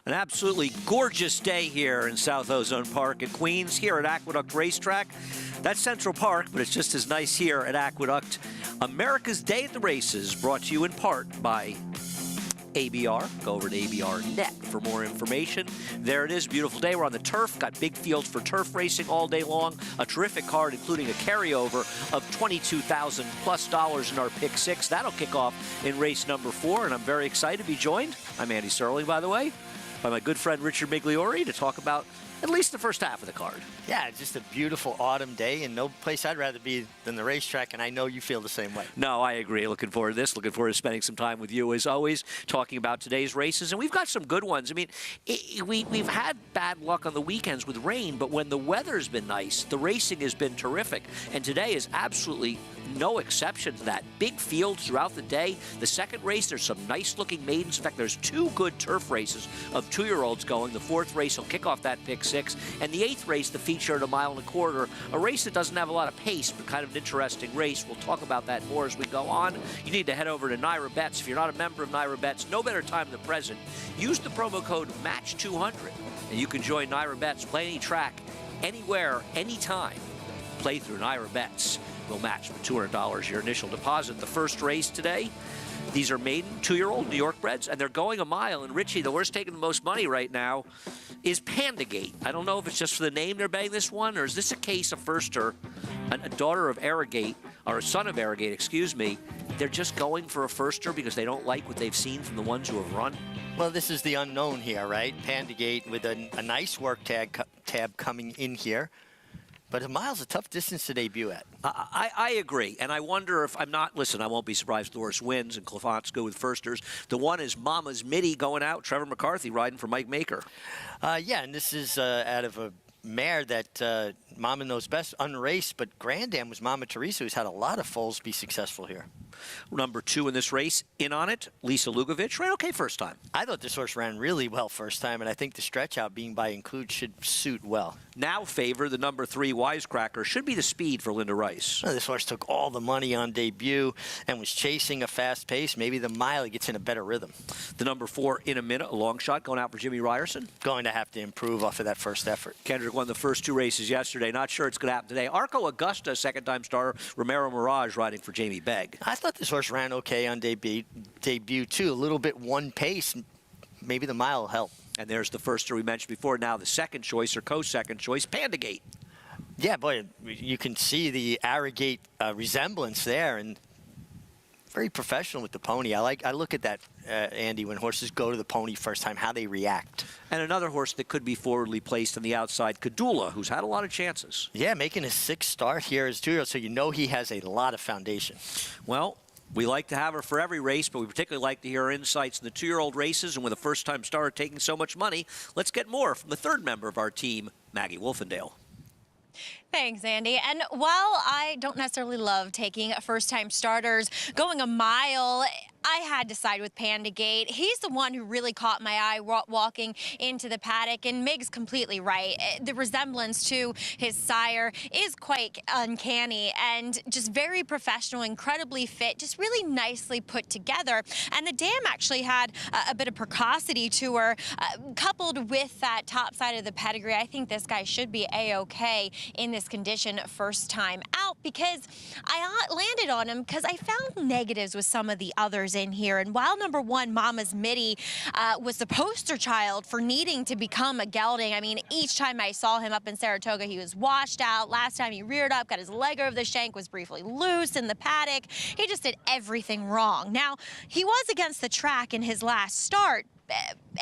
An absolutely gorgeous day here in South Ozone Park in Queens, here at Aqueduct Racetrack. That's Central Park, but it's just as nice here at Aqueduct. America's Day at the Races, brought to you in part by ABR. Go over to ABR.net for more information. There it is, beautiful day. We're on the turf, got big fields for turf racing all day long. A terrific card, including a carryover of $22,000+ in our pick six. That'll kick off in race number 4, and I'm very excited to be joined. I'm Andy Serling, by the way, by my good friend Richard Migliori to talk about at least the first half of the card. Yeah, just a beautiful autumn day, and no place I'd rather be than the racetrack, and I know you feel the same way. No, I agree. Looking forward to this. Looking forward to spending some time with you, as always, talking about today's races. And we've got some good ones. I mean, we've had bad luck on the weekends with rain, but when the weather's been nice, the racing has been terrific. And today is absolutely no exception to that. Big fields throughout the day. The second race, there's some nice-looking maidens. In fact, there's 2 good turf races of 2-year-olds going. The 4th race will kick off that pick 6. And the 8th race, the feature at a 1.25 miles, a race that doesn't have a lot of pace, but kind of an interesting race. We'll talk about that more as we go on. You need to head over to NYRA Bets. If you're not a member of NYRA Bets, no better time than the present. Use the promo code MATCH200, and you can join NYRA Bets, play any track, anywhere, anytime. Play through NYRA Bets. We'll match for $200 your initial deposit. The first race today, these are maiden 2-year-old New York breds, and they're going a mile. And Richie, the horse taking the most money right now is Pandagate. I don't know if it's just for the name they're betting this one, or is this a case of firster, a daughter of Arrogate, or a son of Arrogate, excuse me. They're just going for a firster because they don't like what they've seen from the ones who have run? Well, this is the unknown here, right? Pandagate with a nice work tab coming in here. But a mile's a tough distance to debut at. I agree, and I wonder if I'm not. Listen, I won't be surprised if the horse wins and Clavant's go with firsters. The one is Mama's Mitty going out. Trevor McCarthy riding for Mike Maker. Yeah, and this is out of a mare that Mama knows best, unraced, but Grandam was Mama Teresa, who's had a lot of foals be successful here. Number 2 in this race, in on it, Lisa Lugovic, ran okay first time. I thought this horse ran really well first time, and I think the stretch out being by Include should suit well. Now favor the number 3 Wisecracker. Should be the speed for Linda Rice. Well, this horse took all the money on debut and was chasing a fast pace. Maybe the mile he gets in a better rhythm. The number 4 In a Minute, a long shot going out for Jimmy Ryerson. Going to have to improve off of that first effort. Kendrick won the first 2 races yesterday. Not sure it's going to happen today. Arco Augusta, second-time starter. Romero Mirage riding for Jamie Begg. I thought this horse ran okay on debut too. A little bit one pace. Maybe the mile will help. And there's the firster we mentioned before. Now the second choice or co-second choice, Pandagate. Yeah, boy, you can see the Arrogate resemblance there, and very professional with the pony. I look at that, Andy, when horses go to the pony first time, how they react. And another horse that could be forwardly placed on the outside, Kadula, who's had a lot of chances. Yeah, making his 6th start here as 2-year-old, so you know he has a lot of foundation. Well, we like to have her for every race, but we particularly like to hear her insights in the 2-year-old races. And with a first-time starter taking so much money, let's get more from the 3rd member of our team, Maggie Wolfendale. Thanks, Andy. And while I don't necessarily love taking first-time starters going a mile, I had to side with Pandagate. He's the one who really caught my eye walking into the paddock, and Meg's completely right. The resemblance to his sire is quite uncanny and just very professional, incredibly fit, just really nicely put together. And the dam actually had a bit of precocity to her, coupled with that top side of the pedigree. I think this guy should be A-OK in this condition first time out, because I landed on him because I found negatives with some of the others in here. And while number 1, Mama's Mitty, was the poster child for needing to become a gelding, I mean, each time I saw him up in Saratoga, he was washed out. Last time he reared up, got his leg over the shank, was briefly loose in the paddock. He just did everything wrong. Now, he was against the track in his last start,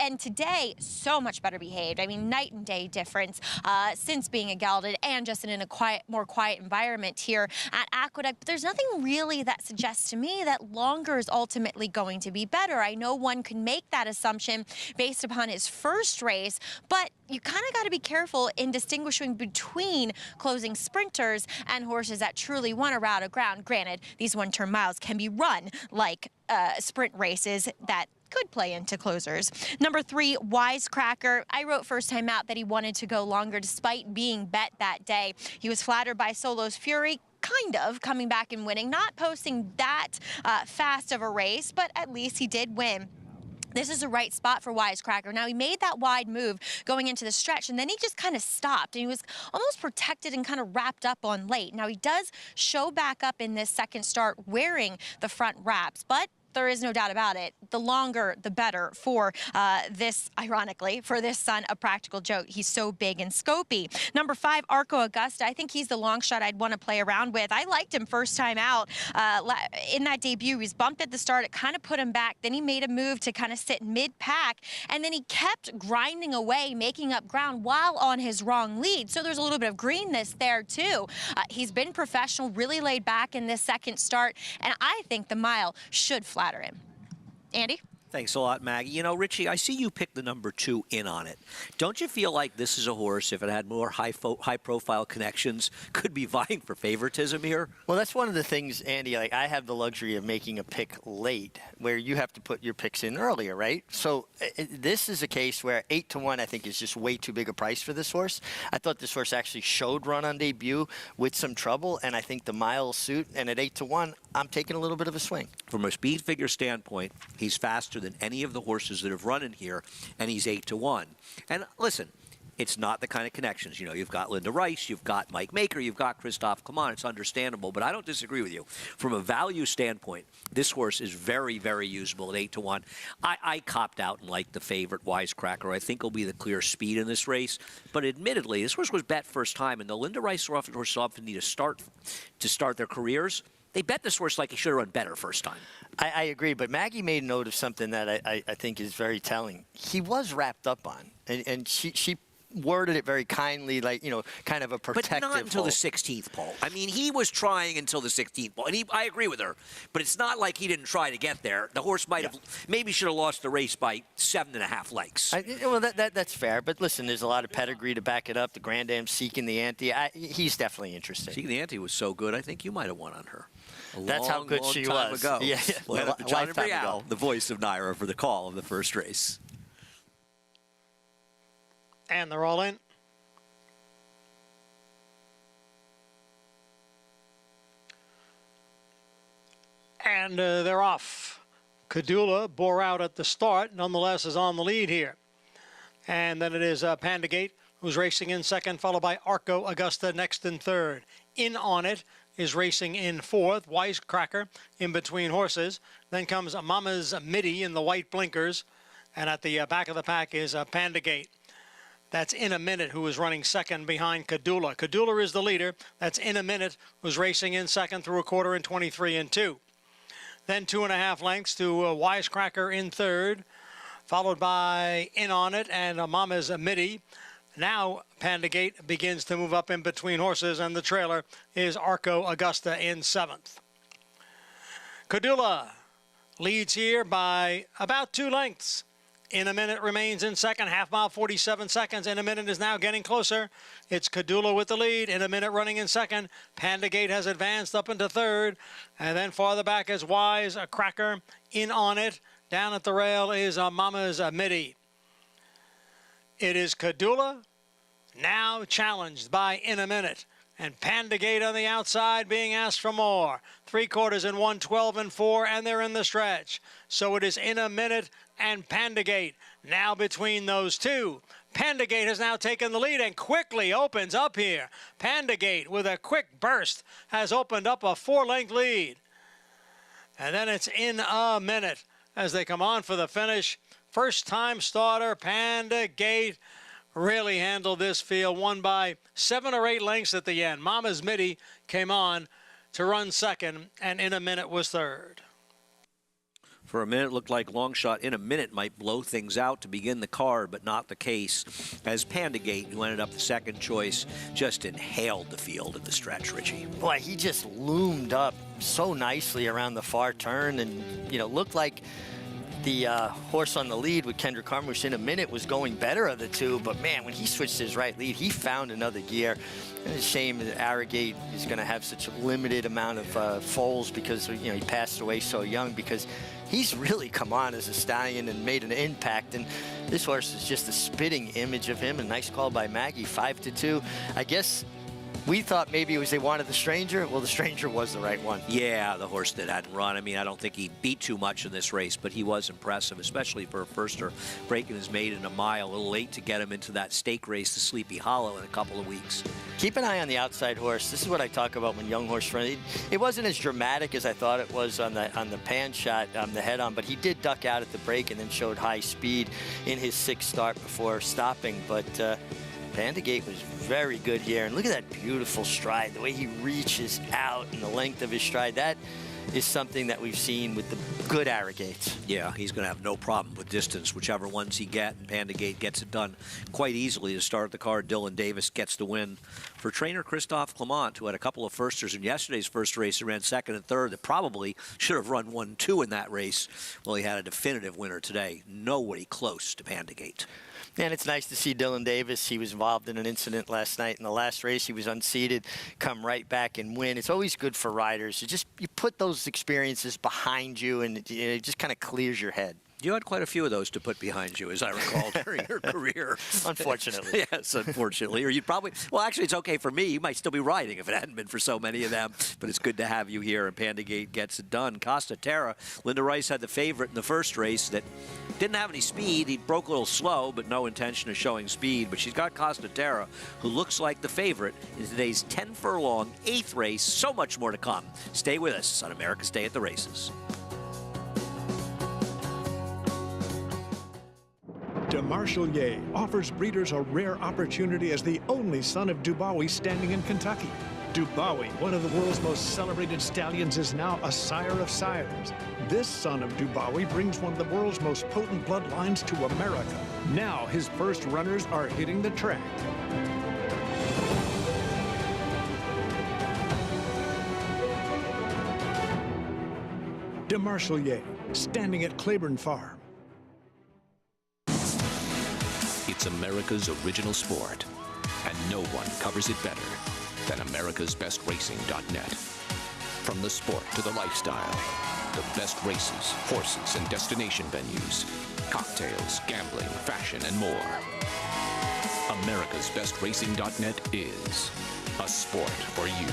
and today, so much better behaved. I mean, night and day difference since being a gelded and just in a more quiet environment here at Aqueduct. But there's nothing really that suggests to me that longer is ultimately going to be better. I know one could make that assumption based upon his first race, but you kind of got to be careful in distinguishing between closing sprinters and horses that truly want a route of ground. Granted, these one-turn miles can be run like sprint races that could play into closers. Number 3, Wisecracker. I wrote first time out that he wanted to go longer despite being bet that day. He was flattered by Solo's Fury, kind of coming back and winning, not posting that fast of a race, but at least he did win. This is the right spot for Wisecracker. Now, he made that wide move going into the stretch, and then he just kind of stopped, and he was almost protected and kind of wrapped up on late. Now, he does show back up in this second start wearing the front wraps, but there is no doubt about it. The longer, the better for this, ironically, for this son of Practical Joke. He's so big and scopy. Number 5, Arco Augusta. I think he's the long shot I'd want to play around with. I liked him first time out in that debut. He was bumped at the start. It kind of put him back. Then he made a move to kind of sit mid-pack, and then he kept grinding away, making up ground while on his wrong lead. So there's a little bit of greenness there, too. He's been professional, really laid back in this second start, and I think the mile should flatter him. Andy? Thanks a lot, Maggie. You know, Richie, I see you picked the number 2 In On It. Don't you feel like this is a horse, if it had more high-profile connections, could be vying for favoritism here? Well, that's one of the things, Andy, like I have the luxury of making a pick late where you have to put your picks in earlier, right? So this is a case where 8-1, I think, is just way too big a price for this horse. I thought this horse actually showed run on debut with some trouble, and I think the mile suit, and at 8-1, I'm taking a little bit of a swing. From a speed figure standpoint, he's faster than any of the horses that have run in here, and he's 8-1. And listen, it's not the kind of connections. You know, you've got Linda Rice, you've got Mike Maker, you've got Christophe Clement. It's understandable, but I don't disagree with you. From a value standpoint, this horse is very, very usable at 8-1. I copped out and liked the favorite, Wisecracker. I think will be the clear speed in this race. But admittedly, this horse was bet first time, and the Linda Rice horses often need to start their careers. They bet this horse like he should have run better first time. I agree, but Maggie made note of something that I think is very telling. He was wrapped up on, and she worded it very kindly, like, you know, kind of a protective. But not until the 16th pole. I mean, he was trying until the 16th pole, and I agree with her. But it's not like he didn't try to get there. The horse might have, maybe should have lost the race by 7.5 lengths. Well, that's fair. But listen, there's a lot of pedigree to back it up. The Grand Dam Seeking the Ante. He's definitely interesting. Seeking the Ante was so good, I think you might have won on her. That's how good she was. Ago. Yeah, Well, John Brial, the voice of Naira, for the call of the first race. And they're all in. And they're off. Kadula bore out at the start, nonetheless is on the lead here. And then it is Pandagate who's racing in second, followed by Arco Augusta next in third. In On It is racing in fourth. Wisecracker in between horses. Then comes Mama's Midi in the white blinkers. And at the back of the pack is Pandagate. That's In a Minute, who is running second behind Kadula. Kadula is the leader. That's In a Minute, who's racing in second through a quarter in 23-2. Then 2.5 lengths to Wisecracker in third, followed by In On It and Mama's Midi. Now Pandagate begins to move up in between horses, and the trailer is Arco Augusta in seventh. Kadula leads here by about 2 lengths. In a Minute remains in second, half mile, 47 seconds. In a Minute is now getting closer. It's Kadula with the lead. In a Minute running in second. Pandagate has advanced up into third. And then farther back is Wisecracker. In On It. Down at the rail is Mama's Midi. It is Kadula now challenged by In a Minute. And Pandagate on the outside being asked for more. 3/4 in 1:12-4, and they're in the stretch. So it is In a Minute and Pandagate now between those two. Pandagate has now taken the lead and quickly opens up here. Pandagate, with a quick burst, has opened up a 4-length lead. And then it's In a Minute as they come on for the finish. First-time starter, Pandagate, really handled this field, won by 7 or 8 lengths at the end. Mama's Midi came on to run second, and In a Minute was third. For a minute, it looked like Longshot In a Minute might blow things out to begin the card, but not the case, as Pandagate, who ended up the second choice, just inhaled the field at the stretch, Richie. Boy, he just loomed up so nicely around the far turn, and, you know, looked like the horse on the lead with Kendrick Carmouche In a Minute was going better of the two, but man, when he switched his right lead, he found another gear. And it's a shame that Arrogate is going to have such a limited amount of foals because, you know, he passed away so young, because he's really come on as a stallion and made an impact, and this horse is just a spitting image of him. A nice call by Maggie, 5-2. I guess We thought maybe it was they wanted the Stranger. Well, the Stranger was the right one. Yeah, the horse that hadn't run. I mean, I don't think he beat too much in this race, but he was impressive, especially for a firster breaking his maiden a mile. A little late to get him into that stake race to Sleepy Hollow in a couple of weeks. Keep an eye on the outside horse. This is what I talk about when young horse run. It wasn't as dramatic as I thought it was on the pan shot, the head-on, but he did duck out at the break and then showed high speed in his sixth start before stopping. But Panda Gate was very good here. And look at that beautiful stride, the way he reaches out and the length of his stride. That is something that we've seen with the good Arrogates. Yeah, he's going to have no problem with distance, whichever ones he gets. And Panda Gate gets it done quite easily to start the card. Dylan Davis gets the win for trainer Christophe Clement, who had a couple of firsters in yesterday's first race. He ran second and third. That probably should have run 1-2 in that race. Well, he had a definitive winner today. Nobody close to Panda Gate. And it's nice to see Dylan Davis. He was involved in an incident last night. In the last race, he was unseated, come right back and win. It's always good for riders. You put those experiences behind you, and it just kind of clears your head. You had quite a few of those to put behind you, as I recall, during your career. Unfortunately. Yes, unfortunately. Or you'd probably, well, actually, it's okay for me. You might still be riding if it hadn't been for so many of them. But it's good to have you here, and Panda Gate gets it done. Costa Terra, Linda Rice had the favorite in the first race that didn't have any speed. He broke a little slow, but no intention of showing speed. But she's got Costa Terra, who looks like the favorite in today's 10-furlong 8th race. So much more to come. Stay with us on America's Day at the Races. De Marchelier offers breeders a rare opportunity as the only son of Dubawi standing in Kentucky. Dubawi, one of the world's most celebrated stallions, is now a sire of sires. This son of Dubawi brings one of the world's most potent bloodlines to America. Now his first runners are hitting the track. De Marchelier, standing at Claiborne Farm. It's America's original sport, and no one covers it better than americasbestracing.net. From the sport to the lifestyle, the best races, horses, and destination venues, cocktails, gambling, fashion, and more. americasbestracing.net is a sport for you.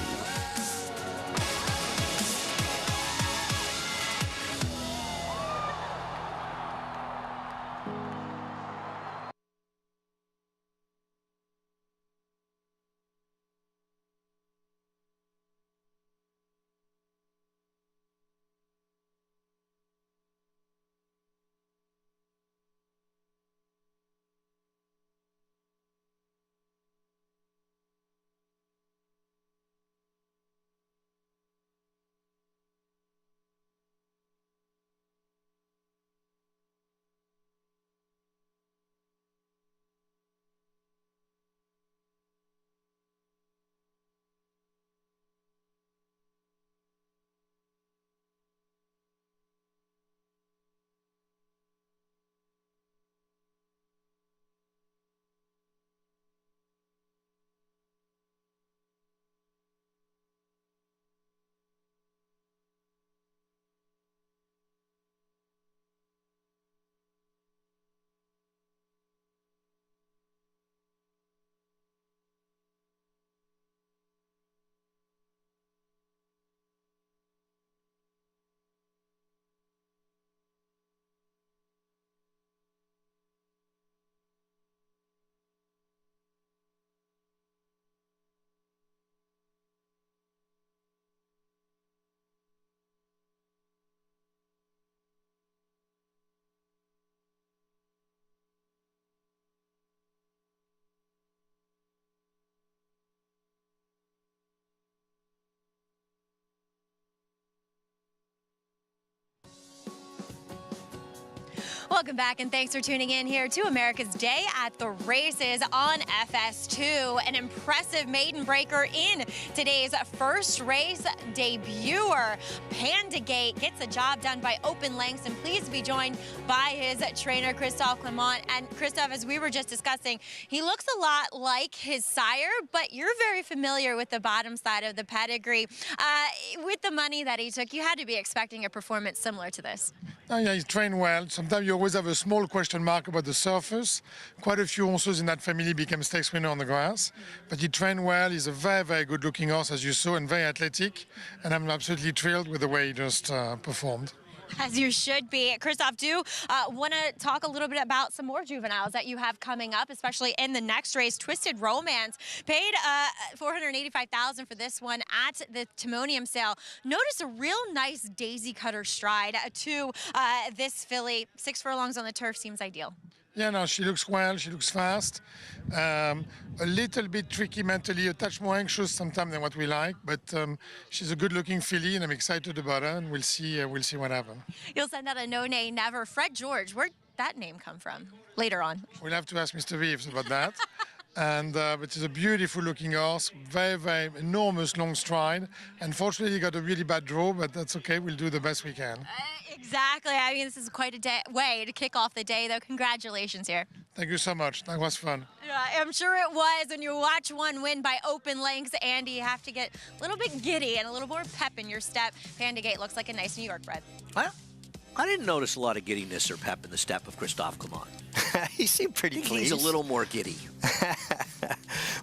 Welcome back, and thanks for tuning in here to America's Day at the Races on FS2. An impressive maiden breaker in today's first race debuter. Panda Gate gets the job done by open lengths, and pleased to be joined by his trainer, Christophe Clement. And Christophe, as we were just discussing, he looks a lot like his sire, but you're very familiar with the bottom side of the pedigree. With the money that he took, you had to be expecting a performance similar to this. Oh, yeah, he trained well. Sometimes you always have a small question mark about the surface. Quite a few horses in that family became stakes winner on the grass. But he trained well. He's a very, very good-looking horse, as you saw, and very athletic. And I'm absolutely thrilled with the way he just performed. As you should be. Christophe, do want to talk a little bit about some more juveniles that you have coming up, especially in the next race. Twisted Romance paid $485,000 for this one at the Timonium sale. Notice a real nice daisy cutter stride to this filly. 6 furlongs on the turf seems ideal. Yeah, no, she looks well, she looks fast. A little bit tricky mentally, a touch more anxious sometimes than what we like, but she's a good-looking filly, and I'm excited about her, and we'll see what happens. You'll send out a no nay never. Fred George, where'd that name come from later on? We'll have to ask Mr. Reeves about that. And but it's a beautiful-looking horse, very, very enormous long stride. Unfortunately, he got a really bad draw, but that's okay. We'll do the best we can. Exactly. I mean, this is quite a way to kick off the day, though. Congratulations here. Thank you so much. That was fun. I'm sure it was. When you watch one win by open lengths, Andy, you have to get a little bit giddy and a little more pep in your step. Pandagate looks like a nice New York bred. Well, I didn't notice a lot of giddiness or pep in the step of Christophe Clement. He seemed pretty I think pleased. he's a little more giddy.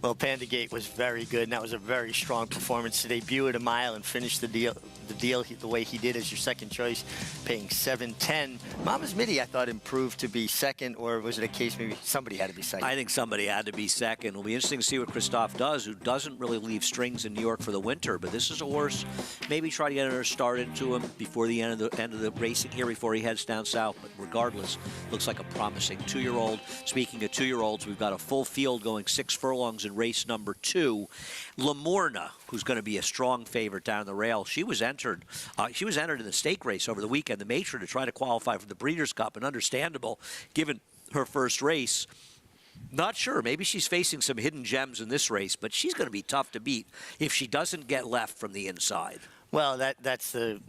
Well, Pandagate was very good, and that was a very strong performance to debut at a mile and finish the deal the way he did as your second choice, paying $710. Mama's Midi, I thought, improved to be second, or was it a case maybe somebody had to be second? I think somebody had to be second. It'll be interesting to see what Christophe does, who doesn't really leave strings in New York for the winter. But this is a horse, maybe try to get another start into him before the end of the racing here, before he heads down south. But regardless, looks like a promising 2-year-old. Speaking of 2-year-olds, we've got a full field going 6 furlongs in race number 2. Lamorna, who's going to be a strong favorite down the rail. She was entered in the stake race over the weekend, the matron, to try to qualify for the Breeders' Cup, and understandable given her first race. Not sure. Maybe she's facing some hidden gems in this race, but she's going to be tough to beat if she doesn't get left from the inside. Well, that's the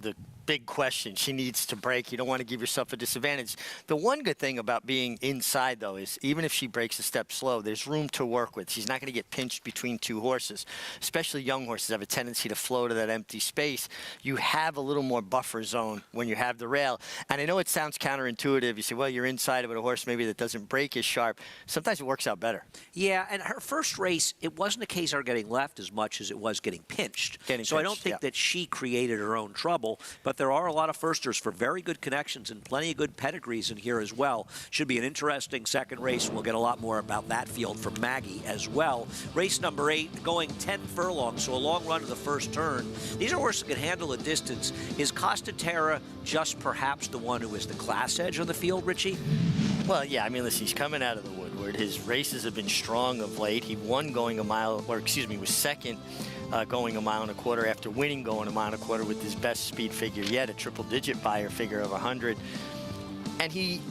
big question. She needs to break. You don't want to give yourself a disadvantage. The one good thing about being inside, though, is even if she breaks a step slow, there's room to work with. She's not going to get pinched between two horses. Especially young horses have a tendency to flow to that empty space. You have a little more buffer zone when you have the rail. And I know it sounds counterintuitive. You say, well, you're inside of a horse maybe that doesn't break as sharp. Sometimes it works out better. Yeah, and her first race, it wasn't a case of her getting left as much as it was getting pinched. So I don't think that she created her own trouble, but there are a lot of firsters for very good connections and plenty of good pedigrees in here as well. Should be an interesting second race, and we'll get a lot more about that field from Maggie as well. Race number 8, going 10 furlongs, so a long run to the first turn. These are horses that can handle a distance. Is Costa Terra just perhaps the one who is the class edge on the field, Richie? Well, yeah, I mean, listen, he's coming out of the Woodward. His races have been strong of late. He won going a mile, or excuse me, was second going a mile and a quarter after winning going a mile and a quarter with his best speed figure yet, a triple-digit buyer figure of 100. And he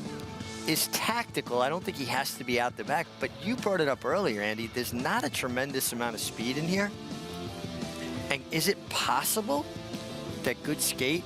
is tactical. I don't think he has to be out the back, but you brought it up earlier, Andy. There's not a tremendous amount of speed in here. And is it possible that Good Skate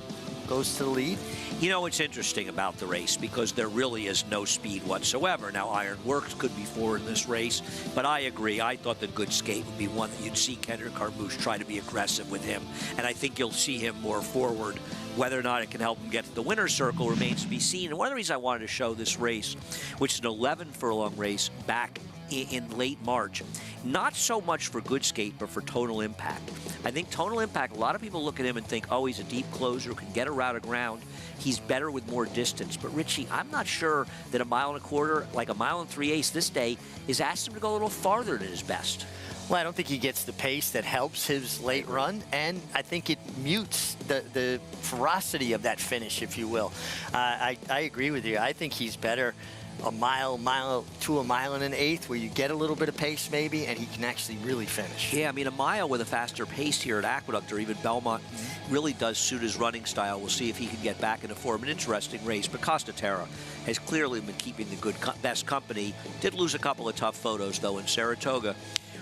goes to the lead? You know, it's interesting about the race because there really is no speed whatsoever. Now, Iron Works could be forward in this race, but I agree. I thought that Good Skate would be one that you'd see Kendrick Carmouche try to be aggressive with him, and I think you'll see him more forward. Whether or not it can help him get to the winner's circle remains to be seen. And one of the reasons I wanted to show this race, which is an 11-furlong race back in late March, not so much for Good Skate, but for Total Impact. I think Total Impact, a lot of people look at him and think, oh, he's a deep closer who can get around the ground. He's better with more distance. But, Richie, I'm not sure that a mile and a quarter, like a mile and 3/8 this day, is asking him to go a little farther than his best. Well, I don't think he gets the pace that helps his late run, and I think it mutes the ferocity of that finish, if you will. I agree with you. I think he's better a mile to a mile and an eighth, where you get a little bit of pace maybe, and he can actually really finish. Yeah, I mean, a mile with a faster pace here at Aqueduct or even Belmont really does suit his running style. We'll see if he can get back into form. An interesting race, but Costa Terra has clearly been keeping the best company. Did lose a couple of tough photos, though, in Saratoga.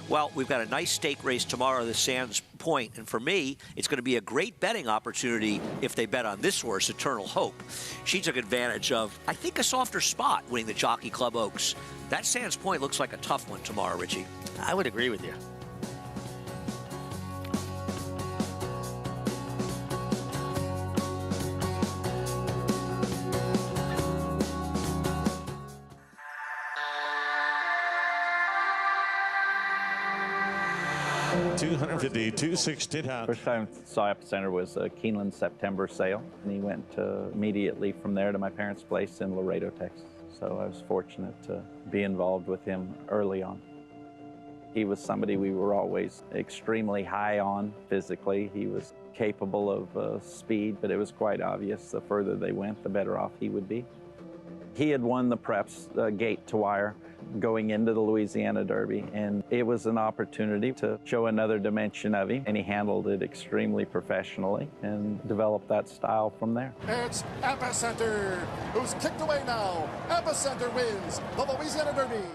Well, we've got a nice stake race tomorrow, the Sands Point, and for me, it's going to be a great betting opportunity if they bet on this horse, Eternal Hope. She took advantage of, I think, a softer spot winning the Jockey Club Oaks. That Sands Point looks like a tough one tomorrow, Richie. I would agree with you. 250, 260 down. First time I saw Epicenter was a Keeneland September sale, and he went immediately from there to my parents' place in Laredo, Texas. So I was fortunate to be involved with him early on. He was somebody we were always extremely high on physically. He was capable of speed, but it was quite obvious the further they went, the better off he would be. He had won the preps gate to wire going into the Louisiana Derby, and it was an opportunity to show another dimension of him, and he handled it extremely professionally and developed that style from there. It's Epicenter, who's kicked away now. Epicenter wins the Louisiana Derby.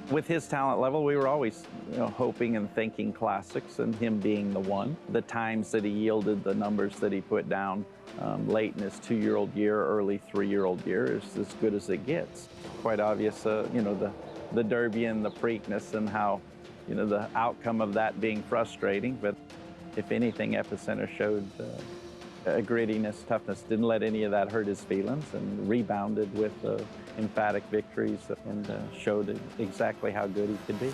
With his talent level, we were always hoping and thinking classics, and him being the one. The times that he yielded, the numbers that he put down late in his 2-year-old year, early 3-year-old year is as good as it gets. Quite obvious, the Derby and the Preakness and how, the outcome of that being frustrating. But if anything, Epicenter showed a grittiness, toughness, didn't let any of that hurt his feelings, and rebounded with emphatic victories and showed exactly how good he could be.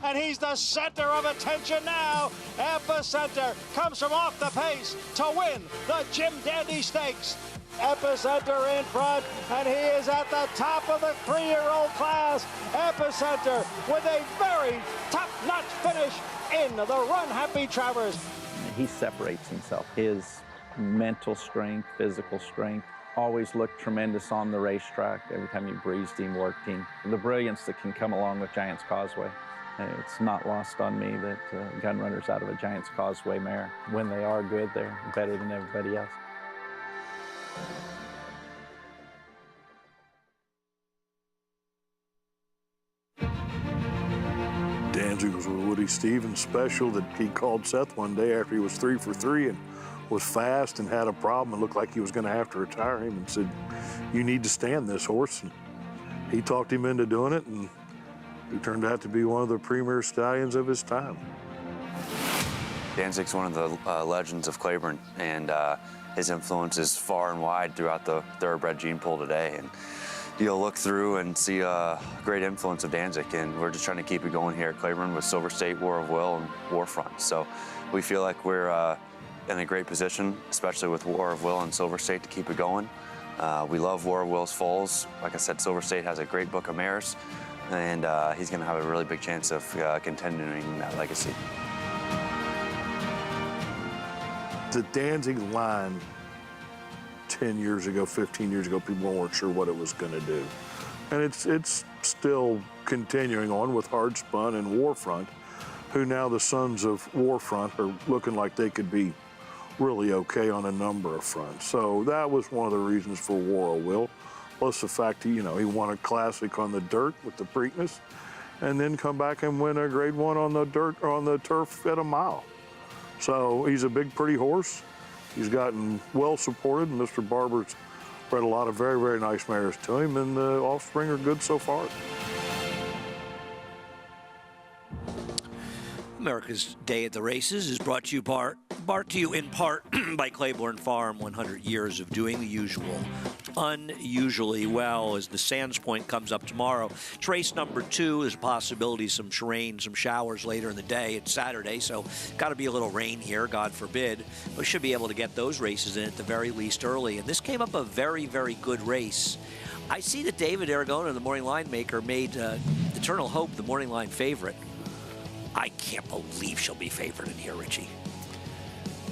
And he's the center of attention now. Epicenter comes from off the pace to win the Jim Dandy Stakes. Epicenter in front, and he is at the top of the 3-year-old class. Epicenter with a very top-notch finish in the Run Happy Travers. He separates himself. His mental strength, physical strength, always looked tremendous on the racetrack. Every time you breezed him, worked him. The brilliance that can come along with Giant's Causeway. It's not lost on me that gun runners out of a Giant's Causeway mare, when they are good, they're better than everybody else. Danzig was with Woody Stevens special that he called Seth one day after he was 3 for 3 and was fast and had a problem and looked like he was going to have to retire him, and said, "You need to stand this horse." And he talked him into doing it, and he turned out to be one of the premier stallions of his time. Danzig's one of the legends of Claiborne, and his influence is far and wide throughout the thoroughbred gene pool today. And you'll look through and see a great influence of Danzig, and we're just trying to keep it going here at Claiborne with Silver State, War of Will, and Warfront. So we feel like we're in a great position, especially with War of Will and Silver State, to keep it going. We love War of Will's foals. Like I said, Silver State has a great book of mares, and he's going to have a really big chance of continuing that legacy. The Danzig line 10 years ago, 15 years ago, people weren't sure what it was going to do. And it's still continuing on with Hard Spun and Warfront, who now the sons of Warfront are looking like they could be really okay on a number of fronts. So that was one of the reasons for War of Will, plus the fact he won a classic on the dirt with the Preakness, and then come back and win a Grade 1 on the dirt or on the turf at a mile. So he's a big, pretty horse. He's gotten well supported, and Mr. Barber's bred a lot of very, very nice mares to him, and the offspring are good so far. America's Day at the Races is brought to you in part by Claiborne Farm. 100 years of doing the usual unusually well as the Sands Point comes up tomorrow. It's race number 2. There's a possibility some rain, some showers later in the day. It's Saturday, so got to be a little rain here, God forbid. But we should be able to get those races in at the very least early. And this came up a very, very good race. I see that David Aragona, the morning line maker, made Eternal Hope the morning line favorite. I can't believe she'll be favored in here, Richie.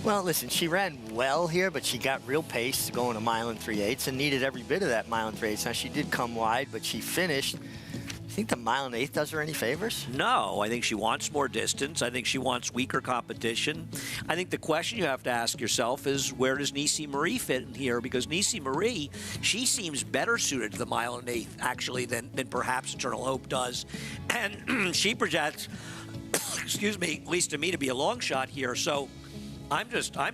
Well, listen, she ran well here, but she got real pace going a mile and 3/8 and needed every bit of that mile and 3/8. Now, she did come wide, but she finished. You think the mile and 1/8 does her any favors? No, I think she wants more distance. I think she wants weaker competition. I think the question you have to ask yourself is, where does Nisi Marie fit in here? Because Nisi Marie, she seems better suited to the mile and 1/8, actually, than perhaps Eternal Hope does. And she projects, excuse me, at least to me, to be a long shot here. So I'm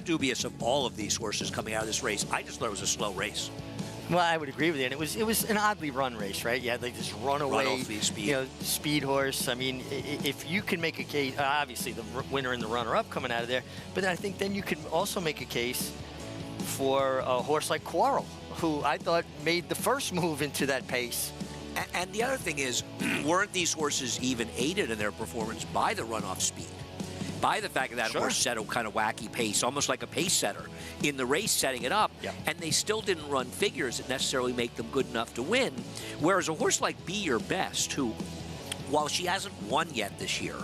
dubious of all of these horses coming out of this race. I just thought it was a slow race. Well, I would agree with you. And it was an oddly run race, right? Yeah, they just run away, speed horse. I mean, if you can make a case, obviously the winner and the runner-up coming out of there, but I think then you can also make a case for a horse like Quarrel, who I thought made the first move into that pace And the other thing is, weren't these horses even aided in their performance by the runoff speed? By the fact that horse set a kind of wacky pace, almost like a pace setter in the race, setting it up, and they still didn't run figures that necessarily make them good enough to win. Whereas a horse like Be Your Best, who, while she hasn't won yet this year,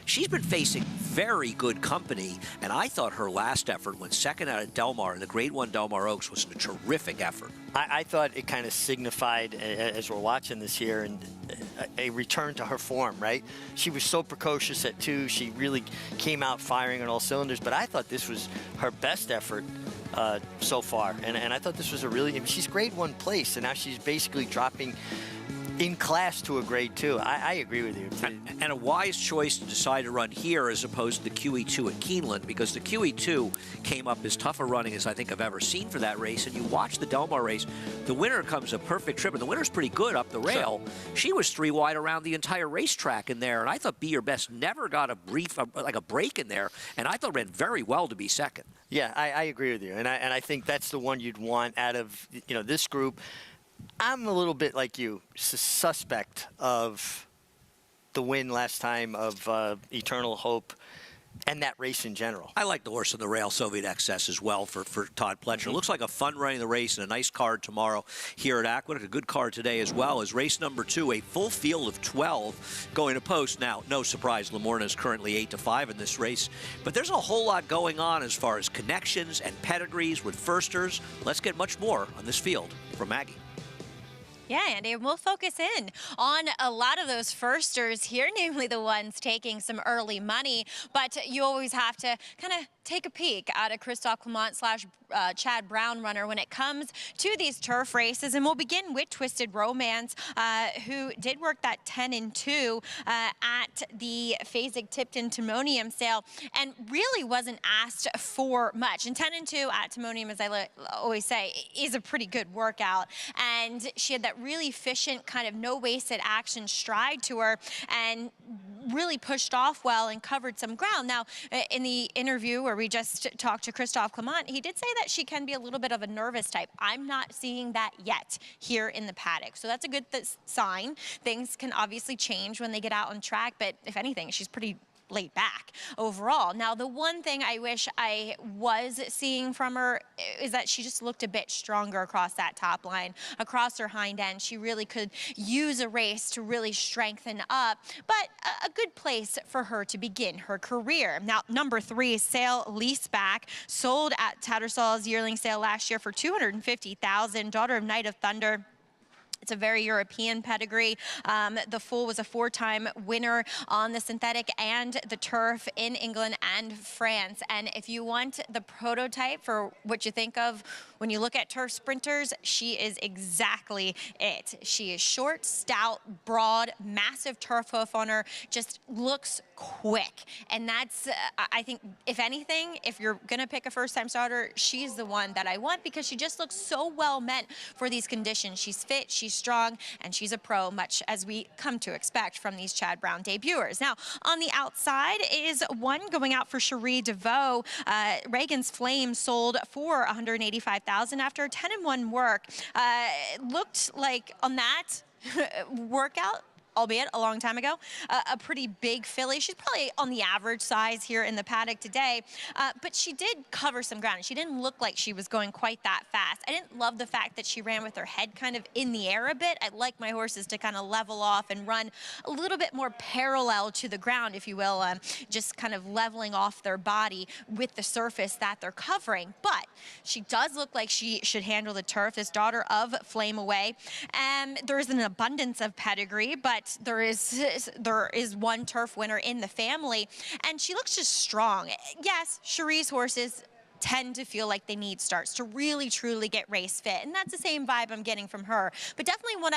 she's been facing very good company, and I thought her last effort, when second out of Del Mar in the Grade 1 Del Mar Oaks, was a terrific effort. I thought it kind of signified, as we're watching this here, and a return to her form, right? She was so precocious at 2. She really came out firing on all cylinders, but I thought this was her best effort so far. And I thought this was a really, I mean, she's Grade 1 place, and now she's basically dropping in class to a Grade 2. I agree with you. And a wise choice to decide to run here as opposed to the QE2 at Keeneland, because the QE2 came up as tough a running as I think I've ever seen for that race. And you watch the Del Mar race, the winner comes a perfect trip, and the winner's pretty good up the rail. She was 3 wide around the entire racetrack in there, and I thought Be Your Best never got a brief, like a break in there, and I thought ran very well to be second. Yeah, I agree with you, and I think that's the one you'd want out of this group. I'm a little bit like you, suspect of the win last time of Eternal Hope and that race in general. I like the horse on the rail, Soviet Excess, as well for Todd Pletcher. Looks like a fun running the race and a nice card tomorrow here at Aqueduct. A good card today as well as race number 2, a full field of 12 going to post. Now, no surprise, Lamorna is currently 8-5 in this race, but there's a whole lot going on as far as connections and pedigrees with firsters. Let's get much more on this field from Maggie. Yeah, Andy, and we'll focus in on a lot of those firsters here, namely the ones taking some early money. But you always have to kind of take a peek at a Christophe Clement / Chad Brown runner when it comes to these turf races. And we'll begin with Twisted Romance, who did work that 10-2 at the Fasig-Tipton Timonium sale and really wasn't asked for much. And 10-2 at Timonium, as I always say, is a pretty good workout. And she had that really efficient kind of no wasted action stride to her and really pushed off well and covered some ground. Now, in the interview where we just talked to Christophe Clement, he did say that she can be a little bit of a nervous type. I'm not seeing that yet here in the paddock. So that's a good sign. Things can obviously change when they get out on track, but if anything, she's pretty laid back overall. Now, the one thing I wish I was seeing from her is that she just looked a bit stronger across that top line, across her hind end. She really could use a race to really strengthen up, but a good place for her to begin her career. Now, number 3, Sale Leaseback, sold at Tattersall's yearling sale last year for $250,000, daughter of Knight of Thunder. It's a very European pedigree. The foal was a 4-time winner on the synthetic and the turf in England and France. And if you want the prototype for what you think of when you look at turf sprinters, she is exactly it. She is short, stout, broad, massive turf hoof on her, just looks quick. And that's, I think, if anything, if you're going to pick a first-time starter, she's the one that I want because she just looks so well meant for these conditions. She's fit, she's strong, and she's a pro, much as we come to expect from these Chad Brown debuters. Now, on the outside is one going out for Cherie DeVoe. Reagan's Flame sold for $185,000 after a 10-1 work. Looked like on that workout, albeit a long time ago, a pretty big filly. She's probably on the average size here in the paddock today, but she did cover some ground. She didn't look like she was going quite that fast. I didn't love the fact that she ran with her head kind of in the air a bit. I like my horses to kind of level off and run a little bit more parallel to the ground, if you will, just kind of leveling off their body with the surface that they're covering. But she does look like she should handle the turf, this daughter of Flame Away. And there's an abundance of pedigree, but there is one turf winner in the family, and she looks just strong. Yes, Cherie's horses tend to feel like they need starts to really truly get race fit, and that's the same vibe I'm getting from her. But definitely one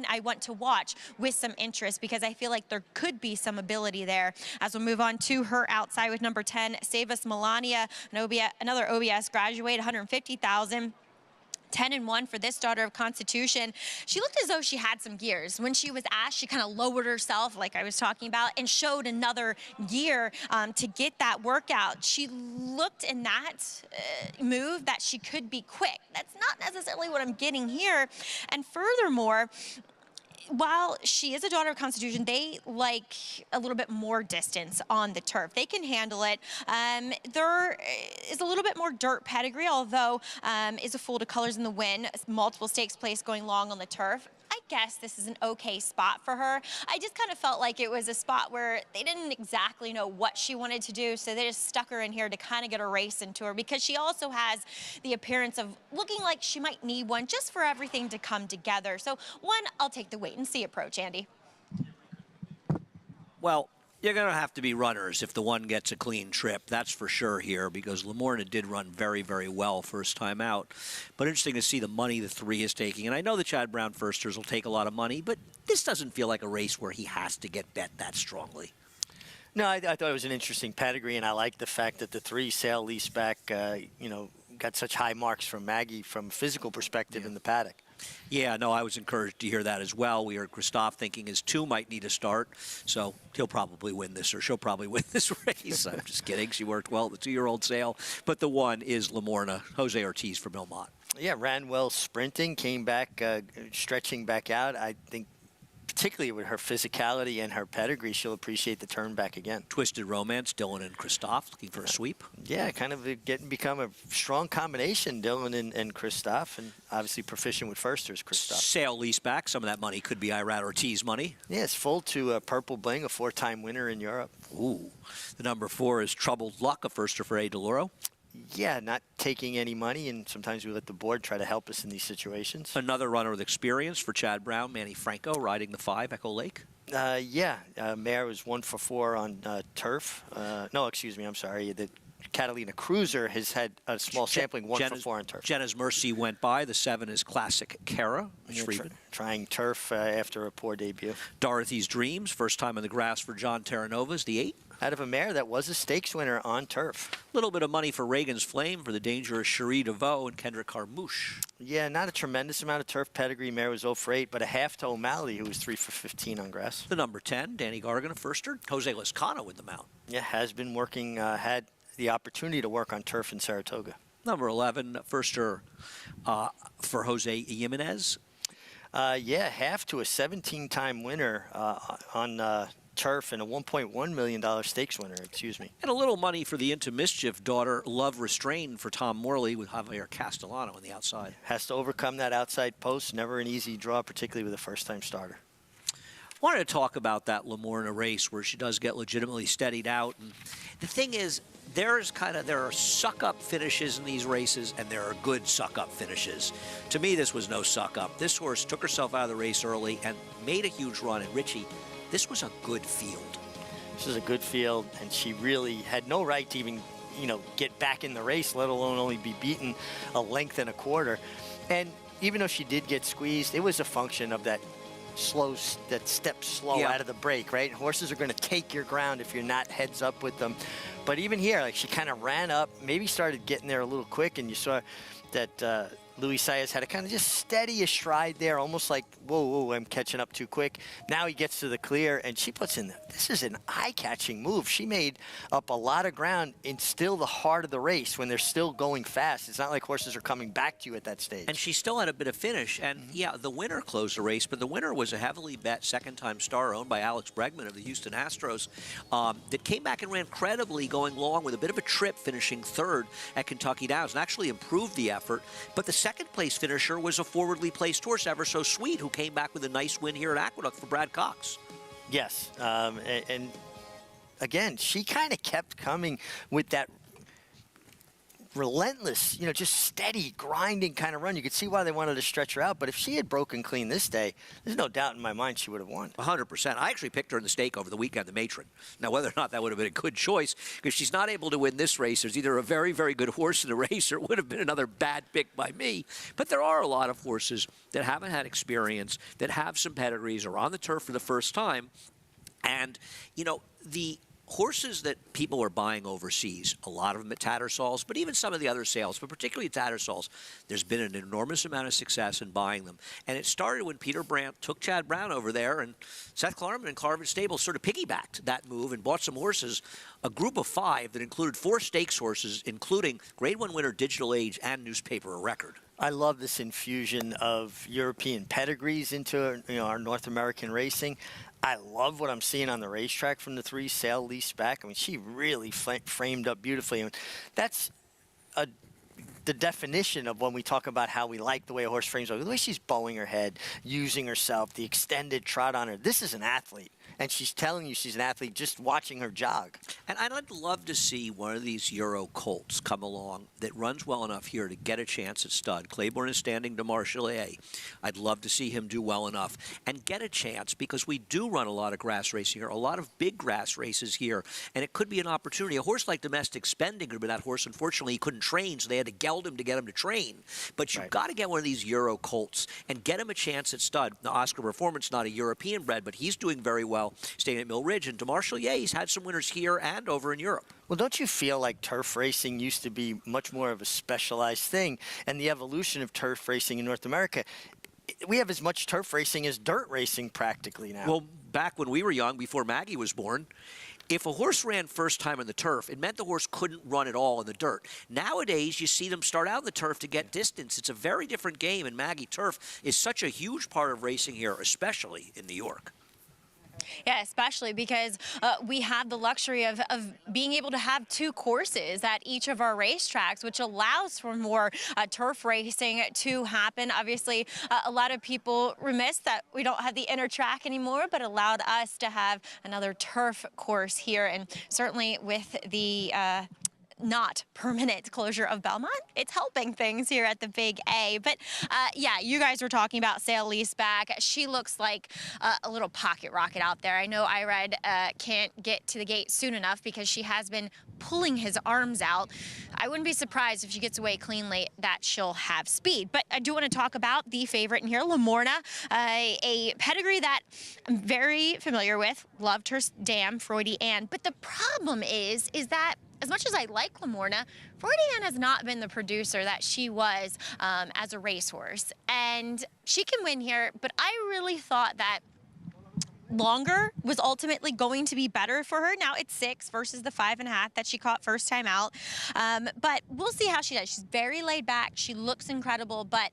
I want to watch with some interest because I feel like there could be some ability there. As we'll move on to her outside with number 10, Save Us Melania, another OBS graduate, $150,000. 10-1 for this daughter of Constitution. She looked as though she had some gears. When she was asked, she kind of lowered herself, like I was talking about, and showed another gear to get that workout. She looked in that move that she could be quick. That's not necessarily what I'm getting here. And furthermore, while she is a daughter of Constitution, they like a little bit more distance on the turf. They can handle it. There is a little bit more dirt pedigree, although is a fool to colors in the win. Multiple stakes place going long on the turf. I guess this is an okay spot for her. I just kind of felt like it was a spot where they didn't exactly know what she wanted to do, so they just stuck her in here to kind of get a race into her, because she also has the appearance of looking like she might need one just for everything to come together. So one, I'll take the wait and see approach, Andy. Well, you're going to have to be runners if the one gets a clean trip. That's for sure here, because Lamorna did run very, very well first time out. But interesting to see the money the 3 is taking. And I know the Chad Brown firsters will take a lot of money, but this doesn't feel like a race where he has to get bet that strongly. No, I thought it was an interesting pedigree, and I like the fact that the 3 sale lease back, got such high marks from Maggie from a physical perspective in the paddock. Yeah, no, I was encouraged to hear that as well. We heard Christophe thinking his 2 might need a start, so he'll probably win this, or she'll probably win this race. I'm just kidding. She worked well at the 2-year-old sale. But the 1 is Lamorna, Jose Ortiz from Belmont. Yeah, ran well sprinting, came back, stretching back out. I think particularly with her physicality and her pedigree, she'll appreciate the turn back again. Twisted Romance, Dylan and Christophe looking for a sweep. Yeah, kind of become a strong combination, Dylan and Christophe, and obviously proficient with firsters, Christophe. Sale lease back. Some of that money could be Irad Ortiz money. Yeah, it's full to Purple Bling, a 4-time winner in Europe. Ooh. The number 4 is Troubled Luck, a firster for A. DeLauro. Yeah, not taking any money, and sometimes we let the board try to help us in these situations. Another runner with experience for Chad Brown, Manny Franco, riding the 5, Echo Lake. Mare was 1 for 4 on turf. No, excuse me, I'm sorry. The Catalina Cruiser has had a small sampling, 1 for 4 on turf. Jenna's Mercy went by. The 7 is Classic Cara. Trying turf after a poor debut. Dorothy's Dreams, first time on the grass for John Terranovas, the 8. Out of a mare that was a stakes winner on turf. A little bit of money for Reagan's Flame for the dangerous Cherie DeVoe and Kendrick Carmouche. Yeah, not a tremendous amount of turf pedigree. Mare was 0 for 8, but a half to O'Malley, who was 3 for 15 on grass. The number 10, Danny Gargan, a firster. Jose Lezcano with the mount. Yeah, has been working, had the opportunity to work on turf in Saratoga. Number 11, firster for Jose Jimenez. Half to a 17-time winner on turf and a $1.1 million stakes winner, And a little money for the Into Mischief daughter, Love Restrained, for Tom Morley with Javier Castellano on the outside. Has to overcome that outside post. Never an easy draw, particularly with a first-time starter. Wanted to talk about that Lamorna race where she does get legitimately steadied out. And the thing is, there are suck-up finishes in these races, and there are good suck-up finishes. To me, this was no suck-up. This horse took herself out of the race early and made a huge run. And Richie, this was a good field. This was a good field, and she really had no right to even, get back in the race, let alone only be beaten a length and a quarter. And even though she did get squeezed, it was a function of that step slow out of the break, right? Horses are going to take your ground if you're not heads up with them. But even here, she kind of ran up, maybe started getting there a little quick, and you saw that Luis Saez had a kind of just steady a stride there, almost like, whoa, I'm catching up too quick. Now he gets to the clear, and she puts in, this is an eye-catching move. She made up a lot of ground in still the heart of the race when they're still going fast. It's not like horses are coming back to you at that stage. And she still had a bit of finish. And, the winner closed the race, but the winner was a heavily bet second-time star owned by Alex Bregman of the Houston Astros that came back and ran credibly, going long with a bit of a trip, finishing 3rd at Kentucky Downs, and actually improved the effort. But the second-place finisher was a forwardly placed horse, Ever So Sweet, who came back with a nice win here at Aqueduct for Brad Cox. Yes, and again, she kind of kept coming with that relentless, just steady, grinding kind of run. You could see why they wanted to stretch her out, but if she had broken clean this day, there's no doubt in my mind she would have won. 100%. I actually picked her in the stake over the weekend, the Matron. Now, whether or not that would have been a good choice, because she's not able to win this race, there's either a very, very good horse in the race, or it would have been another bad pick by me. But there are a lot of horses that haven't had experience, that have some pedigrees, are on the turf for the first time, and, the horses that people are buying overseas, a lot of them at Tattersalls, but even some of the other sales, but particularly at Tattersalls, there's been an enormous amount of success in buying them. And it started when Peter Brandt took Chad Brown over there, and Seth Klarman and Clarvin Stables sort of piggybacked that move and bought some horses, a group of 5 that included 4 stakes horses, including Grade 1 winner Digital Age and Newspaper of Record. I love this infusion of European pedigrees into our North American racing. I love what I'm seeing on the racetrack from the 3 sale lease back. I mean, she really framed up beautifully. And that's the definition of when we talk about how we like the way a horse frames up. The way she's bowing her head, using herself, the extended trot on her. This is an athlete. And she's telling you she's an athlete just watching her jog. And I'd love to see one of these Euro colts come along that runs well enough here to get a chance at stud. Claiborne is standing to Marshall. I'd love to see him do well enough and get a chance, because we do run a lot of grass racing here, a lot of big grass races here, and it could be an opportunity. A horse like Domestic Spending could have been that horse. Unfortunately, he couldn't train, so they had to geld him to get him to train. But you've got to get one of these Euro colts and get him a chance at stud. Now, Oscar Performance, not a European bred, but he's doing very well staying at Mill Ridge. And DeMarshall, he's had some winners here and over in Europe. Well, don't you feel like turf racing used to be much more of a specialized thing? And the evolution of turf racing in North America, we have as much turf racing as dirt racing practically now. Well, back when we were young, before Maggie was born, if a horse ran first time on the turf, it meant the horse couldn't run at all in the dirt. Nowadays, you see them start out in the turf to get distance. It's a very different game, and Maggie, turf is such a huge part of racing here, especially in New York. Yeah, especially because we have the luxury of being able to have 2 courses at each of our racetracks, which allows for more turf racing to happen. Obviously, a lot of people remiss that we don't have the inner track anymore, but allowed us to have another turf course here. And certainly with the not permanent closure of Belmont, it's helping things here at the Big A. But yeah, you guys were talking about sale leaseback. She looks like a little pocket rocket out there. I know Irad can't get to the gate soon enough because she has been pulling his arms out. I wouldn't be surprised if she gets away cleanly that she'll have speed. But I do want to talk about the favorite in here, Lamorna, a pedigree that I'm very familiar with. Loved her dam, Freudy Ann. But the problem is that as much as I like Lamorna, Freudy Ann has not been the producer that she was as a racehorse. And she can win here, but I really thought that longer was ultimately going to be better for her. Now it's 6 versus the 5.5 that she caught first time out. But we'll see how she does. She's very laid back. She looks incredible, but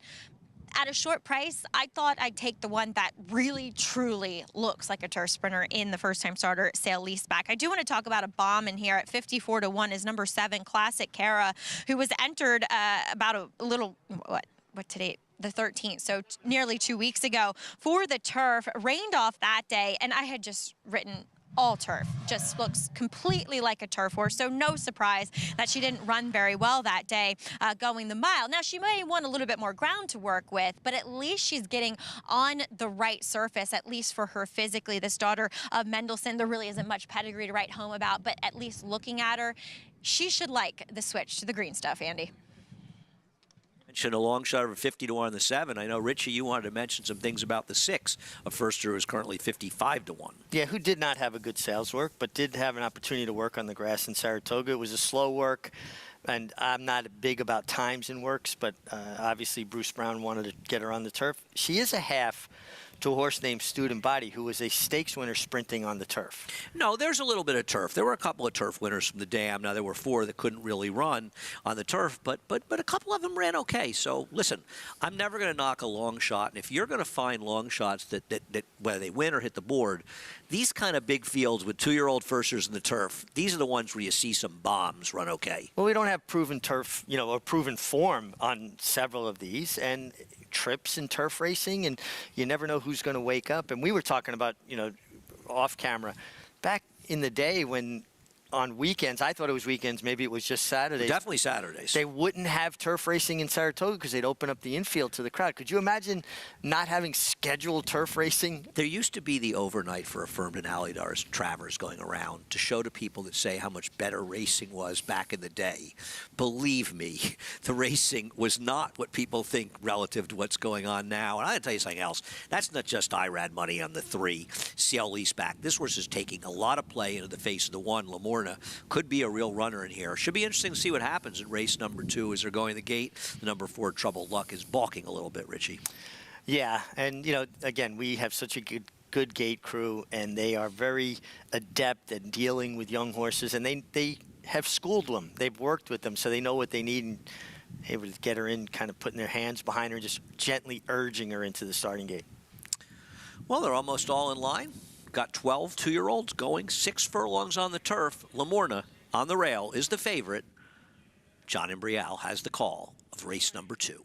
at a short price, I thought I'd take the one that really, truly looks like a turf sprinter in the first-time starter sale leaseback. I do want to talk about a bomb in here at 54-1 is number 7, Classic Cara, who was entered about a little, what today? The 13th, so nearly 2 weeks ago for the turf. Rained off that day, and I had just written all turf. Just looks completely like a turf horse, so no surprise that she didn't run very well that day going the mile. Now, she may want a little bit more ground to work with, but at least she's getting on the right surface, at least for her physically. This daughter of Mendelssohn, there really isn't much pedigree to write home about, but at least looking at her, she should like the switch to the green stuff, Andy. A long shot of a 50-1 on the 7. I know, Richie, you wanted to mention some things about the 6, a firster who is currently 55-1. Yeah, who did not have a good sales work, but did have an opportunity to work on the grass in Saratoga. It was a slow work, and I'm not big about times in works, but obviously Bruce Brown wanted to get her on the turf. She is a half to a horse named Student Body, who was a stakes winner sprinting on the turf. No, there's a little bit of turf. There were a couple of turf winners from the dam. Now, there were 4 that couldn't really run on the turf, but a couple of them ran okay. So, listen, I'm never going to knock a long shot. And if you're going to find long shots that whether they win or hit the board, these kind of big fields with 2-year-old firsters in the turf, these are the ones where you see some bombs run okay. Well, we don't have proven turf, or proven form on several of these, and trips in turf racing, and you never know who's going to wake up. And we were talking about, off camera, back in the day when on weekends, I thought it was weekends, maybe it was just Saturdays. Definitely Saturdays. They wouldn't have turf racing in Saratoga because they'd open up the infield to the crowd. Could you imagine not having scheduled turf racing? There used to be the overnight for Affirmed and Alydars Travers going around to show to people that say how much better racing was back in the day. Believe me, the racing was not what people think relative to what's going on now. And I'll tell you something else. That's not just IRAD money on the 3, CL leaseback. This horse is taking a lot of play into the face of the 1, Lamorna. Could be a real runner in here. Should be interesting to see what happens in race number 2 as they're going the gate. The number 4, Troubled Luck, is balking a little bit, Richie. Yeah, and, again, we have such a good gate crew, and they are very adept at dealing with young horses, and they have schooled them. They've worked with them, so they know what they need. And able to get her in, kind of putting their hands behind her, just gently urging her into the starting gate. Well, they're almost all in line. Got 12 two-year-olds going, 6 furlongs on the turf. Lamorna on the rail is the favorite. John Imbrial has the call of race number 2.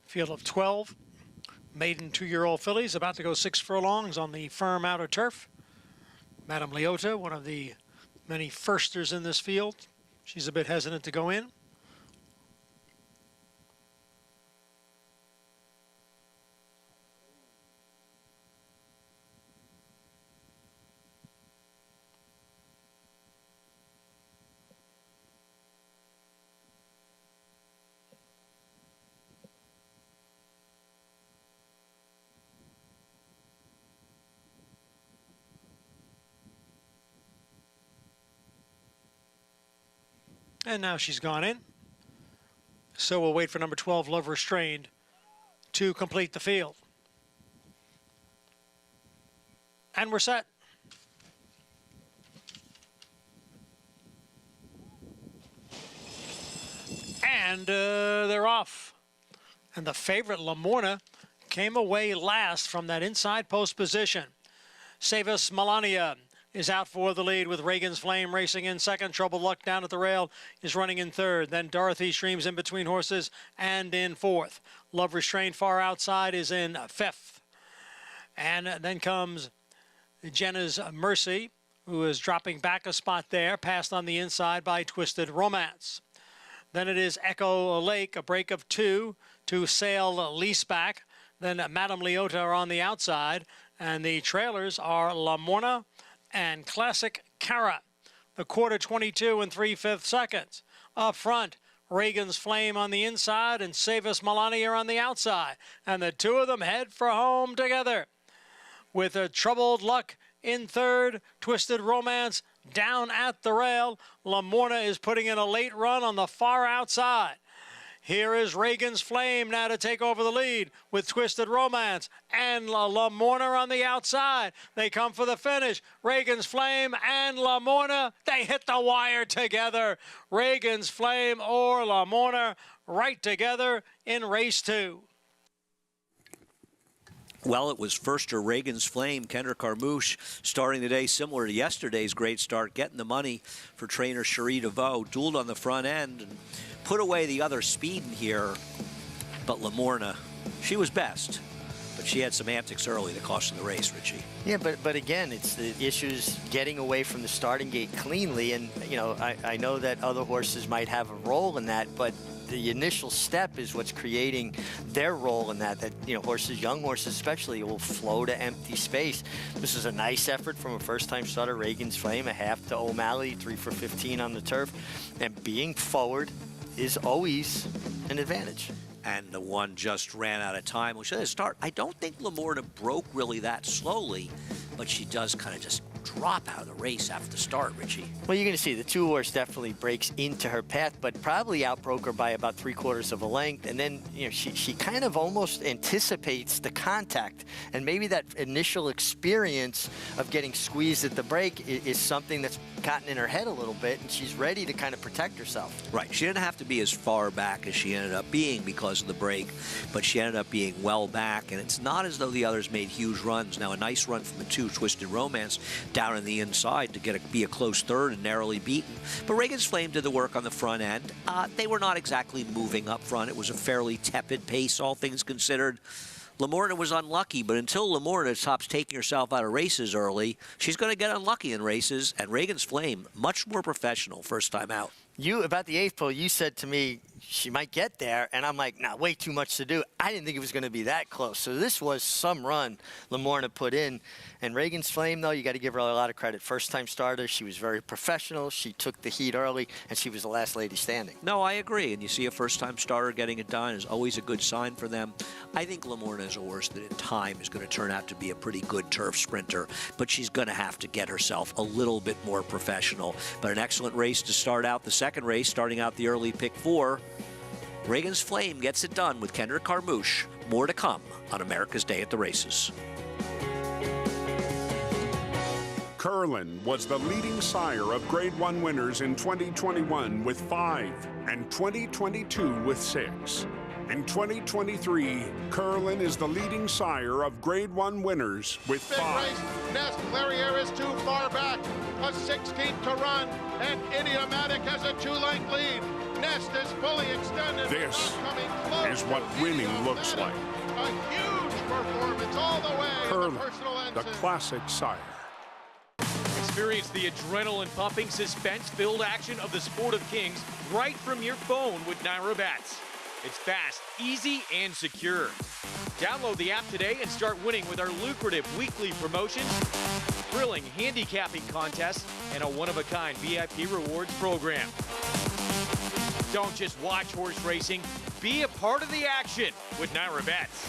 Field of 12 maiden 2-year-old fillies about to go 6 furlongs on the firm outer turf. Madame Leota, one of the many firsters in this field. She's a bit hesitant to go in. And now she's gone in. So we'll wait for number 12, Love Restrained, to complete the field. And we're set. And they're off. And the favorite, Lamorna, came away last from that inside post position. Savas Melania is out for the lead with Reagan's Flame racing in second. Troubled Luck down at the rail is running in third. Then Dorothy Streams in between horses and in fourth. Love Restrained far outside is in fifth. And then comes Jenna's Mercy, who is dropping back a spot there, passed on the inside by Twisted Romance. Then it is Echo Lake, a break of 2 to Sail Leaseback. Then Madame Leota are on the outside, and the trailers are Lamorna and Classic Cara. The quarter 22 and 3/5 seconds. Up front, Reagan's Flame on the inside and Savas Melania on the outside. And the two of them head for home together. With a Troubled Luck in third, Twisted Romance down at the rail. Lamorna is putting in a late run on the far outside. Here is Reagan's Flame now to take over the lead with Twisted Romance and Lamorna on the outside. They come for the finish. Reagan's Flame and Lamorna, they hit the wire together. Reagan's Flame or Lamorna right together in race 2. Well, it was firster Reagan's Flame, Kendrick Carmouche, starting the day similar to yesterday's great start, getting the money for trainer Cherie DeVoe, dueled on the front end and put away the other speed in here. But Lamorna, she was best, but she had some antics early that cost her the race, Richie. Yeah, but again, it's the issues getting away from the starting gate cleanly. And, you know, I know that other horses might have a role in that, but the initial step is what's creating their role in that, you know, horses, young horses especially, will flow to empty space. This is a nice effort from a first-time starter, Reagan's Flame, a half to O'Malley, 3 for 15 on the turf. And being forward is always an advantage. And the one just ran out of time. We should start. I don't think Lamorna broke really that slowly, but she does kind of just drop out of the race after the start, Richie. Well, you're going to see the 2-horse definitely breaks into her path, but probably outbroke her by about 3/4 of a length. And then, you know, she kind of almost anticipates the contact. And maybe that initial experience of getting squeezed at the break is something that's gotten in her head a little bit, and she's ready to kind of protect herself. Right. She didn't have to be as far back as she ended up being because of the break, but she ended up being well back. And it's not as though the others made huge runs. Now, a nice run from the 2, Twisted Romance, down in the inside to be a close third and narrowly beaten. But Reagan's Flame did the work on the front end. They were not exactly moving up front. It was a fairly tepid pace, all things considered. Lamorna was unlucky, but until Lamorna stops taking herself out of races early, she's going to get unlucky in races, and Reagan's Flame, much more professional first time out. You, about the 8th pole, you said to me she might get there, and I'm like, nah, way too much to do. I didn't think it was going to be that close. So this was some run Lamorna put in. And Reagan's Flame, though, you got to give her a lot of credit. First-time starter, she was very professional. She took the heat early, and she was the last lady standing. No, I agree. And you see a first-time starter getting it done is always a good sign for them. I think Lamorna is a horse that in time is going to turn out to be a pretty good turf sprinter, but she's going to have to get herself a little bit more professional. But an excellent race to start out the second race, starting out the early pick 4. Reagan's Flame gets it done with Kendrick Carmouche. More to come on America's Day at the Races. Curlin was the leading sire of Grade 1 winners in 2021 with 5 and 2022 with 6. In 2023, Curlin is the leading sire of Grade 1 winners with 5. Big race. Nest Clariere is too far back. A 16th to run, and Idiomatic has a 2-length lead. Nest is fully extended. This is what winning looks like. A huge performance all the way. Curlin, the classic sire. Experience the adrenaline-pumping, suspense-filled action of the Sport of Kings right from your phone with Naira Bets. It's fast, easy, and secure. Download the app today and start winning with our lucrative weekly promotions, thrilling handicapping contests, and a one-of-a-kind VIP rewards program. Don't just watch horse racing, be a part of the action with Naira Bets.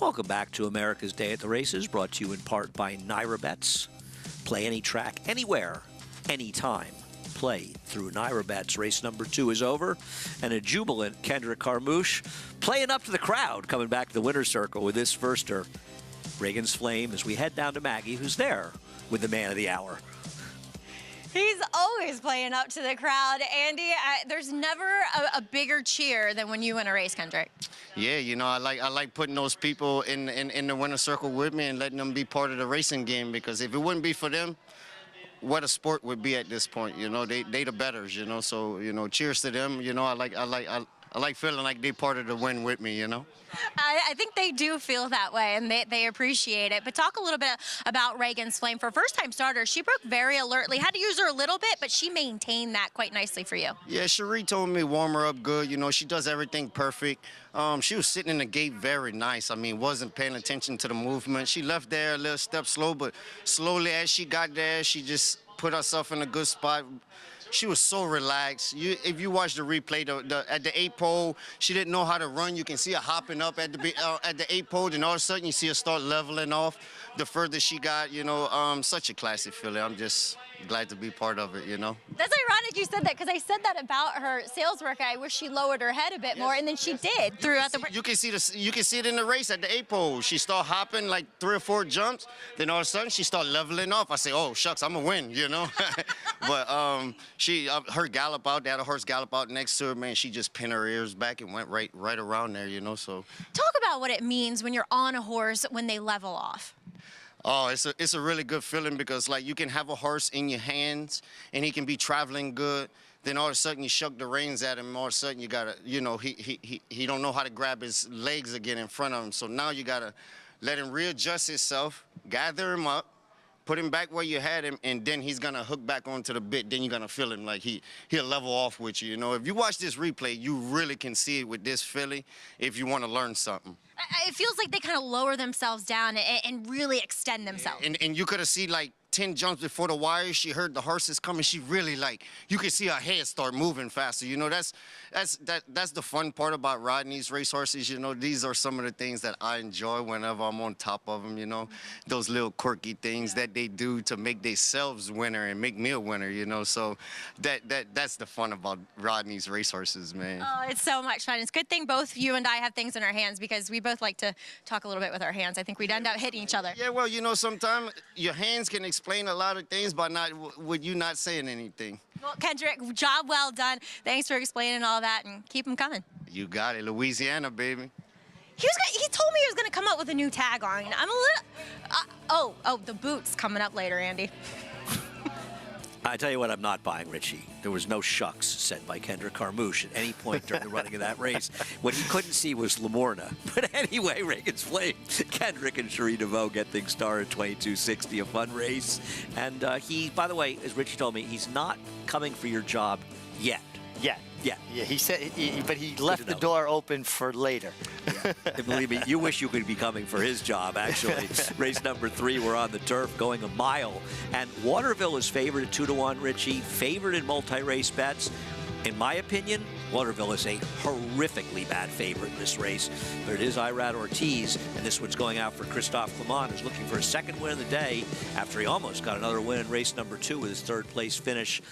Welcome back to America's Day at the Races, brought to you in part by Naira Bets. Play any track, anywhere, anytime. Play through Naira Bets. Race number 2 is over, and a jubilant Kendrick Carmouche playing up to the crowd, coming back to the winner's circle with this firster, Reagan's Flame, as we head down to Maggie, who's there with the man of the hour. He's always playing up to the crowd. Andy, there's never a bigger cheer than when you win a race, Kendrick. Yeah, you know, I like putting those people in the winner's circle with me and letting them be part of the racing game, because if it wouldn't be for them, what a sport would be at this point. You know, they the betters, you know, so, you know, cheers to them. You know, I like feeling like they're part of the win with me, you know. I think they do feel that way, and they appreciate it. But talk a little bit about Reagan's Flame. For first-time starter, she broke very alertly. Had to use her a little bit, but she maintained that quite nicely for you. Yeah, Cherie told me warm her up good. You know, she does everything perfect. She was sitting in the gate very nice. I mean, wasn't paying attention to the movement. She left there a little step slow, but slowly as she got there, she just put herself in a good spot. she was so relaxed. If you watch the replay, at the 8th pole, she didn't know how to run. You can see her hopping up at the 8th pole, and all of a sudden you see her start leveling off. The further she got, such a classic filly. I'm just glad to be part of it, That's ironic you said that, because I said that about her sales work. I wish she lowered her head a bit more, and then she did throughout the. You can see it in the race at the 8th pole. She started hopping like 3 or 4 jumps. Then all of a sudden she started leveling off. I say, oh shucks, I'm gonna win, But her gallop out, they had a horse gallop out next to her, man. She just pinned her ears back and went right around there, So talk about what it means when you're on a horse when they level off. Oh, it's a really good feeling, because like you can have a horse in your hands and he can be traveling good. Then all of a sudden you shuck the reins at him, and all of a sudden you gotta, he don't know how to grab his legs again in front of him. So now you gotta let him readjust himself, gather him up, put him back where you had him, and then he's gonna hook back onto the bit. Then you're gonna feel him like he'll level off with you. If you watch this replay, you really can see it with this filly if you want to learn something. It feels like they kind of lower themselves down and really extend themselves. And you could have seen like 10 jumps before the wire. She heard the horses coming. She really you could see her head start moving faster. That's the fun part about riding these racehorses. These are some of the things that I enjoy whenever I'm on top of them. Those little quirky things that they do to make themselves winner and make me a winner. So that's the fun about riding these racehorses, man. Oh, it's so much fun. It's a good thing both you and I have things in our hands, because we both like to talk a little bit with our hands. I think we'd end up hitting each other. Yeah, well, sometimes your hands can explain a lot of things by with you not saying anything. Well, Kendrick, job well done. Thanks for explaining all that, and keep them coming. You got it, Louisiana, baby. He told me he was going to come up with a new tagline. I'm a little... the boot's coming up later, Andy. I tell you what, I'm not buying, Richie. There was no shucks said by Kendrick Carmouche at any point during the running of that race. What he couldn't see was Lamorna. But anyway, Reagan's Flame, Kendrick and Cherie DeVaux get things started, 2260, a fun race. And he, by the way, as Richie told me, he's not coming for your job yet. Yeah, he said, but he left the door open for later. Yeah. And believe me, you wish you could be coming for his job, actually. Race number 3, we're on the turf, going a mile. And Waterville is favored at 2-1, Richie. Favored in multi-race bets. In my opinion, Waterville is a horrifically bad favorite in this race. But it is Irad Ortiz, and this one's going out for Christophe Clement, who's looking for a second win of the day after he almost got another win in race number 2 with his 3rd place finish.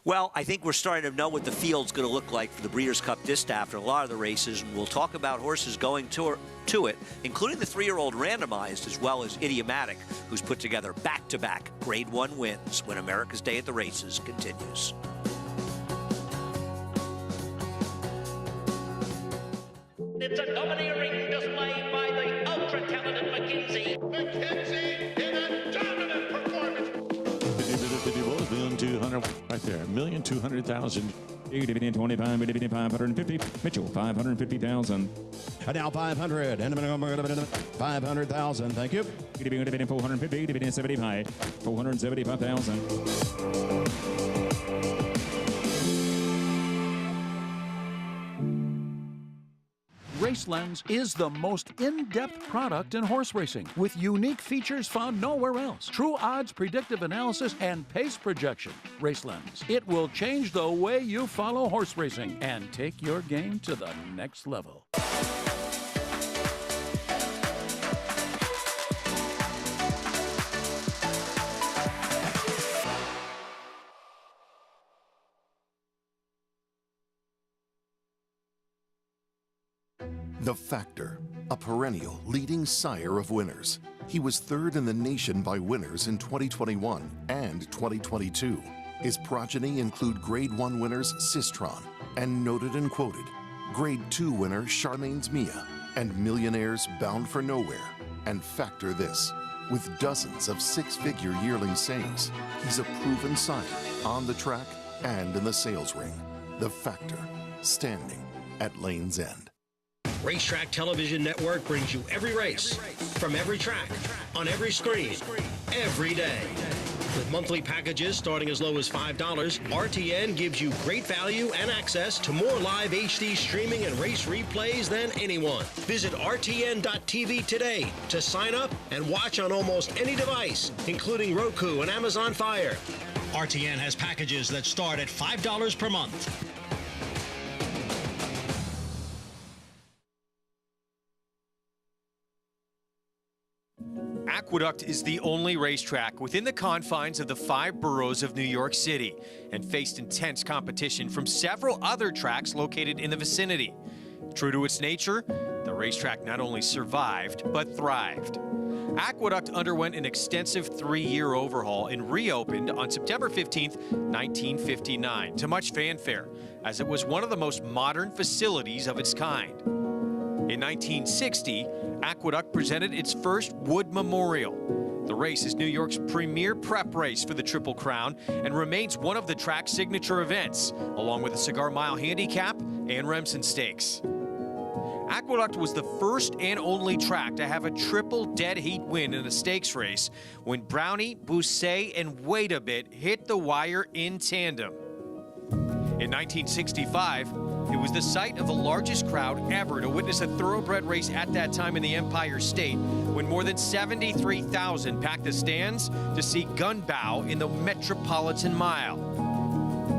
Well, I think we're starting to know what the field's going to look like for the Breeders' Cup Distaff in a lot of the races, and we'll talk about horses going to it, including the 3-year-old randomized, as well as Idiomatic, who's put together back-to-back Grade 1 wins when America's Day at the Races continues. It's a domineering display by the ultra-talented McKenzie. McKenzie in a dominant performance. 1,200 right there. 1,200,000. 550. Mitchell, 550,000. And now 500. And 500,000. Thank you. 450. 75. 475,000. RaceLens is the most in-depth product in horse racing, with unique features found nowhere else. True odds, predictive analysis, and pace projection. RaceLens. It will change the way you follow horse racing and take your game to the next level. The Factor, a perennial leading sire of winners. He was 3rd in the nation by winners in 2021 and 2022. His progeny include Grade 1 winners Sistron and Noted and Quoted, Grade 2 winner Charmaine's Mia, and Millionaires Bound for Nowhere. And factor this, with dozens of 6-figure yearling sayings, he's a proven sire on the track and in the sales ring. The Factor, standing at Lane's End. Racetrack Television Network brings you every race, from every track, on every screen, every day. With monthly packages starting as low as $5, RTN gives you great value and access to more live HD streaming and race replays than anyone. Visit RTN.tv today to sign up and watch on almost any device, including Roku and Amazon Fire. RTN has packages that start at $5 per month. Aqueduct is the only racetrack within the confines of the 5 boroughs of New York City and faced intense competition from several other tracks located in the vicinity. True to its nature, the racetrack not only survived, but thrived. Aqueduct underwent an extensive 3-year overhaul and reopened on September 15, 1959, to much fanfare, as it was one of the most modern facilities of its kind. In 1960, Aqueduct presented its first Wood Memorial. The race is New York's premier prep race for the Triple Crown and remains one of the track's signature events, along with the Cigar Mile Handicap and Remsen Stakes. Aqueduct was the first and only track to have a triple dead heat win in a stakes race when Brownie, Bousset, and Wait a Bit hit the wire in tandem. In 1965, it was the site of the largest crowd ever to witness a thoroughbred race at that time in the Empire State, when more than 73,000 packed the stands to see Gunbow in the Metropolitan Mile.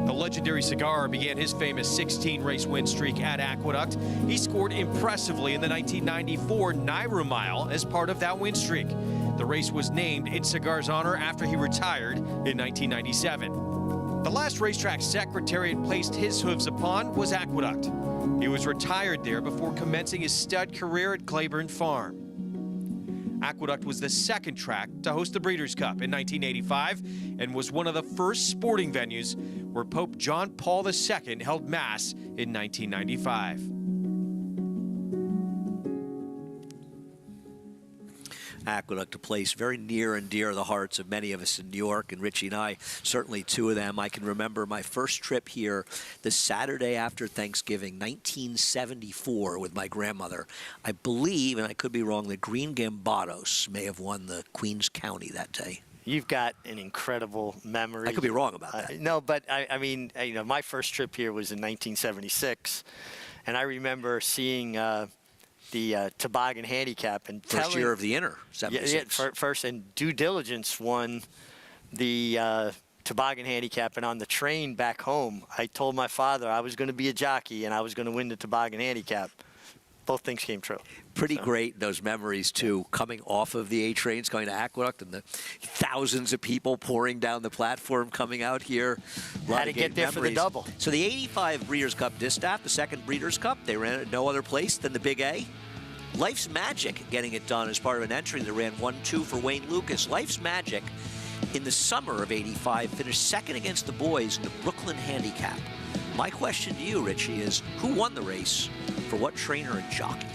The legendary Cigar began his famous 16-race win streak at Aqueduct. He scored impressively in the 1994 Naira Mile as part of that win streak. The race was named in Cigar's honor after he retired in 1997. The last racetrack Secretariat placed his hooves upon was Aqueduct. He was retired there before commencing his stud career at Claiborne Farm. Aqueduct was the second track to host the Breeders' Cup in 1985 and was one of the first sporting venues where Pope John Paul II held Mass in 1995. Aqueduct, a place very near and dear to the hearts of many of us in New York, and Richie and I, certainly 2 of them. I can remember my first trip here the Saturday after Thanksgiving, 1974, with my grandmother. I believe, and I could be wrong, that Green Gambados may have won the Queens County that day. You've got an incredible memory. I could be wrong about that. No, but I mean, you know, my first trip here was in 1976, and I remember seeing the Toboggan Handicap and first year of the Inter, 76. Yeah, first, and Due Diligence won the Toboggan Handicap, and on the train back home, I told my father I was going to be a jockey and I was going to win the Toboggan Handicap. Both things came true. Pretty great, those memories, too, coming off of the A trains, going to Aqueduct, and the thousands of people pouring down the platform coming out here. Had to get there for the double. So the 85 Breeders' Cup Distaff, the second Breeders' Cup, they ran at no other place than the Big A. Life's Magic getting it done as part of an entry that ran 1-2 for Wayne Lucas. Life's Magic, in the summer of 85, finished second against the boys in the Brooklyn Handicap. My question to you, Richie, is who won the race, for what trainer and jockey?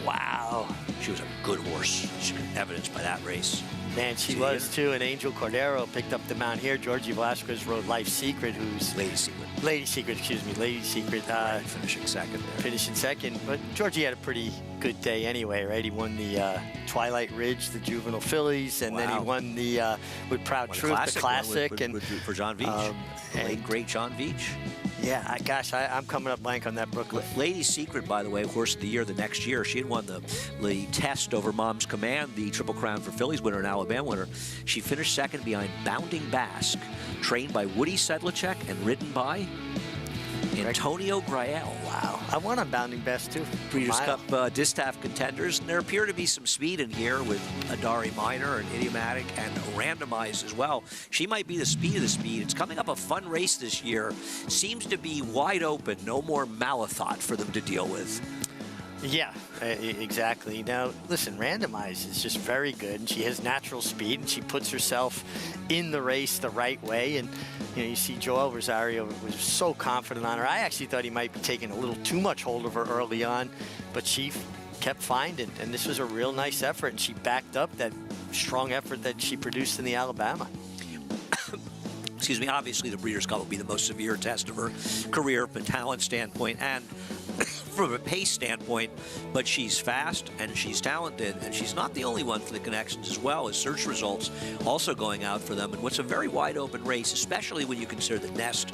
Wow. She was a good horse, evidenced by that race. Man, she was too, and Angel Cordero picked up the mount here. Georgie Velasquez rode Life Secret, who's... Lady Secret. Lady Secret, excuse me. Lady Secret. Finishing second there. Finishing second, but Georgie had a pretty good day anyway, right? He won the Twilight Ridge, the Juvenile Fillies, and then he won the, with Proud Truth, the Classic. For John Veach. Late, great John Veach. Yeah, gosh, I'm coming up blank on that Brooklyn. Lady Secret, by the way, horse of the year the next year. She had won the test over Mom's Command, the Triple Crown for Fillies winner and Alabama winner. She finished second behind Bounding Basque, trained by Woody Sedlacek and ridden by Antonio Grael. Wow. I won on Bounding Basque, too. Breeders' Cup Distaff contenders. And there appear to be some speed in here with Adari Minor and Idiomatic and Randomized as well. She might be the speed of the speed. It's coming up a fun race this year. Seems to be wide open. No more Malathaat for them to deal with. Yeah, exactly. Now, listen, Randomized is just very good, and she has natural speed, and she puts herself in the race the right way. And you know, you see Joel Rosario was so confident on her. I actually thought he might be taking a little too much hold of her early on, but she kept finding, and this was a real nice effort, and she backed up that strong effort that she produced in the Alabama. Excuse me, obviously the Breeders' Cup will be the most severe test of her career from a talent standpoint and from a pace standpoint, but she's fast and she's talented, and she's not the only one for the connections as well, as search results also going out for them in what's a very wide open race, especially when you consider that Nest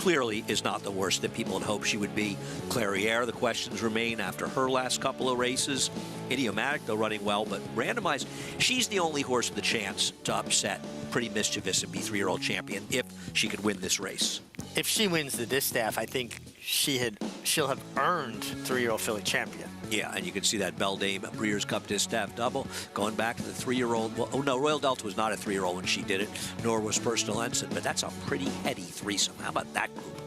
clearly is not the worst that people had hoped she would be. Clairiere, the questions remain after her last couple of races. Idiomatic, though, running well, but randomized. She's the only horse with a chance to upset Pretty Mischievous and be 3-year-old champion if she could win this race. If she wins the Distaff, I think she'll have earned 3-year-old filly champion. Yeah, and you can see that Beldame Breeders' Cup Distaff double going back to the 3-year-old. Well, oh no, Royal Delta was not a 3-year-old when she did it, nor was Personal Ensign, but that's a pretty heady threesome. How about that group?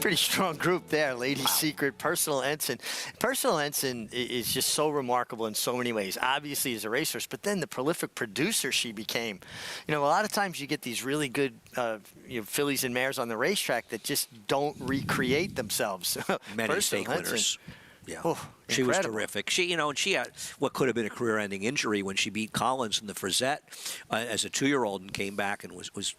Pretty strong group there. Lady Secret, Personal Ensign. Personal Ensign is just so remarkable in so many ways. Obviously as a racehorse, but then the prolific producer she became. You know, a lot of times you get these really good fillies and mares on the racetrack that just don't recreate themselves. Many stake winners. Yeah, oh, she was terrific. She, and she had what could have been a career-ending injury when she beat Collins in the Frizette as a 2-year-old and came back and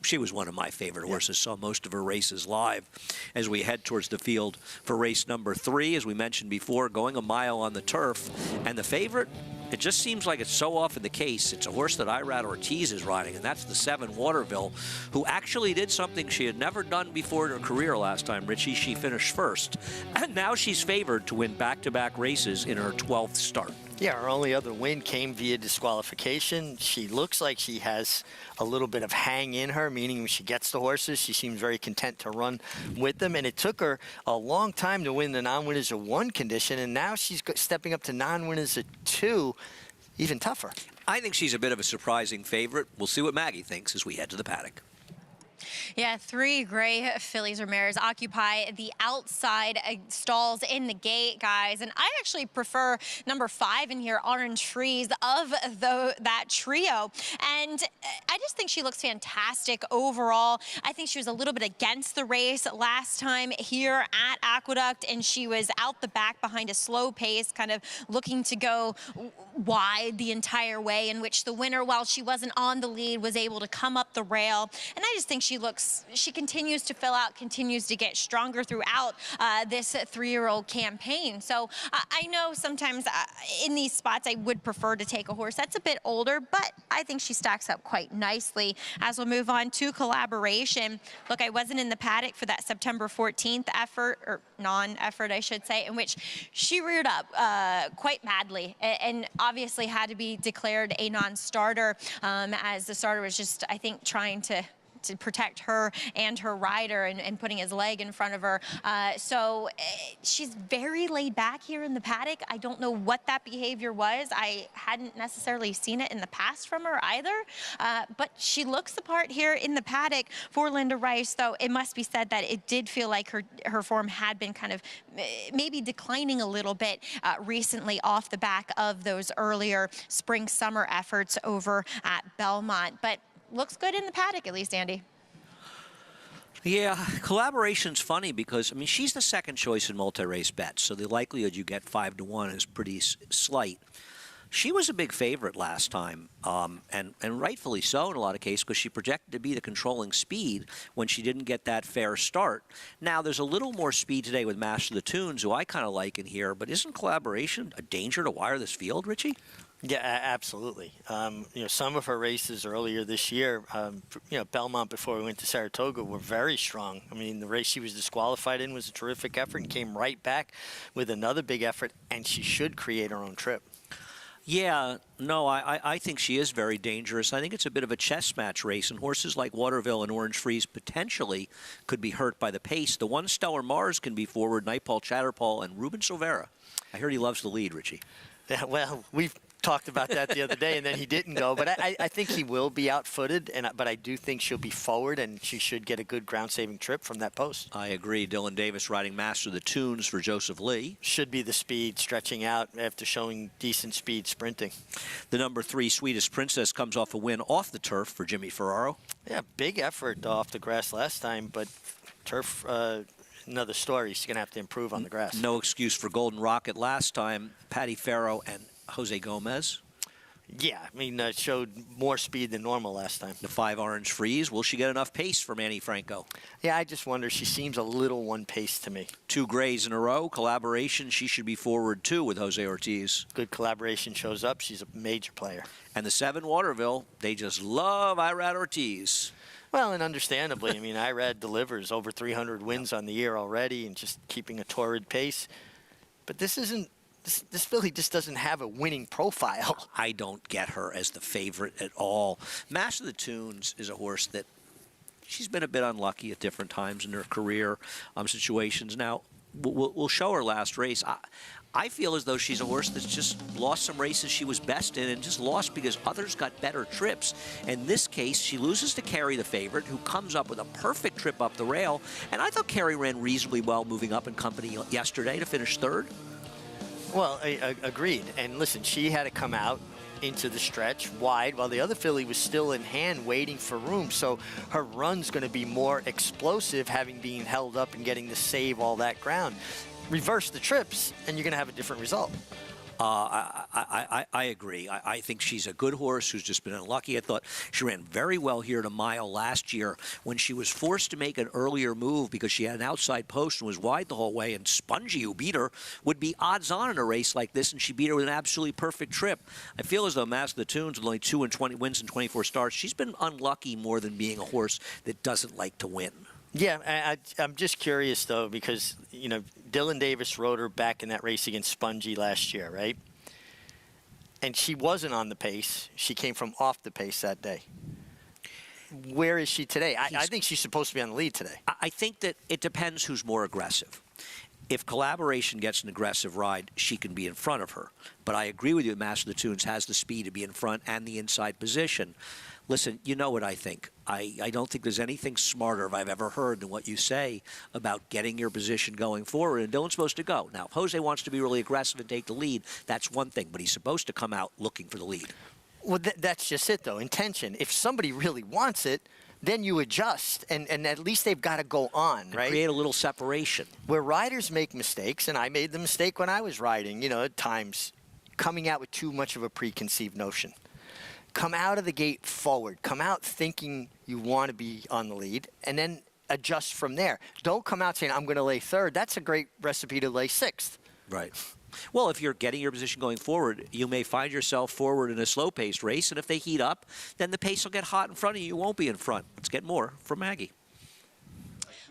she was one of my favorite horses. Saw most of her races live. As we head towards the field for race number 3, as we mentioned before, going a mile on the turf, and the favorite. It just seems like it's so often the case. It's a horse that Irad Ortiz is riding, and that's the 7 Waterville, who actually did something she had never done before in her career last time, Richie. She finished first, and now she's favored to win back-to-back races in her 12th start. Yeah, her only other win came via disqualification. She looks like she has a little bit of hang in her, meaning when she gets the horses, she seems very content to run with them. And it took her a long time to win the non-winners of 1 condition, and now she's stepping up to non-winners of 2, even tougher. I think she's a bit of a surprising favorite. We'll see what Maggie thinks as we head to the paddock. Yeah, 3 gray fillies or mares occupy the outside stalls in the gate, guys. And I actually prefer number 5 in here, Orange Freeze, of that trio. And I just think she looks fantastic overall. I think she was a little bit against the race last time here at Aqueduct, and she was out the back behind a slow pace, kind of looking to go wide the entire way, in which the winner, while she wasn't on the lead, was able to come up the rail. And I just think she continues to fill out, continues to get stronger throughout this 3-year-old campaign. So I know sometimes in these spots I would prefer to take a horse that's a bit older, but I think she stacks up quite nicely. As we'll move on to Collaboration. Look, I wasn't in the paddock for that September 14th effort, or non-effort, I should say, in which she reared up quite madly and obviously had to be declared a non-starter as the starter was just, I think, trying to protect her and her rider and putting his leg in front of her. So she's very laid back here in the paddock. I don't know what that behavior was. I hadn't necessarily seen it in the past from her either. But she looks the part here in the paddock for Linda Rice, though it must be said that it did feel like her form had been kind of maybe declining a little bit recently off the back of those earlier spring-summer efforts over at Belmont. But looks good in the paddock, at least, Andy. Yeah, Collaboration's funny because, I mean, she's the second choice in multi-race bets, so the likelihood you get 5-1 is pretty slight. She was a big favorite last time, and rightfully so in a lot of cases, because she projected to be the controlling speed when she didn't get that fair start. Now, there's a little more speed today with Master of the Tunes, who I kind of like in here, but isn't Collaboration a danger to wire this field, Richie? Yeah, absolutely. Some of her races earlier this year, Belmont before we went to Saratoga were very strong. I mean, the race she was disqualified in was a terrific effort and came right back with another big effort, and she should create her own trip. Yeah, no, I think she is very dangerous. I think it's a bit of a chess match race, and horses like Waterville and Orange Freeze potentially could be hurt by the pace. The one Stellar Mars can be forward, Nightpaul, Chatterpaul, and Ruben Silvera. I heard he loves the lead, Richie. Yeah, well, we've talked about that the other day, and then he didn't go. But I think he will be out-footed, but I do think she'll be forward, and she should get a good ground-saving trip from that post. I agree. Dylan Davis riding Master of the Tunes for Joseph Lee. Should be the speed, stretching out after showing decent speed sprinting. The number 3, Sweetest Princess, comes off a win off the turf for Jimmy Ferraro. Yeah, big effort off the grass last time, but turf... another story. She's going to have to improve on the grass. No excuse for Golden Rocket last time. Patty Farrow and Jose Gomez. Yeah, I mean, showed more speed than normal last time. The 5 Orange Freeze. Will she get enough pace for Manny Franco? Yeah, I just wonder. She seems a little one-pace to me. 2 grays in a row. Collaboration. She should be forward, too, with Jose Ortiz. Good Collaboration shows up. She's a major player. And the 7 Waterville. They just love Irad Ortiz. Well, and understandably, I mean, Irad delivers over 300 wins on the year already and just keeping a torrid pace. But this isn't. This filly just doesn't have a winning profile. I don't get her as the favorite at all. Master of the Tunes is a horse that she's been a bit unlucky at different times in her career situations. Now, we'll show her last race. I feel as though she's a horse that's just lost some races she was best in and just lost because others got better trips. In this case, she loses to Carey, the favorite, who comes up with a perfect trip up the rail. And I thought Carey ran reasonably well moving up in company yesterday to finish third. Well, I agreed. And listen, she had to come out into the stretch wide while the other filly was still in hand waiting for room. So her run's going to be more explosive, having been held up and getting to save all that ground. Reverse the trips, and you're going to have a different result. I agree. I think she's a good horse who's just been unlucky. I thought she ran very well here at a mile last year when she was forced to make an earlier move because she had an outside post and was wide the whole way, and Spongy, who beat her, would be odds-on in a race like this, and she beat her with an absolutely perfect trip. I feel as though Master of the Tunes, with only 2 and 20 wins and 24 starts, she's been unlucky more than being a horse that doesn't like to win. Yeah, I'm just curious, though, because, you know, Dylan Davis rode her back in that race against Spongy last year, right? And she wasn't on the pace. She came from off the pace that day. Where is she today? I think she's supposed to be on the lead today. I think that it depends who's more aggressive. If Collaboration gets an aggressive ride, she can be in front of her. But I agree with you, Master of the Tunes has the speed to be in front and the inside position. Listen, you know what I think. I don't think there's anything smarter I've ever heard than what you say about getting your position going forward. And Dylan's supposed to go. Now, if Jose wants to be really aggressive and take the lead, that's one thing. But he's supposed to come out looking for the lead. Well, that's just it, though. Intention. If somebody really wants it, then you adjust, and at least they've got to go on, right? Create a little separation. Where riders make mistakes, and I made the mistake when I was riding, you know, at times, coming out with too much of a preconceived notion. Come out of the gate forward. Come out thinking you want to be on the lead, and then adjust from there. Don't come out saying, I'm going to lay third. That's a great recipe to lay sixth. Right. Well, if you're getting your position going forward, you may find yourself forward in a slow-paced race, and if they heat up, then the pace will get hot in front of you. You won't be in front. Let's get more from Maggie.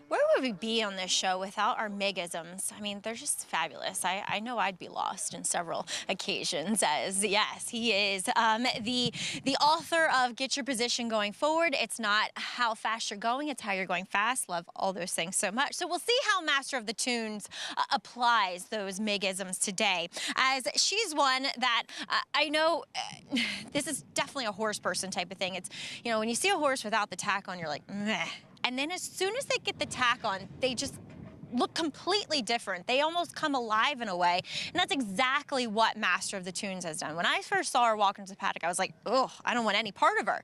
Where would we be on this show without our Megisms? I mean, they're just fabulous. I know I'd be lost in several occasions, as yes, he is the author of Get Your Position Going Forward. It's not how fast you're going, it's how you're going fast. Love all those things so much. So we'll see how Master of the Tunes applies those Megisms today, as she's one that I know this is definitely a horse person type of thing. It's, you know, when you see a horse without the tack on, you're like, meh. And then as soon as they get the tack on, they just look completely different. They almost come alive in a way. And that's exactly what Master of the Tunes has done. When I first saw her walk into the paddock, I was like, ugh, I don't want any part of her.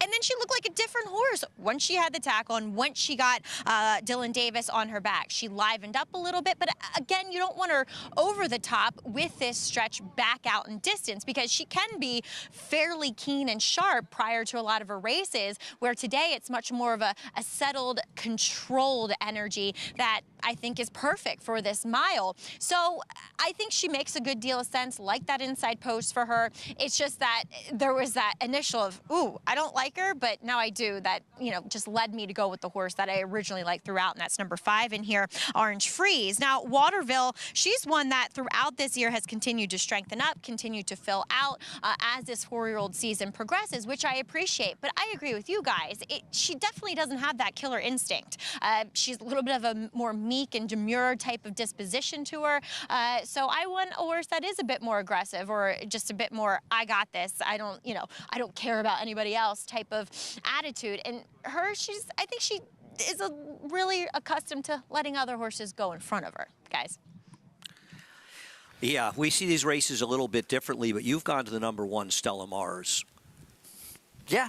And then she looked like a different horse once she had the tack on, once she got Dylan Davis on her back. She livened up a little bit, but again, you don't want her over the top with this stretch back out in distance because she can be fairly keen and sharp prior to a lot of her races, where today it's much more of a settled, controlled energy that I think is perfect for this mile. So I think she makes a good deal of sense, like that inside post for her. It's just that there was that initial of, ooh, I don't like her, but now I do. That, you know, just led me to go with the horse that I originally liked throughout, and that's number 5 in here, Orange Freeze. Now, Waterville, she's one that throughout this year has continued to strengthen up, continued to fill out as this 4-year-old season progresses, which I appreciate. But I agree with you guys. She definitely doesn't have that killer instinct. She's a little bit of a more meek and demure type of disposition to her. So I want a horse that is a bit more aggressive, or just a bit more, I got this, I don't care about anybody else type of attitude. And her, I think she is really accustomed to letting other horses go in front of her, guys. Yeah, we see these races a little bit differently, but you've gone to the number 1, Stella Mars. Yeah,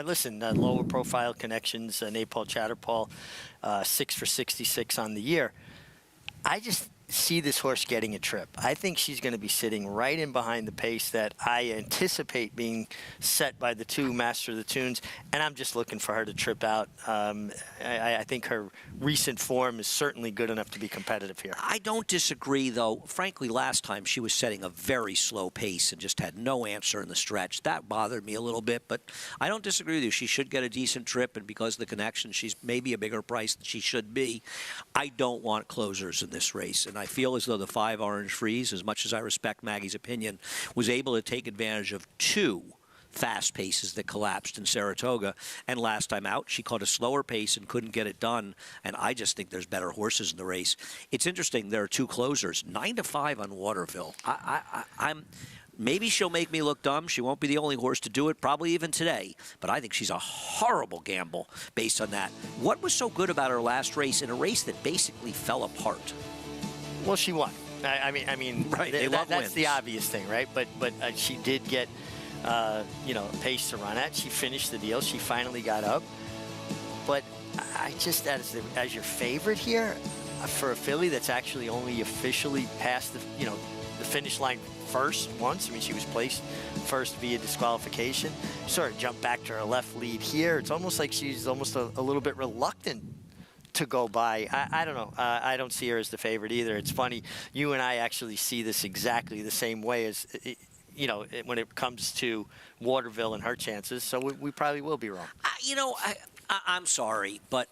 listen, lower profile connections, Napal Chatterpaul, 6 for 66 on the year. see this horse getting a trip. I think she's going to be sitting right in behind the pace that I anticipate being set by the two Master of the Tunes, and I'm just looking for her to trip out. I think her recent form is certainly good enough to be competitive here. I don't disagree, though. Frankly, last time she was setting a very slow pace and just had no answer in the stretch. That bothered me a little bit, but I don't disagree with you. She should get a decent trip, and because of the connection, she's maybe a bigger price than she should be. I don't want closers in this race, and I feel as though the 5 Orange Freeze, as much as I respect Maggie's opinion, was able to take advantage of 2 fast paces that collapsed in Saratoga, and last time out she caught a slower pace and couldn't get it done, and I just think there's better horses in the race. It's interesting, there are 2 closers, 9-5 on Waterville. I'm maybe she'll make me look dumb. She won't be the only horse to do it, probably even today. But I think she's a horrible gamble based on that. What was so good about her last race in a race that basically fell apart? Well, she won. I mean, right, that's wins. the obvious thing, right? But she did get, a pace to run at. She finished the deal. She finally got up. But I just, as your favorite here, for a filly that's actually only officially passed the finish line first once. I mean, she was placed first via disqualification. Sort of jumped back to her left lead here. It's almost like she's almost a little bit reluctant to go by. I don't know. I don't see her as the favorite either. It's funny. You and I actually see this exactly the same way as, when it comes to Waterville and her chances. So we probably will be wrong. I'm sorry, but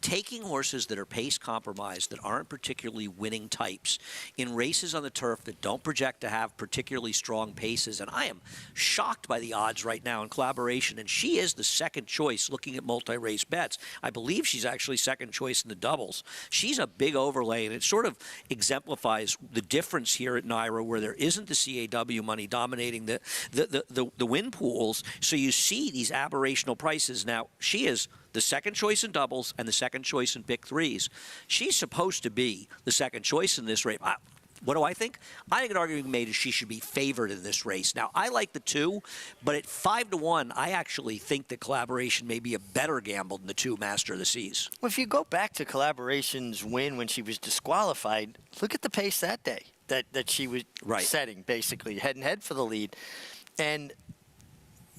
taking horses that are pace compromised, that aren't particularly winning types, in races on the turf that don't project to have particularly strong paces, and I am shocked by the odds right now in Collaboration, and she is the second choice looking at multi-race bets. I believe she's actually second choice in the doubles. She's a big overlay, and it sort of exemplifies the difference here at NYRA, where there isn't the CAW money dominating the win pools, so you see these aberrational prices. Now, she is the second choice in doubles and the second choice in pick threes. She's supposed to be the second choice in this race. What do I think? I think an argument can be made is she should be favored in this race. Now, I like the 2, but at 5-1, I actually think that Collaboration may be a better gamble than the 2 Master of the Seas. Well, if you go back to Collaboration's win when she was disqualified, look at the pace that day that she was setting, basically, head and head for the lead. And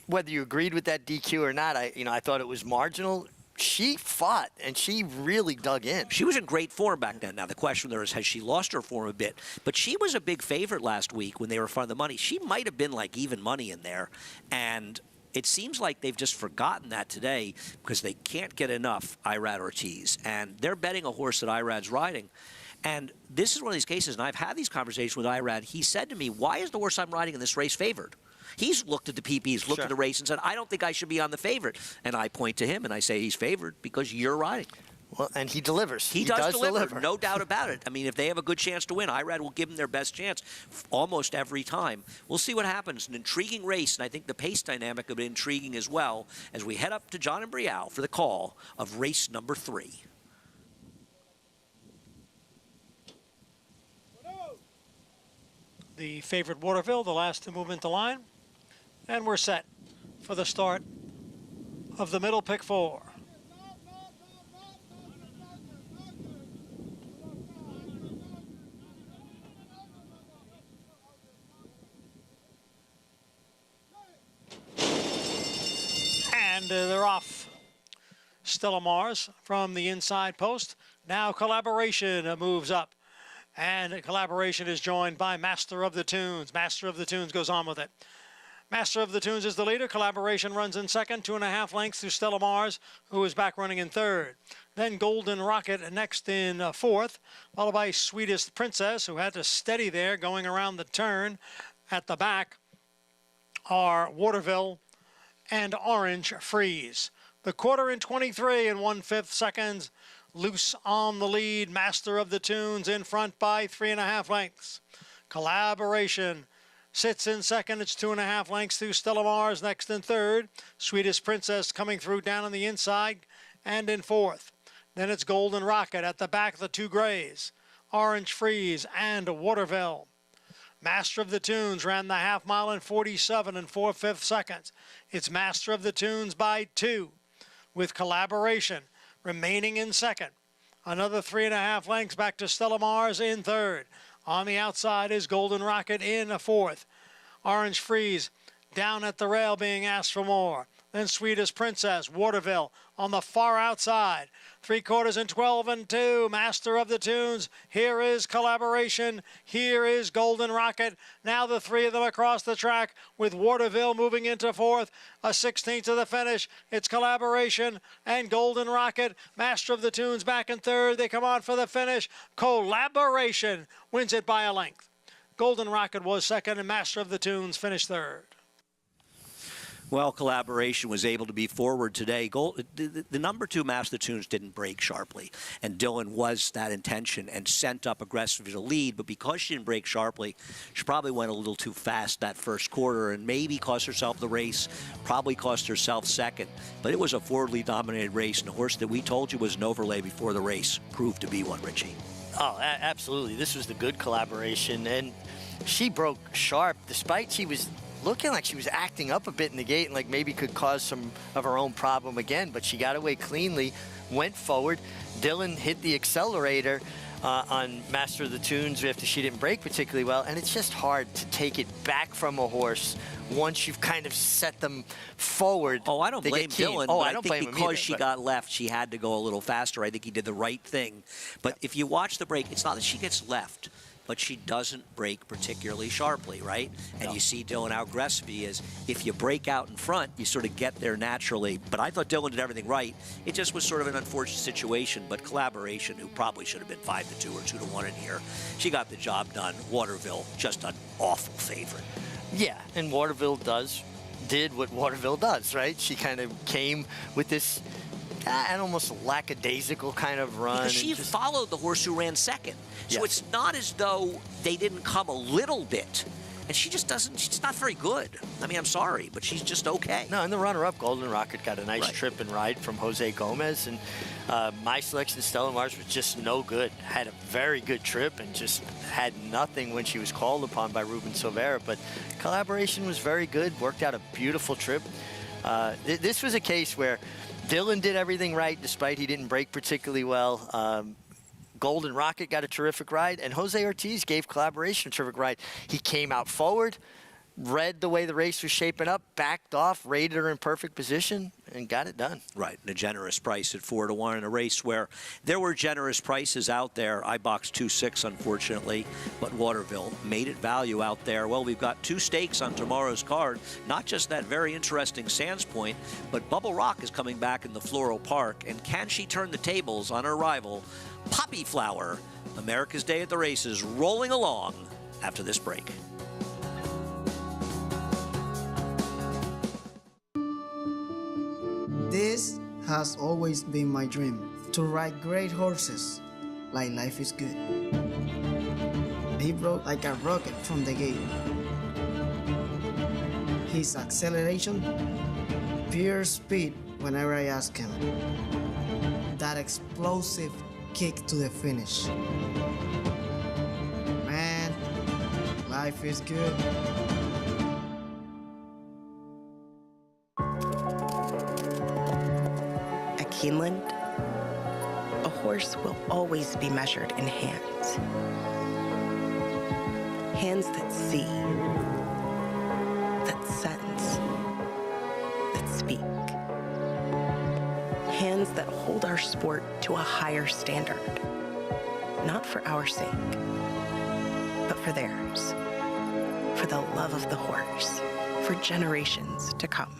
whether you agreed with that DQ or not, I thought it was marginal. She fought, and she really dug in. She was in great form back then. Now, the question there is, has she lost her form a bit? But she was a big favorite last week when they were in front of the money. She might have been like even money in there. And it seems like they've just forgotten that today because they can't get enough Irad Ortiz. And they're betting a horse that Irad's riding. And this is one of these cases, and I've had these conversations with Irad. He said to me, why is the horse I'm riding in this race favored? He's looked at the PPs, looked at the race, and said, I don't think I should be on the favorite. And I point to him, and I say he's favored because you're riding. Well, and he delivers. He does deliver, no doubt about it. I mean, if they have a good chance to win, Irad will give them their best chance almost every time. We'll see what happens. An intriguing race, and I think the pace dynamic will be intriguing as well as we head up to John and Brielle for the call of race number 3. The favorite Waterville, the last to move into line. And we're set for the start of the middle pick 4. And they're off. Stella Mars from the inside post. Now Collaboration moves up. And Collaboration is joined by Master of the Tunes. Master of the Tunes goes on with it. Master of the Tunes is the leader. Collaboration runs in second, 2.5 lengths through Stella Mars, who is back running in third. Then Golden Rocket next in fourth, followed by Sweetest Princess, who had to steady there going around the turn. At the back are Waterville and Orange Freeze. The quarter in 23 1/5 seconds. Loose on the lead. Master of the Tunes in front by 3.5 lengths. Collaboration sits in second. It's 2.5 lengths through Stella Mars next in third. Sweetest Princess coming through down on the inside and in fourth. Then it's Golden Rocket at the back of the 2 grays. Orange Freeze and Waterville. Master of the Tunes ran the half mile in 47 4/5 seconds. It's Master of the Tunes by 2 with Collaboration remaining in second. Another 3.5 lengths back to Stella Mars in third. On the outside is Golden Rocket in a fourth. Orange Freeze down at the rail being asked for more. Then Sweetest Princess, Waterville on the far outside. 3/4 and 12 and 2. Master of the Tunes. Here is Collaboration. Here is Golden Rocket. Now the three of them across the track with Waterville moving into fourth. A 16th to the finish. It's Collaboration and Golden Rocket. Master of the Tunes back in third. They come on for the finish. Collaboration wins it by a length. Golden Rocket was second and Master of the Tunes finished third. Well, Collaboration was able to be forward today. The number 2 Master of the Tunes didn't break sharply, and Dylan was that intention and sent up aggressively to lead. But because she didn't break sharply, she probably went a little too fast that first quarter and maybe cost herself the race, probably cost herself second. But it was a forwardly dominated race, and a horse that we told you was an overlay before the race proved to be one, Richie. Oh, absolutely. This was the good Collaboration, and she broke sharp despite she was looking like she was acting up a bit in the gate and like maybe could cause some of her own problem again, but she got away cleanly, went forward. Dylan hit the accelerator on Master of the Tunes after she didn't break particularly well, and it's just hard to take it back from a horse once you've kind of set them forward. Oh, I don't blame Dylan. Oh, but I don't blame him because either, she but got left, she had to go a little faster. I think he did the right thing. But if you watch the break, it's not that she gets left, but she doesn't break particularly sharply, right? And you see Dylan how aggressive he is. If you break out in front, you sort of get there naturally. But I thought Dylan did everything right. It just was sort of an unfortunate situation. But Collaboration, who probably should have been 5-2 or 2-1 in here, she got the job done. Waterville, just an awful favorite. Yeah, and Waterville did what Waterville does, right? She kind of came with this an almost lackadaisical kind of run. Because she followed the horse who ran second. So it's not as though they didn't come a little bit. And she just doesn't, she's not very good. I mean, I'm sorry, but she's just okay. No, and the runner-up, Golden Rocket, got a nice trip and ride from Jose Gomez. And my selection, Stella Mars, was just no good. Had a very good trip and just had nothing when she was called upon by Ruben Silvera. But Collaboration was very good, worked out a beautiful trip. This was a case where Dylan did everything right, despite he didn't break particularly well. Golden Rocket got a terrific ride, and Jose Ortiz gave Collaboration a terrific ride. He came out forward, read the way the race was shaping up, backed off, rated her in perfect position, and got it done. Right, and a generous price at 4-1 in a race where there were generous prices out there. I boxed 2-6, unfortunately, but Waterville made it value out there. Well, we've got 2 stakes on tomorrow's card, not just that very interesting Sands Point, but Bubble Rock is coming back in the Floral Park, and can she turn the tables on her rival, Poppy Flower? America's Day at the Races rolling along after this break. This has always been my dream, to ride great horses like Life is Good. He rode like a rocket from the gate. His acceleration, pure speed whenever I ask him. That explosive kick to the finish. Man, Life is Good. Keeneland, a horse will always be measured in hands. Hands that see, that sense, that speak. Hands that hold our sport to a higher standard, not for our sake, but for theirs, for the love of the horse, for generations to come.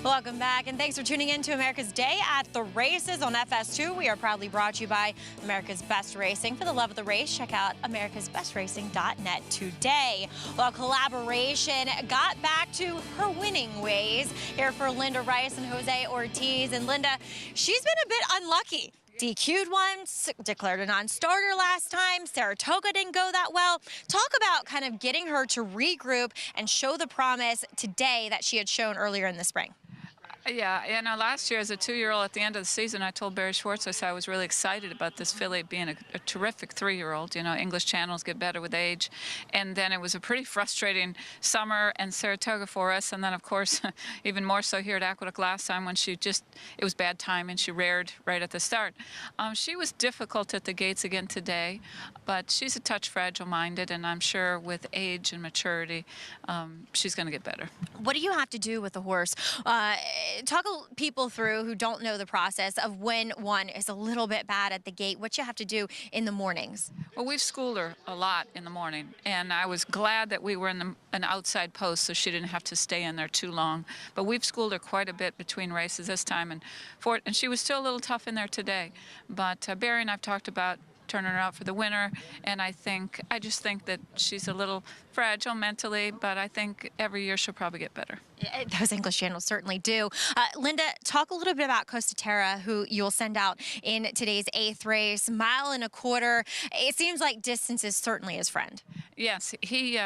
Welcome back, and thanks for tuning in to America's Day at the Races on FS2. We are proudly brought to you by America's Best Racing. For the love of the race, check out americasbestracing.net today. Well, collaboration got back to her winning ways. Here for Linda Rice and Jose Ortiz. And Linda, she's been a bit unlucky. DQ'd once, declared a non-starter last time. Saratoga didn't go that well. Talk about kind of getting her to regroup and show the promise today that she had shown earlier in the spring. Yeah, last year as a 2-year-old at the end of the season, I told Barry Schwartz, I said I was really excited about this filly being a terrific 3-year-old. English channels get better with age. And then it was a pretty frustrating summer and Saratoga for us. And then, of course, even more so here at Aqueduct last time when it was bad time and she reared right at the start. She was difficult at the gates again today, but she's a touch fragile-minded, and I'm sure with age and maturity, she's going to get better. What do you have to do with the horse? Talk people through who don't know the process of when one is a little bit bad at the gate, what you have to do in the mornings. Well, we've schooled her a lot in the morning, and I was glad that we were in an outside post so she didn't have to stay in there too long. But we've schooled her quite a bit between races this time, and she was still a little tough in there today. But Barry and I've talked about turning her out for the winner, and I just think that she's a little fragile mentally, but I think every year she'll probably get better. Those English channels certainly do. Linda, talk a little bit about Costa Terra, who you'll send out in today's 8th race. 1.25 miles. It seems like distance is certainly his friend. Yes, he,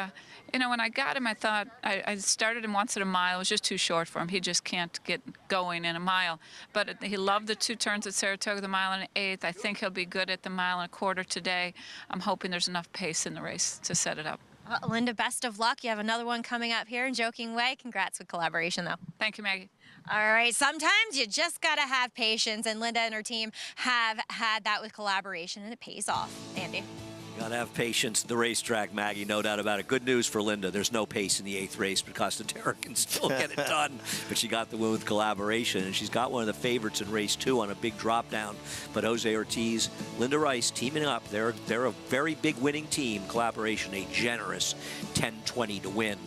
when I got him, I thought I started him once at 1 mile. It was just too short for him. He just can't get going in 1 mile. But he loved the 2 turns at Saratoga, the 1 1/8 miles. I think he'll be good at the 1 1/4 miles today. I'm hoping there's enough pace in the race to set it up. Linda, best of luck. You have another one coming up here in Joking Way. Congrats with collaboration, though. Thank you, Maggie. All right, sometimes you just got to have patience, and Linda and her team have had that with collaboration, and it pays off. Andy. Got to have patience at the racetrack, Maggie, no doubt about it. Good news for Linda. There's no pace in the 8th race, but Costa Terra can still get it done. But she got the win with collaboration, and she's got one of the favorites in race 2 on a big drop down. But Jose Ortiz, Linda Rice teaming up. They're a very big winning team. Collaboration, a generous 10-20 to win.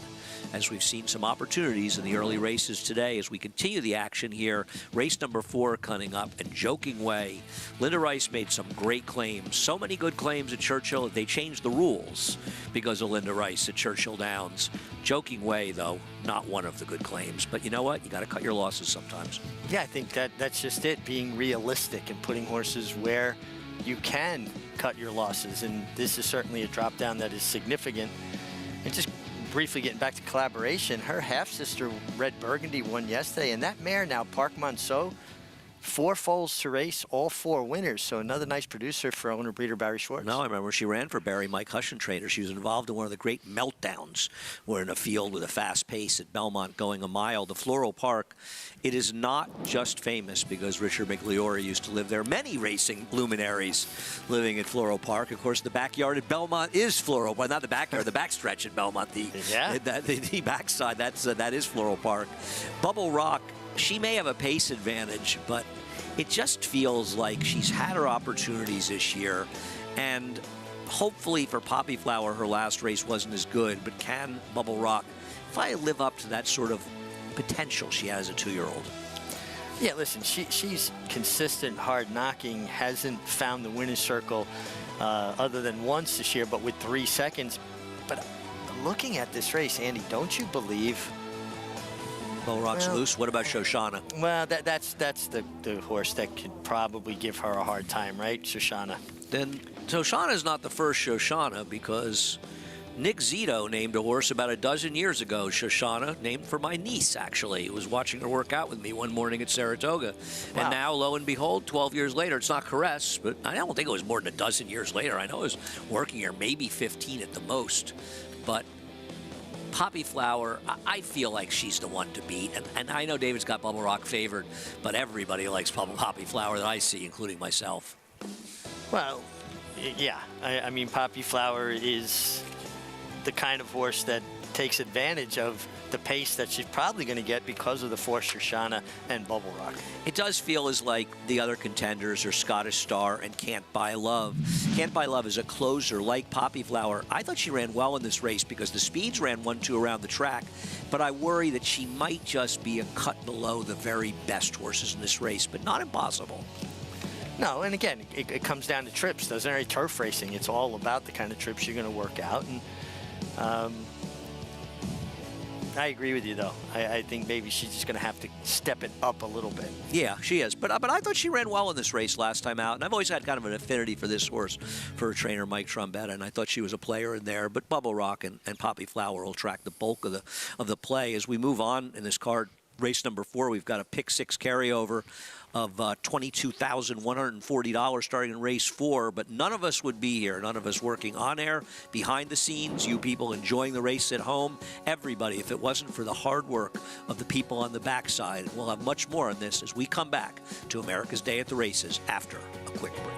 As we've seen some opportunities in the early races today as we continue the action here. Race number 4 coming up, and Joking Way. Linda Rice made some great claims. So many good claims at Churchill that they changed the rules because of Linda Rice at Churchill Downs. Joking Way, though, not one of the good claims. But you know what? You got to cut your losses sometimes. Yeah, I think that's just it, being realistic and putting horses where you can cut your losses. And this is certainly a drop down that is significant. And just briefly getting back to collaboration, her half-sister Red Burgundy won yesterday, and that mare now, Park Monceau, 4 foals to race, all 4 winners. So another nice producer for owner-breeder Barry Schwartz. No, I remember she ran for Barry Mike Hushen Trader. She was involved in one of the great meltdowns. We're in a field with a fast pace at Belmont going 1 mile. The Floral Park, it is not just famous because Richard Migliore used to live there. Many racing luminaries living at Floral Park. Of course, the backyard at Belmont is Floral. Well, not the backyard, the backstretch at Belmont. The backside, that is Floral Park. Bubble Rock, she may have a pace advantage, but it just feels like she's had her opportunities this year. And hopefully for Poppy Flower, her last race wasn't as good, but can Bubble Rock live up to that sort of potential she has as a 2-year-old? Yeah, listen, she's consistent, hard-knocking, hasn't found the winner's circle other than once this year, but with 3 seconds. But looking at this race, Andy, don't you believe Bubble Rock's loose? What about Shoshana? Well, that's the horse that could probably give her a hard time, right, Shoshana? Then Shoshana's not the first Shoshana, because Nick Zito named a horse about a dozen years ago, Shoshana, named for my niece, actually, who was watching her work out with me one morning at Saratoga. Wow. And now, lo and behold, 12 years later, it's not Caress, but I don't think it was more than a dozen years later. I know it was working here, maybe 15 at the most. But Poppy Flower, I feel like she's the one to beat. And I know David's got Bubble Rock favored, but everybody likes Poppy Flower that I see, including myself. Well, yeah. I mean, Poppy Flower is the kind of horse that takes advantage of the pace that she's probably going to get because of the force Shoshana and Bubble Rock. It does feel as like the other contenders are Scottish Star and Can't Buy Love. Can't Buy Love is a closer like Poppy Flower. I thought she ran well in this race because the speeds ran 1-2 around the track, but I worry that she might just be a cut below the very best horses in this race, but not impossible. No, and again, it comes down to trips. Doesn't any turf racing? It's all about the kind of trips you're going to work out. And I agree with you, though. I think maybe she's just going to have to step it up a little bit. Yeah, she is. But I thought she ran well in this race last time out, and I've always had kind of an affinity for this horse, for her trainer Mike Trombetta, and I thought she was a player in there. But Bubble Rock and Poppy Flower will track the bulk of the play. As we move on in this card, race number 4, we've got a pick 6 carryover of $22,140 starting in race 4, but none of us would be here. None of us working on air, behind the scenes, you people enjoying the race at home, everybody, if it wasn't for the hard work of the people on the backside. We'll have much more on this as we come back to America's Day at the Races after a quick break.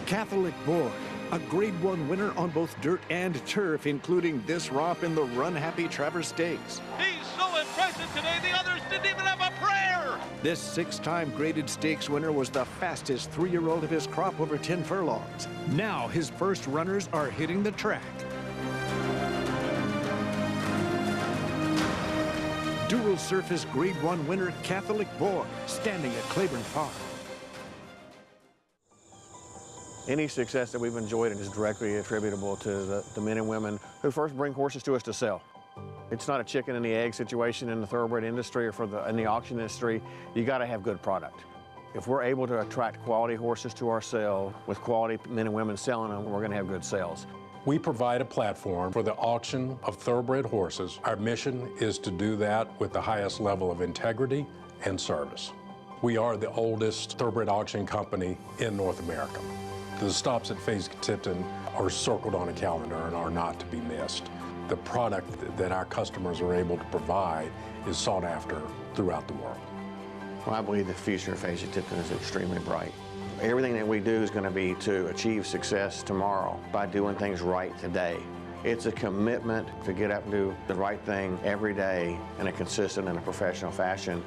Catholic Boy, a Grade 1 winner on both dirt and turf, including this romp in the Run Happy Travers Stakes. He's so impressive today, the others didn't even have a prayer. This 6-time graded stakes winner was the fastest 3-year-old of his crop over 10 furlongs. Now his first runners are hitting the track. Dual Surface Grade 1 winner Catholic Boy, standing at Claiborne Park. Any success that we've enjoyed is directly attributable to the men and women who first bring horses to us to sell. It's not a chicken and the egg situation in the thoroughbred industry or in the auction industry. You got to have good product. If we're able to attract quality horses to our sale with quality men and women selling them, we're going to have good sales. We provide a platform for the auction of thoroughbred horses. Our mission is to do that with the highest level of integrity and service. We are the oldest thoroughbred auction company in North America. The stops at Fasig-Tipton are circled on a calendar and are not to be missed. The product that our customers are able to provide is sought after throughout the world. Well, I believe the future of Fasig-Tipton is extremely bright. Everything that we do is going to be to achieve success tomorrow by doing things right today. It's a commitment to get up and do the right thing every day in a consistent and a professional fashion,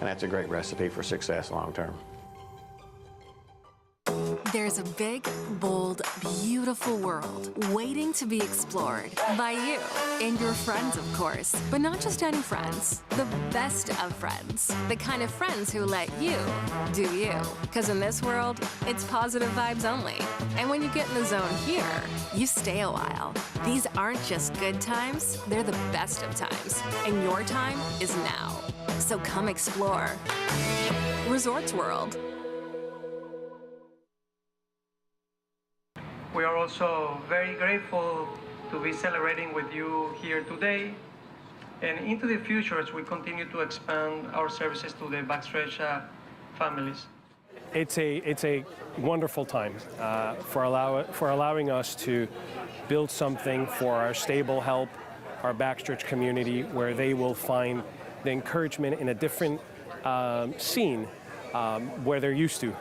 and that's a great recipe for success long term. There's a big, bold, beautiful world waiting to be explored by you and your friends, of course. But not just any friends, the best of friends. The kind of friends who let you do you. Because in this world, it's positive vibes only. And when you get in the zone here, you stay a while. These aren't just good times, they're the best of times. And your time is now. So come explore. Resorts World. We are also very grateful to be celebrating with you here today and into the future as we continue to expand our services to the backstretch families. It's a wonderful time for allowing us to build something for our stable help, our backstretch community, where they will find the encouragement in a different scene where they're used to,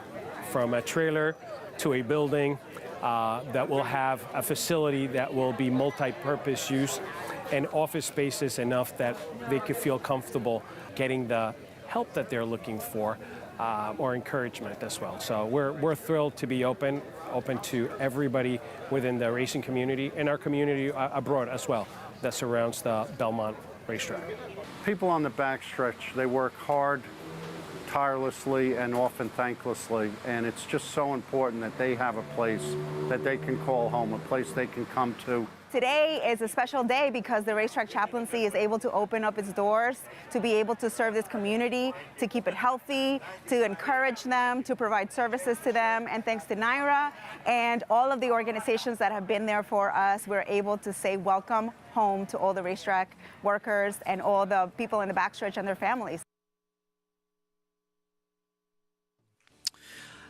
from a trailer to a building that will have a facility that will be multi-purpose use and office spaces enough that they could feel comfortable getting the help that they're looking for or encouragement as well. So we're thrilled to be open to everybody within the racing community and our community abroad as well that surrounds the Belmont racetrack. People on the backstretch, they work hard, tirelessly, and often thanklessly, and it's just so important that they have a place that they can call home, a place they can come to. Today is a special day because the Racetrack Chaplaincy is able to open up its doors to be able to serve this community, to keep it healthy, to encourage them, to provide services to them. And thanks to NYRA and all of the organizations that have been there for us, we're able to say welcome home to all the racetrack workers and all the people in the backstretch and their families.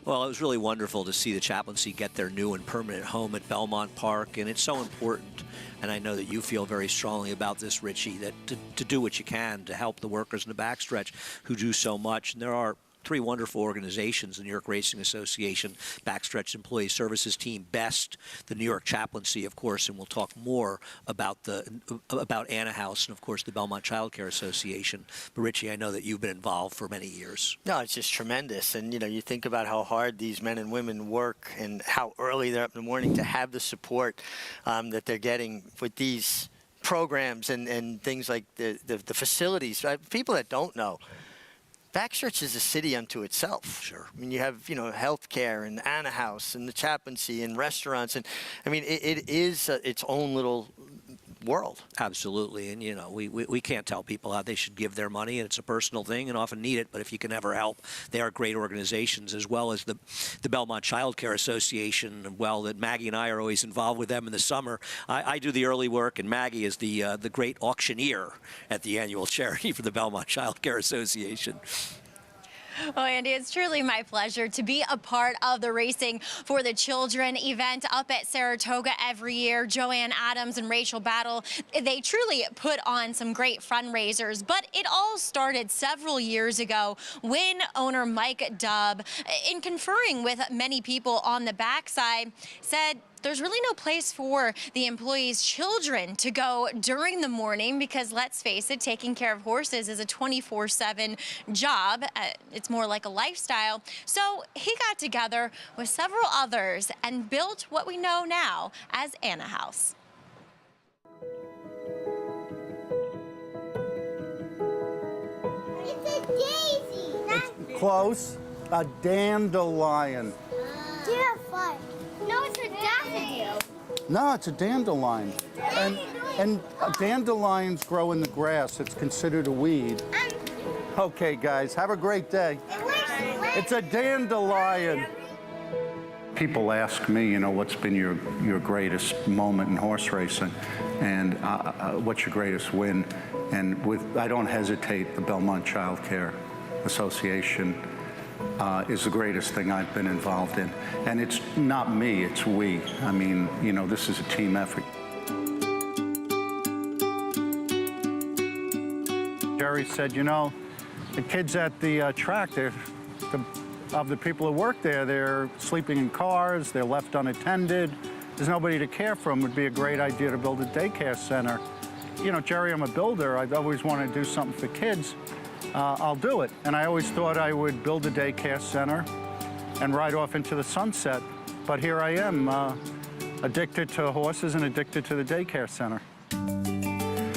Well, it was really wonderful to see the chaplaincy get their new and permanent home at Belmont Park, and it's so important, and I know that you feel very strongly about this, Richie, that to do what you can to help the workers in the backstretch who do so much. And there are three wonderful organizations, the New York Racing Association, Backstretch Employee Services Team, BEST, the New York Chaplaincy, of course, and we'll talk more about Anna House and, of course, the Belmont Child Care Association. But, Richie, I know that you've been involved for many years. No, it's just tremendous. And, you know, you think about how hard these men and women work and how early they're up in the morning to have the support that they're getting with these programs and things like the facilities. People that don't know, Backstretch is a city unto itself. Sure. I mean, you have, you know, healthcare and Anna House and the chaplaincy and restaurants. And, I mean, it is its own little world. Absolutely. And, you know, we can't tell people how they should give their money, and it's a personal thing and often need it. But if you can ever help, they are great organizations, as well as the Belmont Child Care Association, well, that Maggie and I are always involved with them in the summer. I do the early work, and Maggie is the great auctioneer at the annual charity for the Belmont Child Care Association. Well, Andy, it's truly my pleasure to be a part of the Racing for the Children event up at Saratoga every year. Joanne Adams and Rachel Battle, they truly put on some great fundraisers, but it all started several years ago when owner Mike Dubb, in conferring with many people on the backside, said there's really no place for the employees' children to go during the morning because, let's face it, taking care of horses is a 24/7 job. It's more like a lifestyle. So he got together with several others and built what we know now as Anna House. It's a daisy. It's close. A dandelion. Terrifying. No, it's a daffodil. No, it's a dandelion. And dandelions grow in the grass. It's considered a weed. Okay, guys, have a great day. It's a dandelion. People ask me, you know, what's been your greatest moment in horse racing, and what's your greatest win? And I don't hesitate. The Belmont Child Care Association is the greatest thing I've been involved in. And it's not me, it's we. I mean, you know, this is a team effort. Jerry said, you know, the kids at the track, of the people who work there, they're sleeping in cars, they're left unattended, there's nobody to care for them. It would be a great idea to build a daycare center. You know, Jerry, I'm a builder. I've always wanted to do something for kids. I'll do it. And I always thought I would build a daycare center and ride off into the sunset. But here I am, addicted to horses and addicted to the daycare center.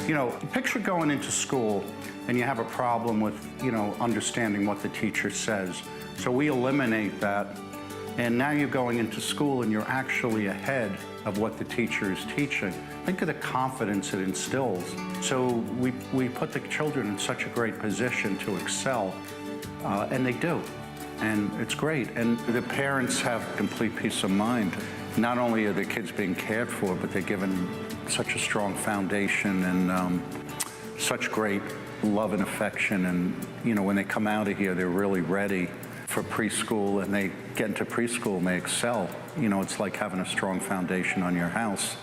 You know, picture going into school and you have a problem with, you know, understanding what the teacher says. So we eliminate that. And now you're going into school and you're actually ahead of what the teacher is teaching. Think of the confidence it instills. So we put the children in such a great position to excel, and they do. And it's great. And the parents have complete peace of mind. Not only are the kids being cared for, but they're given such a strong foundation and such great love and affection. And, you know, when they come out of here, they're really ready for preschool, and they get into preschool and they excel. You know, it's like having a strong foundation on your house.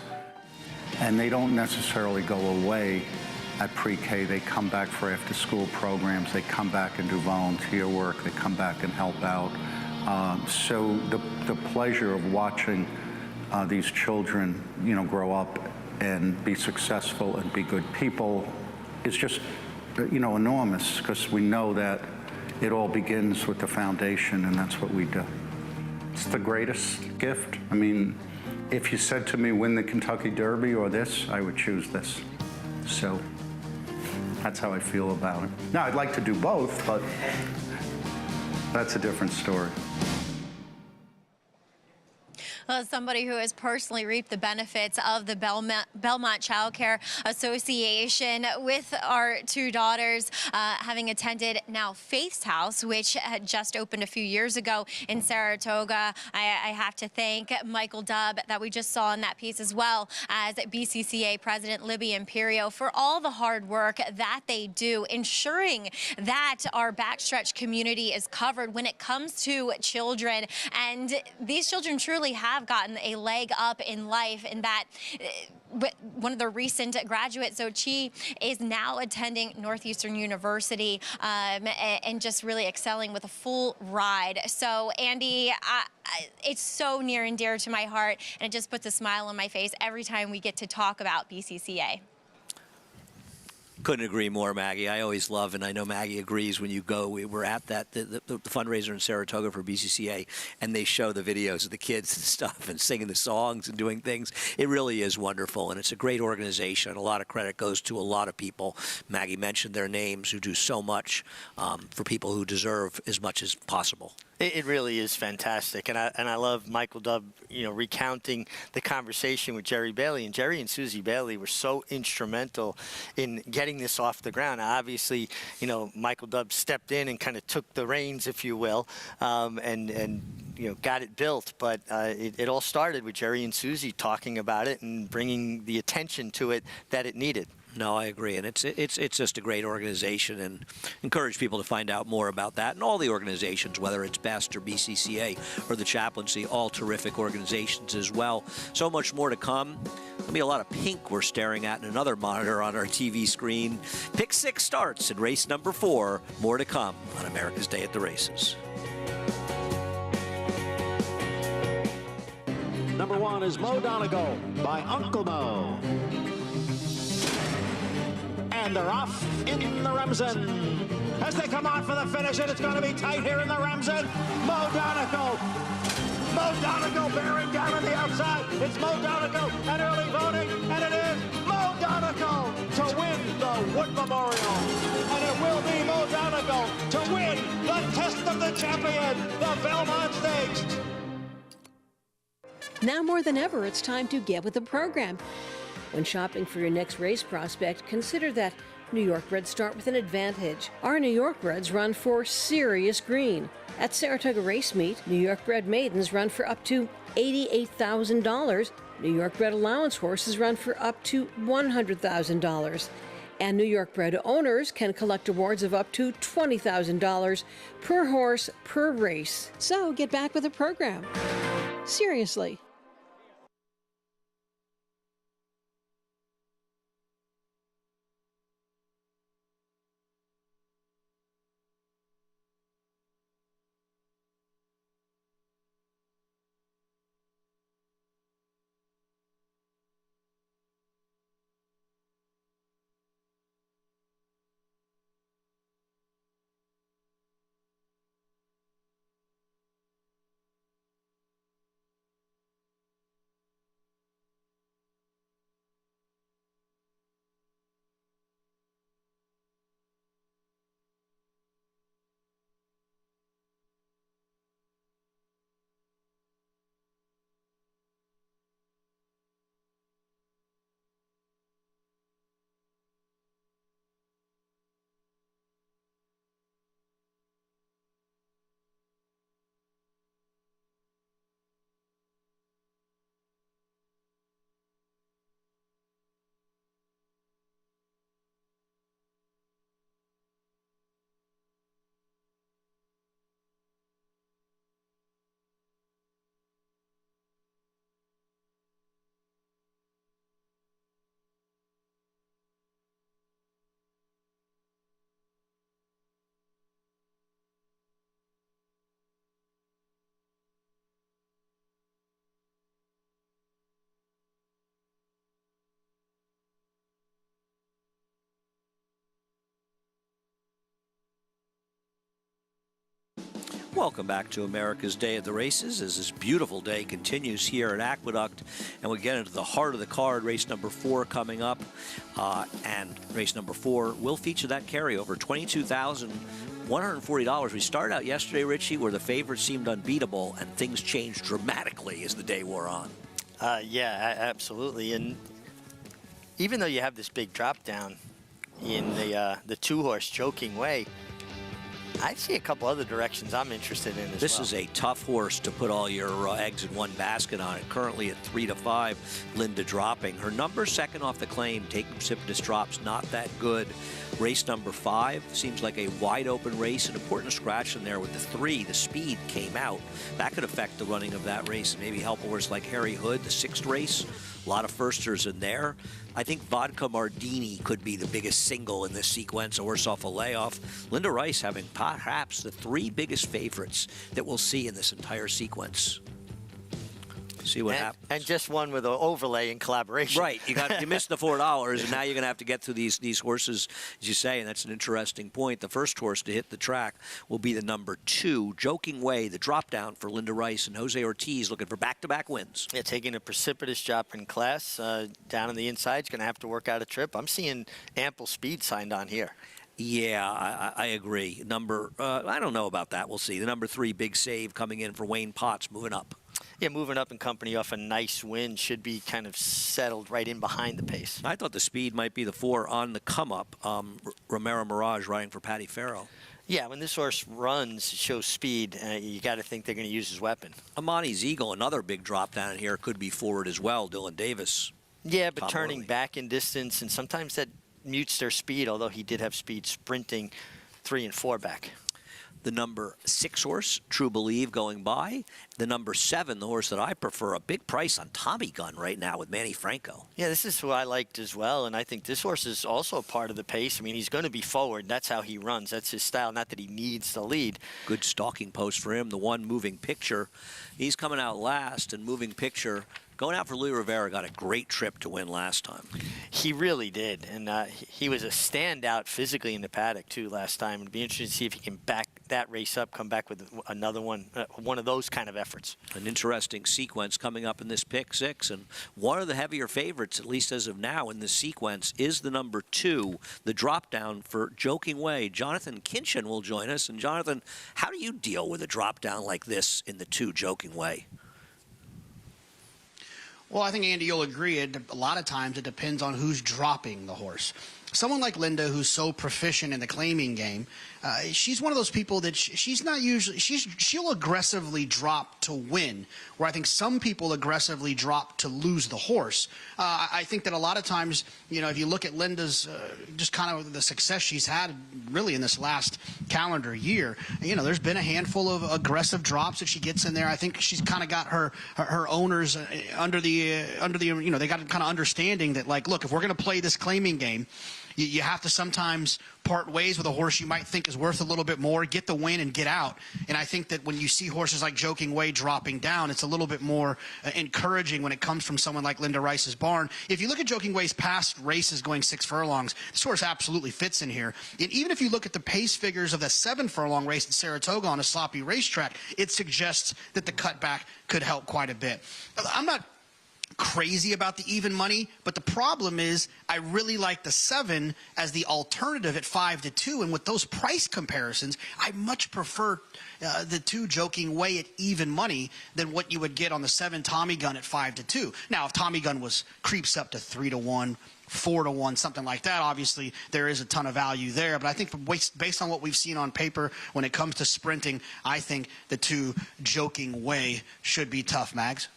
And they don't necessarily go away at pre-K. They come back for after-school programs. They come back and do volunteer work. They come back and help out. So the pleasure of watching these children, you know, grow up and be successful and be good people is just, you know, enormous, because we know that it all begins with the foundation, and that's what we do. It's the greatest gift. I mean, if you said to me, win the Kentucky Derby or this, I would choose this. So that's how I feel about it. Now, I'd like to do both, but that's a different story. Well, as somebody who has personally reaped the benefits of the Belmont Child Care Association with our two daughters, having attended now Faith's House, which had just opened a few years ago in Saratoga, I have to thank Michael Dubb, that we just saw in that piece, as well as BCCA President Libby Imperio, for all the hard work that they do, ensuring that our backstretch community is covered when it comes to children. And these children truly have have gotten a leg up in life in that one of the recent graduates, Xochitl, is now attending Northeastern University and just really excelling with a full ride. So, Andy, it's so near and dear to my heart, and it just puts a smile on my face every time we get to talk about BCCA. Couldn't agree more, Maggie. I always love, and I know Maggie agrees, when you go, we were at that the fundraiser in Saratoga for BCCA, and they show the videos of the kids and stuff and singing the songs and doing things. It really is wonderful, and it's a great organization. A lot of credit goes to a lot of people. Maggie mentioned their names who do so much for people who deserve as much as possible. It really is fantastic, and I love Michael Dubb, recounting the conversation with Jerry Bailey. And Jerry and Susie Bailey were so instrumental in getting this off the ground. Now, obviously, Michael Dubb stepped in and kind of took the reins, if you will, and got it built. But it all started with Jerry and Susie talking about it and bringing the attention to it that it needed. No, I agree, and it's just a great organization, and encourage people to find out more about that. And all the organizations, whether it's BEST or BCCA or the chaplaincy, all terrific organizations as well. So much more to come. There'll be a lot of pink we're staring at in another monitor on our TV screen. Pick 6 starts in race number 4. More to come on America's Day at the Races. Number 1 is Mo Donegal by Uncle Mo. And they're off in the Remsen. As they come on for the finish, and it's going to be tight here in the Remsen. Mo Donegal bearing down on the outside. It's Mo Donegal and early voting, and it is Mo Donegal to win the Wood Memorial. And it will be Mo Donegal to win the Test of the Champion, the Belmont Stakes. Now more than ever, it's time to get with the program. When shopping for your next race prospect, consider that New York breds start with an advantage. Our New York breds run for serious green. At Saratoga Race Meet, New York bred maidens run for up to $88,000. New York bred allowance horses run for up to $100,000. And New York bred owners can collect awards of up to $20,000 per horse per race. So get back with the program. Seriously. Welcome back to America's Day at the Races as this beautiful day continues here at Aqueduct, and we get into the heart of the card. Race number 4 coming up, and race number 4 will feature that carryover, $22,140. We started out yesterday, Richie, where the favorites seemed unbeatable, and things changed dramatically as the day wore on. Yeah, absolutely. And even though you have this big drop down in the 2-horse Joking Way, I see a couple other directions I'm interested in as well. This is a tough horse to put all your eggs in one basket on it. Currently at 3-5, Linda dropping. Her number second off the claim, Taking Precipitous Drops, not that good. Race number 5 seems like a wide open race. An important scratch in there with the 3. The speed came out. That could affect the running of that race and maybe help a horse like Harry Hood, the 6th race. A lot of firsters in there. I think Vodka Mardini could be the biggest single in this sequence, a horse off a layoff. Linda Rice having perhaps the 3 biggest favorites that we'll see in this entire sequence. See what happens. And just one with an overlay in collaboration. Right. You missed the $4, and now you're going to have to get through these horses, as you say, and that's an interesting point. The first horse to hit the track will be the number 2, Joking Way, the drop down for Linda Rice, and Jose Ortiz looking for back-to-back wins. Yeah, taking a precipitous drop in class down on the inside. Is going to have to work out a trip. I'm seeing ample speed signed on here. Yeah, I agree. I don't know about that. We'll see. The number 3, Big Save, coming in for Wayne Potts, moving up. Yeah, moving up in company off a nice win, should be kind of settled right in behind the pace. I thought the speed might be the 4 on the come-up. Romero Mirage riding for Patty Farrell. Yeah, when this horse runs, shows speed, you got to think they're going to use his weapon. Amani's Eagle, another big drop down here, could be forward as well. Dylan Davis. Yeah, but turning back in distance, and sometimes that mutes their speed, although he did have speed sprinting 3 and 4 back. The number 6 horse, True Believe, going by. The number 7, the horse that I prefer, a big price on Tommy Gun right now with Manny Franco. Yeah, this is who I liked as well, and I think this horse is also a part of the pace. I mean, he's going to be forward. That's how he runs. That's his style, not that he needs the lead. Good stalking post for him. The one, Moving Picture. He's coming out last, and Moving Picture, going out for Louis Rivera, got a great trip to win last time. He really did, and he was a standout physically in the paddock, too, last time. It'd be interesting to see if he can back that race up, come back with another one of those kind of efforts. An interesting sequence coming up in this pick 6, and one of the heavier favorites, at least as of now in this sequence, is the number 2, the drop down for Joking Way. Jonathan Kinchin will join us. And Jonathan, how do you deal with a drop down like this in the 2, Joking Way? Well, I think, Andy, you'll agree, a lot of times it depends on who's dropping the horse. Someone like Linda, who's so proficient in the claiming game, she's one of those people that she's not usually, she'll aggressively drop to win, where I think some people aggressively drop to lose the horse. I think that a lot of times, if you look at Linda's just kind of the success she's had really in this last calendar year, there's been a handful of aggressive drops that she gets in there. I think she's kind of got her owners under the they got kind of understanding that, like, look, if we're going to play this claiming game, you have to sometimes part ways with a horse you might think is worth a little bit more, get the win and get out. And I think that when you see horses like Joking Way dropping down, it's a little bit more encouraging when it comes from someone like Linda Rice's barn. If you look at Joking Way's past races going 6 furlongs, this horse absolutely fits in here. And even if you look at the pace figures of the 7 furlong race in Saratoga on a sloppy racetrack, it suggests that the cutback could help quite a bit. I'm not crazy about the even money, but the problem is I really like the 7 as the alternative at 5-2, and with those price comparisons, I much prefer the 2 Joking Way at even money than what you would get on the 7 Tommy Gun at 5-2. Now, if Tommy Gun creeps up to 3-1, 4-1, something like that, obviously there is a ton of value there. But I think based on what we've seen on paper when it comes to sprinting, I think the 2 Joking Way should be tough, Mags.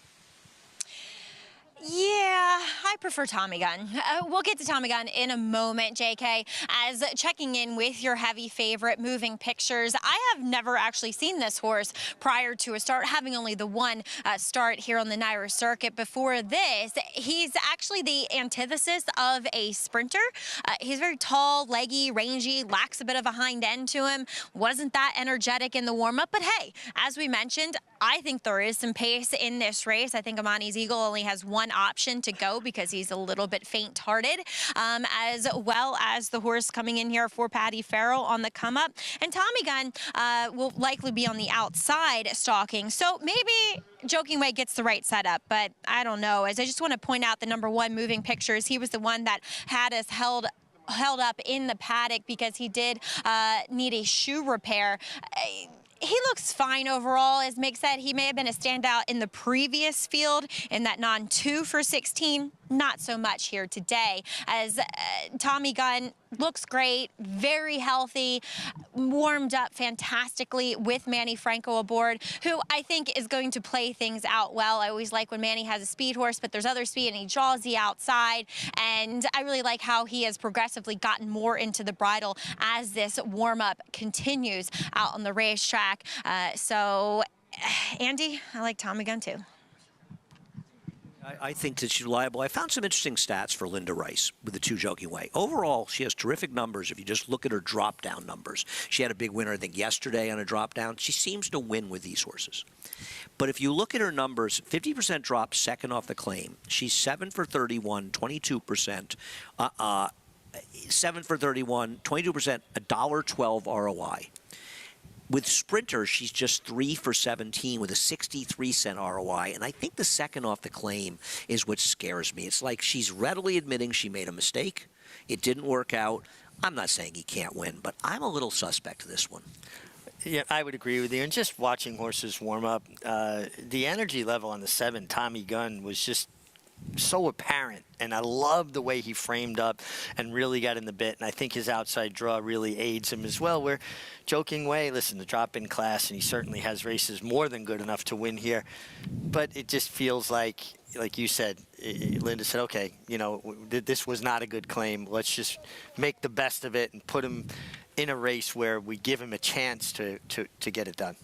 Yeah, I prefer Tommy Gun. We'll get to Tommy Gun in a moment, JK. As checking in with your heavy favorite, Moving Pictures, I have never actually seen this horse prior to a start, having only the one start here on the NYRA circuit. Before this, he's actually the antithesis of a sprinter. He's very tall, leggy, rangy, lacks a bit of a hind end to him. Wasn't that energetic in the warm-up, but hey, as we mentioned, I think there is some pace in this race. I think Amani's Eagle only has one option to go because he's a little bit faint-hearted, as well as the horse coming in here for Patty Farrell on the come-up. And Tommy Gun will likely be on the outside stalking. So maybe Joking Way gets the right setup, but I don't know. As I just want to point out the number 1 Moving Pictures, he was the one that had us held up in the paddock because he did need a shoe repair. He looks fine overall. As Mick said, he may have been a standout in the previous field in that non-2 for 16. not so much here today, as Tommy Gunn looks great, very healthy, warmed up fantastically with Manny Franco aboard, who I think is going to play things out well. I always like when Manny has a speed horse, but there's other speed, and he draws the outside. And I really like how he has progressively gotten more into the bridle as this warm-up continues out on the racetrack. So, Andy, I like Tommy Gunn too. I think that she's reliable. I found some interesting stats for Linda Rice with the 2 Joking Way. Overall, she has terrific numbers if you just look at her drop-down numbers. She had a big winner, I think, yesterday on a drop-down. She seems to win with these horses. But if you look at her numbers, 50% drop second off the claim. She's 7 for 31, 22%. 7 for 31, 22%, $1.12 ROI. With Sprinter, she's just 3 for 17 with a 63-cent ROI. And I think the second off the claim is what scares me. It's like she's readily admitting she made a mistake. It didn't work out. I'm not saying he can't win, but I'm a little suspect to this one. Yeah, I would agree with you. And just watching horses warm up, the energy level on the 7, Tommy Gunn, was just so apparent, and I love the way he framed up and really got in the bit, and I think his outside draw really aids him as well, where Joking Way, listen, the drop-in class, and he certainly has races more than good enough to win here, but it just feels like you said, Linda said, okay, you know, this was not a good claim. Let's just make the best of it and put him in a race where we give him a chance to get it done.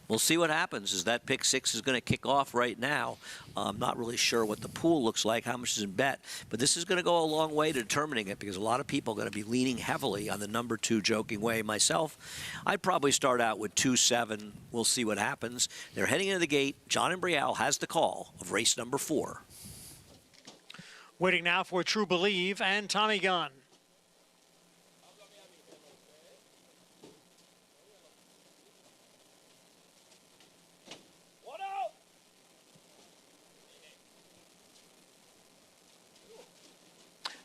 We'll see what happens as that pick 6 is going to kick off right now. I'm not really sure what the pool looks like, how much is in bet, but this is going to go a long way to determining it because a lot of people are going to be leaning heavily on the number 2 Joking Way. Myself, I'd probably start out with 2-7. We'll see what happens. They're heading into the gate. John Embrial has the call of race number 4. Waiting now for True Believe and Tommy Gunn.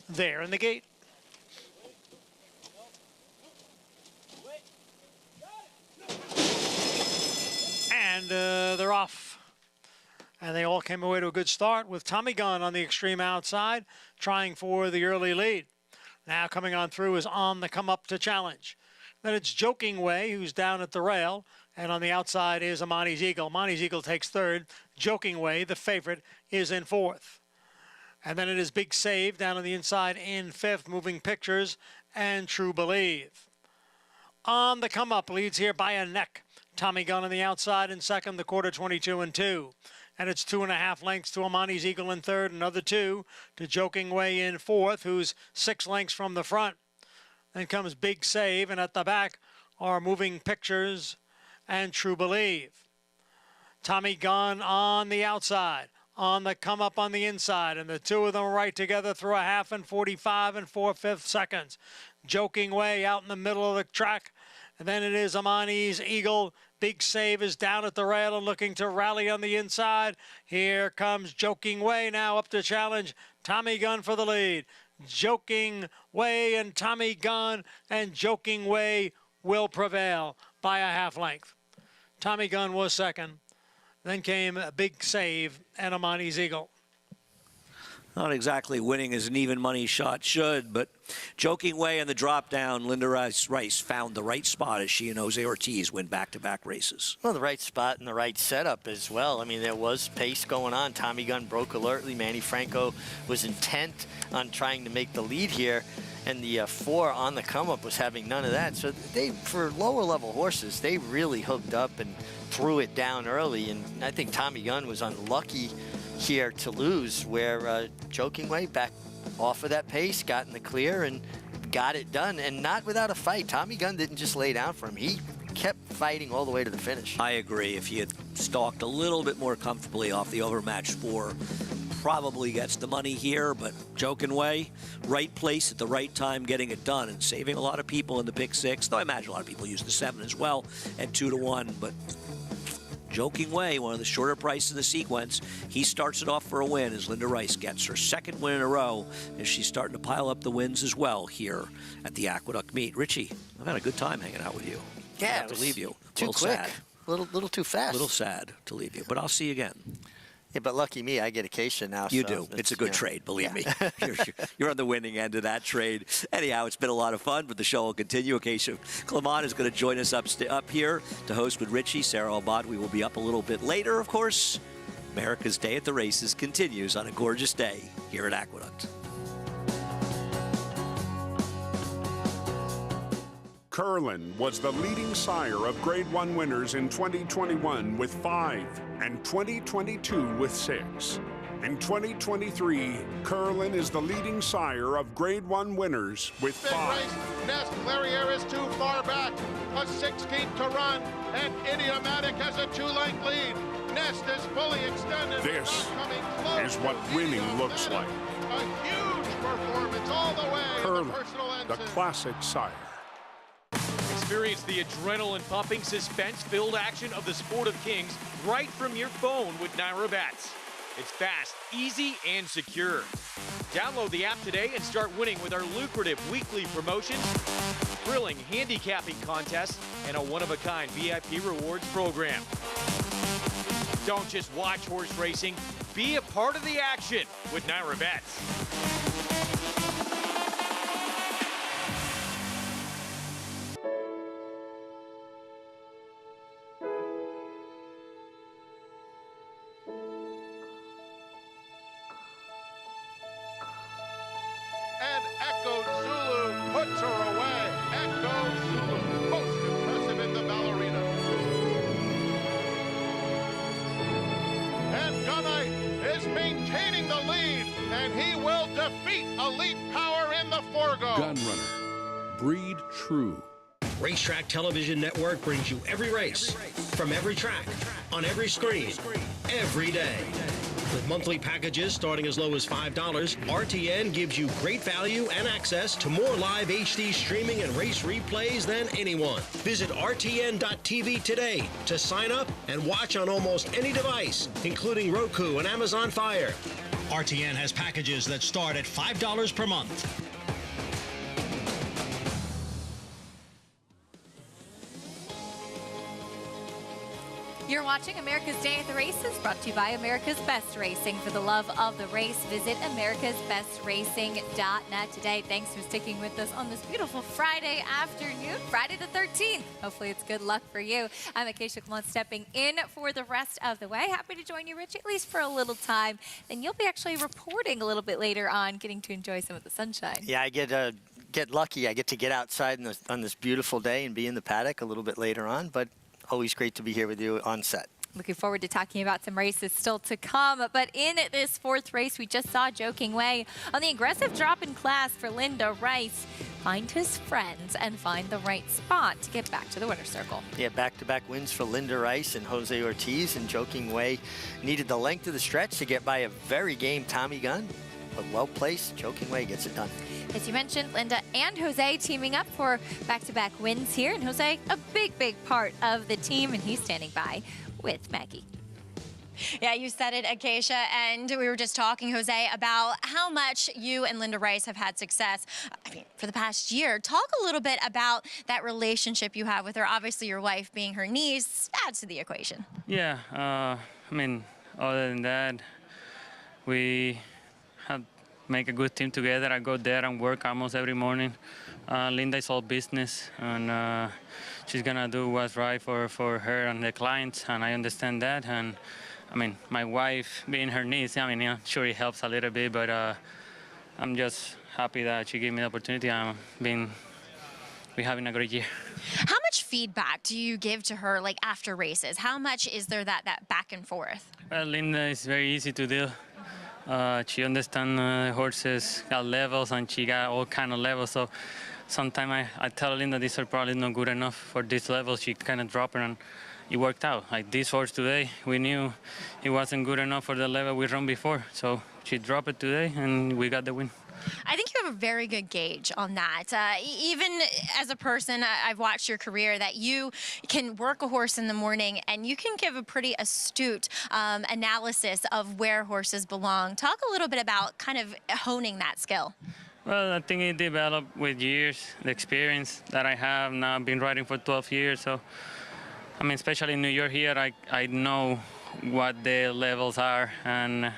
There in the gate. And they're off. And they all came away to a good start with Tommy Gunn on the extreme outside, trying for the early lead. Now coming on through is On the Come Up to challenge. Then it's Joking Way, who's down at the rail. And on the outside is Amani's Eagle. Amani's Eagle takes 3rd. Joking Way, the favorite, is in 4th. And then it is Big Save down on the inside in 5th, Moving Pictures, and True Believe. On the come up, leads here by a neck. Tommy Gunn on the outside in 2nd, the quarter 22-2. And it's 2.5 lengths to Amani's Eagle in 3rd, another 2 to Joking Way in 4th, who's 6 lengths from the front. Then comes Big Save, and at the back are Moving Pictures and True Believe. Tommy Gunn on the outside. On the come up on the inside, and the 2 of them right together through a half and 45 and 4/5 seconds. Joking Way out in the middle of the track, and then it is Amani's Eagle. Big Save is down at the rail and looking to rally on the inside. Here comes Joking Way now up to challenge Tommy Gunn for the lead. Joking Way and Tommy Gunn, and Joking Way will prevail by a half length. Tommy Gunn was 2nd. Then came a Big Save and Amani's Eagle. Not exactly winning as an even money shot should, but Joking Way and the drop down, Linda Rice found the right spot as she and Jose Ortiz win back-to-back races. Well, the right spot and the right setup as well. I mean, there was pace going on. Tommy Gunn broke alertly. Manny Franco was intent on trying to make the lead here, and the 4 on the come-up was having none of that. So they, for lower-level horses, they really hooked up and threw it down early, and I think Tommy Gunn was unlucky here to lose, where Joking Way back off of that pace, got in the clear, and got it done, and not without a fight. Tommy Gunn didn't just lay down for him. He kept fighting all the way to the finish. I agree. If he had stalked a little bit more comfortably off the overmatched 4, probably gets the money here, but Joking Way, right place at the right time, getting it done and saving a lot of people in the pick 6, though I imagine a lot of people use the 7 as well at 2-1, but Joking Way, one of the shorter prices in the sequence, he starts it off for a win as Linda Rice gets her 2nd win in a row as she's starting to pile up the wins as well here at the Aqueduct Meet. Richie, I've had a good time hanging out with you. Yeah, I have to leave you. Too quick. Sad. Little too fast. A little sad to leave you, but I'll see you again. Yeah, but lucky me, I get Acacia now. You so do. It's a good trade, believe me. You're on the winning end of that trade. Anyhow, it's been a lot of fun, but the show will continue. Acacia Clement is going to join us up here to host with Richie. Sarah Al-Badwi will be up a little bit later, of course. America's Day at the Races continues on a gorgeous day here at Aqueduct. Curlin was the leading sire of Grade 1 winners in 2021 with 5 and 2022 with 6. In 2023, Curlin is the leading sire of Grade 1 winners with 5. Big race. Nest Clariere is too far back. A 16th to run, and Idiomatic has a 2-length lead. Nest is fully extended. This is what winning looks like. A huge performance all the way. Curlin, in the personal the classic sire. Experience the adrenaline-pumping, suspense-filled action of the Sport of Kings right from your phone with Naira Bats. It's fast, easy, and secure. Download the app today and start winning with our lucrative weekly promotions, thrilling handicapping contests, and a one-of-a-kind VIP rewards program. Don't just watch horse racing, be a part of the action with Naira Bats. And Echo Zulu puts her away. Echo Zulu, most impressive in the ballerina. And Gunite is maintaining the lead, and he will defeat Elite Power in the Forego. Gunrunner, breed true. Racetrack Television Network brings you every race, from every track, on every screen, every day. With monthly packages starting as low as $5, RTN gives you great value and access to more live HD streaming and race replays than anyone. Visit RTN.tv today to sign up and watch on almost any device, including Roku and Amazon Fire. RTN has packages that start at $5 per month. You're watching America's Day at the Races, brought to you by America's Best Racing. For the love of the race, visit americasbestracing.net today. Thanks for sticking with us on this beautiful Friday afternoon, Friday the 13th. Hopefully it's good luck for you. I'm Acacia Clement, stepping in for the rest of the way. Happy to join you, Rich, at least for a little time. And you'll be actually reporting a little bit later on, getting to enjoy some of the sunshine. Yeah, I get lucky. I get to get outside on this beautiful day and be in the paddock a little bit later on, but always great to be here with you on set. Looking forward to talking about some races still to come. But in this fourth race, we just saw Joking Way on the aggressive drop in class for Linda Rice find his friends and find the right spot to get back to the winner's circle. Yeah, back-to-back wins for Linda Rice and Jose Ortiz, and Joking Way needed the length of the stretch to get by a very game Tommy Gunn. But well-placed, Joking Way gets it done. As you mentioned, Linda and Jose teaming up for back-to-back wins here. And Jose, a big, big part of the team, and he's standing by with Maggie. Yeah, you said it, Acacia, and we were just talking, Jose, about how much you and Linda Rice have had success, I mean, for the past year. Talk a little bit about that relationship you have with her. Obviously, your wife being her niece adds to the equation. Yeah, I mean, other than that, we have make a good team together. I go there and work almost every morning. Linda is all business, and she's gonna do what's right for her and the clients, and I understand that. And I mean, my wife being her niece, I mean, yeah, sure it helps a little bit, but I'm just happy that she gave me the opportunity. We're having a great year. How much feedback do you give to her, like after races? How much is there that back and forth? Well, Linda is very easy to deal. She understands horses got levels, and she got all kind of levels. So sometimes I tell Linda this is probably not good enough for this level. She kind of drop her, and it worked out. Like this horse today, we knew it wasn't good enough for the level we run before. So she dropped it today, and we got the win. I think you have a very good gauge on that. Even as a person, I've watched your career, that you can work a horse in the morning and you can give a pretty astute analysis of where horses belong. Talk a little bit about kind of honing that skill. Well, I think it developed with years, the experience that I have now. I've been riding for 12 years. So, I mean, especially in New York here, I know what the levels are, and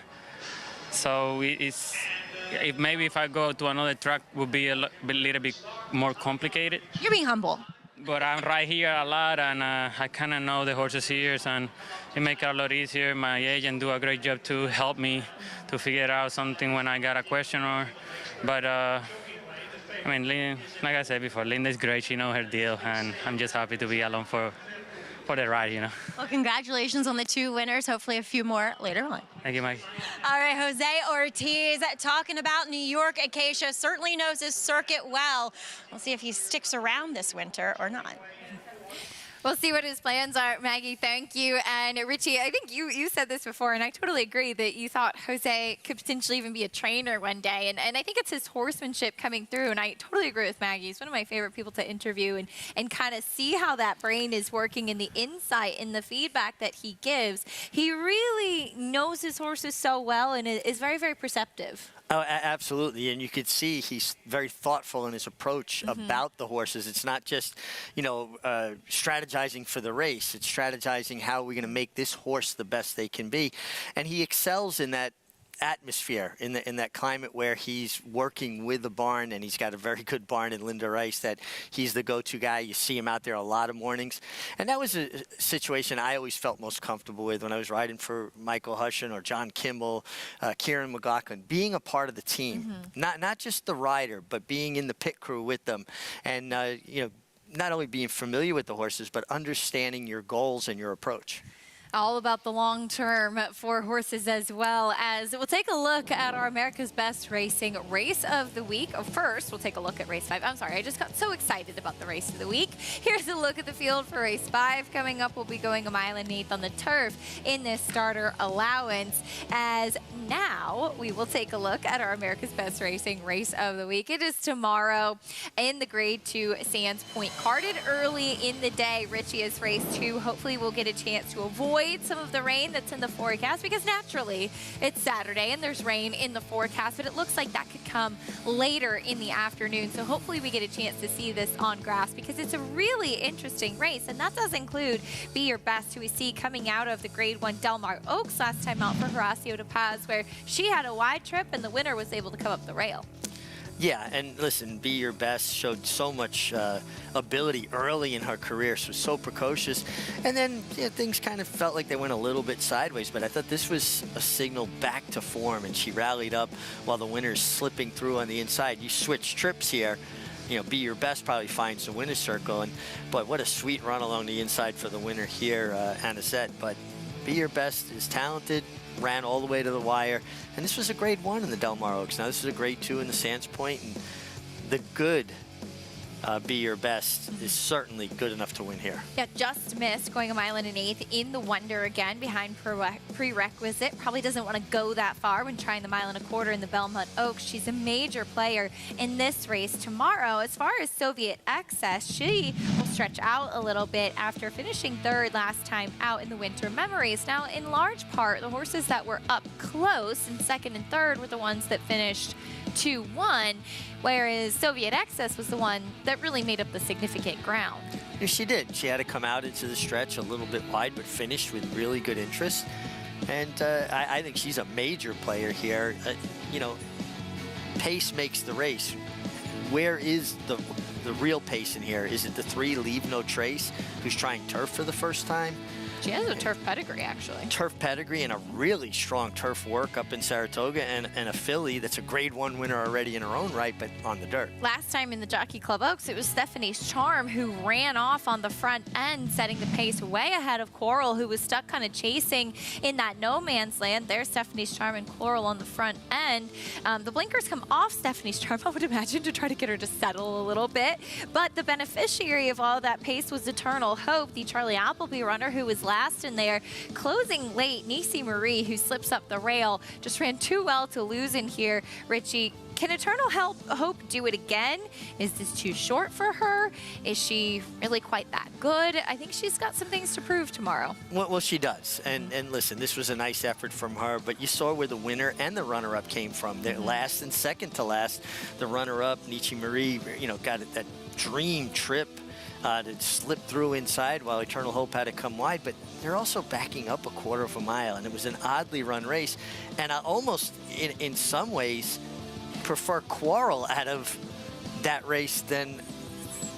so it's. If I go to another track, would be a little bit more complicated. You're being humble. But I'm right here a lot, and I kind of know the horses here, and it makes it a lot easier. My agent do a great job to help me to figure out something when I got a question. But I mean, like I said before, Linda's great. She knows her deal, and I'm just happy to be along for the ride, you know. Well, congratulations on the 2 winners. Hopefully a few more later on. Thank you, Mike. All right, Jose Ortiz talking about New York. Acacia certainly knows his circuit well. We'll see if he sticks around this winter or not. We'll see what his plans are. Maggie, thank you. And Richie, I think you said this before, and I totally agree that you thought Jose could potentially even be a trainer one day. And I think it's his horsemanship coming through. And I totally agree with Maggie. He's one of my favorite people to interview and kind of see how that brain is working and the insight and the feedback that he gives. He really knows his horses so well and is very, very perceptive. Oh, absolutely. And you could see he's very thoughtful in his approach about the horses. It's not just, strategizing for the race. It's strategizing how we're going to make this horse the best they can be. And he excels in that atmosphere, in that climate where he's working with the barn, and he's got a very good barn in Linda Rice that he's the go-to guy. You see him out there a lot of mornings. And that was a situation I always felt most comfortable with when I was riding for Michael Hushin or John Kimball, Kieran McLaughlin, being a part of the team, not just the rider, but being in the pit crew with them. And, not only being familiar with the horses, but understanding your goals and your approach. All about the long term for horses, as well as we'll take a look at our America's Best Racing Race of the Week. First, we'll take a look at race 5. I'm sorry, I just got so excited about the race of the week. Here's a look at the field for race 5. Coming up, we'll be going 1.8 miles on the turf in this starter allowance. As now, we will take a look at our America's Best Racing Race of the Week. It is tomorrow in the Grade 2 Sands Point. Carded early in the day, Richie, is race 2. Hopefully, we'll get a chance to avoid some of the rain that's in the forecast, because naturally it's Saturday and there's rain in the forecast, but it looks like that could come later in the afternoon. So hopefully we get a chance to see this on grass, because it's a really interesting race. And that does include Be Your Best, who we see coming out of the Grade 1 Del Mar Oaks last time out for Horacio de Paz, where she had a wide trip and the winner was able to come up the rail. Yeah, and listen, Be Your Best showed so much ability early in her career. She was so precocious. And then things kind of felt like they went a little bit sideways, but I thought this was a signal back to form, and she rallied up while the winner's slipping through on the inside. You switch trips here. Be Your Best probably finds the winner's circle. And boy, what a sweet run along the inside for the winner here, Anisette. But Be Your Best is talented, ran all the way to the wire, and this was a Grade 1 in the Del Mar Oaks. Now this is a Grade 2 in the Sands Point, and the good Be Your Best is certainly good enough to win here. Yeah, just missed, going 1.8 miles in the Wonder again, behind prerequisite. Probably doesn't want to go that far when trying the 1.25 miles in the Belmont Oaks. She's a major player in this race tomorrow. As far as Soviet Excess, she will stretch out a little bit after finishing 3rd last time out in the Winter Memories. Now, in large part, the horses that were up close in 2nd and 3rd were the ones that finished 2-1, whereas Soviet Excess was the one that really made up the significant ground. Yeah, she did. She had to come out into the stretch a little bit wide, but finished with really good interest. And I think she's a major player here. Pace makes the race. Where is the real pace in here? Is it the 3 Leave No Trace, who's trying turf for the first time? She has a turf pedigree, actually. Turf pedigree and a really strong turf work up in Saratoga, and a filly that's a Grade 1 winner already in her own right, but on the dirt. Last time in the Jockey Club Oaks, it was Stephanie's Charm who ran off on the front end, setting the pace way ahead of Coral, who was stuck kind of chasing in that no man's land. There's Stephanie's Charm and Coral on the front end. The blinkers come off Stephanie's Charm, I would imagine, to try to get her to settle a little bit. But the beneficiary of all that pace was Eternal Hope, the Charlie Appleby runner, who was last in there. Closing late, Nisi Marie, who slips up the rail, just ran too well to lose in here. Richie, can Eternal Hope do it again? Is this too short for her? Is she really quite that good? I think she's got some things to prove tomorrow. Well, she does. And listen, this was a nice effort from her, but you saw where the winner and the runner-up came from. They're last and second to last. The runner-up, Nisi Marie, got that dream trip to slip through inside while Eternal Hope had to come wide, but they're also backing up a quarter of a mile, and it was an oddly run race. And I almost, in some ways, prefer Quarrel out of that race than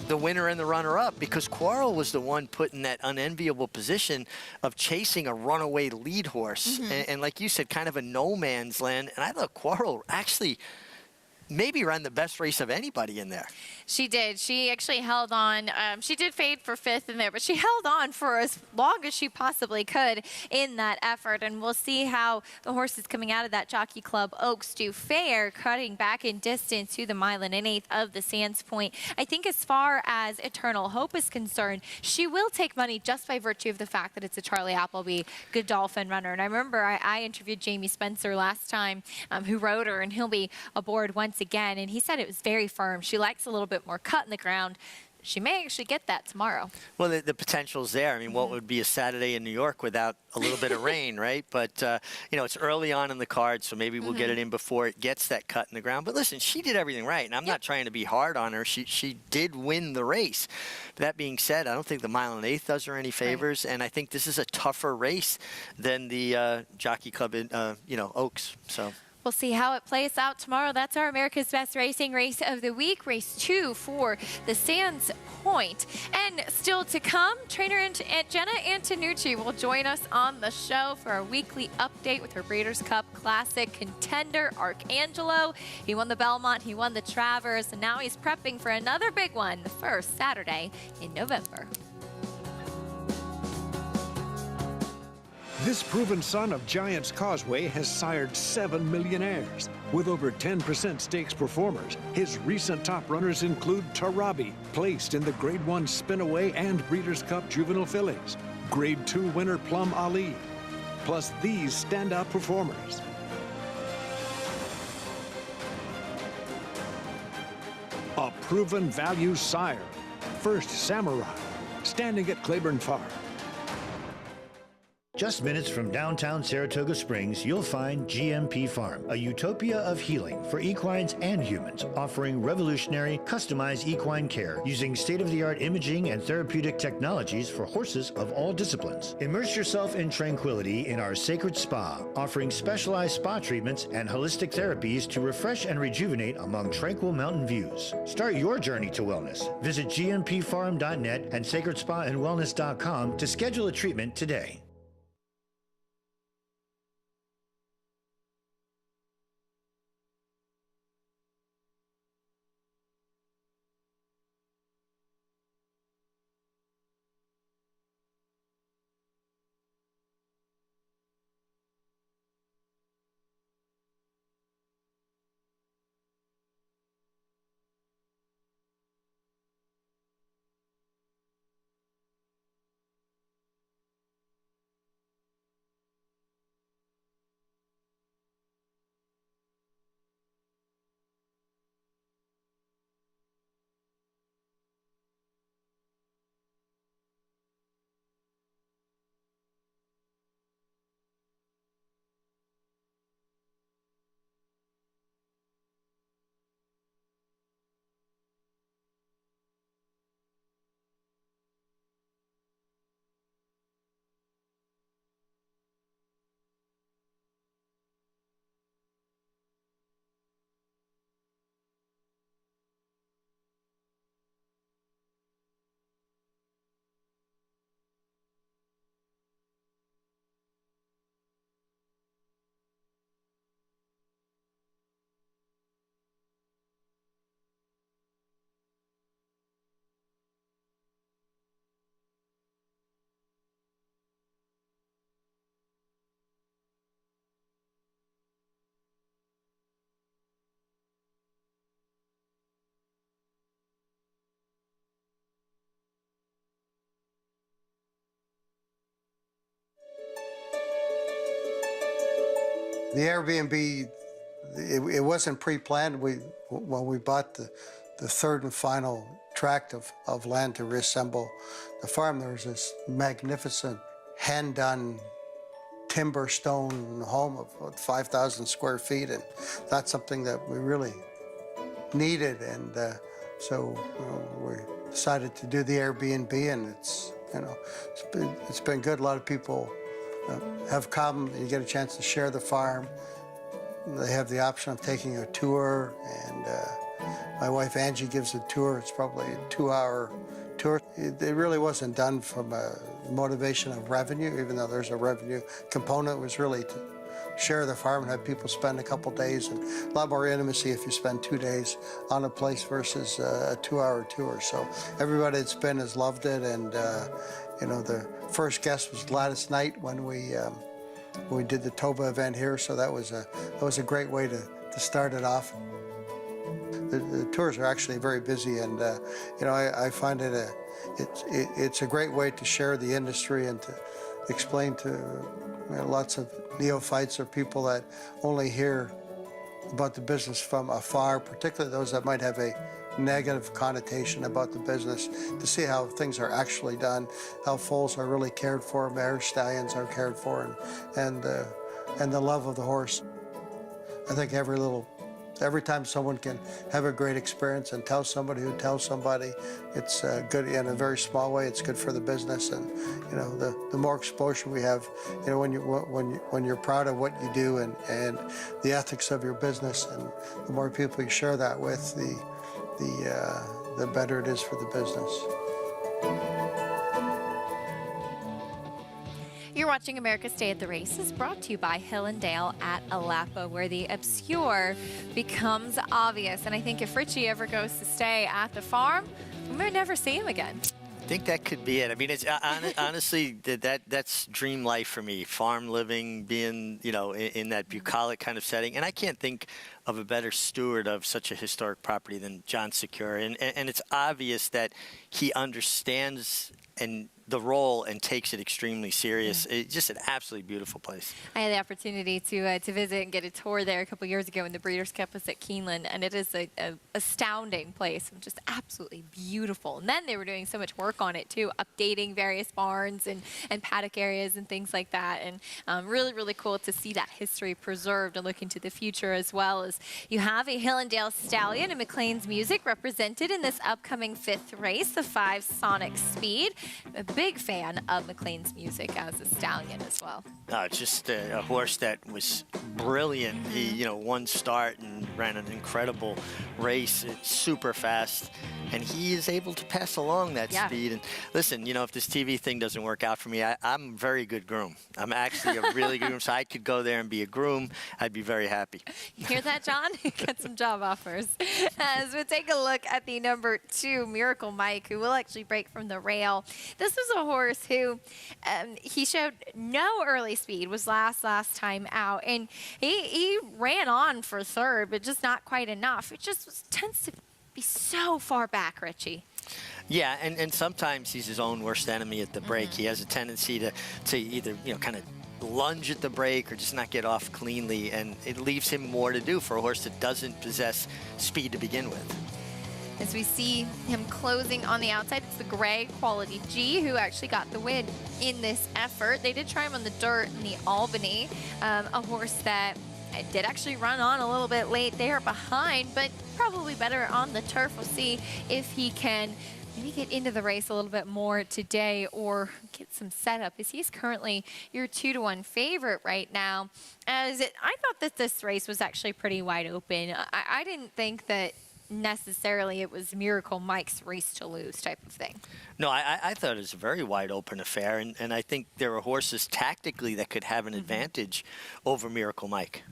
the winner and the runner-up, because Quarrel was the one put in that unenviable position of chasing a runaway lead horse. And like you said, kind of a no man's land. And I thought Quarrel actually maybe ran the best race of anybody in there. She did. She actually held on. She did fade for 5th in there, but she held on for as long as she possibly could in that effort. And we'll see how the horses coming out of that Jockey Club Oaks do fare, cutting back in distance to the 1 1/8 of the Sands Point. I think as far as Eternal Hope is concerned, she will take money just by virtue of the fact that it's a Charlie Appleby Godolphin runner. And I remember I interviewed Jamie Spencer last time, who rode her, and he'll be aboard once again. And he said it was very firm. She likes a little bit more cut in the ground. She may actually get that tomorrow. Well, the potential's there. I mean, what would be a Saturday in New York without a little bit of rain, right? But, you know, it's early on in the card, so maybe we'll get it in before it gets that cut in the ground. But listen, she did everything right, and I'm not trying to be hard on her. She did win the race. That being said, I don't think the 1 1/8 does her any favors, and I think this is a tougher race than the Jockey Club, you know, Oaks. So. We'll see how it plays out tomorrow. That's our America's Best Racing Race of the Week, race 2 for the Sands Point. And still to come, trainer Jenna Antonucci will join us on the show for a weekly update with her Breeders' Cup Classic contender, Arcangelo. He won the Belmont, he won the Travers, and now he's prepping for another big one, the first Saturday in November. This proven son of Giants Causeway has sired 7 millionaires. With over 10% stakes performers, his recent top runners include Tarabi, placed in the Grade 1 Spinaway and Breeders' Cup Juvenile Fillies, Grade 2 winner Plum Ali, plus these standout performers. A proven value sire, First Samurai, standing at Claiborne Farm. Just minutes from downtown Saratoga Springs, you'll find GMP Farm, a utopia of healing for equines and humans, offering revolutionary, customized equine care using state-of-the-art imaging and therapeutic technologies for horses of all disciplines. Immerse yourself in tranquility in our sacred spa, offering specialized spa treatments and holistic therapies to refresh and rejuvenate among tranquil mountain views. Start your journey to wellness. Visit gmpfarm.net and sacredspaandwellness.com to schedule a treatment today. The Airbnb, it wasn't pre-planned. When we bought the third and final tract of land to reassemble the farm, there was this magnificent hand-done timber stone home of 5,000 square feet, and that's something that we really needed. And So we decided to do the Airbnb, and it's been good. A lot of people have come, and you get a chance to share the farm. They have the option of taking a tour, and my wife Angie gives a tour. It's probably a 2-hour tour. It really wasn't done from a motivation of revenue, even though there's a revenue component. It was really to share the farm and have people spend a couple days, and a lot more intimacy if you spend 2 days on a place versus a 2-hour tour. So everybody that's been has loved it, and the first guest was Gladys Knight when we did the Toba event here. So that was a great way to start it off. The tours are actually very busy, and I find it's a great way to share the industry and to explain to lots of neophytes or people that only hear about the business from afar, particularly those that might have a negative connotation about the business, to see how things are actually done, how foals are really cared for, mare stallions are cared for, and the love of the horse. I think every time someone can have a great experience and tell somebody who tells somebody, it's good in a very small way. It's good for the business, and the more exposure we have, when you're proud of what you do and the ethics of your business, and the more people you share that with, the better it is for the business. You're watching America's Day at the Races, brought to you by Hill and Dale at Alapa, where the obscure becomes obvious. And I think if Richie ever goes to stay at the farm, we may never see him again. I think that could be it. I mean, it's honestly that's dream life for me. Farm living, being in that bucolic kind of setting, and I can't think of a better steward of such a historic property than John Secure. And it's obvious that he understands the role and takes it extremely serious. It's just an absolutely beautiful place. I had the opportunity to visit and get a tour there a couple years ago when the Breeders' Cup was at Keeneland, and it is a astounding place, just absolutely beautiful. And then they were doing so much work on it too, updating various barns and paddock areas and things like that. And really, really cool to see that history preserved and look into the future, as well as you have a Hill and Dale Stallion and McLean's Music represented in this upcoming 5th race, the 5 Sonic Speed. A big fan of McLean's Music as a stallion as well. It's just a horse that was brilliant. He, one start and ran an incredible race. It's super fast, and he is able to pass along that speed. And listen, if this TV thing doesn't work out for me, I'm a very good groom. I'm actually a really good groom, so I could go there and be a groom. I'd be very happy. You hear that, John? Got some job offers. As we take a look at the number 2, Miracle Mike, who will actually break from the rail. This was a horse who he showed no early speed, was last time out, and he ran on for 3rd, but just not quite enough. It just tends to be so far back, Richie. Yeah, and sometimes he's his own worst enemy at the break. He has a tendency to either kind of lunge at the break or just not get off cleanly, and it leaves him more to do for a horse that doesn't possess speed to begin with. As we see him closing on the outside, it's the gray Quality G who actually got the win in this effort. They did try him on the dirt in the Albany, a horse that did actually run on a little bit late there behind, but probably better on the turf. We'll see if he can maybe get into the race a little bit more today or get some setup, as he's currently your 2-to-1 favorite right now. I thought that this race was actually pretty wide open. I didn't think that necessarily it was Miracle Mike's race to lose type of thing. No, I thought it was a very wide open affair, and I think there are horses tactically that could have an advantage over Miracle Mike.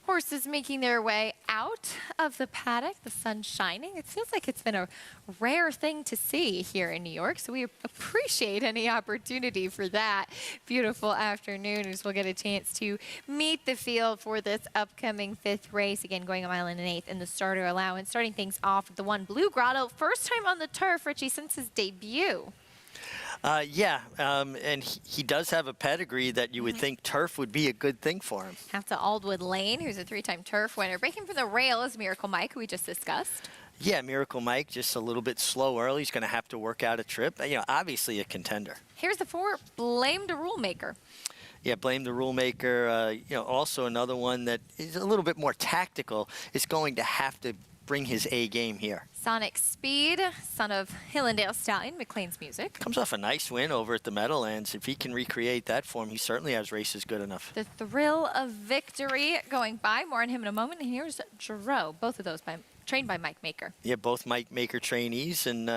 Horses making their way out of the paddock, the sun shining. It feels like it's been a rare thing to see here in New York, so we appreciate any opportunity for that beautiful afternoon as we'll get a chance to meet the field for this upcoming 5th race. Again, going a 1 1/8 in the starter allowance. Starting things off with the 1 Blue Grotto. First time on the turf, Richie, since his debut. And he does have a pedigree that you would think turf would be a good thing for him. Half to Aldwood Lane, who's a 3-time turf winner. Breaking from the rail is Miracle Mike, who we just discussed. Yeah, Miracle Mike, just a little bit slow early. He's going to have to work out a trip. Obviously a contender. Here's the 4, Blame the Rulemaker. Yeah, Blame the Rulemaker. Also another one that is a little bit more tactical. Is going to have to bring his A game here. Sonic Speed, son of Hillendale Stallion, McLean's Music. Comes off a nice win over at the Meadowlands. If he can recreate that form, he certainly has races good enough. The Thrill of Victory going by. More on him in a moment. And here's Giroux. Both of those trained by Mike Maker. Yeah, both Mike Maker trainees, and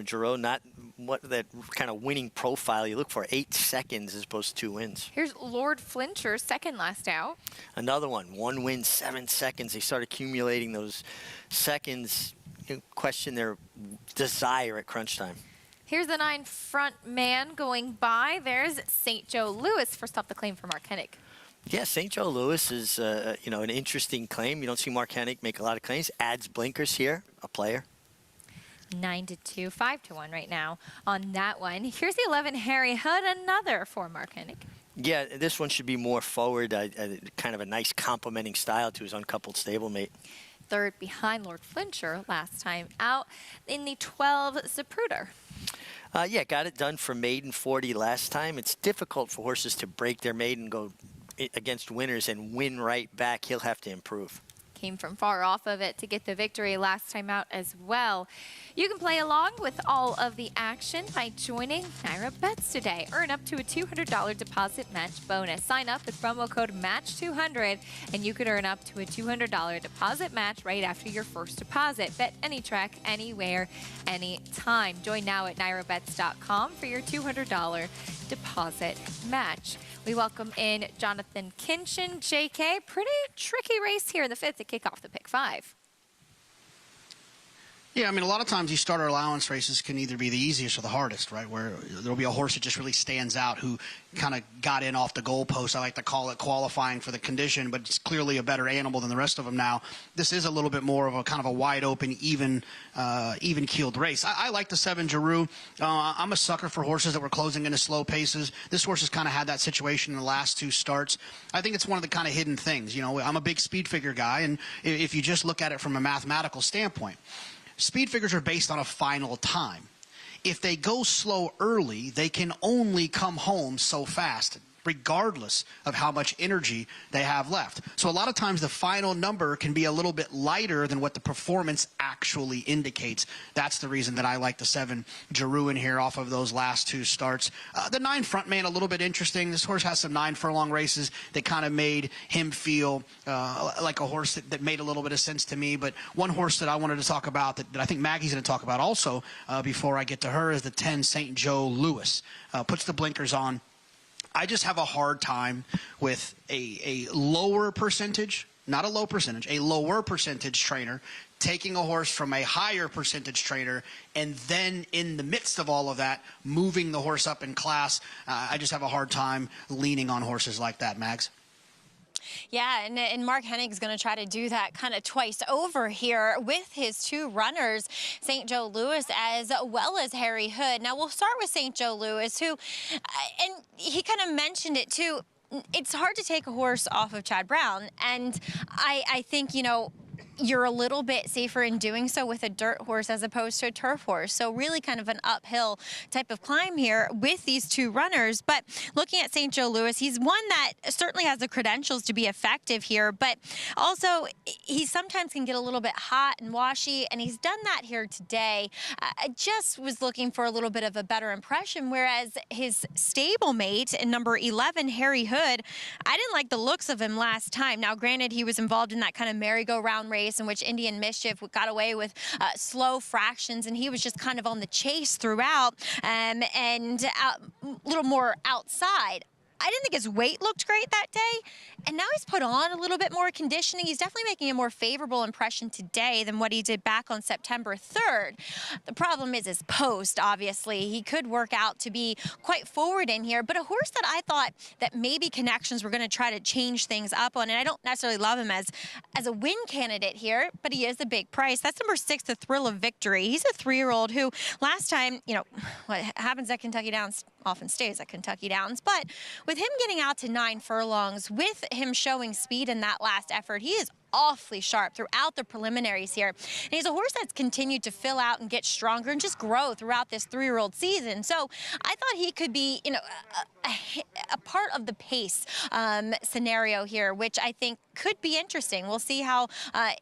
Giroux, not what that kind of winning profile you look for. 8 seconds as opposed to 2 wins. Here's Lord Flincher, second last out. Another one, 1 win, 7 seconds. They start accumulating those seconds. You question their desire at crunch time. Here's the 9 front man going by. There's St. Joe Lewis, first off the claim for Mark Hennig. Yeah, St. Joe Lewis is, an interesting claim. You don't see Mark Hennig make a lot of claims. Adds blinkers here, a player. 9-2, 5-1 right now on that one. Here's the 11 Harry Hood, another for Mark Hennig. Yeah, this one should be more forward, kind of a nice complementing style to his uncoupled stablemate. Third behind Lord Flincher last time out in the 12 Zapruder. Yeah, got it done for maiden 40 last time. It's difficult for horses to break their maiden, go against winners and win right back. He'll have to improve. Came from far off of it to get the victory last time out as well. You can play along with all of the action by joining Naira Bets today. Earn up to a $200 deposit match bonus. Sign up with promo code MATCH200 and you could earn up to a $200 deposit match right after your first deposit. Bet any track, anywhere, anytime. Join now at nairabets.com for your $200 deposit match. We welcome in Jonathan Kinchin. JK, pretty tricky race here in the 5th to kick off the pick 5. Yeah, I mean, a lot of times these starter allowance races can either be the easiest or the hardest, right? Where there'll be a horse that just really stands out who kind of got in off the goalpost. I like to call it qualifying for the condition, but it's clearly a better animal than the rest of them now. This is a little bit more of a kind of a wide open, even-keeled race. I like the 7 Giroux. I'm a sucker for horses that were closing into slow paces. This horse has kind of had that situation in the last 2 starts. I think it's one of the kind of hidden things. You know, I'm a big speed figure guy, and if you just look at it from a mathematical standpoint, speed figures are based on a final time. If they go slow early, they can only come home so fast, regardless of how much energy they have left. So a lot of times the final number can be a little bit lighter than what the performance actually indicates. That's the reason that I like the 7 Giroux in here off of those last 2 starts. The 9 Frontman, a little bit interesting. This horse has some 9 furlong races that kind of made him feel like a horse that made a little bit of sense to me. But one horse that I wanted to talk about that I think Maggie's going to talk about also before I get to her is the 10 St. Joe Lewis. Puts the blinkers on. I just have a hard time with a lower percentage, not a low percentage, a lower percentage trainer taking a horse from a higher percentage trainer and then in the midst of all of that, moving the horse up in class. I just have a hard time leaning on horses like that, Mags. Yeah, and Mark Hennig's going to try to do that kind of twice over here with his 2 runners, St. Joe Lewis as well as Harry Hood. Now, we'll start with St. Joe Lewis, who, and he kind of mentioned it too, it's hard to take a horse off of Chad Brown, and I think, you know, you're a little bit safer in doing so with a dirt horse as opposed to a turf horse. So really kind of an uphill type of climb here with these 2 runners. But looking at St. Joe Lewis, he's one that certainly has the credentials to be effective here, but also he sometimes can get a little bit hot and washy, and he's done that here today. I just was looking for a little bit of a better impression, whereas his stablemate in number 11, Harry Hood, I didn't like the looks of him last time. Now, granted, he was involved in that kind of merry-go-round race in which Indian Mischief got away with slow fractions, and he was just kind of on the chase throughout and a little more outside. I didn't think his weight looked great that day, and now he's put on a little bit more conditioning. He's definitely making a more favorable impression today than what he did back on September 3rd. The problem is his post, obviously. He could work out to be quite forward in here, but a horse that I thought that maybe Connections were going to try to change things up on, and I don't necessarily love him as a win candidate here, but he is a big price. That's number 6, the Thrill of Victory. He's a 3-year-old who last time, you know, what happens at Kentucky Downs often stays at Kentucky Downs, but with him getting out to 9 furlongs, with him showing speed in that last effort, he is awfully sharp throughout the preliminaries here. And he's a horse that's continued to fill out and get stronger and just grow throughout this 3-year-old season. So I thought he could be, you know, a part of the pace scenario here, which I think could be interesting. We'll see how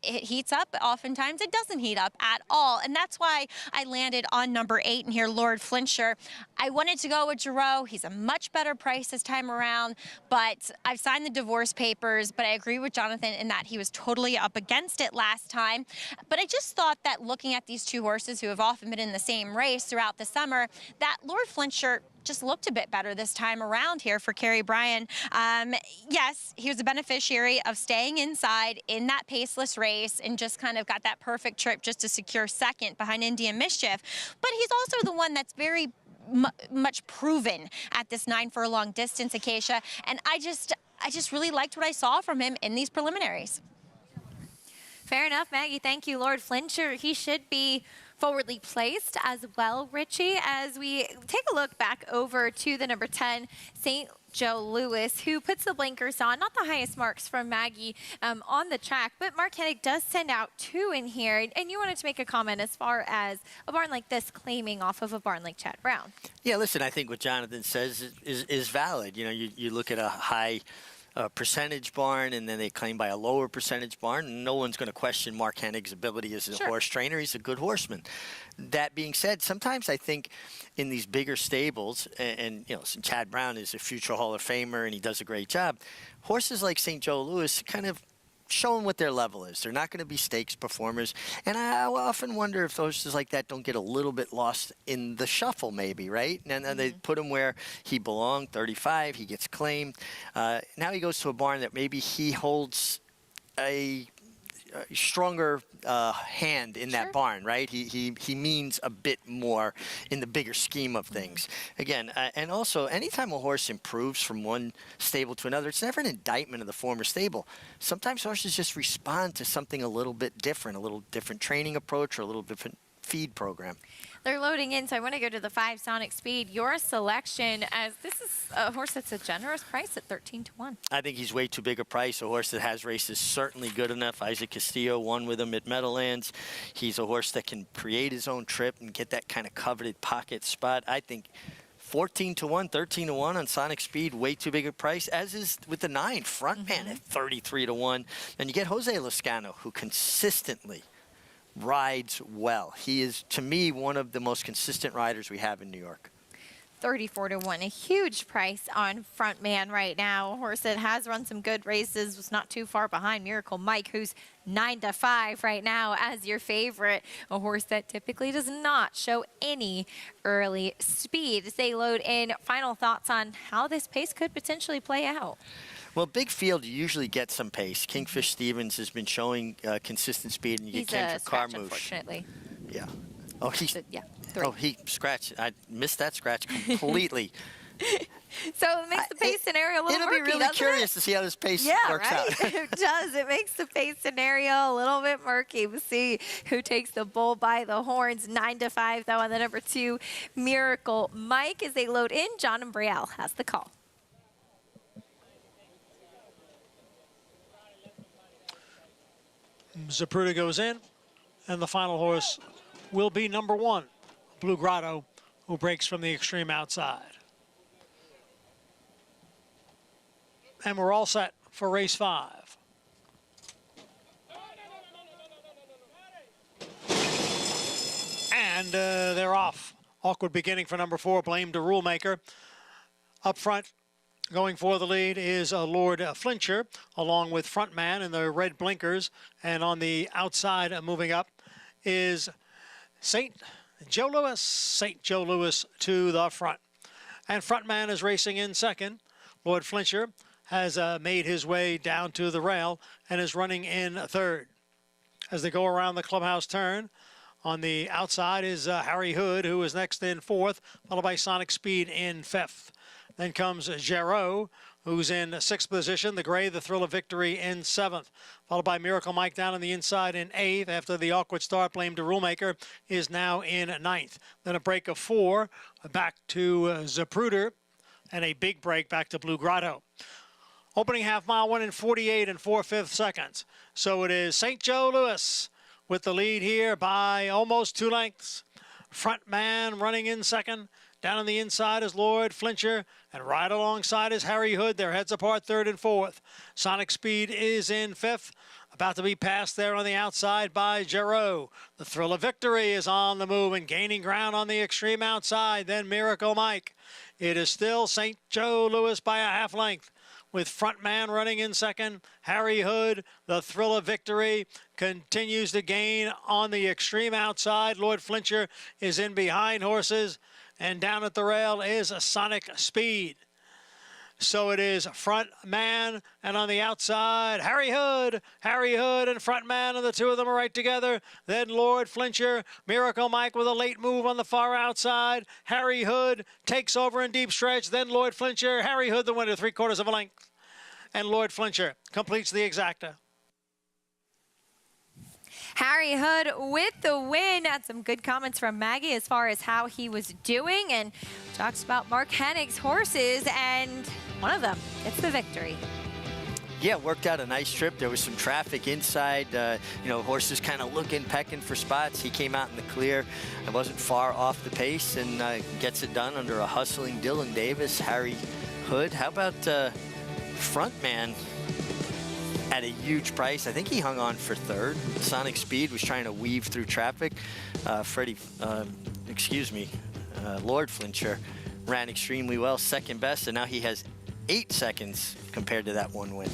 it heats up. Oftentimes it doesn't heat up at all. And that's why I landed on number 8 in here, Lord Flincher. I wanted to go with Giroux. He's a much better price this time around, but I've signed the divorce papers, but I agree with Jonathan in that he was totally up against it last time. But I just thought that looking at these two horses who have often been in the same race throughout the summer, that Lord Flincher just looked a bit better this time around here for Kerry Bryan. Yes, he was a beneficiary of staying inside in that paceless race and just kind of got that perfect trip just to secure second behind Indian Mischief. But he's also the one that's very much proven at this 9 furlong distance, Acacia. And I just really liked what I saw from him in these preliminaries. Fair enough, Maggie. Thank you, Lord Flincher. He should be forwardly placed as well, Richie, as we take a look back over to the number 10, St. Joe Louis, who puts the blinkers on. Not the highest marks from Maggie on the track, but Mark Hennig does send out 2 in here. And you wanted to make a comment as far as a barn like this claiming off of a barn like Chad Brown. Yeah, listen, I think what Jonathan says is valid. You know, you look at a high percentage barn, and then they claim by a lower percentage barn, and no one's going to question Mark Hennig's ability as a horse trainer. He's a good horseman. That being said, sometimes I think in these bigger stables, and you know, Chad Brown is a future Hall of Famer, and he does a great job. Horses like St. Joe Louis kind of showing what their level is. They're not going to be stakes performers. And I often wonder if horses like that don't get a little bit lost in the shuffle maybe, right? And then they put him where he belonged, 35, he gets claimed. Now he goes to a barn that maybe he holds a stronger hand in that barn, right? He means a bit more in the bigger scheme of things. Again, and also, anytime a horse improves from one stable to another, it's never an indictment of the former stable. Sometimes horses just respond to something a little bit different, a little different training approach or a little different feed program. They're loading in, so I want to go to the 5 Sonic Speed. Your selection, as this is a horse that's a generous price at 13-1. I think he's way too big a price. A horse that has races certainly good enough. Isaac Castillo won with him at Meadowlands. He's a horse that can create his own trip and get that kind of coveted pocket spot. I think 14-1, 13-1 on Sonic Speed, way too big a price, as is with the 9 Frontman at 33-1. And you get Jose Lezcano, who consistently rides well. He is, to me, one of the most consistent riders we have in New York. 34-1, a huge price on Frontman right now. A horse that has run some good races, was not too far behind Miracle Mike, who's 9-5 right now as your favorite. A horse that typically does not show any early speed. As they load in, final thoughts on how this pace could potentially play out. Well, big field, you usually get some pace. Kingfish Stevens has been showing consistent speed, and you get Kendrick Carmouche. Unfortunately. Yeah. Oh, he scratched. I missed that scratch completely. So it makes the pace scenario a little murky, It'll be really curious to see how this pace works out. It does. It makes the pace scenario a little bit murky. We'll see who takes the bull by the horns. 9-5, though, on the number 2, Miracle Mike. As they load in, John and Brielle has the call. Zapruder goes in, and the final horse will be number 1, Blue Grotto, who breaks from the extreme outside. And we're all set for race 5. And they're off. Awkward beginning for number 4, Blame the Rule Maker. Up front, going for the lead is Lord Flincher, along with Frontman in the red blinkers. And on the outside, moving up, is St. Joe Louis. St. Joe Louis to the front. And Frontman is racing in second. Lord Flincher has made his way down to the rail and is running in third. As they go around the clubhouse turn, on the outside is Harry Hood, who is next in fourth, followed by Sonic Speed in fifth. Then comes Giroux, who's in 6th position. The Gray, the Thrill of Victory, in 7th. Followed by Miracle Mike down on the inside in 8th. After the awkward start, Blame the Rule Maker is now in 9th. Then a break of 4 back to Zapruder, and a big break back to Blue Grotto. Opening half mile went in 48 and 4/5 seconds. So it is St. Joe Louis with the lead here by almost 2 lengths. Front man running in second. Down on the inside is Lord Flincher, and right alongside is Harry Hood. Their heads apart, 3rd and 4th. Sonic Speed is in 5th. About to be passed there on the outside by Jarreau. The Thrill of Victory is on the move and gaining ground on the extreme outside. Then Miracle Mike. It is still St. Joe Louis by a half length, with front man running in second. Harry Hood, the Thrill of Victory, continues to gain on the extreme outside. Lord Flincher is in behind horses, and down at the rail is a Sonic Speed. So it is front man, and on the outside, Harry Hood and front man, and the two of them are right together. Then Lord Flincher, Miracle Mike with a late move on the far outside. Harry Hood takes over in deep stretch. Then Lord Flincher, Harry Hood the winner, 3/4 of a length. And Lord Flincher completes the exacta. Harry Hood with the win. Had some good comments from Maggie as far as how he was doing, and talks about Mark Henig's horses, and one of them gets the victory. Yeah, worked out a nice trip. There was some traffic inside, horses kind of looking, pecking for spots. He came out in the clear. It wasn't far off the pace, and gets it done under a hustling Dylan Davis. Harry Hood. How about front man at a huge price? I think he hung on for 3rd. Sonic Speed was trying to weave through traffic. Lord Flincher ran extremely well, 2nd best, and now he has 8 seconds compared to that 1 win.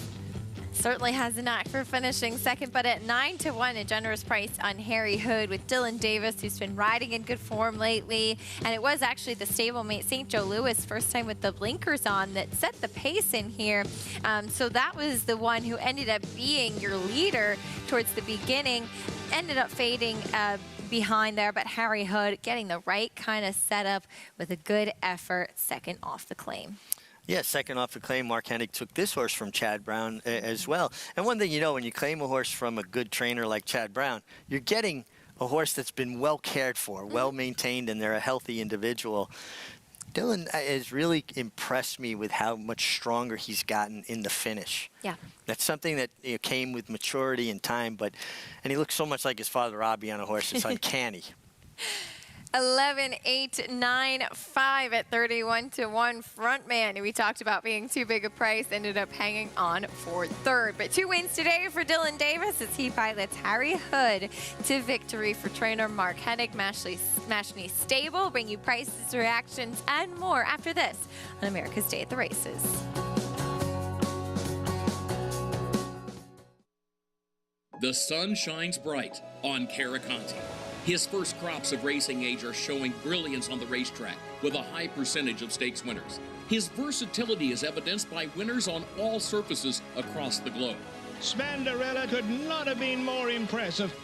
Certainly has a knack for finishing second, but at 9-1, a generous price on Harry Hood with Dylan Davis, who's been riding in good form lately. And it was actually the stablemate St. Joe Louis, first time with the blinkers on, that set the pace in here. So that was the one who ended up being your leader towards the beginning. Ended up fading behind there, but Harry Hood getting the right kind of setup with a good effort, second off the claim. Yeah, second off the claim. Mark Henig took this horse from Chad Brown as well. And one thing you know, when you claim a horse from a good trainer like Chad Brown, you're getting a horse that's been well cared for, well maintained, and they're a healthy individual. Dylan has really impressed me with how much stronger he's gotten in the finish. Yeah. That's something that came with maturity and time, and he looks so much like his father Robbie on a horse. It's uncanny. 11, 8, 9, 5 at 31-1. Front man, who we talked about being too big a price, ended up hanging on for 3rd. But 2 wins today for Dylan Davis as he pilots Harry Hood to victory for trainer Mark Henig. Mashney Stable bring you prices, reactions, and more after this on America's Day at the Races. The sun shines bright on Caraconte. His first crops of racing age are showing brilliance on the racetrack with a high percentage of stakes winners. His versatility is evidenced by winners on all surfaces across the globe. Spandarella could not have been more impressive.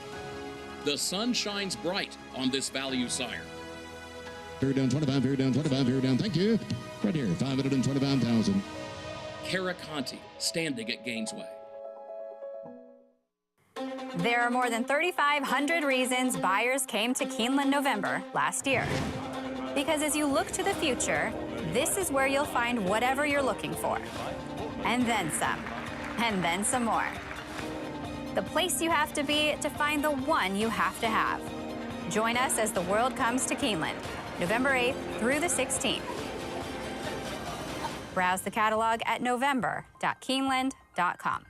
The sun shines bright on this value sire. Fair down 25, fair down 25, fair down. Thank you. Right here, 525,000. Caraconte, standing at Gainesway. There are more than 3,500 reasons buyers came to Keeneland November last year. Because as you look to the future, this is where you'll find whatever you're looking for. And then some. And then some more. The place you have to be to find the one you have to have. Join us as the world comes to Keeneland, November 8th through the 16th. Browse the catalog at november.keeneland.com.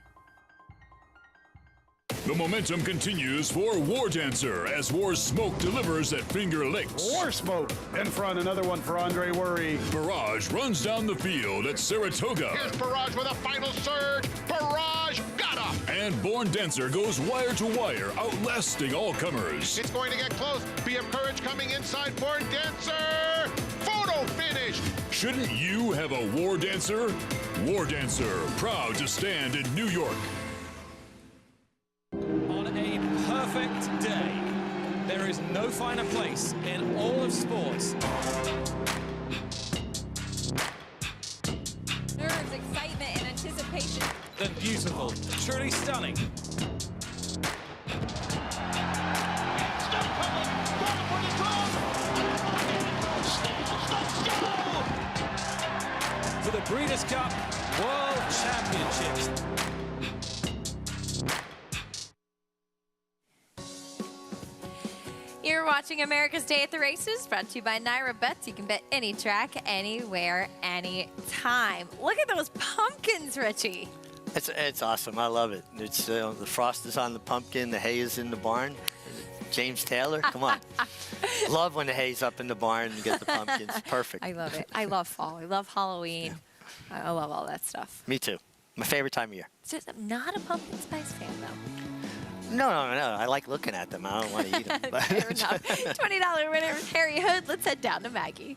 The momentum continues for War Dancer as War Smoke delivers at Finger Lakes. War Smoke in front, another one for Andre Worry. Barrage runs down the field at Saratoga. Here's Barrage with a final surge. Barrage got him. And Born Dancer goes wire to wire, outlasting all comers. It's going to get close. Be of Courage coming inside. Born Dancer. Photo finish. Shouldn't you have a War Dancer? War Dancer, proud to stand in New York. On a perfect day, there is no finer place in all of sports. Nerves, excitement, and anticipation. Than beautiful, truly stunning. For the Breeders' Cup, World Championships. You're watching America's Day at the Races, brought to you by Naira Bets. You can bet any track, anywhere, anytime. Look at those pumpkins, Richie. It's awesome. I love it. It's the frost is on the pumpkin, the hay is in the barn. James Taylor, come on. Love when the hay's up in the barn and you get the pumpkins. Perfect. I love it. I love fall. I love Halloween. Yeah. I love all that stuff. Me too. My favorite time of year. It's just, I'm not a pumpkin spice fan, though. No. I like looking at them. I don't want to eat them. Fair enough. $20 winner is Harry Hood. Let's head down to Maggie.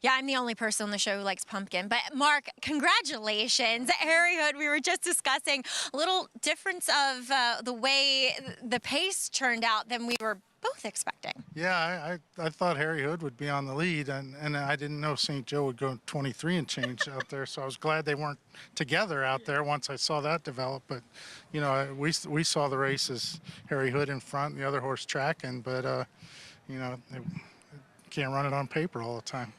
Yeah, I'm the only person on the show who likes pumpkin. But, Mark, congratulations. Harry Hood, we were just discussing a little difference of the way the pace turned out than we were both expecting. Yeah, I thought Harry Hood would be on the lead, and I didn't know St. Joe would go 23 and change out there, so I was glad they weren't together out there once I saw that develop. But, you know, we saw the race as Harry Hood in front, the other horse tracking, but, you know, they can't run it on paper all the time.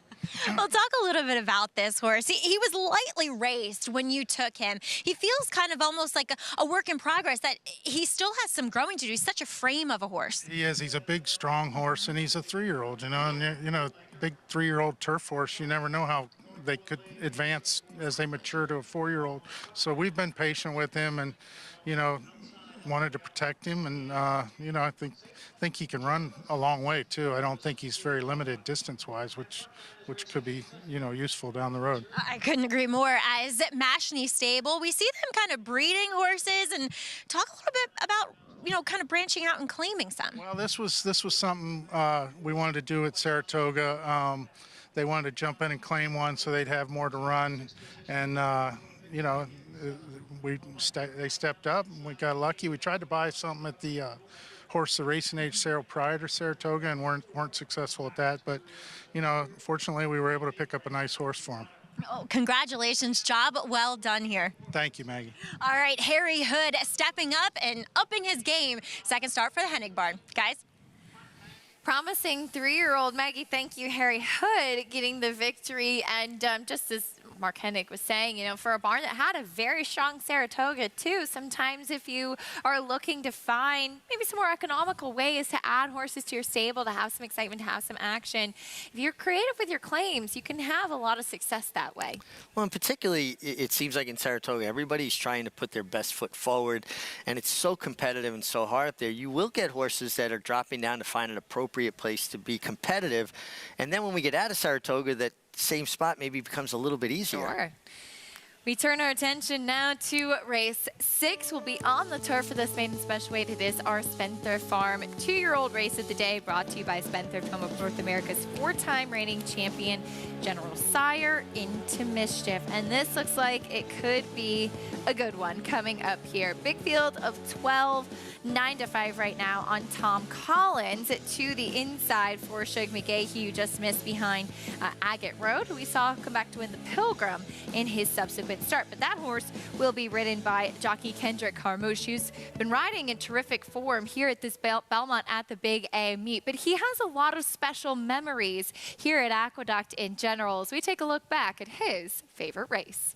Well, talk a little bit about this horse. He was lightly raced when you took him. He feels kind of almost like a work in progress, that he still has some growing to do. He's such a frame of a horse. He is. He's a big, strong horse, and he's a 3-year-old, you know. And, you know, big 3-year-old turf horse, you never know how they could advance as they mature to a 4-year-old. So we've been patient with him and, you know, wanted to protect him, and you know, I think he can run a long way too. I don't think he's very limited distance-wise, which could be, you know, useful down the road. I couldn't agree more. As Mashney Stable, we see them kind of breeding horses, and talk a little bit about, you know, kind of branching out and claiming some. Well, this was something we wanted to do at Saratoga. They wanted to jump in and claim one so they'd have more to run, and you know, they stepped up and we got lucky. We tried to buy something at the Horse the Racing Age sale prior to Saratoga and weren't successful at that. But, you know, fortunately we were able to pick up a nice horse for him. Oh, congratulations. Job well done here. Thank you, Maggie. All right, Harry Hood stepping up and upping his game. Second start for the Hennig Barn. Guys? Promising 3-year-old Maggie, thank you, Harry Hood, getting the victory. And just as Mark Hennig was saying, you know, for a barn that had a very strong Saratoga too, sometimes if you are looking to find maybe some more economical ways to add horses to your stable, to have some excitement, to have some action, if you're creative with your claims, you can have a lot of success that way. Well, and particularly, it seems like in Saratoga, everybody's trying to put their best foot forward, and it's so competitive and so hard up there. You will get horses that are dropping down to find an appropriate place to be competitive, and then when we get out of Saratoga, that same spot maybe becomes a little bit easier. Sure. We turn our attention now to race 6. We'll be on the turf for this maiden special weight. It is our Spendthrift Farm 2-year-old race of the day, brought to you by Spendthrift, home of North America's 4-time reigning champion, General Sire, Into Mischief. And this looks like it could be a good one coming up here. Big field of 12, 9-5 right now on Tom Collins. To the inside for Shug McGahee, who just missed behind Agate Road, who we saw come back to win the Pilgrim in his subsequent start. But that horse will be ridden by jockey Kendrick Carmouche, who's been riding in terrific form here at this Belmont at the Big A meet. But he has a lot of special memories here at Aqueduct in general as we take a look back at his favorite race.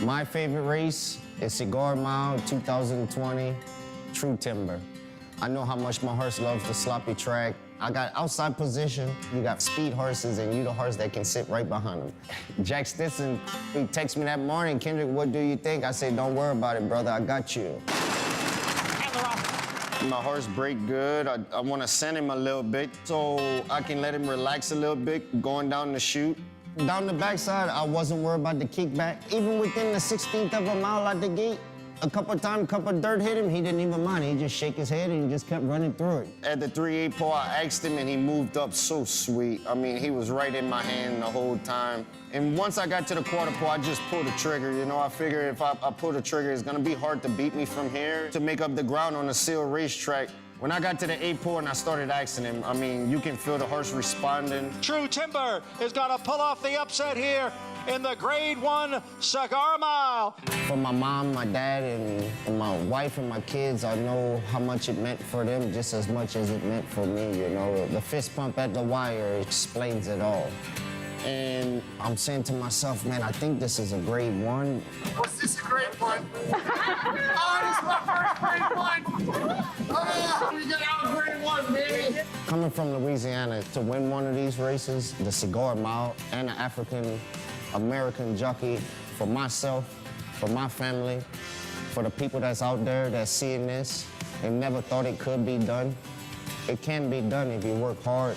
My favorite race is Cigar Mile 2020 True Timber. I know how much my horse loves the sloppy track. I got outside position, you got speed horses, and you the horse that can sit right behind them. Jack Stinson, he texted me that morning, Kendrick, what do you think? I said, don't worry about it, brother, I got you. My horse break good. I want to send him a little bit so I can let him relax a little bit going down the chute. Down the backside, I wasn't worried about the kickback. Even within the 16th of a mile out the gate, a couple dirt hit him, he didn't even mind. He just shook his head and he just kept running through it. At the 3/8 pole, I asked him and he moved up so sweet. I mean, he was right in my hand the whole time. And once I got to the quarter pole, I just pulled the trigger. You know, I figured if I pull the trigger, it's gonna be hard to beat me from here. To make up the ground on a sealed racetrack, When I got to the 8 pole and I started asking him, I mean, you can feel the horse responding. True Timber is going to pull off the upset here in the Grade 1 Cigar Mile. For my mom, my dad, and my wife and my kids, I know how much it meant for them just as much as it meant for me, you know. The fist pump at the wire explains it all. And I'm saying to myself, man, I think this is a Grade 1. Was this a Grade 1? Oh, this is my first Grade 1. Oh, we got out Grade 1, baby. Coming from Louisiana to win one of these races, the Cigar Mile, and the African-American jockey, for myself, for my family, for the people that's out there that's seeing this and never thought it could be done. It can be done if you work hard.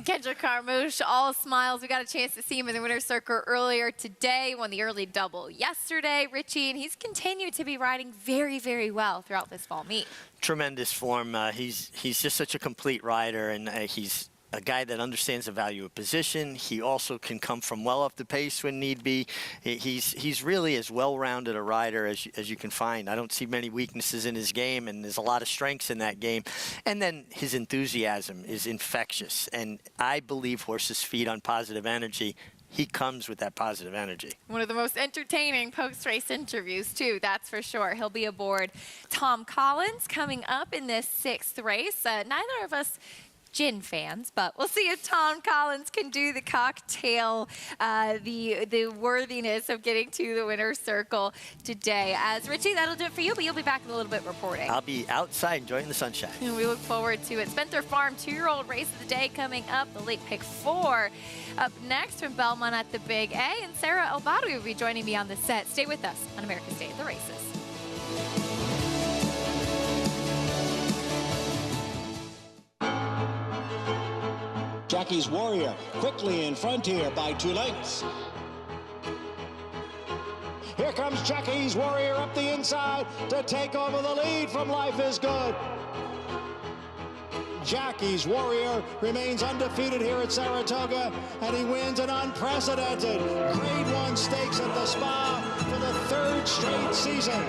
Kendrick Carmouche, all smiles. We got a chance to see him in the winner's circle earlier today, won the early double yesterday, Richie, and he's continued to be riding very, very well throughout this fall meet. Tremendous form. He's just such a complete rider, and he's a guy that understands the value of position. He also can come from well off the pace when need be. He's really as well-rounded a rider as you can find. I don't see many weaknesses in his game, and there's a lot of strengths in that game. And then his enthusiasm is infectious, and I believe horses feed on positive energy. He comes with that positive energy. One of the most entertaining post-race interviews, too, that's for sure. He'll be aboard Tom Collins coming up in this 6th race. Neither of us gin fans, but we'll see if Tom Collins can do the cocktail, the worthiness of getting to the winner's circle today. As Richie, that'll do it for you, but you'll be back in a little bit reporting. I'll be outside enjoying the sunshine. And we look forward to it. Spencer Farm 2-year-old race of the day coming up, the late pick 4. Up next from Belmont at the Big A, and Sarah Elbadi will be joining me on the set. Stay with us on America's Day at the Races. Jackie's Warrior quickly in front here by 2 lengths. Here comes Jackie's Warrior up the inside to take over the lead from Life is Good. Jackie's Warrior remains undefeated here at Saratoga, and he wins an unprecedented Grade 1 stakes at the Spa for the 3rd straight season.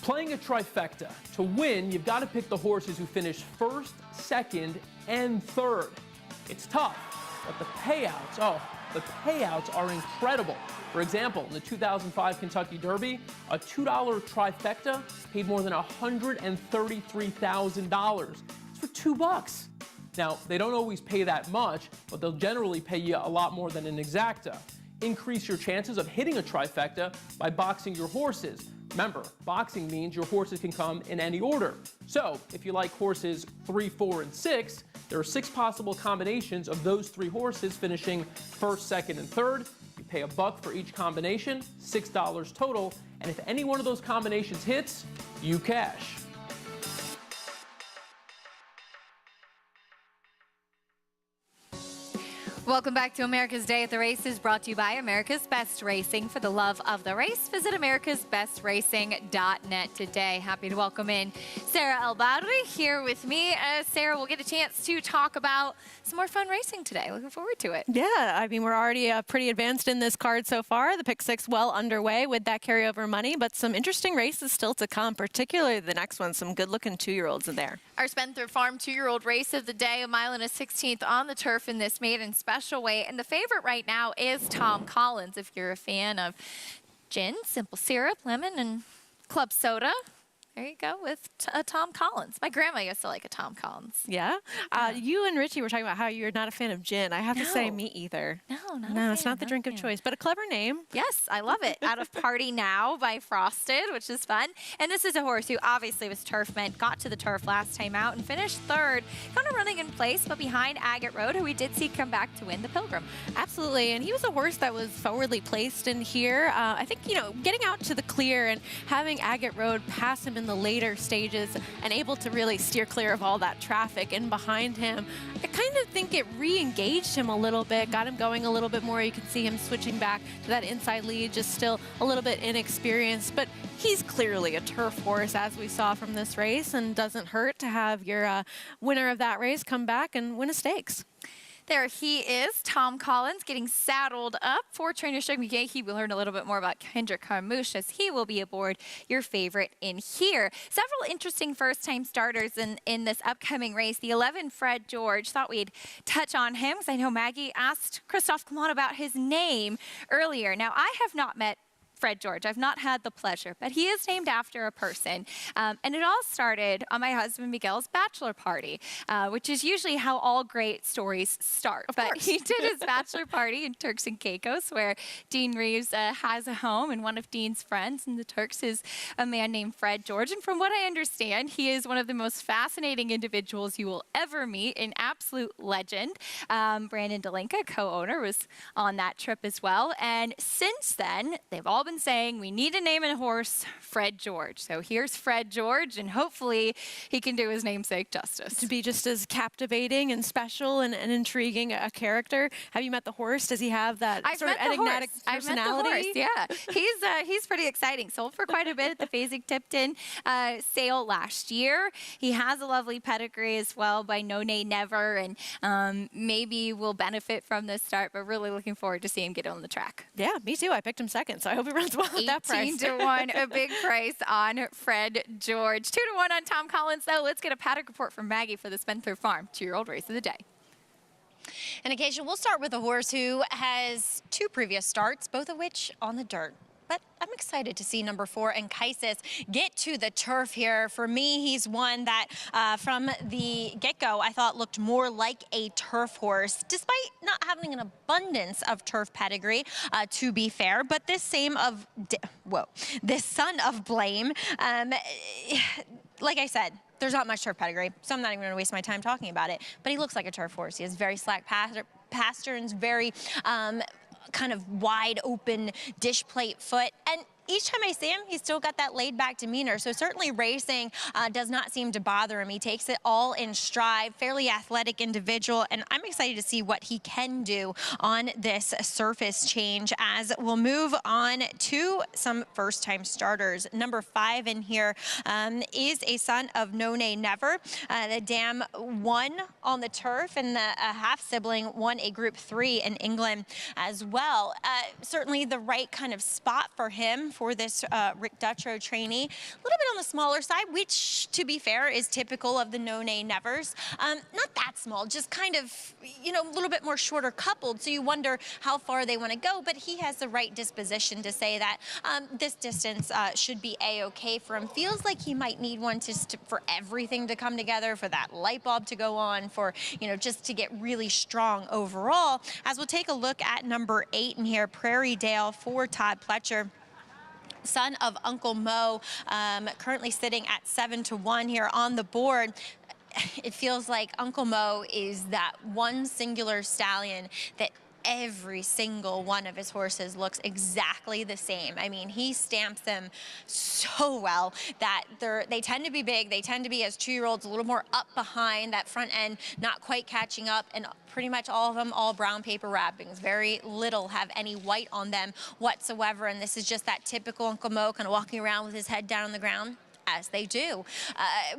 Playing a trifecta. To win, you've got to pick the horses who finish 1st, 2nd, and 3rd. It's tough, but the payouts, oh, but payouts are incredible. For example, in the 2005 Kentucky Derby, a $2 trifecta paid more than $133,000. It's for $2. Now, they don't always pay that much, but they'll generally pay you a lot more than an exacta. Increase your chances of hitting a trifecta by boxing your horses. Remember, boxing means your horses can come in any order. So, if you like horses 3, 4, and 6, there are 6 possible combinations of those 3 horses finishing first, second, and third. You pay $1 for each combination, $6 total, and if any one of those combinations hits, you cash. Welcome back to America's Day at the Races, brought to you by America's Best Racing. For the love of the race, visit americasbestracing.net today. Happy to welcome in Sarah El Badri here with me. Sarah, we'll get a chance to talk about some more fun racing today. Looking forward to it. Yeah, I mean, we're already pretty advanced in this card so far. The Pick Six well underway with that carryover money, but some interesting races still to come, particularly the next one. Some good-looking 2-year-olds in there. Our Spencer Farm 2-year-old race of the day, 1 mile and a 16th on the turf in this maiden special weight. And the favorite right now is Tom Collins. If you're a fan of gin, simple syrup, lemon, and club soda, there you go with Tom Collins. My grandma used to like a Tom Collins. Yeah? You and Richie were talking about how you're not a fan of gin. I have to say, me either. No, it's not the drink of choice, but a clever name. Yes, I love it. Out of Party Now by Frosted, which is fun. And this is a horse who obviously was turf meant, got to the turf last time out and finished third, kind of running in place, but behind Agate Road, who we did see come back to win the Pilgrim. Absolutely, and he was a horse that was forwardly placed in here. I think, getting out to the clear and having Agate Road pass him in the later stages and able to really steer clear of all that traffic in behind him, I kind of think it re-engaged him a little bit, got him going a little bit more. You can see him switching back to that inside lead, just still a little bit inexperienced, but he's clearly a turf horse, as we saw from this race, and doesn't hurt to have your winner of that race come back and win a stakes. There he is, Tom Collins, getting saddled up for trainer Shug McGahee. We'll learn a little bit more about Kendrick Carmouche as he will be aboard your favorite in here. Several interesting first-time starters in this upcoming race. The 11, Fred George, thought we'd touch on him because I know Maggie asked Christophe Clement about his name earlier. Now, I have not met Fred George. I've not had the pleasure, but he is named after a person. And it all started on my husband Miguel's bachelor party, which is usually how all great stories start. But he did his bachelor party in Turks and Caicos, where Dean Reeves has a home, and one of Dean's friends in the Turks is a man named Fred George. And from what I understand, he is one of the most fascinating individuals you will ever meet, an absolute legend. Brandon Dalinka, co-owner, was on that trip as well. And since then, they've all been saying we need to name a horse Fred George. So here's Fred George, and hopefully he can do his namesake justice. To be just as captivating and special and intriguing a character. Have you met the horse? Does he have that sort of enigmatic personality? I've met the horse, yeah. He's pretty exciting. Sold for quite a bit at the Fasig-Tipton sale last year. He has a lovely pedigree as well by No Nay Never, and maybe will benefit from this start, but really looking forward to seeing him get on the track. Yeah, me too. I picked him second, so I hope he runs well at that price. 18-1, a big price on Fred George. 2-1 on Tom Collins, though. Let's get a paddock report from Maggie for the Spencer Farm 2-year-old race of the day. And occasion, we'll start with a horse who has 2 previous starts, both of which on the dirt. But I'm excited to see number 4, Anchises, get to the turf here. For me, he's one that from the get-go I thought looked more like a turf horse, despite not having an abundance of turf pedigree, to be fair. But this son of Blame, like I said, there's not much turf pedigree, so I'm not even going to waste my time talking about it. But he looks like a turf horse. He has very slack pasterns, very kind of wide open dish plate foot, and each time I see him, he's still got that laid-back demeanor. So certainly racing does not seem to bother him. He takes it all in stride, fairly athletic individual, and I'm excited to see what he can do on this surface change as we'll move on to some first-time starters. Number 5 in here is a son of No Nay Never. The dam won on the turf, and the half-sibling won a Group 3 in England as well. Certainly the right kind of spot for him for this Rick Dutrow trainee. A little bit on the smaller side, which, to be fair, is typical of the no-nay-nevers. Not that small, just kind of, you know, a little bit more shorter coupled, so you wonder how far they want to go, but he has the right disposition to say that this distance should be A-okay for him. Feels like he might need one just for everything to come together, for that light bulb to go on, for, you know, just to get really strong overall. As we'll take a look at number 8 in here, Prairie Dale for Todd Pletcher, son of Uncle Mo, currently sitting at 7-1 here on the board. It feels like Uncle Mo is that one singular stallion that every single one of his horses looks exactly the same. I mean, he stamps them so well that they tend to be big. They tend to be, as 2-year-olds, a little more up behind that front end, not quite catching up, and pretty much all of them, all brown paper wrappings. Very little have any white on them whatsoever, and this is just that typical Uncle Mo kind of walking around with his head down on the ground, as they do.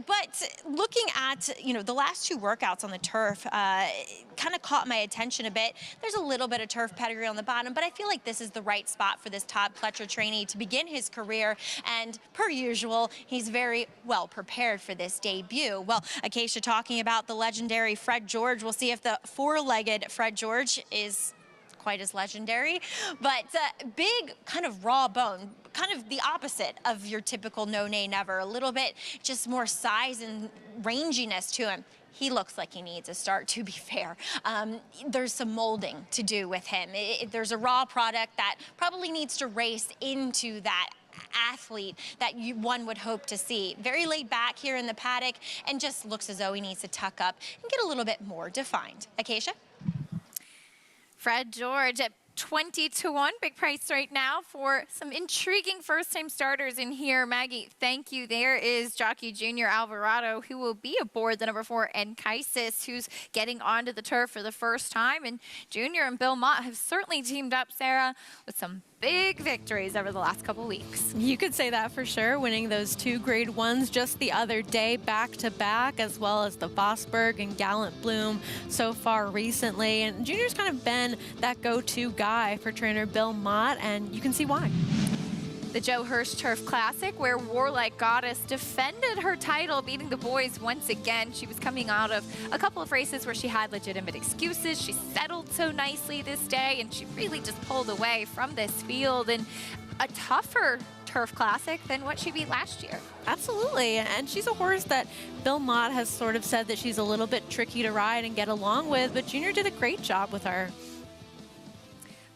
But looking at, you know, the last 2 workouts on the turf kind of caught my attention a bit. There's a little bit of turf pedigree on the bottom, but I feel like this is the right spot for this Todd Pletcher trainee to begin his career. And per usual, he's very well prepared for this debut. Well, Acacia talking about the legendary Fred George. We'll see if the 4-legged Fred George is quite as legendary, but big, kind of raw bone, kind of the opposite of your typical no-nay-never, a little bit just more size and ranginess to him. He looks like he needs a start, to be fair. There's some molding to do with him. There's a raw product that probably needs to race into that athlete that one would hope to see. Very laid back here in the paddock and just looks as though he needs to tuck up and get a little bit more defined. Acacia? Fred George at 20-1, big price right now for some intriguing first-time starters in here. Maggie, thank you. There is jockey Junior Alvarado, who will be aboard the number 4 Enkaisis, who's getting onto the turf for the first time. And Junior and Bill Mott have certainly teamed up, Sarah, with some big victories over the last couple weeks. You could say that for sure, winning those 2 Grade 1s just the other day back-to-back, as well as the Vosburg and Gallant Bloom so far recently. And Junior's kind of been that go-to guy for trainer Bill Mott, and you can see why. The Joe Hirsch Turf Classic, where Warlike Goddess defended her title, beating the boys once again. She was coming out of a couple of races where she had legitimate excuses. She settled so nicely this day, and she really just pulled away from this field in a tougher Turf Classic than what she beat last year. Absolutely, and she's a horse that Bill Mott has sort of said that she's a little bit tricky to ride and get along with, but Junior did a great job with her.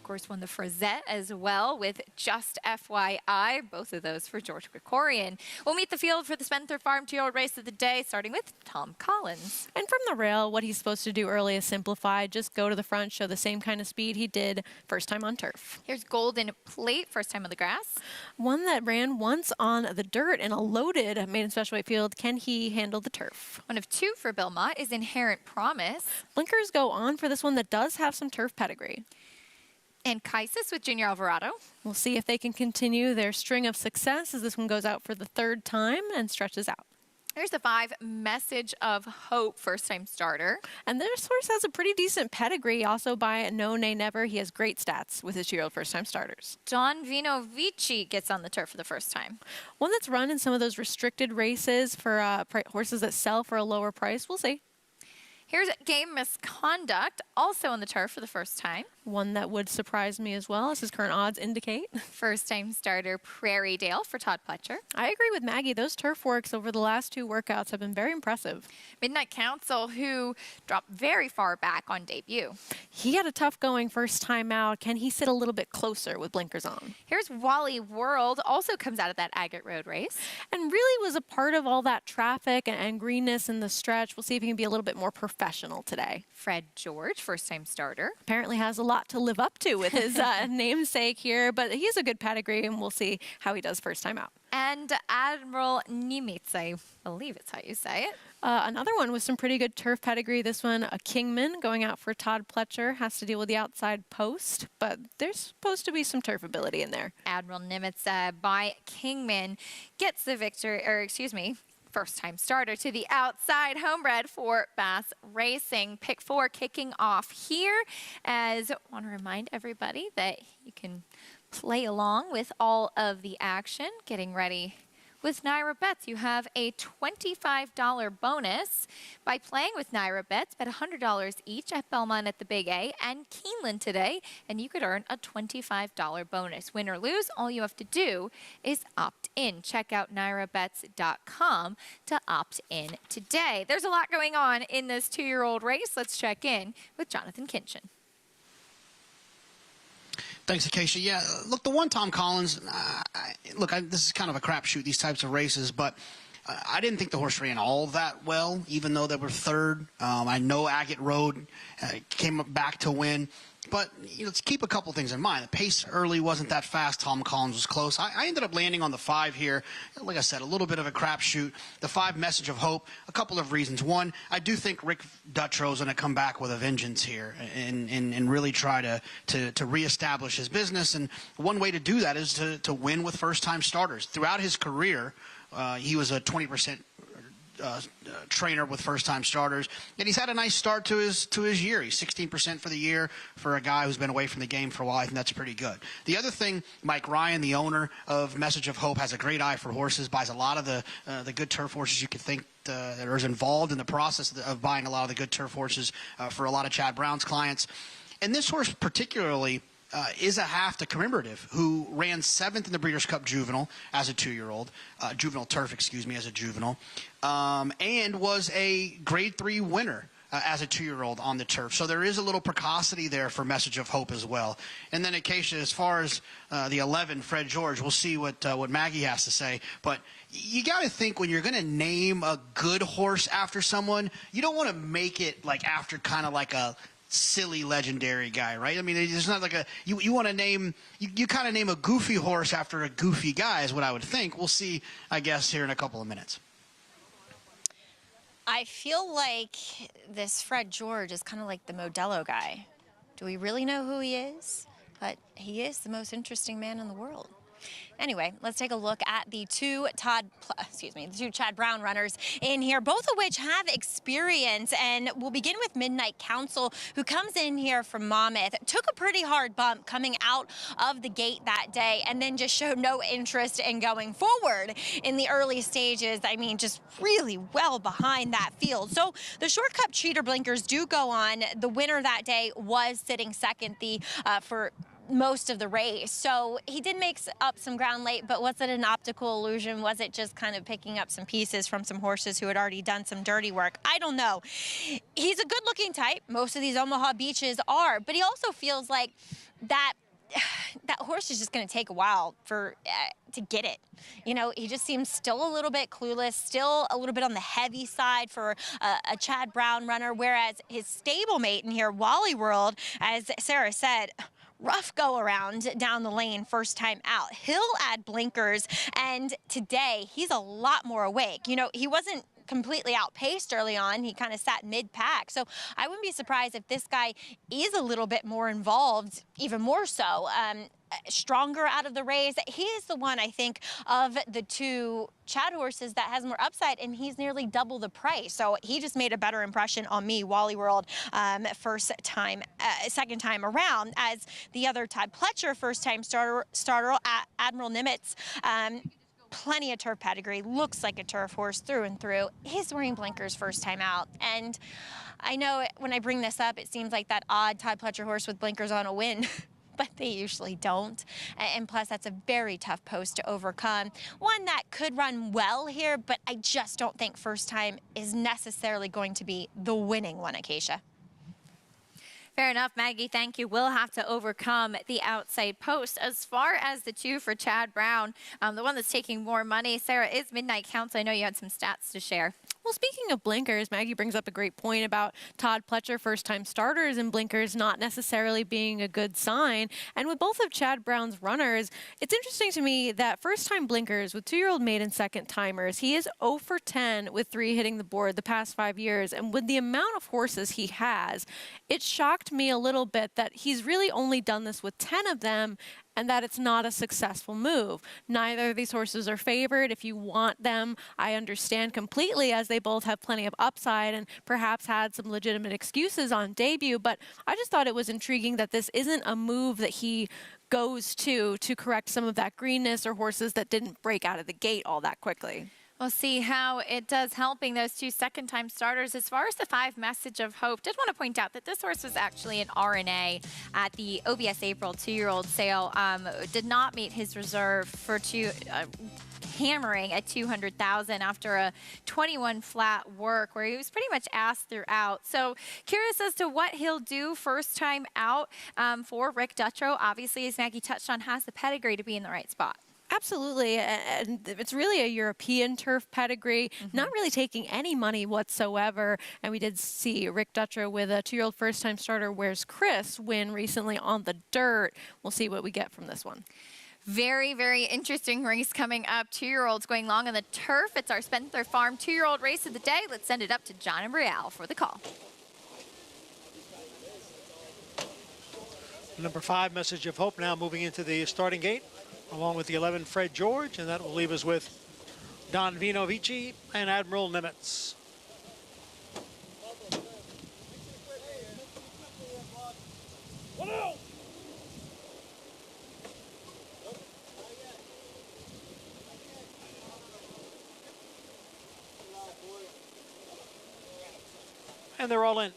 Course, won the Frazette as well with Just FYI, both of those for George Krikorian. We'll meet the field for the Spencer Farm 2-year-old race of the day, starting with Tom Collins. And from the rail, what he's supposed to do early is simplify, just go to the front, show the same kind of speed he did first time on turf. Here's Golden Plate, first time on the grass. One that ran once on the dirt in a loaded maiden special weight field. Can he handle the turf? One of 2 for Bill Mott is Inherent Promise. Blinkers go on for this one that does have some turf pedigree. Enkaisis with Junior Alvarado. We'll see if they can continue their string of success as this one goes out for the 3rd time and stretches out. Here's the 5 Message of Hope, first-time starter. And this horse has a pretty decent pedigree, also by No Nay Never. He has great stats with his 2-year-old first-time starters. Don Vino Vici gets on the turf for the first time. One that's run in some of those restricted races for horses that sell for a lower price. We'll see. Here's Game Misconduct, also on the turf for the first time. One that would surprise me as well, as his current odds indicate. First-time starter Prairie Dale for Todd Pletcher. I agree with Maggie. Those turf works over the last 2 workouts have been very impressive. Midnight Council, who dropped very far back on debut. He had a tough going first time out. Can he sit a little bit closer with blinkers on? Here's Wally World, also comes out of that Agate Road race. And really was a part of all that traffic and greenness in the stretch. We'll see if he can be a little bit more professional today. Fred George, first-time starter. Apparently has a lot to live up to with his namesake here, but he has a good pedigree, and we'll see how he does first time out. And Admiral Nimitz, I believe it's how you say it. Another one with some pretty good turf pedigree. This one, a Kingman, going out for Todd Pletcher, has to deal with the outside post, but there's supposed to be some turf ability in there. Admiral Nimitz by Kingman gets the victory, or excuse me, first-time starter to the outside, homebred for Bass Racing. Pick 4 kicking off here, as I want to remind everybody that you can play along with all of the action, getting ready with Naira Bets. You have a $25 bonus by playing with Naira Bets. Bet $100 each at Belmont at the Big A and Keeneland today, and you could earn a $25 bonus. Win or lose, all you have to do is opt in. Check out NairaBets.com to opt in today. There's a lot going on in this 2-year-old race. Let's check in with Jonathan Kinchin. Thanks, Acacia. Yeah, look, the one Tom Collins, this is kind of a crapshoot, these types of races, but I didn't think the horse ran all that well, even though they were third. I know Agate Road came back to win. But let's keep a couple things in mind. The pace early wasn't that fast. Tom Collins was close. I ended up landing on the 5 here. Like I said, a little bit of a crapshoot. The 5, Message of Hope, a couple of reasons. One, I do think Rick Dutrow going to come back with a vengeance here and really try to reestablish his business. And one way to do that is to win with first-time starters. Throughout his career, he was a 20% trainer with first-time starters, and he's had a nice start to his year. He's 16% for the year for a guy who's been away from the game for a while. I think that's pretty good. The other thing, Mike Ryan, the owner of Message of Hope, has a great eye for horses, buys a lot of the good turf horses you could think that are involved in the process of buying a lot of the good turf horses for a lot of Chad Brown's clients. And this horse particularly is a half to Commemorative, who ran 7th in the Breeders' Cup Juvenile as a 2-year-old, Juvenile Turf, as a juvenile, and was a Grade 3 winner as a 2-year-old on the turf. So there is a little precocity there for Message of Hope as well. And then Acacia, as far as the 11, Fred George, we'll see what Maggie has to say. But you got to think when you're going to name a good horse after someone, you don't want to make it like after kind of like a silly legendary guy, right? I mean, it's not like you want to name, you kind of name a goofy horse after a goofy guy is what I would think. We'll see, I guess, here in a couple of minutes. I feel like this Fred George is kind of like the Modelo guy. Do we really know who he is? But he is the most interesting man in the world. Anyway, let's take a look at the two Chad Brown runners in here, both of which have experience. And we'll begin with Midnight Council, who comes in here from Monmouth, took a pretty hard bump coming out of the gate that day, and then just showed no interest in going forward in the early stages. I mean, just really well behind that field. So the Short Cup cheater blinkers do go on. The winner that day was sitting second for most of the race. So he did make up some ground late, but was it an optical illusion? Was it just kind of picking up some pieces from some horses who had already done some dirty work? I don't know. He's a good-looking type. Most of these Omaha Beaches are, but he also feels like that horse is just going to take a while to get it. You know, he just seems still a little bit clueless, still a little bit on the heavy side for a Chad Brown runner, whereas his stablemate in here, Wally World, as Sarah said, rough go around down the lane first time out. He'll add blinkers, and today he's a lot more awake. You know, he wasn't completely outpaced early on. He kind of sat mid-pack. So I wouldn't be surprised if this guy is a little bit more involved, even more so, stronger out of the race. He is the one, I think, of the two Chad horses that has more upside, and he's nearly double the price. So he just made a better impression on me, Wally World, second time around, as the other Todd Pletcher first-time starter Admiral Nimitz. Plenty of turf pedigree, looks like a turf horse through and through. He's wearing blinkers first time out. And I know when I bring this up, it seems like that odd Todd Pletcher horse with blinkers on a win, but they usually don't. And plus, that's a very tough post to overcome. One that could run well here, but I just don't think first time is necessarily going to be the winning one, Acacia. Fair enough, Maggie. Thank you. We'll have to overcome the outside post. As far as the two for Chad Brown, the one that's taking more money, Sarah, is Midnight Council. I know you had some stats to share. Well, speaking of blinkers, Maggie brings up a great point about Todd Pletcher first-time starters and blinkers not necessarily being a good sign. And with both of Chad Brown's runners, it's interesting to me that first-time blinkers with 2-year-old maiden second-timers, he is 0 for 10 with 3 hitting the board the past 5 years. And with the amount of horses he has, it shocked me a little bit that he's really only done this with 10 of them, and that it's not a successful move. Neither of these horses are favored. If you want them, I understand completely, as they both have plenty of upside and perhaps had some legitimate excuses on debut, but I just thought it was intriguing that this isn't a move that he goes to correct some of that greenness or horses that didn't break out of the gate all that quickly. We'll see how it does helping those two second-time starters. As far as the 5 Message of Hope, did want to point out that this horse was actually an RNA at the OBS April 2-year-old sale. Did not meet his reserve for hammering at 200,000 after a 21 flat work where he was pretty much asked throughout. So curious as to what he'll do first time out for Rick Dutrow. Obviously, as Maggie touched on, has the pedigree to be in the right spot. Absolutely, and it's really a European turf pedigree, not really taking any money whatsoever. And we did see Rick Dutrow with a 2-year-old first-time starter, Where's Chris, win recently on the dirt. We'll see what we get from this one. Very, very interesting race coming up. 2-year-olds going long on the turf. It's our Spencer Farm 2-year-old race of the day. Let's send it up to John and Brielle for the call. Number 5, Message of Hope, now moving into the starting gate, along with the 11, Fred George, and that will leave us with Don Vino Vici and Admiral Nimitz. And they're all in.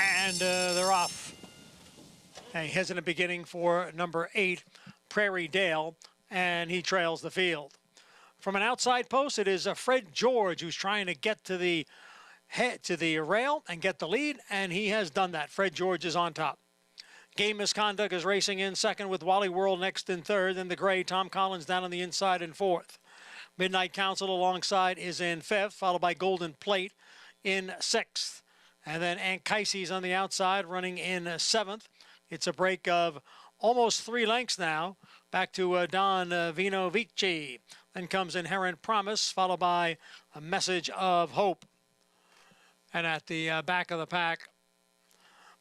And they're off. A hesitant beginning for number 8, Prairie Dale, and he trails the field. From an outside post, it is Fred George who's trying to get to the rail and get the lead, and he has done that. Fred George is on top. Game Misconduct is racing in second with Wally World next in third, and the gray Tom Collins down on the inside in fourth. Midnight Council alongside is in fifth, followed by Golden Plate in sixth. And then Anchises on the outside running in seventh. It's a break of almost 3 lengths now. Back to Don Vino Vici. Then comes Inherent Promise, followed by A Message of Hope. And at the back of the pack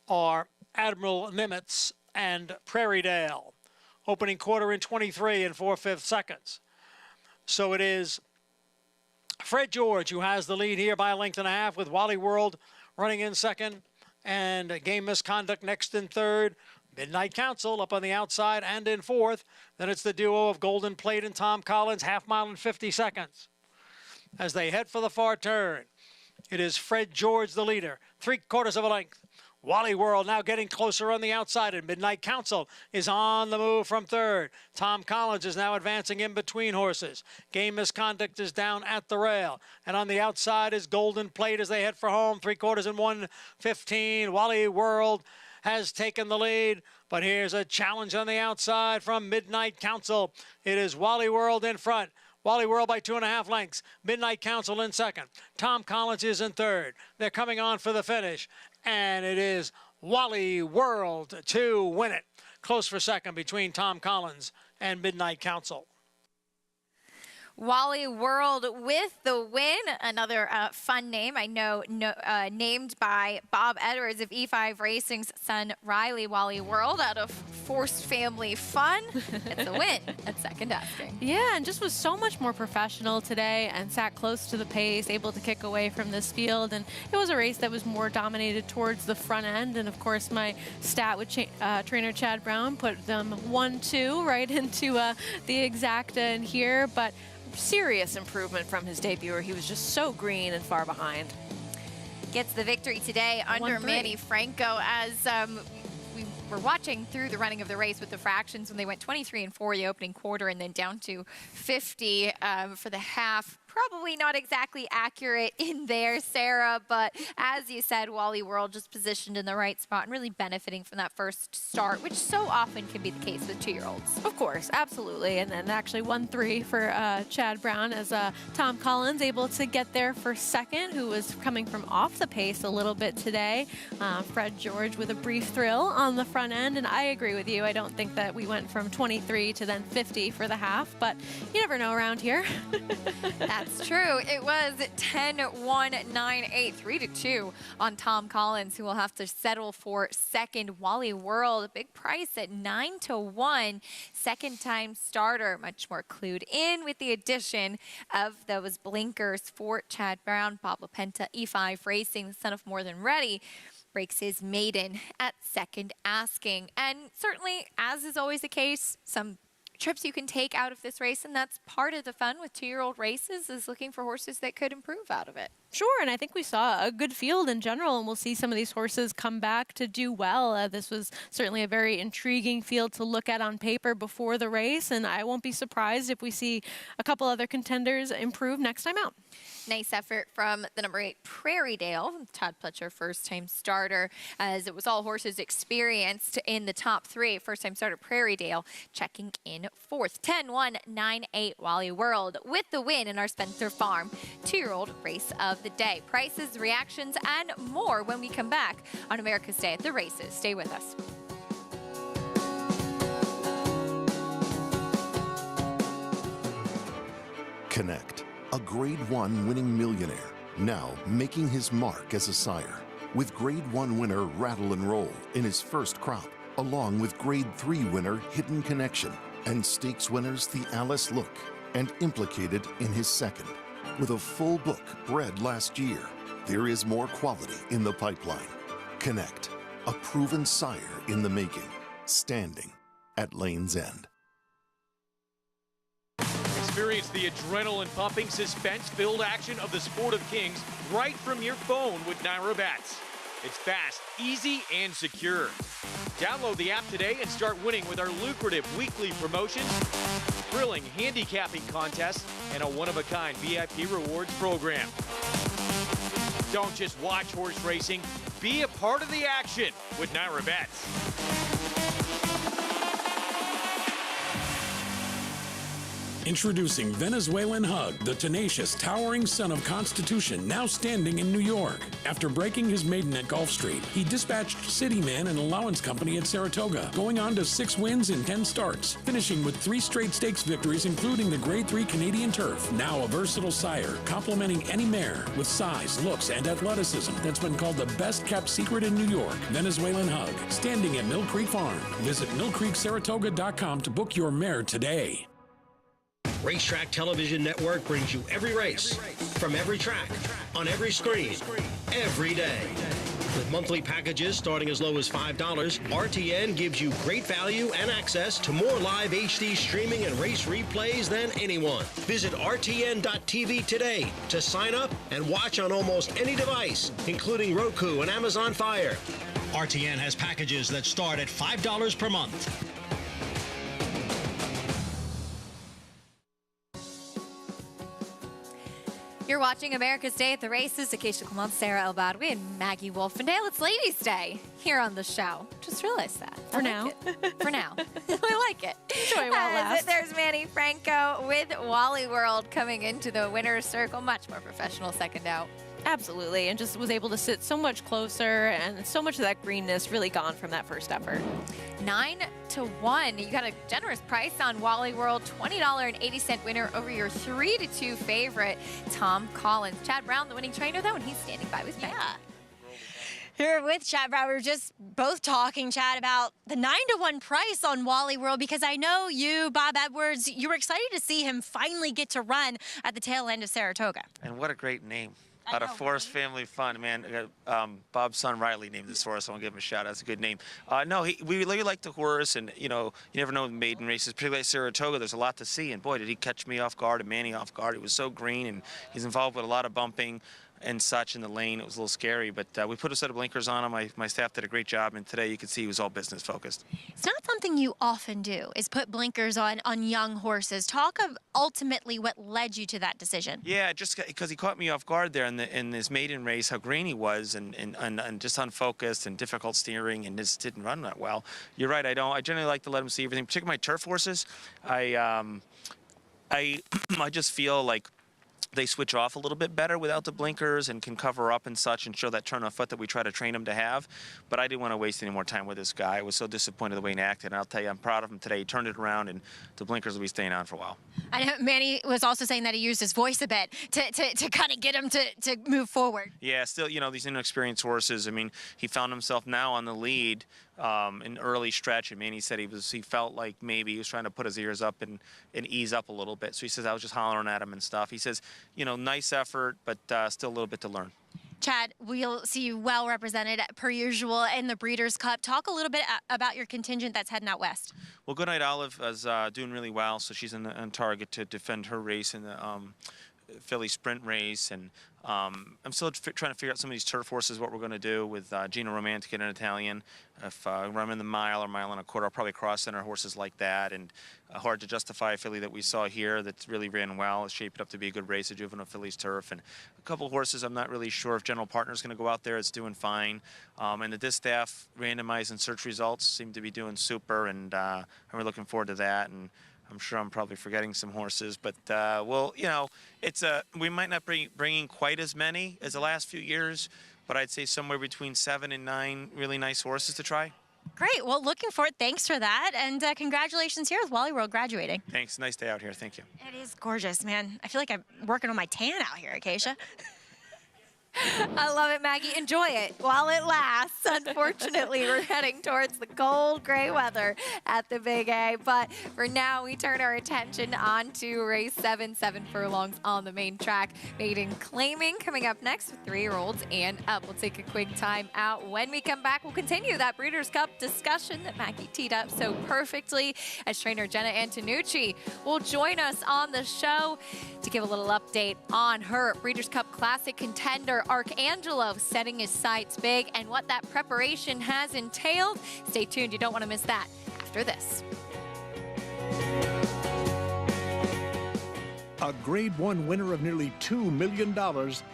are Admiral Nimitz and Prairie Dale. Opening quarter in 23 and 4/5 seconds. So it is Fred George who has the lead here by a length and a half, with Wally World running in second and Game Misconduct next in third. Midnight Council up on the outside and in fourth. Then it's the duo of Golden Plate and Tom Collins, 1/2 mile and 50 seconds. As they head for the far turn, it is Fred George the leader, 3/4 of a length. Wally World now getting closer on the outside, and Midnight Council is on the move from third. Tom Collins is now advancing in between horses. Game Misconduct is down at the rail, and on the outside is Golden Plate as they head for home, 3/4 and 1:15. Wally World has taken the lead, but here's a challenge on the outside from Midnight Council. It is Wally World in front. Wally World by 2.5 lengths. Midnight Council in second. Tom Collins is in third. They're coming on for the finish. And it is Wally World to win it. Close for second between Tom Collins and Midnight Council. Wally World with the win. Another fun name, I know, named by Bob Edwards of E5 Racing's son Riley. Wally World out of Forced Family Fun. It's a win at second asking. Yeah, and just was so much more professional today and sat close to the pace, able to kick away from this field. And it was a race that was more dominated towards the front end. And of course, my stat with trainer Chad Brown put them 1-2 right into the exacta in here. But serious improvement from his debut, where he was just so green and far behind. Gets the victory today under 1-3. Manny Franco, as we were watching through the running of the race with the fractions when they went 23 and 4 the opening quarter and then down to 50 for the half. Probably not exactly accurate in there, Sarah, but as you said, Wally World just positioned in the right spot and really benefiting from that first start, which so often can be the case with 2-year-olds. Of course, absolutely. And then actually 1-3 for Chad Brown, as Tom Collins able to get there for second, who was coming from off the pace a little bit today. Fred George with a brief thrill on the front end, and I agree with you. I don't think that we went from 23 to then 50 for the half, but you never know around here. That's true. It was 10-1, 9-8, 3-2 on Tom Collins, who will have to settle for second. Wally World, a big price at 9-1. Second-time starter, much more clued in with the addition of those blinkers for Chad Brown. Bob LaPenta, E5 Racing, the son of More Than Ready, breaks his maiden at second asking. And certainly, as is always the case, some trips you can take out of this race, and that's part of the fun with two-year-old races, is looking for horses that could improve out of it. Sure, and I think we saw a good field in general, and we'll see some of these horses come back to do well. This was certainly a very intriguing field to look at on paper before the race, and I won't be surprised if we see a couple other contenders improve next time out. Nice effort from the number 8 Prairie Dale, Todd Pletcher, first-time starter, as it was all horses experienced in the top 3. First-time starter Prairie Dale checking in 4th. 10-1, 9-8 Wally World with the win in our Spencer Farm two-year-old race of the day. Prices, reactions, and more when we come back on America's Day at the Races. Stay with us. Connect, a Grade 1 winning millionaire, now making his mark as a sire. With Grade 1 winner Rattle and Roll in his first crop, along with Grade 3 winner Hidden Connection, and stakes winners The Alice Look, and Implicated in his second. With a full book bred last year, there is more quality in the pipeline. Connect, a proven sire in the making, standing at Lane's End. Experience the adrenaline-pumping, suspense-filled action of the Sport of Kings right from your phone with Naira Bets. It's fast, easy, and secure. Download the app today and start winning with our lucrative weekly promotions, thrilling handicapping contests, and a one-of-a-kind VIP rewards program. Don't just watch horse racing, be a part of the action with Naira Bets. Introducing Venezuelan Hug, the tenacious, towering son of Constitution, now standing in New York. After breaking his maiden at Gulfstreet, he dispatched Cityman and Allowance Company at Saratoga, going on to 6 wins in 10 starts, finishing with 3 straight stakes victories, including the Grade 3 Canadian Turf. Now a versatile sire, complementing any mare with size, looks, and athleticism that's been called the best-kept secret in New York. Venezuelan Hug, standing at Mill Creek Farm. Visit millcreeksaratoga.com to book your mare today. Racetrack Television Network brings you every race, from every track, on every screen, every day. With monthly packages starting as low as $5, RTN gives you great value and access to more live HD streaming and race replays than anyone. Visit RTN.tv today to sign up and watch on almost any device, including Roku and Amazon Fire. RTN has packages that start at $5 per month. You're watching America's Day at the Races. Acacia Clement, Sarah El Badoui, and Maggie Wolfendale. It's Ladies' Day here on the show. Just realized that. For now. For now. I like it. Enjoy while it lasts. There's Manny Franco with Wally World coming into the winner's circle. Much more professional second out. Absolutely, and just was able to sit so much closer, and so much of that greenness really gone from that first effort. 9-1. You got a generous price on Wally World. $20.80 winner over your 3-2 favorite, Tom Collins. Chad Brown, the winning trainer, though, and he's standing by with me. Here with Chad Brown, we were just both talking, Chad, about the 9-1 price on Wally World, because I know you, Bob Edwards, you were excited to see him finally get to run at the tail end of Saratoga. And what a great name. Out of Forest Family Fun, man. Bob's son Riley named this horse. I want to give him a shout out. It's a good name. No, we really like the horse, and you never know maiden races, particularly at Saratoga. There's a lot to see, and boy, did he catch me off guard and Manny off guard. He was so green, and he's involved with a lot of bumping and such in the lane. It was a little scary, but we put a set of blinkers on him. My staff did a great job, and today you could see he was all business focused. It's not something you often do, is put blinkers on young horses. Talk of ultimately what led you to that decision. Yeah, just because he caught me off guard there in this maiden race, how green he was, and just unfocused and difficult steering, and just didn't run that well. You're right. I generally like to let him see everything, particularly my turf horses. I just feel like they switch off a little bit better without the blinkers and can cover up and such and show that turn of foot that we try to train them to have. But I didn't want to waste any more time with this guy. I was so disappointed the way he acted. And I'll tell you, I'm proud of him today. He turned it around, and the blinkers will be staying on for a while. I know Manny was also saying that he used his voice a bit to kind of get him to move forward. Yeah, still, you know, these inexperienced horses. I mean, he found himself now on the lead in early stretch. And Manny said he felt like maybe he was trying to put his ears up and ease up a little bit. So he says, I was just hollering at him and stuff. He says, you know, nice effort, but still a little bit to learn. Chad, we'll see you well represented per usual in the Breeders' Cup. Talk a little bit about your contingent that's heading out west. Well, Goodnight Olive is doing really well, so she's on target to defend her race in the Philly Sprint race. And I'm still trying to figure out some of these turf horses, what we're going to do with Gina Romantic and an Italian. If I'm in the mile or mile and a quarter, I'll probably cross center horses like that. And Hard to Justify filly that we saw here that really ran well. It's shaped up to be a good race, a juvenile fillies turf. And a couple of horses I'm not really sure if General Partner's going to go out there. It's doing fine. And the distaff randomized and search results seem to be doing super. And we're looking forward to that. And I'm sure I'm probably forgetting some horses, but well, you know, we might not be bringing quite as many as the last few years, but I'd say somewhere between 7 and 9 really nice horses to try. Great. Well, looking forward. Thanks for that, and congratulations here with Wally World graduating. Thanks. Nice day out here. Thank you. It is gorgeous, man. I feel like I'm working on my tan out here, Acacia. I love it, Maggie. Enjoy it while it lasts. Unfortunately, we're heading towards the cold gray weather at the Big A. But for now, we turn our attention on to race 7 furlongs on the main track. Maiden Claiming coming up next with 3-year-olds and up. We'll take a quick time out. When we come back, we'll continue that Breeders' Cup discussion that Maggie teed up so perfectly as trainer Jenna Antonucci will join us on the show to give a little update on her Breeders' Cup Classic contender, Arcangelo, setting his sights big and what that preparation has entailed. Stay tuned. You don't want to miss that after this. A Grade 1 winner of nearly $2 million,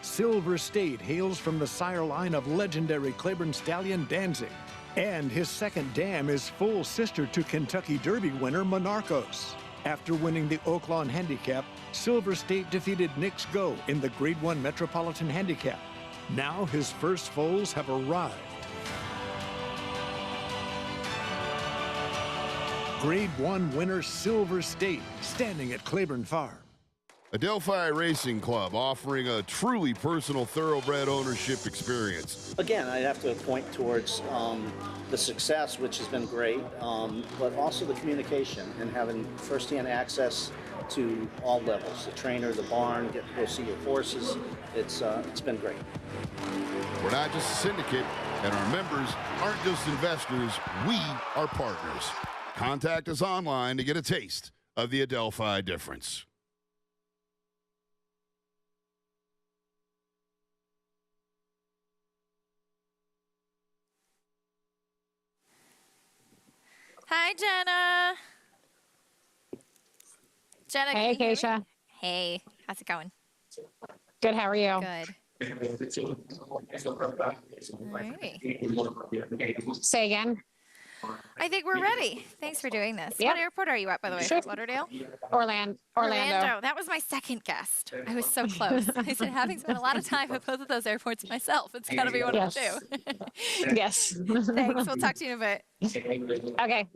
Silver State hails from the sire line of legendary Claiborne stallion Danzig. And his second dam is full sister to Kentucky Derby winner Monarchos. After winning the Oaklawn Handicap, Silver State defeated Knicks Go in the Grade 1 Metropolitan Handicap. Now his first foals have arrived. Grade 1 winner Silver State, standing at Claiborne Farm. Adelphi Racing Club, offering a truly personal thoroughbred ownership experience. Again, I have to point towards the success, which has been great, but also the communication and having firsthand access to all levels, the trainer, the barn, get to go see your horses. It's been great. We're not just a syndicate, and our members aren't just investors, we are partners. Contact us online to get a taste of the Adelphi difference. Hi, Jenna. Jenna, hey, Acacia. Hey, how's it going? Good, how are you? Good. Alrighty. Say again. I think we're ready. Thanks for doing this. Yep. What airport are you at, by the way? Sure. Lauderdale? Orlando. That was my second guest. I was so close. I said, having spent a lot of time at both of those airports myself, it's got to be one of the two. Yes. Thanks. We'll talk to you in a bit. Okay.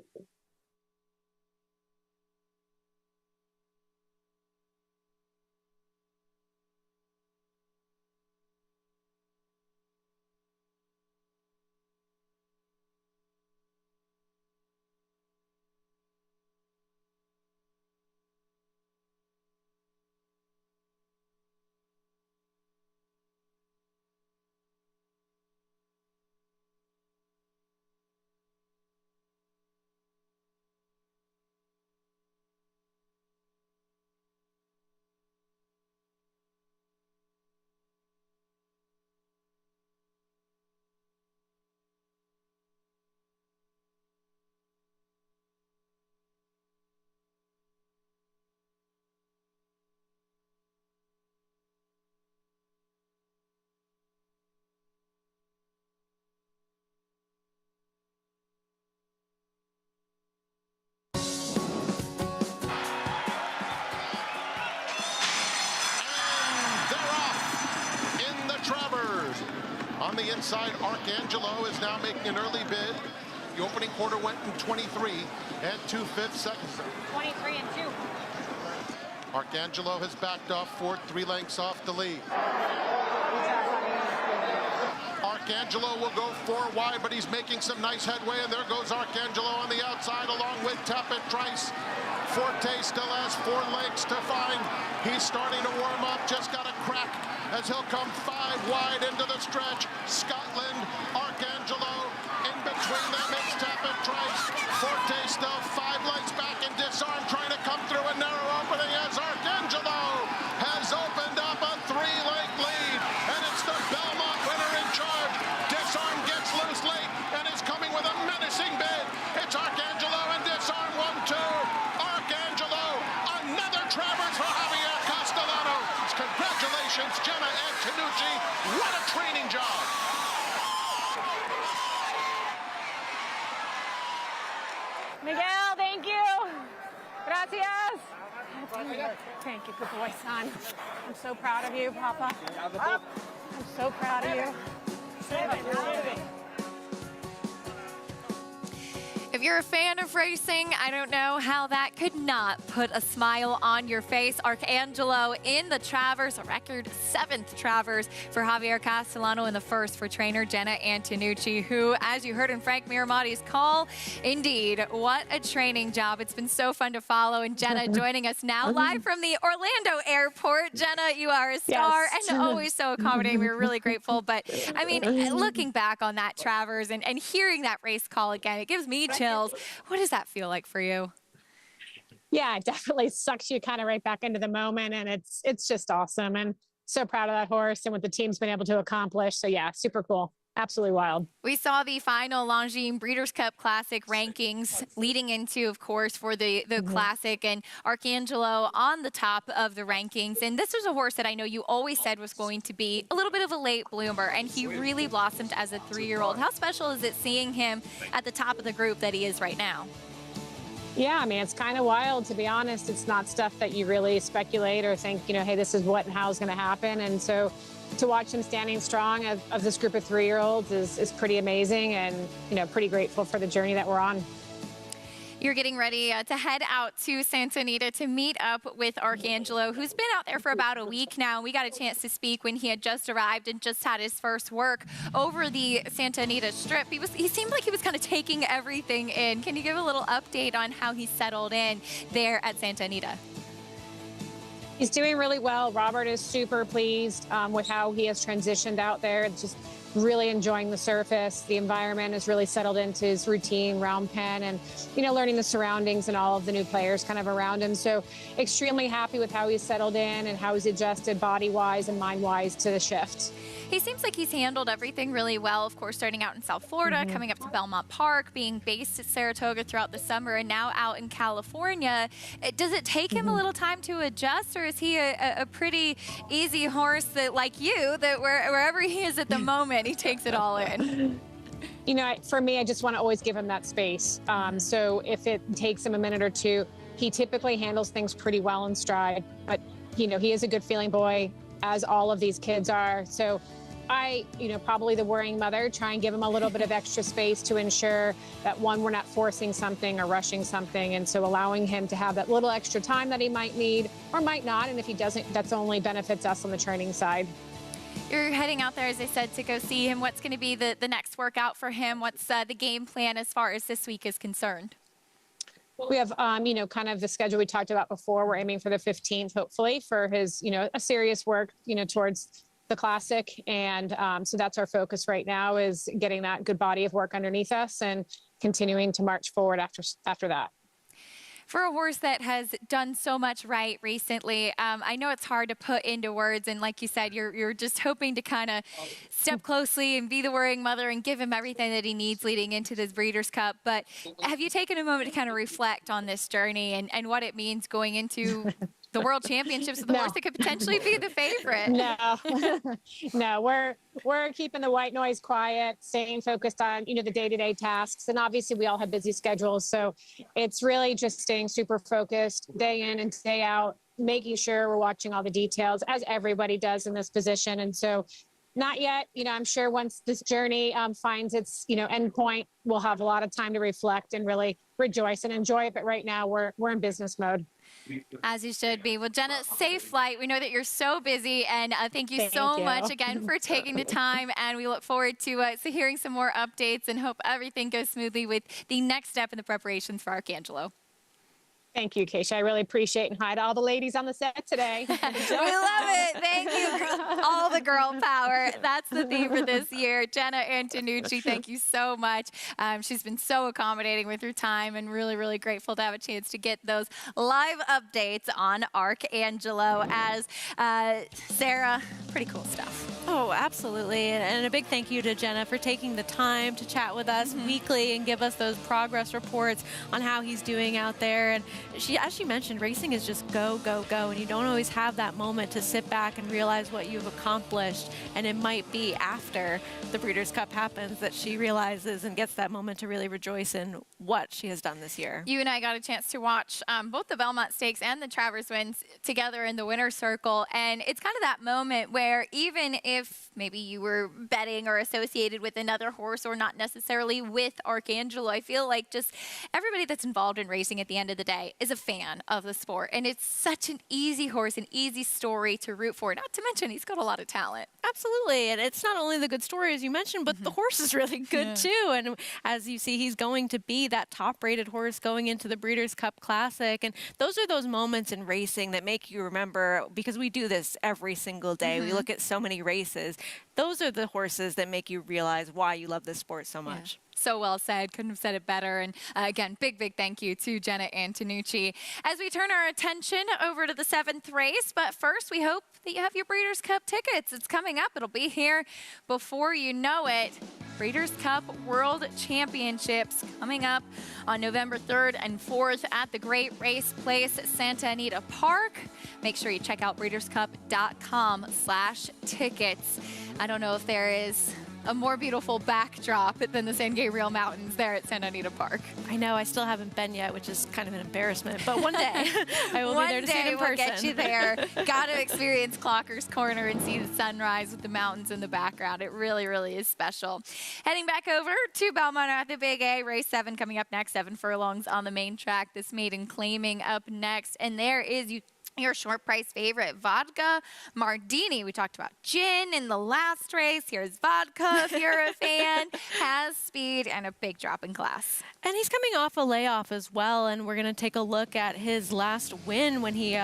the inside, Arcangelo is now making an early bid. The opening quarter went in 23 and 2/5 seconds. 23 and 2. Arcangelo has backed off Ford 3 lengths off the lead. Arcangelo will go 4 wide, but he's making some nice headway, and there goes Arcangelo on the outside along with Tapit Trice. Forte still has 4 lengths to find. He's starting to warm up, just got a crack as he'll come 5 wide into the stretch. Scotland, Arcangelo, in between them it's Tapit Trice. Forte still 5 lengths back and Disarm trying to come through a narrow opening as Arcangelo has opened up a 3-length lead, and it's the Belmont winner in charge. Disarm gets loose late and is coming with a menacing bid. It's Arcangelo and Disarm 1-2. Arcangelo, another Travers for Javier Castellano. Congratulations, Jenna Antonucci. What a training job. Miguel, thank you. Gracias. Thank you, good boy, son. I'm so proud of you, Papa. I'm so proud of you. If you're a fan of racing, I don't know how that could not put a smile on your face. Arcangelo in the Travers, a record 7th Travers for Javier Castellano, and the first for trainer Jenna Antonucci, who, as you heard in Frank Miramatti's call, indeed, what a training job. It's been so fun to follow. And Jenna joining us now live from the Orlando airport. Jenna, you are a star and always so accommodating. We're really grateful. But, I mean, looking back on that Travers and hearing that race call again, it gives me chills. What does that feel like for you? Yeah, it definitely sucks you kind of right back into the moment, and it's just awesome, and so proud of that horse and what the team's been able to accomplish. So yeah, super cool. Absolutely wild. We saw the final Longines Breeders' Cup Classic rankings leading into, of course, for the Classic, and Arcangelo on the top of the rankings. And this was a horse that I know you always said was going to be a little bit of a late bloomer, and he really blossomed as a 3-year-old. How special is it seeing him at the top of the group that he is right now? Yeah, I mean, it's kind of wild, to be honest. It's not stuff that you really speculate or think, you know, hey, this is what and how is going to happen. And so to watch him standing strong of this group of 3-year-olds is pretty amazing, and, you know, pretty grateful for the journey that we're on. You're getting ready to head out to Santa Anita to meet up with Arcangelo, who's been out there for about a week now. We got a chance to speak when he had just arrived and just had his first work over the Santa Anita Strip. He seemed like he was kind of taking everything in. Can you give a little update on how he settled in there at Santa Anita? He's doing really well. Robert is super pleased with how he has transitioned out there. It's just really enjoying the surface. The environment has really settled into his routine round pen, and, you know, learning the surroundings and all of the new players kind of around him. So extremely happy with how he's settled in and how he's adjusted body-wise and mind-wise to the shift. He seems like he's handled everything really well, of course, starting out in South Florida, coming up to Belmont Park, being based at Saratoga throughout the summer, and now out in California. Does it take him a little time to adjust, or is he a pretty easy horse that, like you, that wherever he is at the moment, he takes it all in? You know, for me, I just want to always give him that space. So if it takes him a minute or two, he typically handles things pretty well in stride. But, you know, he is a good feeling boy, as all of these kids are. So I, you know, probably the worrying mother, try and give him a little bit of extra space to ensure that, one, we're not forcing something or rushing something. And so allowing him to have that little extra time that he might need or might not. And if he doesn't, that's only benefits us on the training side. You're heading out there, as I said, to go see him. What's going to be the next workout for him? What's the game plan as far as this week is concerned? We have, you know, kind of the schedule we talked about before. We're aiming for the 15th, hopefully, for his, you know, a serious work, you know, towards the Classic. And so that's our focus right now, is getting that good body of work underneath us and continuing to march forward after that. For a horse that has done so much right recently, I know it's hard to put into words, and like you said, you're just hoping to kind of step closely and be the worrying mother and give him everything that he needs leading into this Breeders' Cup. But have you taken a moment to kind of reflect on this journey and what it means going into the World Championships with the horse that could potentially be the favorite? No, we're keeping the white noise quiet, staying focused on, you know, the day-to-day tasks. And obviously we all have busy schedules. So it's really just staying super focused day in and day out, making sure we're watching all the details, as everybody does in this position. And so not yet. I'm sure once this journey finds its, end point, we'll have a lot of time to reflect and really rejoice and enjoy it. But right now we're in business mode. As you should be. Well, Jenna, safe flight. We know that you're so busy, and thank you so much again for taking the time, and we look forward to hearing some more updates and hope everything goes smoothly with the next step in the preparations for Arcangelo. Thank you, Keisha. I really appreciate and hi to all the ladies on the set today. We love it. Thank you. All the girl power. That's the theme for this year. Jenna Antonucci, thank you so much. She's been so accommodating with her time and really, really grateful to have a chance to get those live updates on Arcangelo as Sarah, pretty cool stuff. Oh, absolutely. And a big thank you to Jenna for taking the time to chat with us weekly and give us those progress reports on how he's doing out there. And as she mentioned, racing is just go, go, go. And you don't always have that moment to sit back and realize what you've accomplished. And it might be after the Breeders' Cup happens that she realizes and gets that moment to really rejoice in what she has done this year. You and I got a chance to watch both the Belmont Stakes and the Travers Wins together in the winner's circle. And it's kind of that moment where even if maybe you were betting or associated with another horse or not necessarily with Arcangelo, I feel like just everybody that's involved in racing at the end of the day is a fan of the sport. And it's such an easy horse, an easy story to root for, not to mention he's got a lot of talent. Absolutely. And it's not only the good story, as you mentioned, but the horse is really good too. And as you see, he's going to be that top-rated horse going into the Breeders' Cup Classic. And those are those moments in racing that make you remember, because we do this every single day. We look at so many races. Those are the horses that make you realize why you love this sport so much. So well said. Couldn't have said it better. And again, big, big thank you to Jenna Antonucci. As we turn our attention over to the 7th race, but first we hope that you have your Breeders' Cup tickets. It's coming up. It'll be here before you know it. Breeders' Cup World Championships coming up on November 3rd and 4th at the Great Race Place, Santa Anita Park. Make sure you check out breederscup.com/tickets. I don't know if there is a more beautiful backdrop than the San Gabriel Mountains there at Santa Anita Park. I know, I still haven't been yet, which is kind of an embarrassment, but one day I will be there to see it in person. One day we'll get you there. Got to experience Clocker's Corner and see the sunrise with the mountains in the background. It really, really is special. Heading back over to Belmont at the Big A, race 7 coming up next, 7 furlongs on the main track. This maiden claiming up next, and there is your short price favorite, Vodka Mardini. We talked about gin in the last race. Here's vodka if you're a fan. Has speed and a big drop in class. And he's coming off a layoff as well, and we're going to take a look at his last win when he,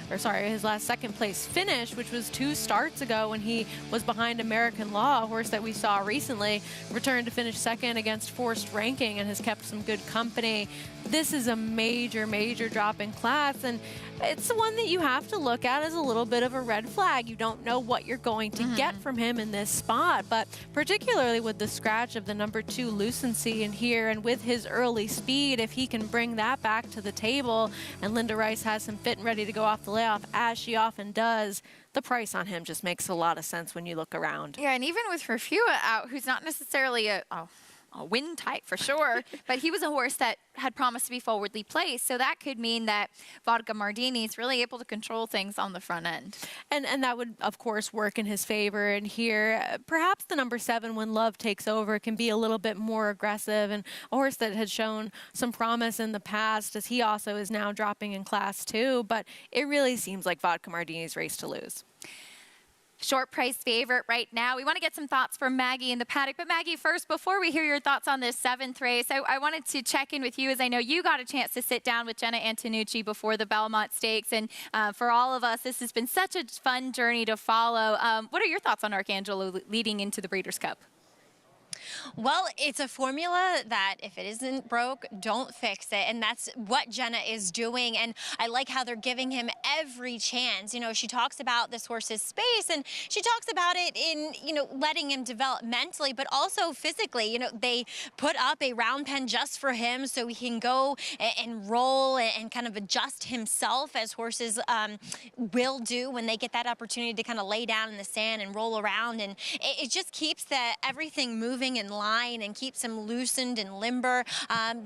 his last second place finish, which was 2 starts ago when he was behind American Law, a horse that we saw recently, returned to finish second against Forced Ranking and has kept some good company. This is a major, major drop in class, and it's the one that you have to look at as a little bit of a red flag. You don't know what you're going to get from him in this spot, but particularly with the scratch of the number 2 Lucency in here, and with his early speed, if he can bring that back to the table, and Linda Rice has him fit and ready to go off the layoff, as she often does, the price on him just makes a lot of sense when you look around. Yeah, and even with Refua out, who's not necessarily a win type for sure, but he was a horse that had promised to be forwardly placed, so that could mean that Vodka Mardini is really able to control things on the front end. And that would, of course, work in his favor. And here, perhaps the number 7, When Love Takes Over, can be a little bit more aggressive, and a horse that had shown some promise in the past, as he also is now dropping in class too, but it really seems like Vodka Mardini's race to lose. Short price favorite right now. We want to get some thoughts from Maggie in the paddock. But Maggie, first, before we hear your thoughts on this 7th race, I wanted to check in with you, as I know you got a chance to sit down with Jenna Antonucci before the Belmont Stakes. And for all of us, this has been such a fun journey to follow. What are your thoughts on Arcangelo leading into the Breeders' Cup? Well, it's a formula that if it isn't broke, don't fix it. And that's what Jenna is doing. And I like how they're giving him every chance. You know, she talks about this horse's space, and she talks about it in, letting him develop mentally, but also physically. They put up a round pen just for him so he can go and roll and kind of adjust himself, as horses will do when they get that opportunity to kind of lay down in the sand and roll around. And it just keeps everything moving in line and keeps him loosened and limber.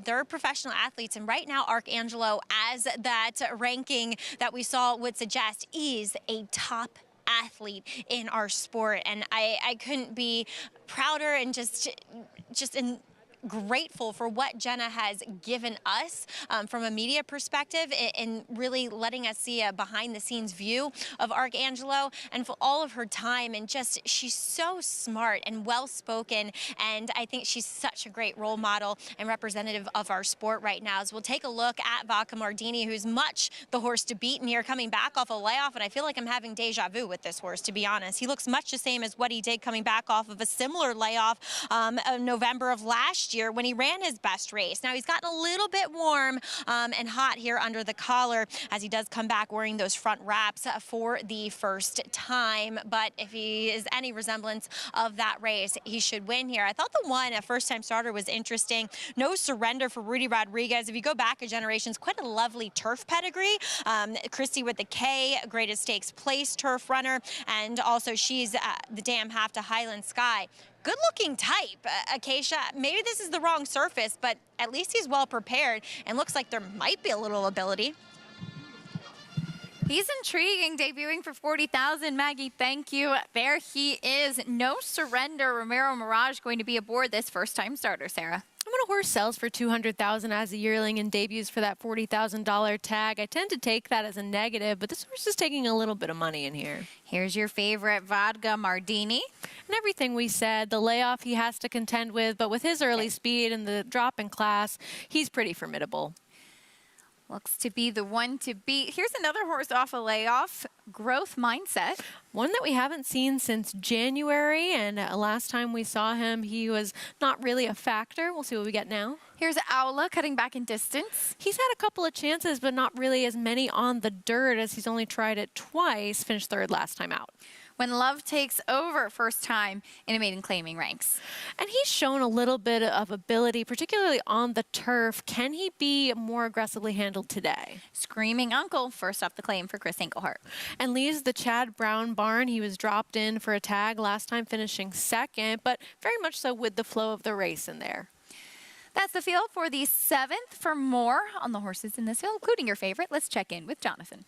They're professional athletes, and right now Arcangelo, as that ranking that we saw would suggest, is a top athlete in our sport. And I couldn't be prouder and just grateful for what Jenna has given us from a media perspective and really letting us see a behind-the-scenes view of Arcangelo, and for all of her time. And just, she's so smart and well-spoken, and I think she's such a great role model and representative of our sport right now. As we'll take a look at Vodka Mardini, who's much the horse to beat in here, coming back off a layoff, and I feel like I'm having deja vu with this horse, to be honest. He looks much the same as what he did coming back off of a similar layoff in November of last year when he ran his best race. Now he's gotten a little bit warm and hot here under the collar as he does come back wearing those front wraps for the first time. But if he is any resemblance of that race, he should win here. I thought the one, a first-time starter, was interesting. No Surrender for Rudy Rodriguez. If you go back a generation, it's quite a lovely turf pedigree. Christy with the K, Greatest Stakes Place turf runner, and also she's the Dam Half to Highland Sky. Good-looking type, Acacia. Maybe this is the wrong surface, but at least he's well prepared and looks like there might be a little ability. He's intriguing, debuting for 40,000. Maggie, thank you. There he is. No Surrender. Romero Mirage going to be aboard this first-time starter, Sarah. When a horse sells for $200,000 as a yearling and debuts for that $40,000 tag, I tend to take that as a negative, but this horse is taking a little bit of money in here. Here's your favorite, Vodka Mardini. And everything we said, the layoff he has to contend with, but with his early speed and the drop in class, he's pretty formidable. Looks to be the one to beat. Here's another horse off a layoff, Growth Mindset. One that we haven't seen since January, and last time we saw him, he was not really a factor. We'll see what we get now. Here's Aula cutting back in distance. He's had a couple of chances, but not really as many on the dirt, as he's only tried it twice, finished third last time out. When Love Takes Over, first time in a maiden claiming ranks. And he's shown a little bit of ability, particularly on the turf. Can he be more aggressively handled today? Screaming Uncle, first off the claim for Chris Englehart. And leaves the Chad Brown barn. He was dropped in for a tag last time, finishing second, but very much so with the flow of the race in there. That's the field for the 7th. For more on the horses in this field, including your favorite, let's check in with Jonathan.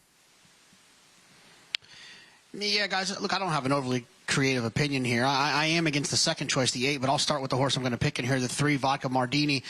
Yeah, guys, look, I don't have an overly creative opinion here. I am against the second choice, the 8, but I'll start with the horse I'm going to pick in here, the 3, Vodka Mardini.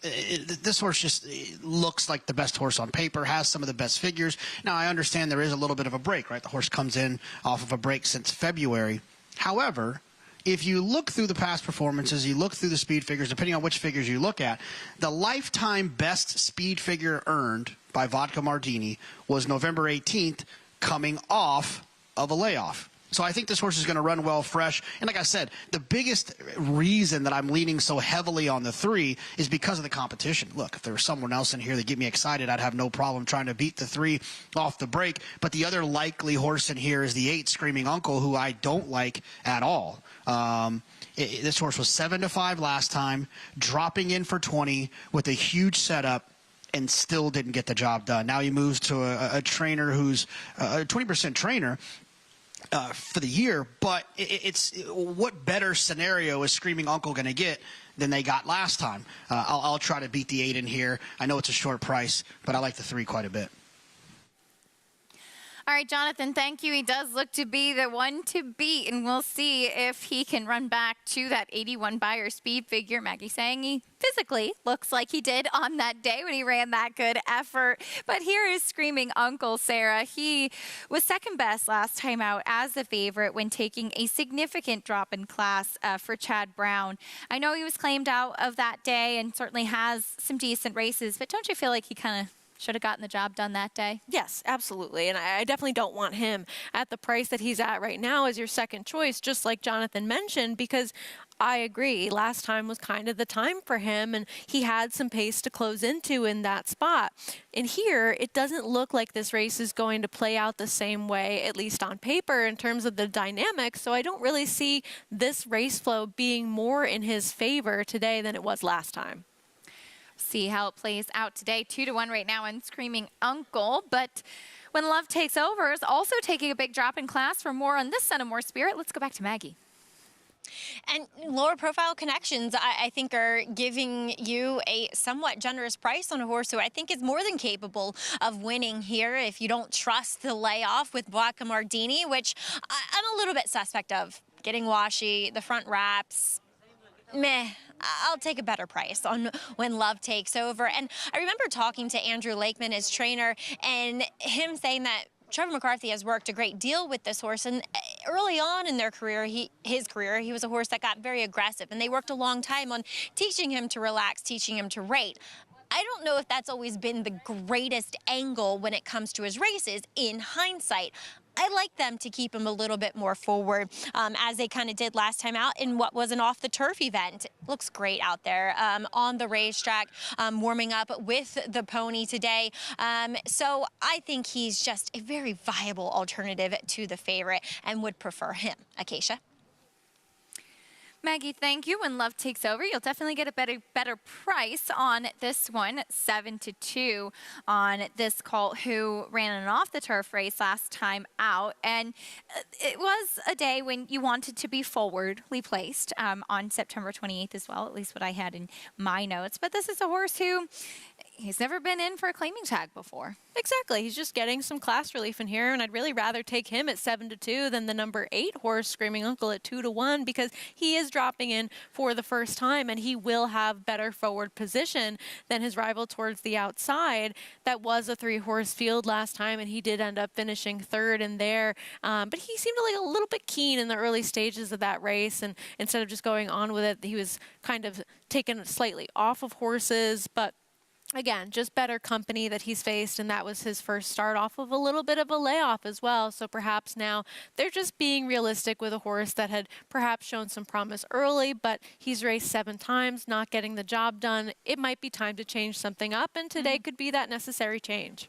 This horse just looks like the best horse on paper, has some of the best figures. Now, I understand there is a little bit of a break, right? The horse comes in off of a break since February. However, if you look through the past performances, you look through the speed figures, depending on which figures you look at, the lifetime best speed figure earned by Vodka Mardini was November 18th, coming off of a layoff. So I think this horse is going to run well fresh. And like I said, the biggest reason that I'm leaning so heavily on the 3 is because of the competition. Look, if there was someone else in here that get me excited, I'd have no problem trying to beat the 3 off the break. But the other likely horse in here is the 8, Screaming Uncle, who I don't like at all. This horse was 7-5 last time, dropping in for 20 with a huge setup, and still didn't get the job done. Now he moves to a trainer who's a 20% trainer for the year, but it's what better scenario is Screaming Uncle going to get than they got last time? I'll try to beat the 8 in here. I know it's a short price, but I like the 3 quite a bit. All right, Jonathan, thank you. He does look to be the one to beat, and we'll see if he can run back to that 81 Beyer speed figure. Maggie saying he physically looks like he did on that day when he ran that good effort. But here is Screaming Uncle, Sarah. He was second best last time out as the favorite when taking a significant drop in class for Chad Brown. I know he was claimed out of that day and certainly has some decent races, but don't you feel like he kind of should have gotten the job done that day? Yes, absolutely. And I definitely don't want him at the price that he's at right now as your second choice, just like Jonathan mentioned, because I agree. Last time was kind of the time for him, and he had some pace to close into in that spot. And here, it doesn't look like this race is going to play out the same way, at least on paper, in terms of the dynamics. So I don't really see this race flow being more in his favor today than it was last time. See how it plays out today. 2-1 right now on Screaming Uncle. But When Love Takes Over is also taking a big drop in class. For more on this Son of More Spirit, let's go back to Maggie. And lower profile connections, I think, are giving you a somewhat generous price on a horse who I think is more than capable of winning here if you don't trust the layoff with Blanca Mardini, which I'm a little bit suspect of. Getting washy, the front wraps, meh. I'll take a better price on When Love Takes Over. And I remember talking to Andrew Lakeman, his trainer, and him saying that Trevor McCarthy has worked a great deal with this horse, and early on in their career, his career, he was a horse that got very aggressive, and they worked a long time on teaching him to relax, teaching him to rate. I don't know if that's always been the greatest angle when it comes to his races in hindsight. I like them to keep him a little bit more forward, as they kind of did last time out in what was an off-the-turf event. Looks great out there on the racetrack, warming up with the pony today. So I think he's just a very viable alternative to the favorite and would prefer him. Acacia? Maggie, thank you. When Love Takes Over, you'll definitely get a better price on this one. 7-2 on this colt who ran an off-the-turf race last time out. And it was a day when you wanted to be forwardly placed on September 28th as well, at least what I had in my notes. But this is a horse who he's never been in for a claiming tag before. Exactly. He's just getting some class relief in here, and I'd really rather take him at 7-2 than the number 8 horse, Screaming Uncle, at 2-1, because he is dropping in for the first time, and he will have better forward position than his rival towards the outside. That was a 3-horse field last time, and he did end up finishing third in there. But he seemed like a little bit keen in the early stages of that race, and instead of just going on with it, he was kind of taken slightly off of horses, but again, just better company that he's faced, and that was his first start off of a little bit of a layoff as well. So perhaps now they're just being realistic with a horse that had perhaps shown some promise early, but he's raced 7 times, not getting the job done. It might be time to change something up, and today could be that necessary change.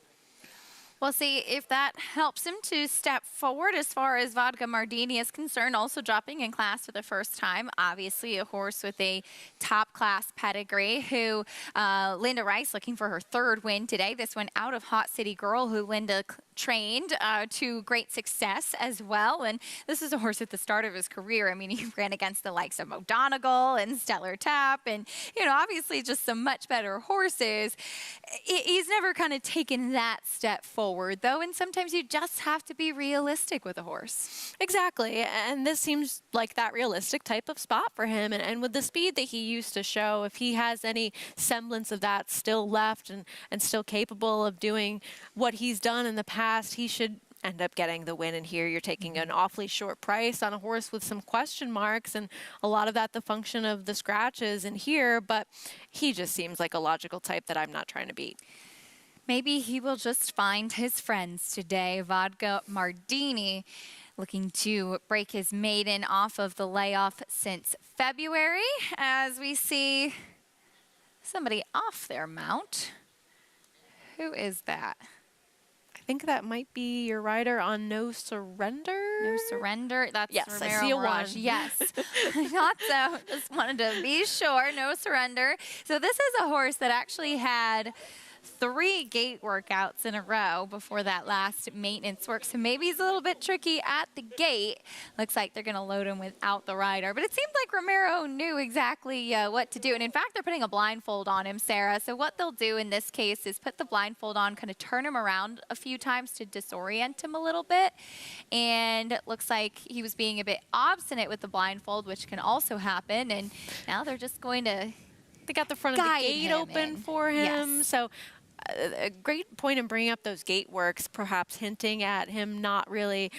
We'll see if that helps him to step forward as far as Vodka Mardini is concerned, also dropping in class for the first time. Obviously a horse with a top-class pedigree who Linda Rice looking for her 3rd win today. This one out of Hot City Girl, who Linda trained to great success as well. And this is a horse at the start of his career. I mean, he ran against the likes of Mo Donegal and Stellar Tap and, you know, obviously just some much better horses. He's never kind of taken that step forward, though, and sometimes you just have to be realistic with a horse. Exactly, and this seems like that realistic type of spot for him, and with the speed that he used to show, if he has any semblance of that still left and still capable of doing what he's done in the past, he should end up getting the win. And here you're taking an awfully short price on a horse with some question marks, and a lot of that the function of the scratches in here, but he just seems like a logical type that I'm not trying to beat. Maybe he will just find his friends today. Vodka Mardini looking to break his maiden off of the layoff since February, as we see somebody off their mount. Who is that? I think that might be your rider on No Surrender. No Surrender. That's yes, Romero I see a Mirage. 1. Yes, I thought so. Just wanted to be sure. No Surrender. So this is a horse that actually had 3 gate workouts in a row before that last maintenance work. So maybe he's a little bit tricky at the gate. Looks like they're going to load him without the rider. But it seemed like Romero knew exactly what to do. And in fact, they're putting a blindfold on him, Sarah. So what they'll do in this case is put the blindfold on, kind of turn him around a few times to disorient him a little bit. And it looks like he was being a bit obstinate with the blindfold, which can also happen. And now they're just going to They got the front of the gate open for him. Yes. So a great point in bringing up those gate works, perhaps hinting at him not really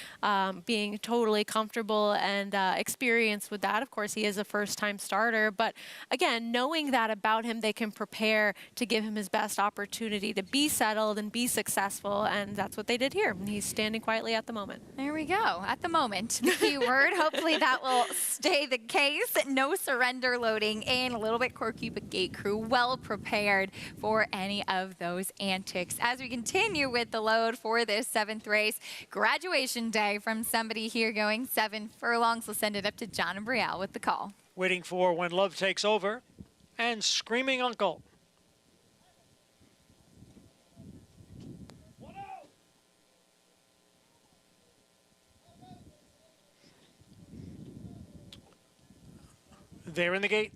being totally comfortable and experienced with that. Of course, he is a first-time starter, but again, knowing that about him, they can prepare to give him his best opportunity to be settled and be successful, and that's what they did here. He's standing quietly at the moment. There we go. At the moment, the key word. Hopefully that will stay the case. No surrender loading in. A little bit quirky, but gate crew well prepared for any of those antics. As we continue with the load for this 7th race, graduation day from somebody here going 7 furlongs. We'll send it up to John and Brielle with the call. Waiting for When Love Takes Over and Screaming Uncle. They're in the gate.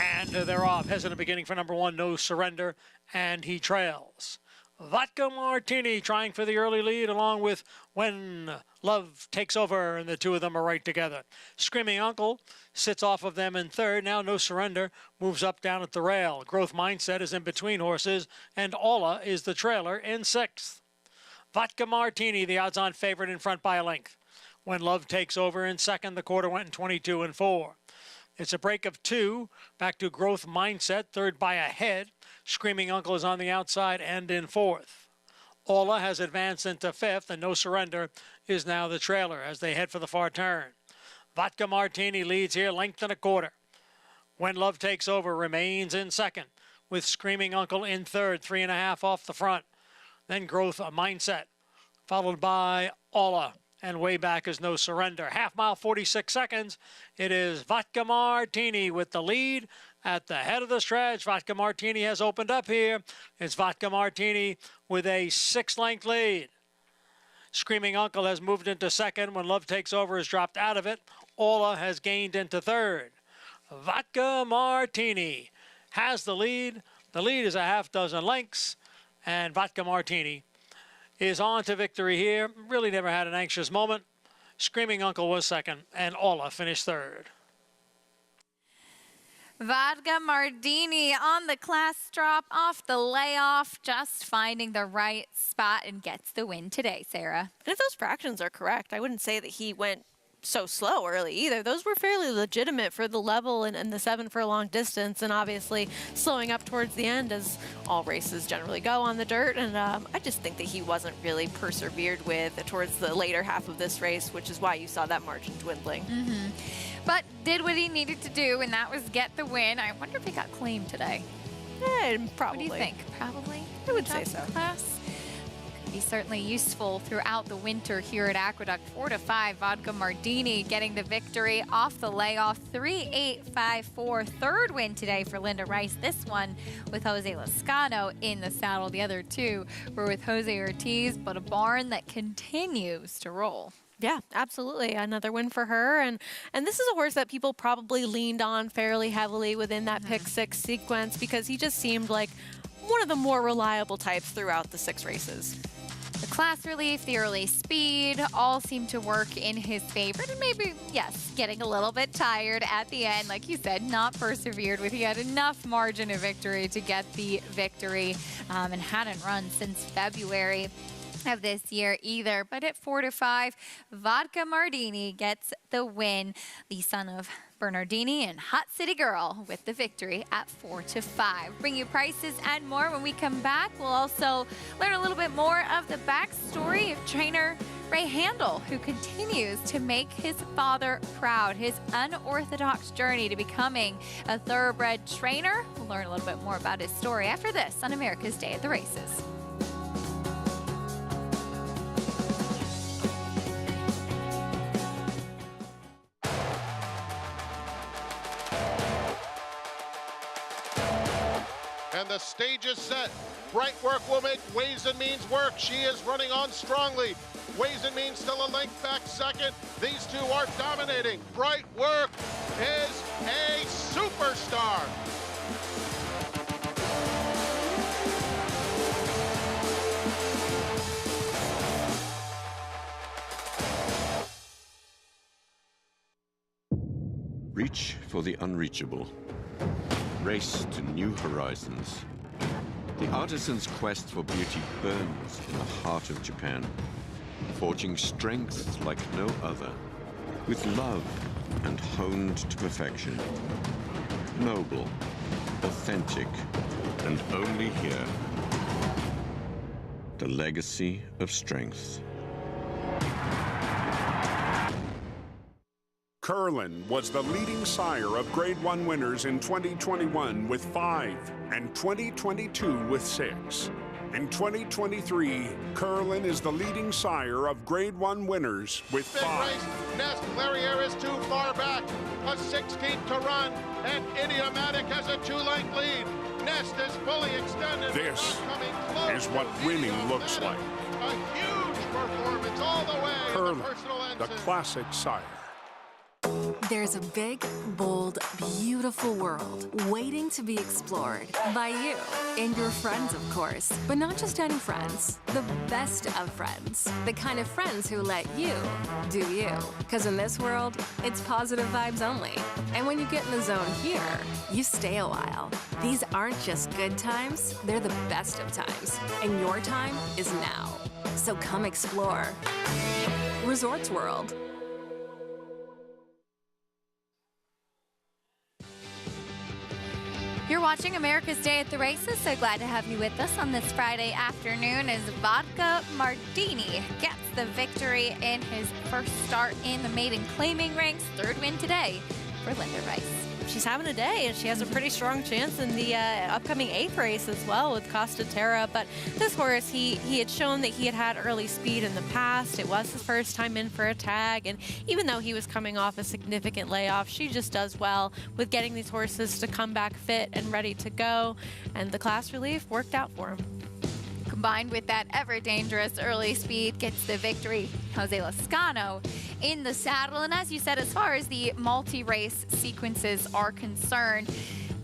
And they're off. Hesitant beginning for number 1, No Surrender, and he trails. Vodka Martini trying for the early lead, along with When Love Takes Over, and the two of them are right together. Screaming Uncle sits off of them in third. Now No Surrender moves up down at the rail. Growth Mindset is in between horses, and Ola is the trailer in sixth. Vodka Martini, the odds-on favorite, in front by a length. When Love Takes Over in second. The quarter went in 22 and 4. It's a break of 2. Back to Growth Mindset, third by a head. Screaming Uncle is on the outside and in fourth. Ola has advanced into fifth, and No Surrender is now the trailer as they head for the far turn. Vodka Martini leads here, length and a quarter. When Love Takes Over remains in second, with Screaming Uncle in third, 3.5 off the front. Then Growth Mindset, followed by Ola. And way back is No Surrender. Half mile, 46 seconds. It is Vodka Martini with the lead at the head of the stretch. Vodka Martini has opened up here. It's Vodka Martini with a 6-length lead. Screaming Uncle has moved into second. When Love Takes Over has dropped out of it. Ola has gained into third. Vodka Martini has the lead. The lead is a half dozen lengths. And Vodka Martini is on to victory here. Really never had an anxious moment. Screaming Uncle was second, and Ola finished third. Vodka Martini on the class drop off the layoff, just finding the right spot and gets the win today, Sarah. And if those fractions are correct, I wouldn't say that he went so slow early either. Those were fairly legitimate for the level and the 7 furlong distance, and obviously slowing up towards the end as all races generally go on the dirt. And I just think that he wasn't really persevered with towards the later half of this race, which is why you saw that margin dwindling. But did what he needed to do, and that was get the win. I wonder if he got claimed today. Probably. What do you think? Probably? I would say so. Class? Be certainly useful throughout the winter here at Aqueduct. 4-5, Vodka Martini getting the victory off the layoff. 3-8-5-4, third win today for Linda Rice. This one with Jose Lezcano in the saddle. The other two were with Jose Ortiz, but a barn that continues to roll. Yeah, absolutely. Another win for her. And this is a horse that people probably leaned on fairly heavily within that pick 6 sequence, because he just seemed like one of the more reliable types throughout the 6 races. The class relief, the early speed, all seem to work in his favor. And maybe, yes, getting a little bit tired at the end. Like you said, not persevered with. He had enough margin of victory to get the victory and hadn't run since February of this year either. But at 4-5, Vodka Martini gets the win. The son of Bernardini and Hot City Girl with the victory at 4-5. Bring you prices and more when we come back. We'll also learn a little bit more of the backstory of trainer Ray Handel, who continues to make his father proud. His unorthodox journey to becoming a thoroughbred trainer. We'll learn a little bit more about his story after this on America's Day at the Races. And the stage is set. Bright Work will make Ways and Means work. She is running on strongly. Ways and Means still a length back second. These two are dominating. Bright Work is a superstar. Reach for the unreachable. Race to new horizons. The artisan's quest for beauty burns in the heart of Japan, forging strength like no other, with love and honed to perfection. Noble, authentic, and only here. The legacy of strength. Curlin was the leading sire of Grade 1 winners in 2021 with 5 and 2022 with 6. In 2023, Curlin is the leading sire of Grade 1 winners with 5. Big race. Nest Clariere is too far back. A 16th to run, and Idiomatic has a 2-length lead. Nest is fully extended. This is what winning looks like. A huge performance all the way. Curlin, the personal the classic sire. There's a big, bold, beautiful world waiting to be explored by you and your friends, of course. But not just any friends, the best of friends. The kind of friends who let you do you. Because in this world, it's positive vibes only. And when you get in the zone here, you stay a while. These aren't just good times, they're the best of times. And your time is now. So come explore. Resorts World. You're watching America's Day at the Races. So glad to have you with us on this Friday afternoon as Vodka Martini gets the victory in his first start in the maiden claiming ranks. Third win today for Linda Rice. She's having a day, and she has a pretty strong chance in the upcoming 8th race as well with Costa Terra. But this horse, he had shown that he had early speed in the past. It was his first time in for a tag, and even though he was coming off a significant layoff, she just does well with getting these horses to come back fit and ready to go, and the class relief worked out for him. Combined with that ever-dangerous early speed, gets the victory. Jose Lezcano in the saddle. And as you said, as far as the multi-race sequences are concerned,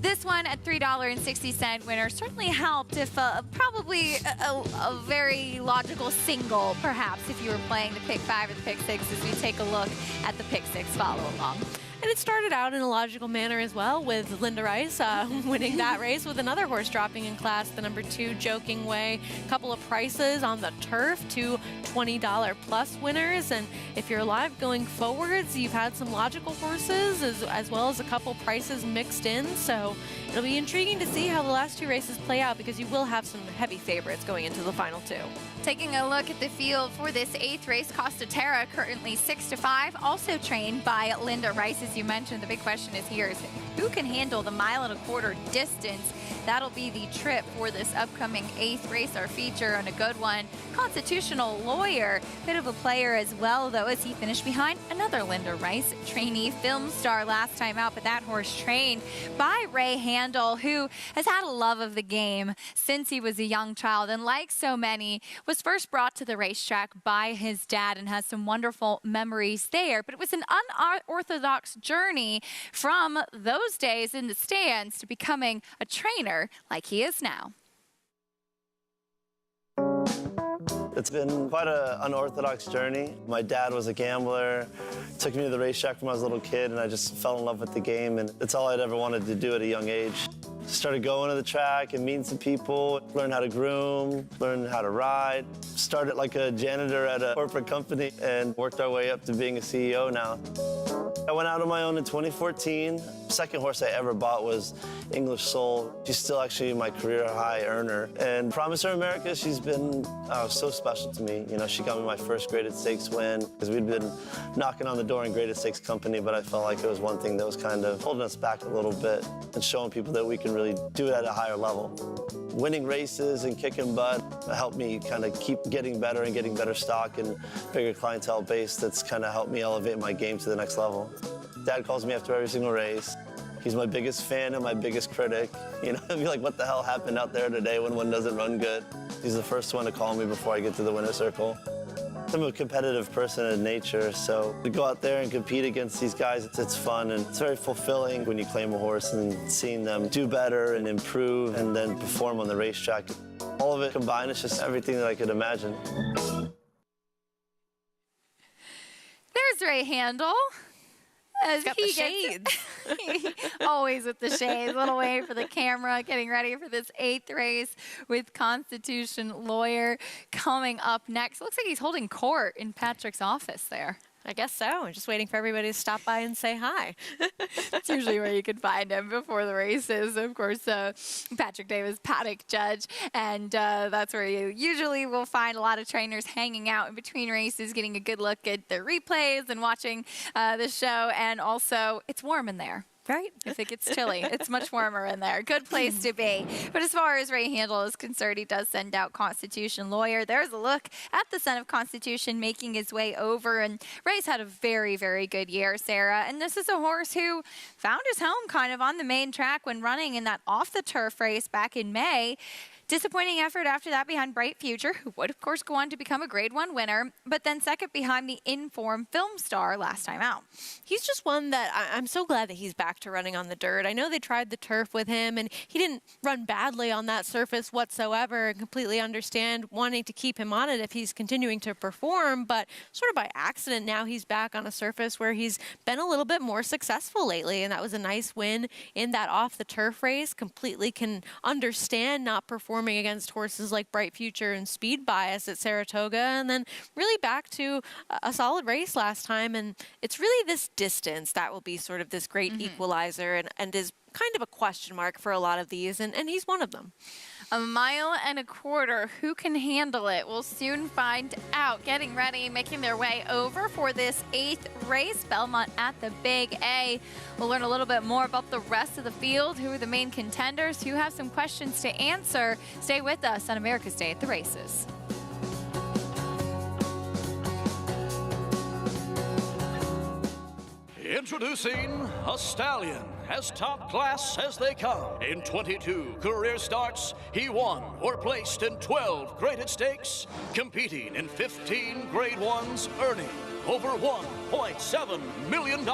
this one at $3.60 winner certainly helped if probably a very logical single, perhaps, if you were playing the pick 5 or the pick 6 as we take a look at the pick 6 follow along. And it started out in a logical manner as well with Linda Rice winning that race with another horse dropping in class, the number 2 Joking Way. A couple of prices on the turf, 2 $20 plus winners. And if you're live going forwards, you've had some logical horses as well as a couple prices mixed in. So it'll be intriguing to see how the last 2 races play out because you will have some heavy favorites going into the final 2. Taking a look at the field for this 8th race, Costa Terra currently 6-5, also trained by Linda Rice, as you mentioned. The big question is here is who can handle the 1.25 mile distance? That'll be the trip for this upcoming 8th race, our feature, and a good one. Constitutional Lawyer, bit of a player as well, though, as he finished behind another Linda Rice trainee, Film Star last time out, but that horse trained by Ray Handel, who has had a love of the game since he was a young child, and like so many, was first brought to the racetrack by his dad and has some wonderful memories there. But it was an unorthodox journey from those days in the stands to becoming a trainer like he is now. It's been quite an unorthodox journey. My dad was a gambler, took me to the racetrack when I was a little kid, and I just fell in love with the game, and it's all I'd ever wanted to do at a young age. Started going to the track and meeting some people, learned how to groom, learned how to ride. Started like a janitor at a corporate company and worked our way up to being a CEO now. I went out on my own in 2014. Second horse I ever bought was English Soul. She's still actually my career high earner. And Promise Her America, she's been so special to me. You know, she got me my first graded stakes win because we'd been knocking on the door in graded stakes company, but I felt like it was one thing that was kind of holding us back a little bit and showing people that we can really do it at a higher level. Winning races and kicking butt helped me kind of keep getting better and getting better stock and bigger clientele base that's kind of helped me elevate my game to the next level. Dad calls me after every single race. He's my biggest fan and my biggest critic. You know, I'd be like, what the hell happened out there today when one doesn't run good? He's the first one to call me before I get to the winner's circle. I'm a competitive person in nature, so to go out there and compete against these guys, it's fun and it's very fulfilling when you claim a horse and seeing them do better and improve and then perform on the racetrack. All of it combined is just everything that I could imagine. There's Ray Handel. As got he the shades. Always with the shades, a little way for the camera, getting ready for this 8th race with Constitution Lawyer coming up next. Looks like he's holding court in Patrick's office there. I guess so. I'm just waiting for everybody to stop by and say hi. That's usually where you can find him before the races. Of course, Patrick Davis, paddock judge, and that's where you usually will find a lot of trainers hanging out in between races, getting a good look at the replays and watching the show. And also, it's warm in there. Right? If it gets chilly, it's much warmer in there. Good place to be. But as far as Ray Handel is concerned, he does send out Constitution Lawyer. There's a look at the son of Constitution making his way over. And Ray's had a very, very good year, Sarah. And this is a horse who found his home kind of on the main track when running in that off-the-turf race back in May. Disappointing effort after that behind Bright Future, who would, of course, go on to become a Grade 1 winner, but then second behind the Inform Film Star last time out. He's just one that I'm so glad that he's back to running on the dirt. I know they tried the turf with him, and he didn't run badly on that surface whatsoever, and completely understand wanting to keep him on it if he's continuing to perform, but sort of by accident now he's back on a surface where he's been a little bit more successful lately, and that was a nice win in that off-the-turf race. Completely can understand not performing against horses like Bright Future and Speed Bias at Saratoga, and then really back to a solid race last time. And it's really this distance that will be sort of this great equalizer and is kind of a question mark for a lot of these, and he's one of them. A mile and a quarter. Who can handle it? We'll soon find out. Getting ready, making their way over for this 8th race, Belmont at the Big A. We'll learn a little bit more about the rest of the field, who are the main contenders, who have some questions to answer. Stay with us on America's Day at the Races. Introducing a stallion, as top class as they come. In 22 career starts, he won or placed in 12 graded stakes, competing in 15 Grade 1s, earning over $1.7 million.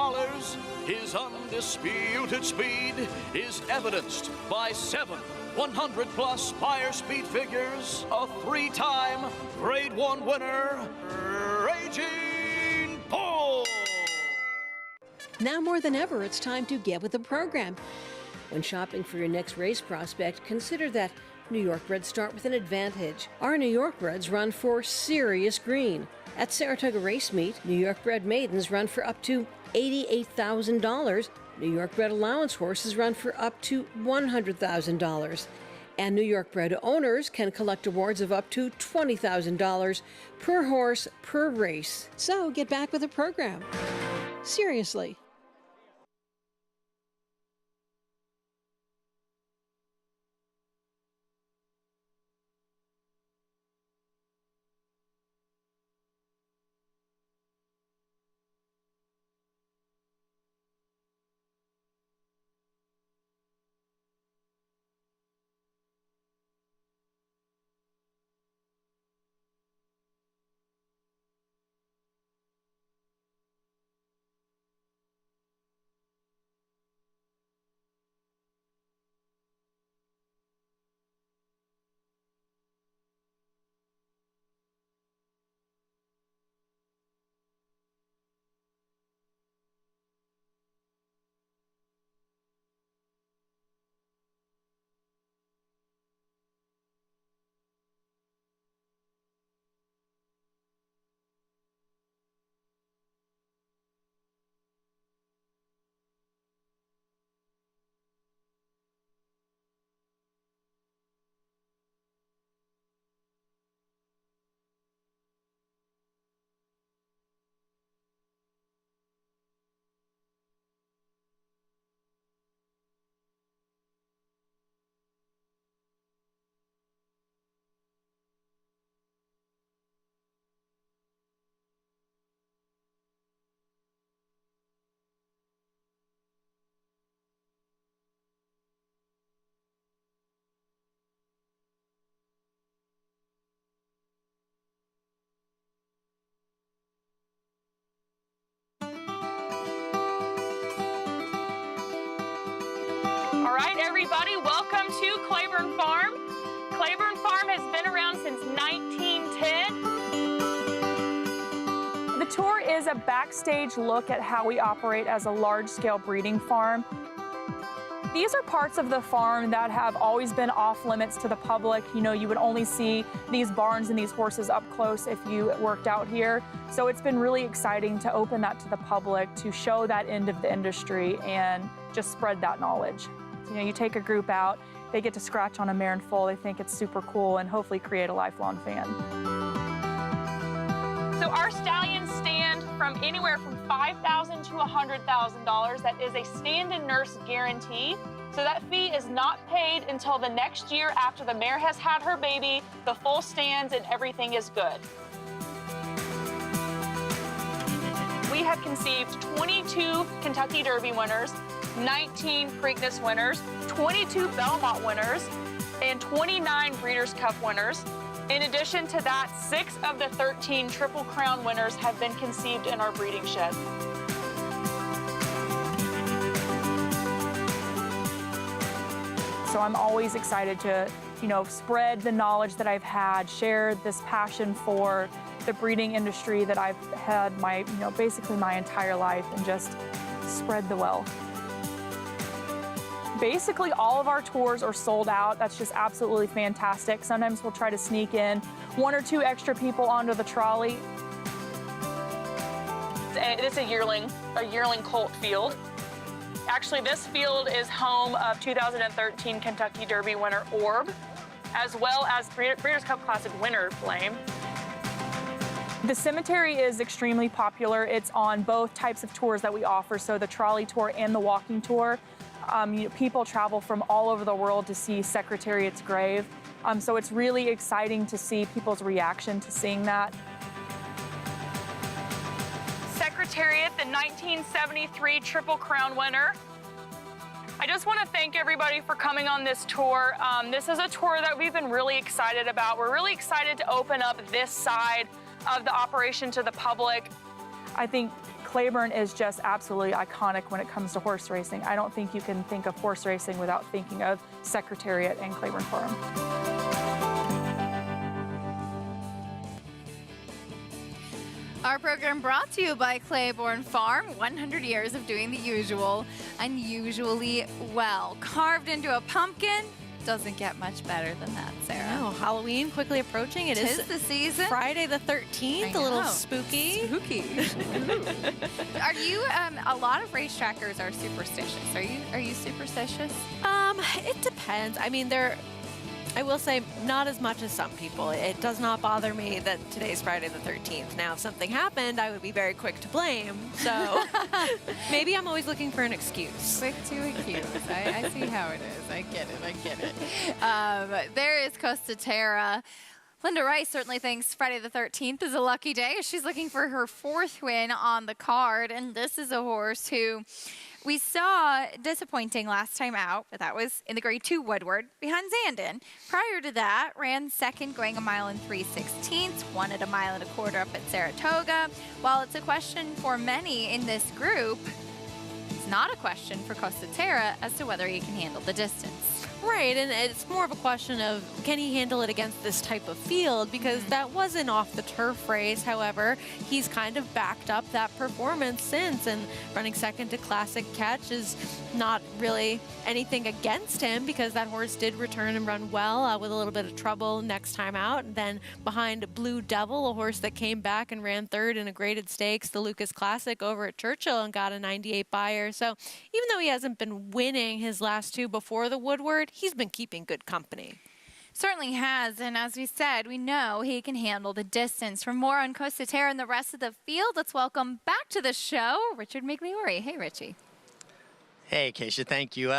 His undisputed speed is evidenced by 7 100-plus Spire speed figures, a 3-time Grade 1 winner, Raging Bull. Now more than ever, it's time to get with the program. When shopping for your next race prospect, consider that New York breds start with an advantage. Our New York breds run for serious green. At Saratoga Race Meet, New York bred maidens run for up to $88,000. New York bred allowance horses run for up to $100,000. And New York bred owners can collect awards of up to $20,000 per horse per race. So get back with the program. Seriously. All right, everybody, welcome to Claiborne Farm. Claiborne Farm has been around since 1910. The tour is a backstage look at how we operate as a large-scale breeding farm. These are parts of the farm that have always been off limits to the public. You know, you would only see these barns and these horses up close if you worked out here. So it's been really exciting to open that to the public, to show that end of the industry and just spread that knowledge. You know, you take a group out, they get to scratch on a mare in full, they think it's super cool, and hopefully create a lifelong fan. So our stallions stand from anywhere from $5,000 to $100,000. That is a stand-and nurse guarantee. So that fee is not paid until the next year after the mare has had her baby, the full stands, and everything is good. We have conceived 22 Kentucky Derby winners, 19 Preakness winners, 22 Belmont winners, and 29 Breeders' Cup winners. In addition to that, 6 of the 13 Triple Crown winners have been conceived in our breeding shed. So I'm always excited to, spread the knowledge that I've had, share this passion for the breeding industry that I've had basically my entire life, and just spread the wealth. Basically, all of our tours are sold out. That's just absolutely fantastic. Sometimes we'll try to sneak in 1 or 2 extra people onto the trolley. It's a yearling colt field. Actually, this field is home of 2013 Kentucky Derby winner Orb, as well as Breeders' Cup Classic winner Flame. The cemetery is extremely popular. It's on both types of tours that we offer, so the trolley tour and the walking tour. People travel from all over the world to see Secretariat's grave. So it's really exciting to see people's reaction to seeing that. Secretariat, the 1973 Triple Crown winner. I just want to thank everybody for coming on this tour. This is a tour that we've been really excited about. We're really excited to open up this side of the operation to the public. I think Claiborne is just absolutely iconic when it comes to horse racing. I don't think you can think of horse racing without thinking of Secretariat and Claiborne Farm. Our program brought to you by Claiborne Farm. 100 years of doing the usual, unusually well. Carved into a pumpkin. Doesn't get much better than that, Sarah. No, Halloween quickly approaching. It is the season. Friday the 13th, a little spooky. Spooky. Are you, a lot of racetrackers are superstitious. Are you superstitious? It depends. I mean, I will say not as much as some people. It does not bother me that today's Friday the 13th. Now, if something happened, I would be very quick to blame. So maybe I'm always looking for an excuse. Quick to accuse. I see how it is. I get it. There is Costa Terra. Linda Rice certainly thinks Friday the 13th is a lucky day. She's looking for her 4th win on the card, and this is a horse who we saw disappointing last time out, but that was in the Grade 2 Woodward behind Zandon. Prior to that, ran 2nd, going 1 mile and 3/16, won at 1 1/4 miles up at Saratoga. While it's a question for many in this group, it's not a question for Costa Terra as to whether he can handle the distance. Right, and it's more of a question of can he handle it against this type of field, because that was an off-the-turf race. However, he's kind of backed up that performance since, and running 2nd to Classic Catch is not really anything against him because that horse did return and run well with a little bit of trouble next time out. And then behind Blue Devil, a horse that came back and ran 3rd in a graded stakes, the Lucas Classic over at Churchill, and got a 98 buyer. So even though he hasn't been winning his last 2 before the Woodward, he's been keeping good company. Certainly has, and as we said, we know he can handle the distance. For more on Costa Terra and the rest of the field, let's welcome back to the show, Richard Migliore. Hey, Richie. Hey, Keisha, thank you.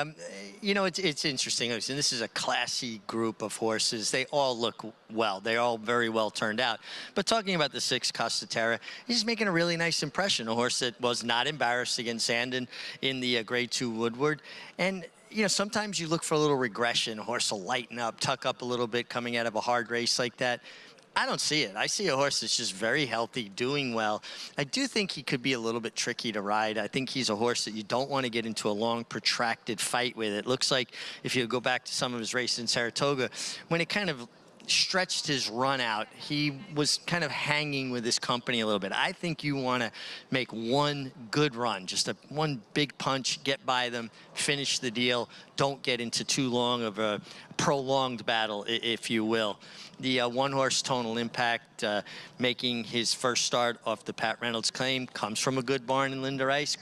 It's interesting. Listen, this is a classy group of horses. They all look well. They're all very well turned out. But talking about the 6 Costa Terra, he's making a really nice impression. A horse that was not embarrassed against Zandon in the Grade 2 Woodward. And sometimes you look for a little regression. A horse will lighten up, tuck up a little bit coming out of a hard race like that. I don't see it. I see a horse that's just very healthy, doing well. I do think he could be a little bit tricky to ride. I think he's a horse that you don't want to get into a long, protracted fight with. It looks like if you go back to some of his races in Saratoga, when it kind of stretched his run out, he was kind of hanging with his company a little bit. I think you want to make one good run, just one big punch, get by them, finish the deal. Don't get into too long of a prolonged battle, if you will. The one-horse Tonal Impact, making his first start off the Pat Reynolds claim, comes from a good barn in Linda Rice.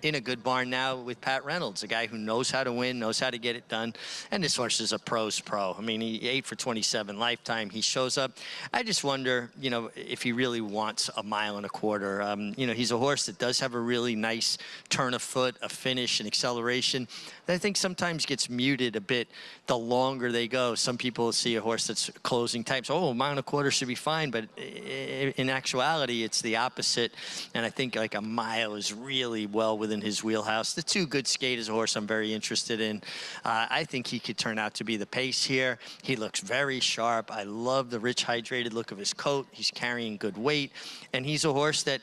In a good barn now with Pat Reynolds, a guy who knows how to win, knows how to get it done. And this horse is a pro's pro. I mean, he 8 for 27 lifetime. He shows up. I just wonder, if he really wants 1 1/4 miles. He's a horse that does have a really nice turn of foot, a finish, an acceleration that I think sometimes gets muted a bit the longer they go. Some people see a horse that's closing tight. So, 1 1/4 miles should be fine. But in actuality, it's the opposite. And I think like 1 mile is really well within within his wheelhouse. The 2 Good Skate is a horse I'm very interested in. I think he could turn out to be the pace here. He looks very sharp. I love the rich, hydrated look of his coat. He's carrying good weight. And he's a horse that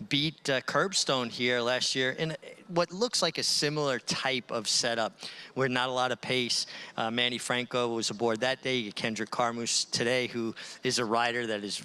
beat Curbstone here last year in what looks like a similar type of setup where not a lot of pace. Manny Franco was aboard that day. You get Kendrick Carmouche today, who is a rider that is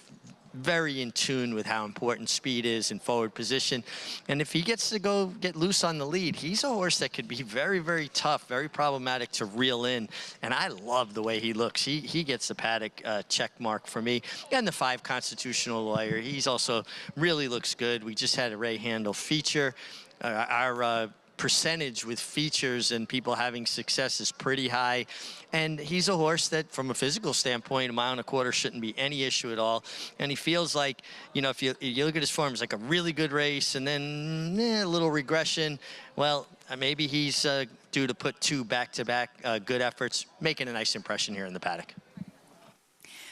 very in tune with how important speed is in forward position. And if he gets to go get loose on the lead, he's a horse that could be very, very tough, very problematic to reel in. And I love the way he looks. He gets the paddock check mark for me. And the 5 Constitutional Lawyer, he's also really looks good. We just had a Ray Handel feature. Our percentage with features and people having success is pretty high. And he's a horse that, from a physical standpoint, 1.25 miles shouldn't be any issue at all. And he feels like, you know, if you look at his form, it's like a really good race and then a little regression. Well, maybe he's due to put 2 back-to-back good efforts, making a nice impression here in the paddock.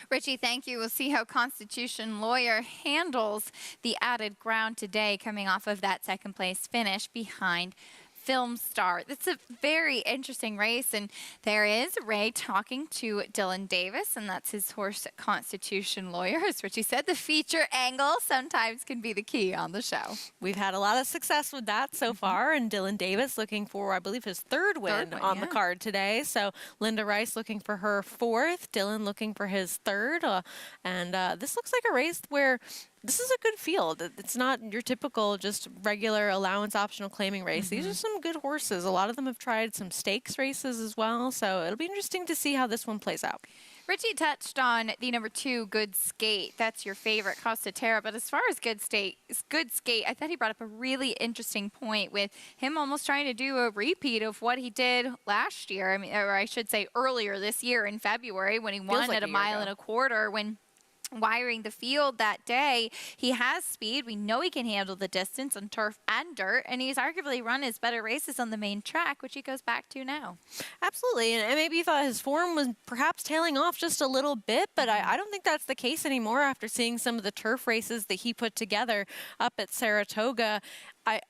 Richie, thank you. We'll see how Constitution Lawyer handles the added ground today, coming off of that second-place finish behind Film Star. It's a very interesting race, and there is Ray talking to Dylan Davis, and that's his horse, Constitution Lawyer. As Richie said, the feature angle sometimes can be the key on the show. We've had a lot of success with that so far, and Dylan Davis looking for, I believe, his third win on the card today. So Linda Rice looking for her 4th, Dylan looking for his 3rd, and this looks like a race where this is a good field. It's not your typical just regular allowance optional claiming race. These are some good horses. A lot of them have tried some stakes races as well, so it'll be interesting to see how this one plays out. Richie touched on the number 2, Good Skate. That's your favorite, Costa Terra. But as far as Good Skate, I thought he brought up a really interesting point with him almost trying to do a repeat of what he did last year. I mean, or I should say earlier this year in February when he won at 1.25 miles when wiring the field that day. He has speed. We know he can handle the distance on turf and dirt, and he's arguably run his better races on the main track, which he goes back to now. Absolutely, and maybe you thought his form was perhaps tailing off just a little bit, but I don't think that's the case anymore after seeing some of the turf races that he put together up at Saratoga.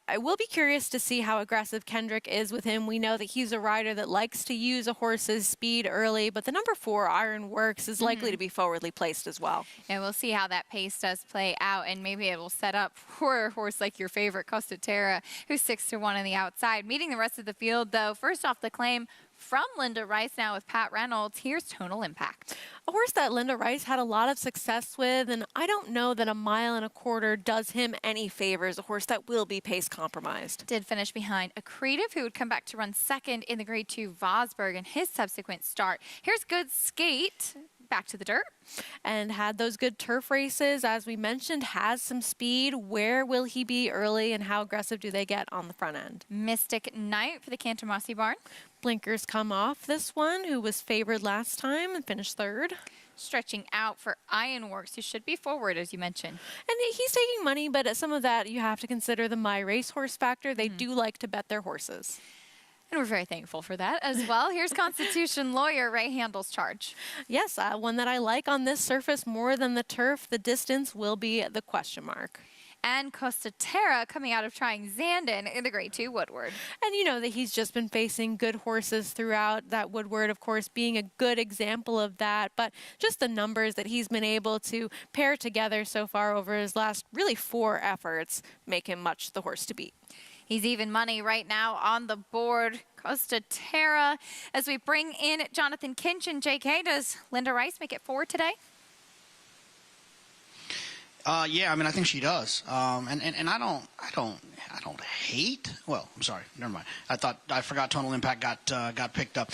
I will be curious to see how aggressive Kendrick is with him. We know that he's a rider that likes to use a horse's speed early, but the number 4, Ironworks, is likely to be forwardly placed as well. And we'll see how that pace does play out, and maybe it will set up for a horse like your favorite, Costa Terra, who's 6-1 on the outside. Meeting the rest of the field, though, first off the claim from Linda Rice now with Pat Reynolds. Here's Tonal Impact. A horse that Linda Rice had a lot of success with, and I don't know that 1.25 miles does him any favors. A horse that will be pace compromised. Did finish behind Accretive, who would come back to run 2nd in the Grade 2 Vosburg in his subsequent start. Here's Good Skate. Back to the dirt. And had those good turf races, as we mentioned, has some speed. Where will he be early, and how aggressive do they get on the front end? Mystic Knight for the Cantermossy Barn. Blinkers come off this one, who was favored last time and finished 3rd. Stretching out for Ironworks, who should be forward, as you mentioned. And he's taking money, but some of that you have to consider the My Racehorse factor. They do like to bet their horses. And we're very thankful for that as well. Here's Constitution Lawyer, Ray Handel's charge. Yes, one that I like on this surface more than the turf. The distance will be the question mark. And Costa Terra coming out of trying Zandon in the Grade 2 Woodward. And you know that he's just been facing good horses throughout. That Woodward, of course, being a good example of that. But just the numbers that he's been able to pair together so far over his last really 4 efforts make him much the horse to beat. He's even money right now on the board. Costa Terra. As we bring in Jonathan Kinch and JK, does Linda Rice make it forward today? Yeah, I mean, I think she does. And I don't hate. Well, I'm sorry, never mind. I forgot Tonal Impact got picked up.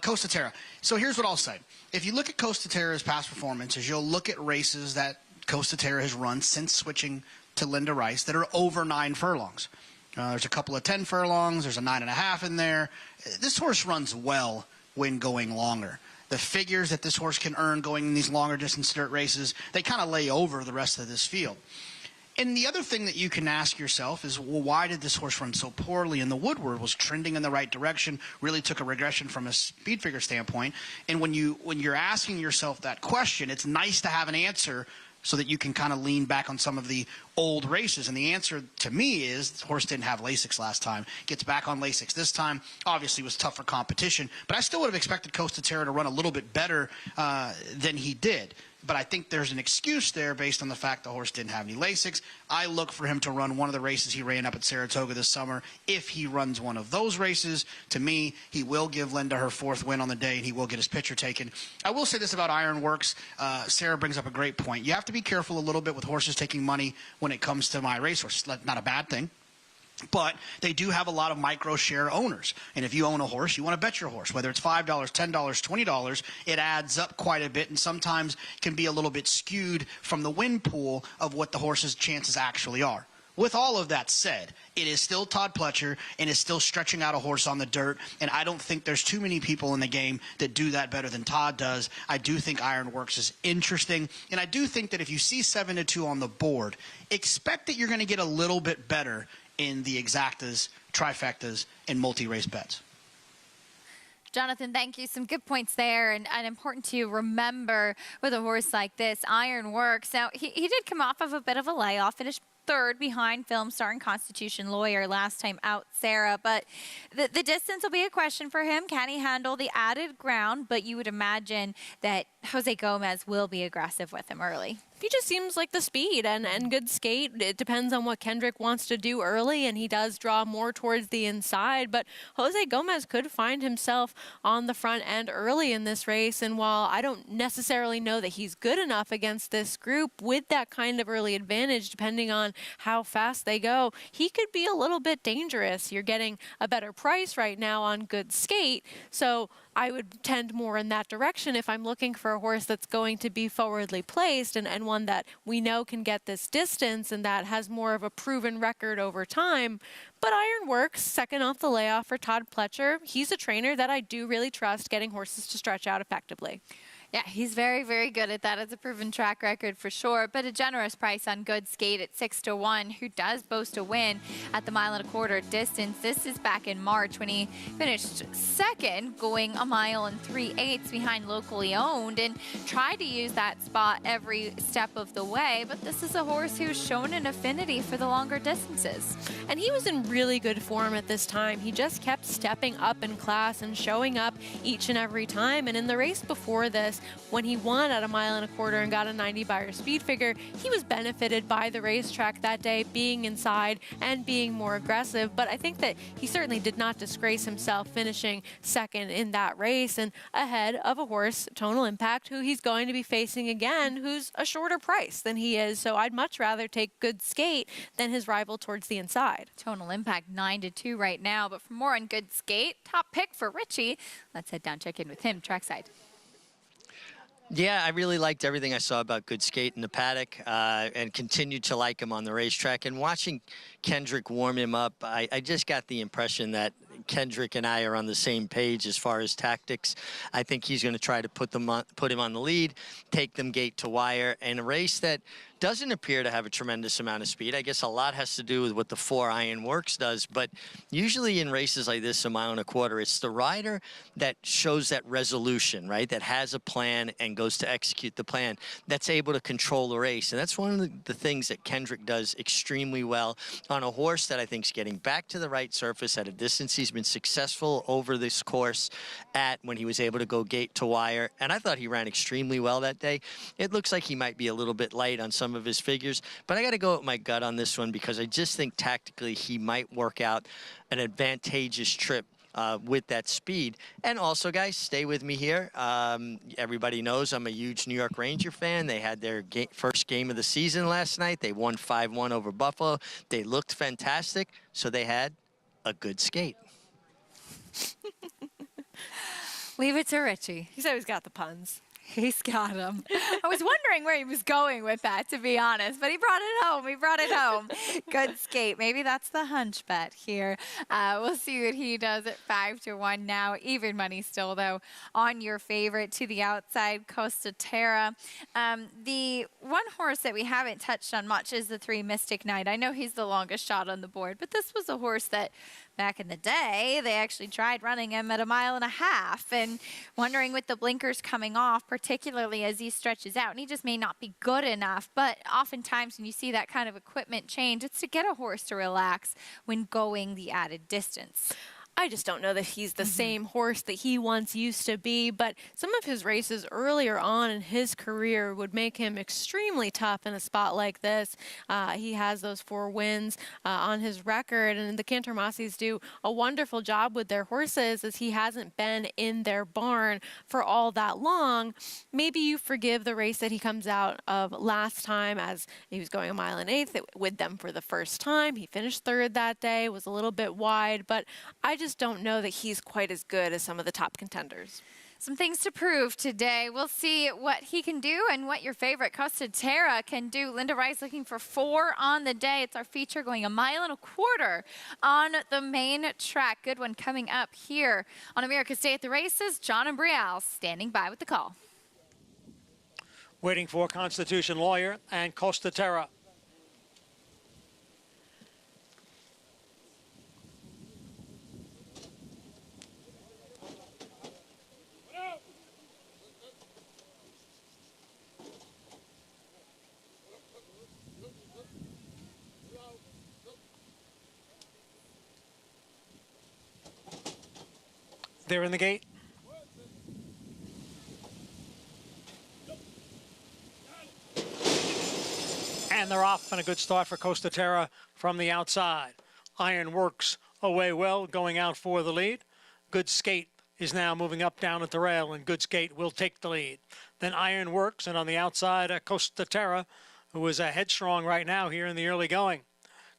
Costa Terra. So here's what I'll say. If you look at Costa Terra's past performances, you'll look at races that Costa Terra has run since switching to Linda Rice that are over 9 furlongs. There's a couple of 10 furlongs. There's a 9.5 in there. This horse runs well when going longer. The figures that this horse can earn going in these longer distance dirt races, they kind of lay over the rest of this field. And the other thing that you can ask yourself is, well, why did this horse run so poorly? And the Woodward was trending in the right direction, really took a regression from a speed figure standpoint. And when you're asking yourself that question, it's nice to have an answer so that you can kind of lean back on some of the old races? And the answer to me is the horse didn't have Lasix last time. Gets back on Lasix this time. Obviously, it was tougher competition, but I still would have expected Costa Terra to run a little bit better than he did. But I think there's an excuse there based on the fact the horse didn't have any Lasix. I look for him to run one of the races he ran up at Saratoga this summer. If he runs one of those races, to me, he will give Linda her 4th win on the day, and he will get his picture taken. I will say this about Ironworks. Sarah brings up a great point. You have to be careful a little bit with horses taking money when it comes to My Racehorse. That's not a bad thing. But they do have a lot of micro share owners. And if you own a horse, you want to bet your horse. Whether it's $5, $10, $20, it adds up quite a bit and sometimes can be a little bit skewed from the win pool of what the horse's chances actually are. With all of that said, it is still Todd Pletcher and is still stretching out a horse on the dirt. And I don't think there's too many people in the game that do that better than Todd does. I do think Ironworks is interesting. And I do think that if you see 7-2 on the board, expect that you're going to get a little bit better in the exactas, trifectas, and multi-race bets. Jonathan, thank you. Some good points there, and important to remember with a horse like this, Ironworks. Now, he did come off of a bit of a layoff, finished 3rd behind Film Star and Constitution Lawyer last time out, Sarah. But the distance will be a question for him. Can he handle the added ground? But you would imagine that Jose Gomez will be aggressive with him early. He just seems like the speed and good skate. It depends on what Kendrick wants to do early, and he does draw more towards the inside. But Jose Gomez could find himself on the front end early in this race. And while I don't necessarily know that he's good enough against this group with that kind of early advantage, depending on how fast they go, he could be a little bit dangerous. You're getting a better price right now on good skate. So I would tend more in that direction if I'm looking for a horse that's going to be forwardly placed and one that we know can get this distance and that has more of a proven record over time. But Ironworks, second off the layoff for Todd Pletcher. He's a trainer that I do really trust getting horses to stretch out effectively. Yeah, he's very, very good at that. It's a proven track record for sure, but a generous price on good skate at 6-1, who does boast a win at the 1.25 mile distance. This is back in March when he finished 2nd, going 1 3/8 miles behind Locally Owned, and tried to use that spot every step of the way. But this is a horse who's shown an affinity for the longer distances. And he was in really good form at this time. He just kept stepping up in class and showing up each and every time. And in the race before this, when he won at 1.25 miles and got a 90 Beyer speed figure, he was benefited by the racetrack that day being inside and being more aggressive. But I think that he certainly did not disgrace himself finishing 2nd in that race and ahead of a horse, Tonal Impact, who he's going to be facing again, who's a shorter price than he is. So I'd much rather take good skate than his rival towards the inside. Tonal Impact 9-2 right now, but for more on good skate, top pick for Richie. Let's head down, check in with him trackside. Yeah, I really liked everything I saw about good skate in the paddock and continued to like him on the racetrack. And watching Kendrick warm him up, I just got the impression that Kendrick and I are on the same page as far as tactics. I think he's going to try to put him on the lead, take them gate to wire, and a race that doesn't appear to have a tremendous amount of speed. I guess a lot has to do with what the 4 Ironworks does, but usually in races like this, 1.25 miles, it's the rider that shows that resolution, right? That has a plan and goes to execute the plan, that's able to control the race. And that's one of the things that Kendrick does extremely well on a horse that I think is getting back to the right surface at a distance he's been successful over this course at when he was able to go gate to wire. And I thought he ran extremely well that day. It looks like he might be a little bit light on some of his figures, but I got to go with my gut on this one because I just think tactically he might work out an advantageous trip with that speed. And also, guys, stay with me here. Everybody knows I'm a huge New York Ranger fan. They had their first game of the season last night. They won 5-1 over Buffalo. They looked fantastic, so they had a good skate. Leave it to Richie. He's always got the puns. He's got him. I was wondering where he was going with that, to be honest, but he brought it home. He brought it home. Good skate. Maybe that's the hunch bet here. We'll see what he does at 5-1 now. Even money still, though, on your favorite to the outside, Costa Terra. The one horse that we haven't touched on much is the 3 Mystic Knight. I know he's the longest shot on the board, but this was a horse that Back in the day, they actually tried running him at 1.5 miles, and wondering with the blinkers coming off, particularly as he stretches out, and he just may not be good enough. But oftentimes when you see that kind of equipment change, it's to get a horse to relax when going the added distance. I just don't know that he's the same horse that he once used to be, but some of his races earlier on in his career would make him extremely tough in a spot like this. He has those 4 wins on his record, and the Cantor Mossis do a wonderful job with their horses as he hasn't been in their barn for all that long. Maybe you forgive the race that he comes out of last time as he was going 1 1/8 miles with them for the first time. He finished 3rd that day, was a little bit wide, but I just don't know that he's quite as good as some of the top contenders. Some things to prove today. We'll see what he can do and what your favorite Costa Terra can do. Linda Rice looking for 4 on the day. It's our feature going 1.25 miles on the main track. Good one coming up here on America's Day at the Races. John and Brielle standing by with the call. Waiting for Constitution Lawyer and Costa Terra. They're in the gate. And they're off, and a good start for Costa Terra from the outside. Iron Works away well, going out for the lead. Good Skate is now moving up down at the rail, and Good Skate will take the lead. Then Iron Works, and on the outside, Costa Terra, who is headstrong right now here in the early going.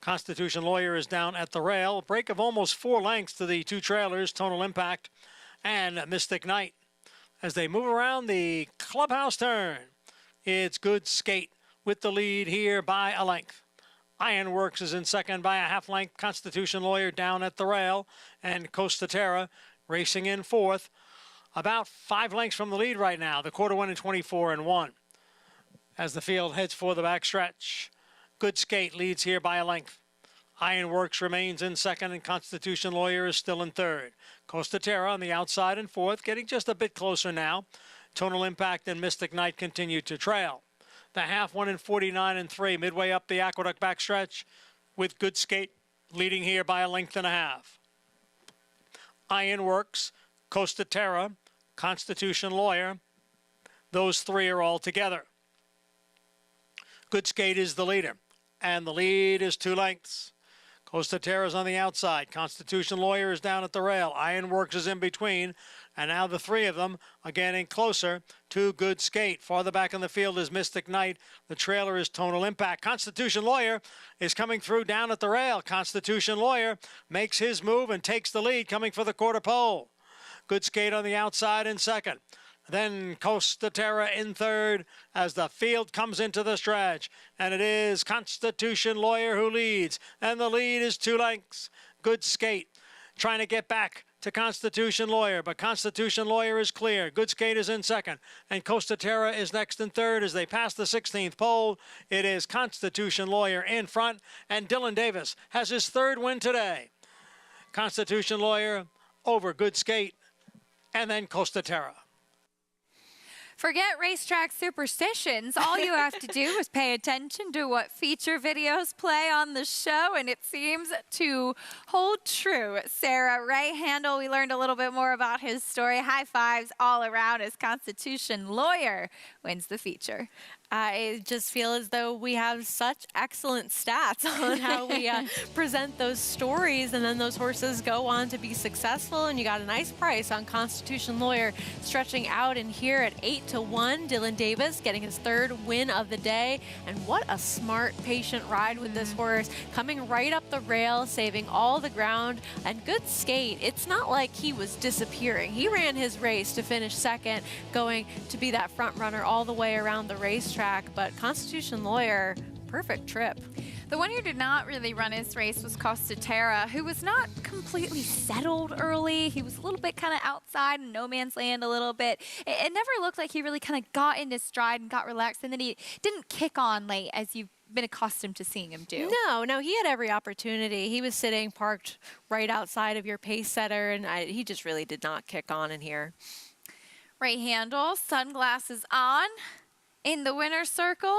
Constitution Lawyer is down at the rail. Break of almost 4 lengths to the 2 trailers, Tonal Impact and Mystic Knight. As they move around the clubhouse turn, it's Good Skate with the lead here by a length. Ironworks is in second by a 1/2 length. Constitution Lawyer down at the rail, and Costa Terra racing in 4th. About 5 lengths from the lead right now. The quarter went in 24-1. As the field heads for the backstretch, Good Skate leads here by a length. Ironworks remains in second, and Constitution Lawyer is still in 3rd. Costa Terra on the outside in 4th, getting just a bit closer now. Tonal Impact and Mystic Knight continue to trail. The half won in 49-3, midway up the Aqueduct backstretch, with Good Skate leading here by 1.5 lengths. Ironworks, Costa Terra, Constitution Lawyer, those 3 are all together. Good Skate is the leader, and the lead is 2 lengths. Costa Terra's on the outside. Constitution Lawyer is down at the rail. Ironworks is in between, and now the 3 of them are getting closer to Good Skate. Farther back in the field is Mystic Knight. The trailer is Tonal Impact. Constitution Lawyer is coming through down at the rail. Constitution Lawyer makes his move and takes the lead, coming for the quarter pole. Good Skate on the outside in second. Then Costa Terra in 3rd as the field comes into the stretch. And it is Constitution Lawyer who leads. And the lead is 2 lengths. Good Skate trying to get back to Constitution Lawyer, but Constitution Lawyer is clear. Good Skate is in second, and Costa Terra is next in 3rd as they pass the 16th pole. It is Constitution Lawyer in front, and Dylan Davis has his 3rd win today. Constitution Lawyer over Good Skate, and then Costa Terra. Forget racetrack superstitions. All you have to do is pay attention to what feature videos play on the show, and it seems to hold true. Sarah, right handle, we learned a little bit more about his story. High fives all around as Constitution Lawyer wins the feature. I just feel as though we have such excellent stats on how we present those stories, and then those horses go on to be successful, and you got a nice price on Constitution Lawyer stretching out in here at 8-1. Dylan Davis getting his 3rd win of the day, and what a smart, patient ride with this horse, coming right up the rail, saving all the ground, and Good Skate. It's not like he was disappearing. He ran his race to finish 2nd, going to be that front runner all the way around the racetrack. But Constitution Lawyer, perfect trip. The one who did not really run his race was Costa Terra, who was not completely settled early. He was a little bit kind of outside in no man's land a little bit. It never looked like he really kind of got into stride and got relaxed, and then he didn't kick on late as you been accustomed to seeing him do. No, he had every opportunity. He was sitting parked right outside of your pace setter, and he just really did not kick on in here. Right handle, sunglasses on, in the winner's circle.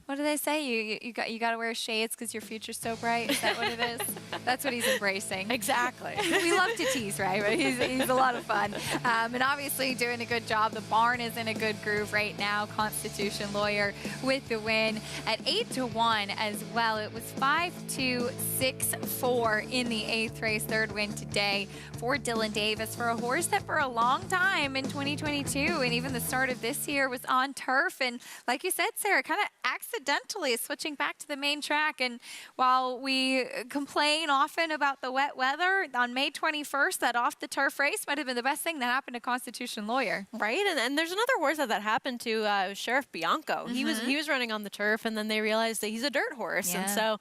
What do they say? You got to wear shades because your future's so bright. Is that what it is? That's what he's embracing. Exactly. We love to tease, right? But he's a lot of fun, and obviously doing a good job. The barn is in a good groove right now. Constitution Lawyer with the win at 8-1 as well. It was 5-2, 6-4 in the 8th race. Third win today for Dylan Davis for a horse that for a long time in 2022 and even the start of this year was on turf. And like you said, Sarah, kind of accidentally switching back to the main track. And while we complain often about the wet weather, on May 21st, that off the turf race might have been the best thing that happened to Constitution Lawyer. Right, and there's another horse that happened to, Sheriff Bianco. He was running on the turf, and then they realized that he's a dirt horse. Yeah. And so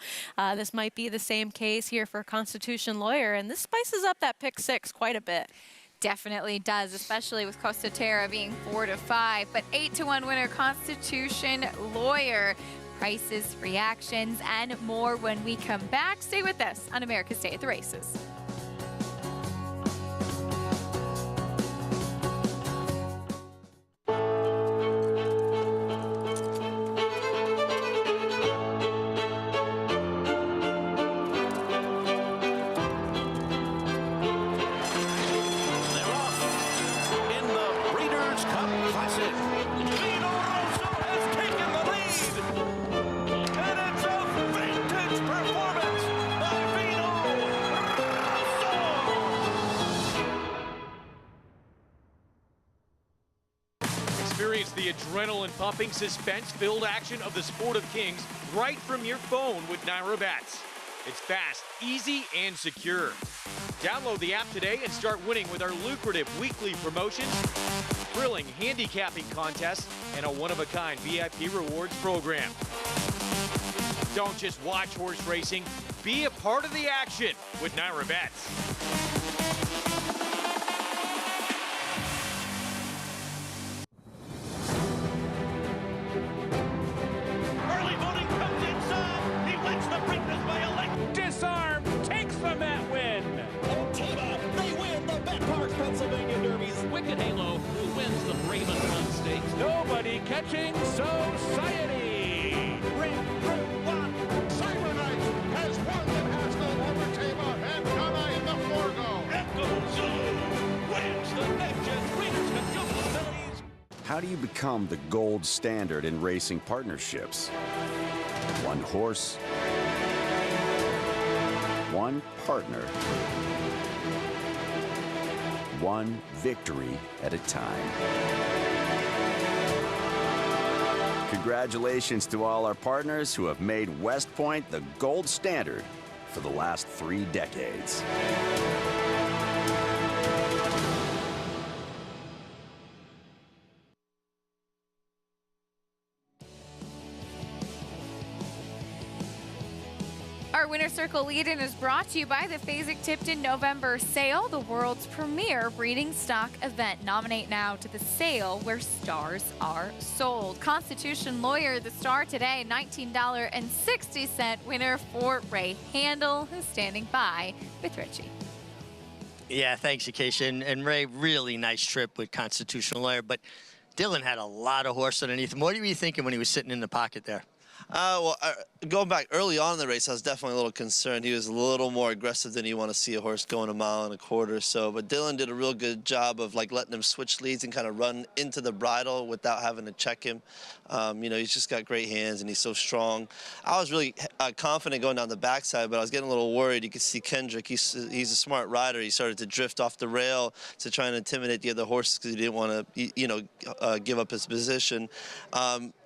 this might be the same case here for Constitution Lawyer, and this spices up that pick 6 quite a bit. Definitely does, especially with Costa Terra being 4-5. But 8-1 winner, Constitution Lawyer. Prices, reactions, and more when we come back. Stay with us on America's Day at the Races. Experience the adrenaline-pumping, suspense-filled action of the Sport of Kings right from your phone with Naira Bats. It's fast, easy, and secure. Download the app today and start winning with our lucrative weekly promotions, thrilling handicapping contests, and a one-of-a-kind VIP rewards program. Don't just watch horse racing, be a part of the action with Naira Bats. Disarm takes the Met win. Ultima, they win the Bet Parks Pennsylvania Derbies. Wicked Halo, who wins the Raven Run Stakes. Nobody catching Society. Ring, one. Cybernite has won the National over Tama and Ghana in the Forgo. Echo Zulu wins the Next-Gen Breeders' Cup Jumbo Series. How do you become the gold standard in racing partnerships? One horse, one partner, one victory at a time. Congratulations to all our partners who have made West Point the gold standard for the last 3 decades. Our Winner's Circle lead-in is brought to you by the Fasig-Tipton November Sale, the world's premier breeding stock event. Nominate now to the sale where stars are sold. Constitution Lawyer, the star today, $19.60 winner for Ray Handel, who's standing by with Richie. Yeah, thanks, Acacia. And Ray, really nice trip with Constitutional Lawyer, but Dylan had a lot of horse underneath him. What were you thinking when he was sitting in the pocket there? Going back early on in the race, I was definitely a little concerned. He was a little more aggressive than you want to see a horse going 1.25 miles or so. But Dylan did a real good job of letting him switch leads and kind of run into the bridle without having to check him. He's just got great hands and he's so strong. I was really confident going down the backside, but I was getting a little worried. You could see Kendrick. He's a smart rider. He started to drift off the rail to try and intimidate the other horses because he didn't want to, give up his position.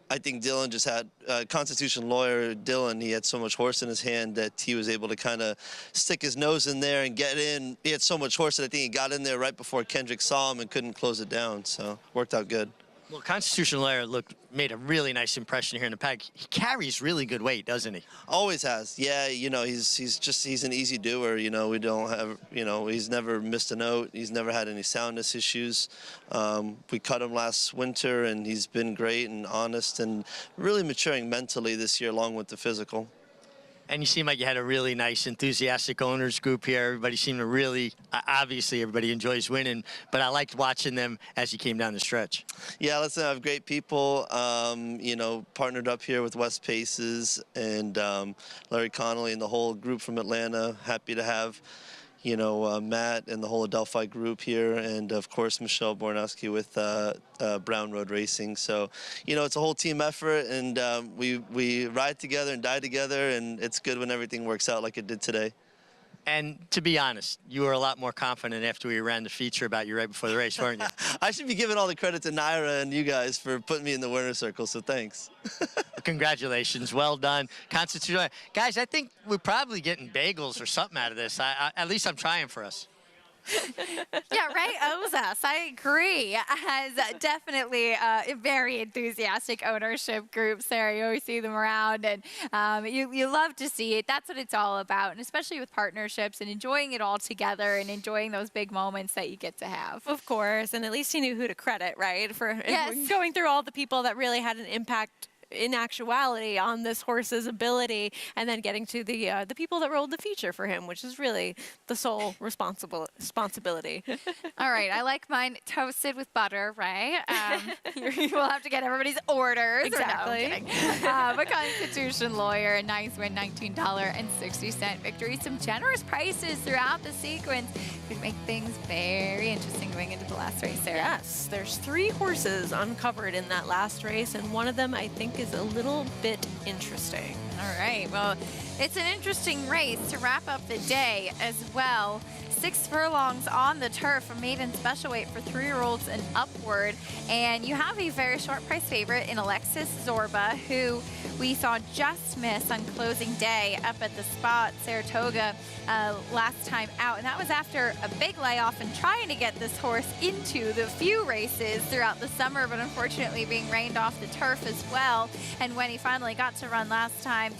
I think Dylan just had Constitution Lawyer Dylan. He had so much horse in his hand that he was able to kind of stick his nose in there and get in. He had so much horse that I think he got in there right before Kendrick saw him and couldn't close it down. So worked out good. Well, Constitution Lawyer made a really nice impression here in the pack. He carries really good weight, doesn't he? Always has. Yeah, you know, he's an easy doer. You know, we don't have, you know, he's never missed a note. He's never had any soundness issues. We cut him last winter, and he's been great and honest and really maturing mentally this year, along with the physical. And you seem like you had a really nice, enthusiastic owners group here. Everybody seemed to really, obviously everybody enjoys winning, but I liked watching them as you came down the stretch. Yeah, listen, I have great people, you know, partnered up here with West Paces and Larry Connolly and the whole group from Atlanta. Happy to have, you know, Matt and the whole Adelphi group here, and of course Michelle Bornowski with Brown Road Racing. So, you know, it's a whole team effort, and we ride together and die together, and it's good when everything works out like it did today. And to be honest, you were a lot more confident after we ran the feature about you right before the race, weren't you? I should be giving all the credit to Naira and you guys for putting me in the winner's circle, so thanks. Congratulations, well done. Constitution, guys, I think we're probably getting bagels or something out of this. At least I'm trying for us. Yeah, Ray owes us. I agree. As definitely a very enthusiastic ownership groups there. You always see them around, and you love to see it. That's what it's all about, and especially with partnerships and enjoying it all together and enjoying those big moments that you get to have. Of course, and at least he knew who to credit, right? For yes. Going through all the people that really had an impact in actuality on this horse's ability, and then getting to the people that rolled the feature for him, which is really the sole responsibility. All right, I like mine toasted with butter, right? You will have to get everybody's orders. Exactly. No, but Constitution Lawyer, a nice win, $19.60 victory. Some generous prices throughout the sequence could make things very interesting going into the last race, Sarah. Yes, there's 3 horses uncovered in that last race, and one of them I think is a little bit interesting. All right, well, it's an interesting race to wrap up the day as well. 6 furlongs on the turf, a maiden special weight for 3-year-olds and upward. And you have a very short price favorite in Alexis Zorba, who we saw just miss on closing day up at the spot, Saratoga, last time out. And that was after a big layoff and trying to get this horse into the few races throughout the summer, but unfortunately being rained off the turf as well. And when he finally got to run last time,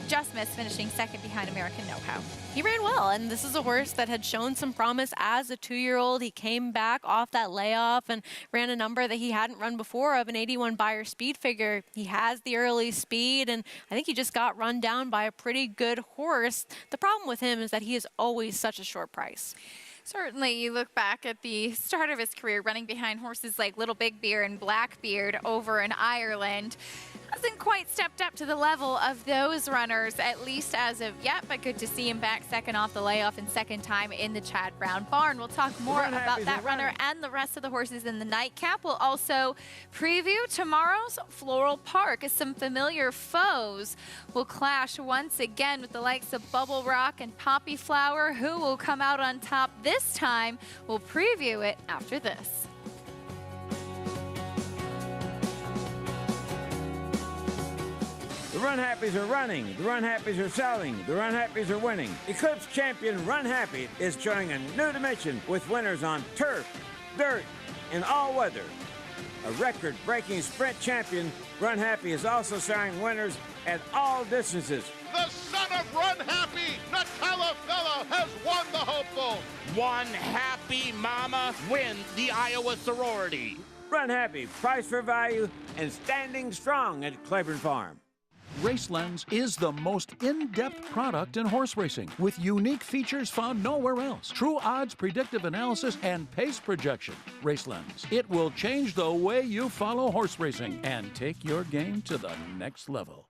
just missed, finishing second behind American Know-How. He ran well, and this is a horse that had shown some promise as a 2-year-old. He came back off that layoff and ran a number that he hadn't run before of an 81 Beyer speed figure. He has the early speed, and I think he just got run down by a pretty good horse. The problem with him is that he is always such a short price. Certainly, you look back at the start of his career running behind horses like Little Big Beard and Blackbeard over in Ireland. Hasn't quite stepped up to the level of those runners, at least as of yet, but good to see him back second off the layoff and second time in the Chad Brown barn. We'll talk more about that runner and the rest of the horses in the nightcap. We'll also preview tomorrow's Floral Park as some familiar foes will clash once again with the likes of Bubble Rock and Poppy Flower. Who will come out on top this time? We'll preview it after this. The Run Happies are running, the Run Happies are selling, the Run Happies are winning. Eclipse champion Run Happy is showing a new dimension with winners on turf, dirt, and all weather. A record-breaking sprint champion, Run Happy is also showing winners at all distances. The son of Run Happy, Nutella Fella, has won the hopeful. One happy mama wins the Iowa sorority. Run Happy, price for value, and standing strong at Claiborne Farm. RaceLens is the most in-depth product in horse racing, with unique features found nowhere else. True odds, predictive analysis, and pace projection. RaceLens. It will change the way you follow horse racing and take your game to the next level.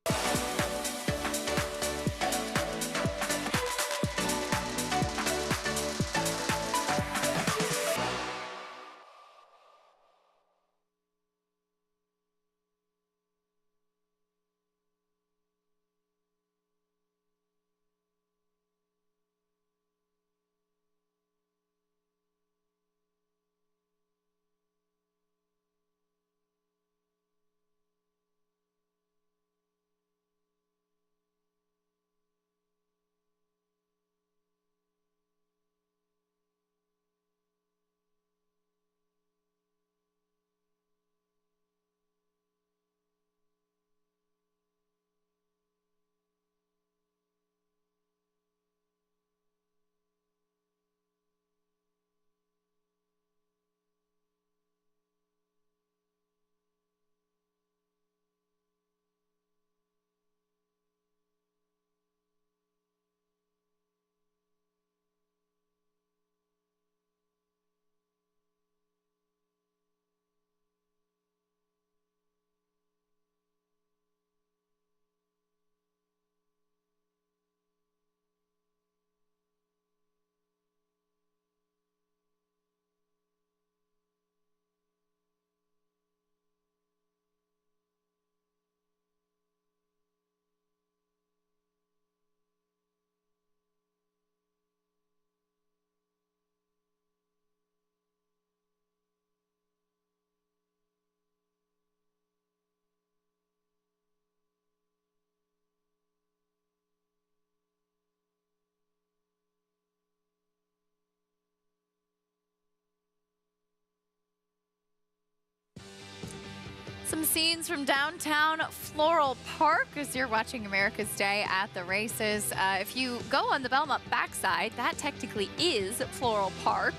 Some scenes from downtown Floral Park as you're watching America's Day at the races. If you go on the Belmont backside, that technically is Floral Park,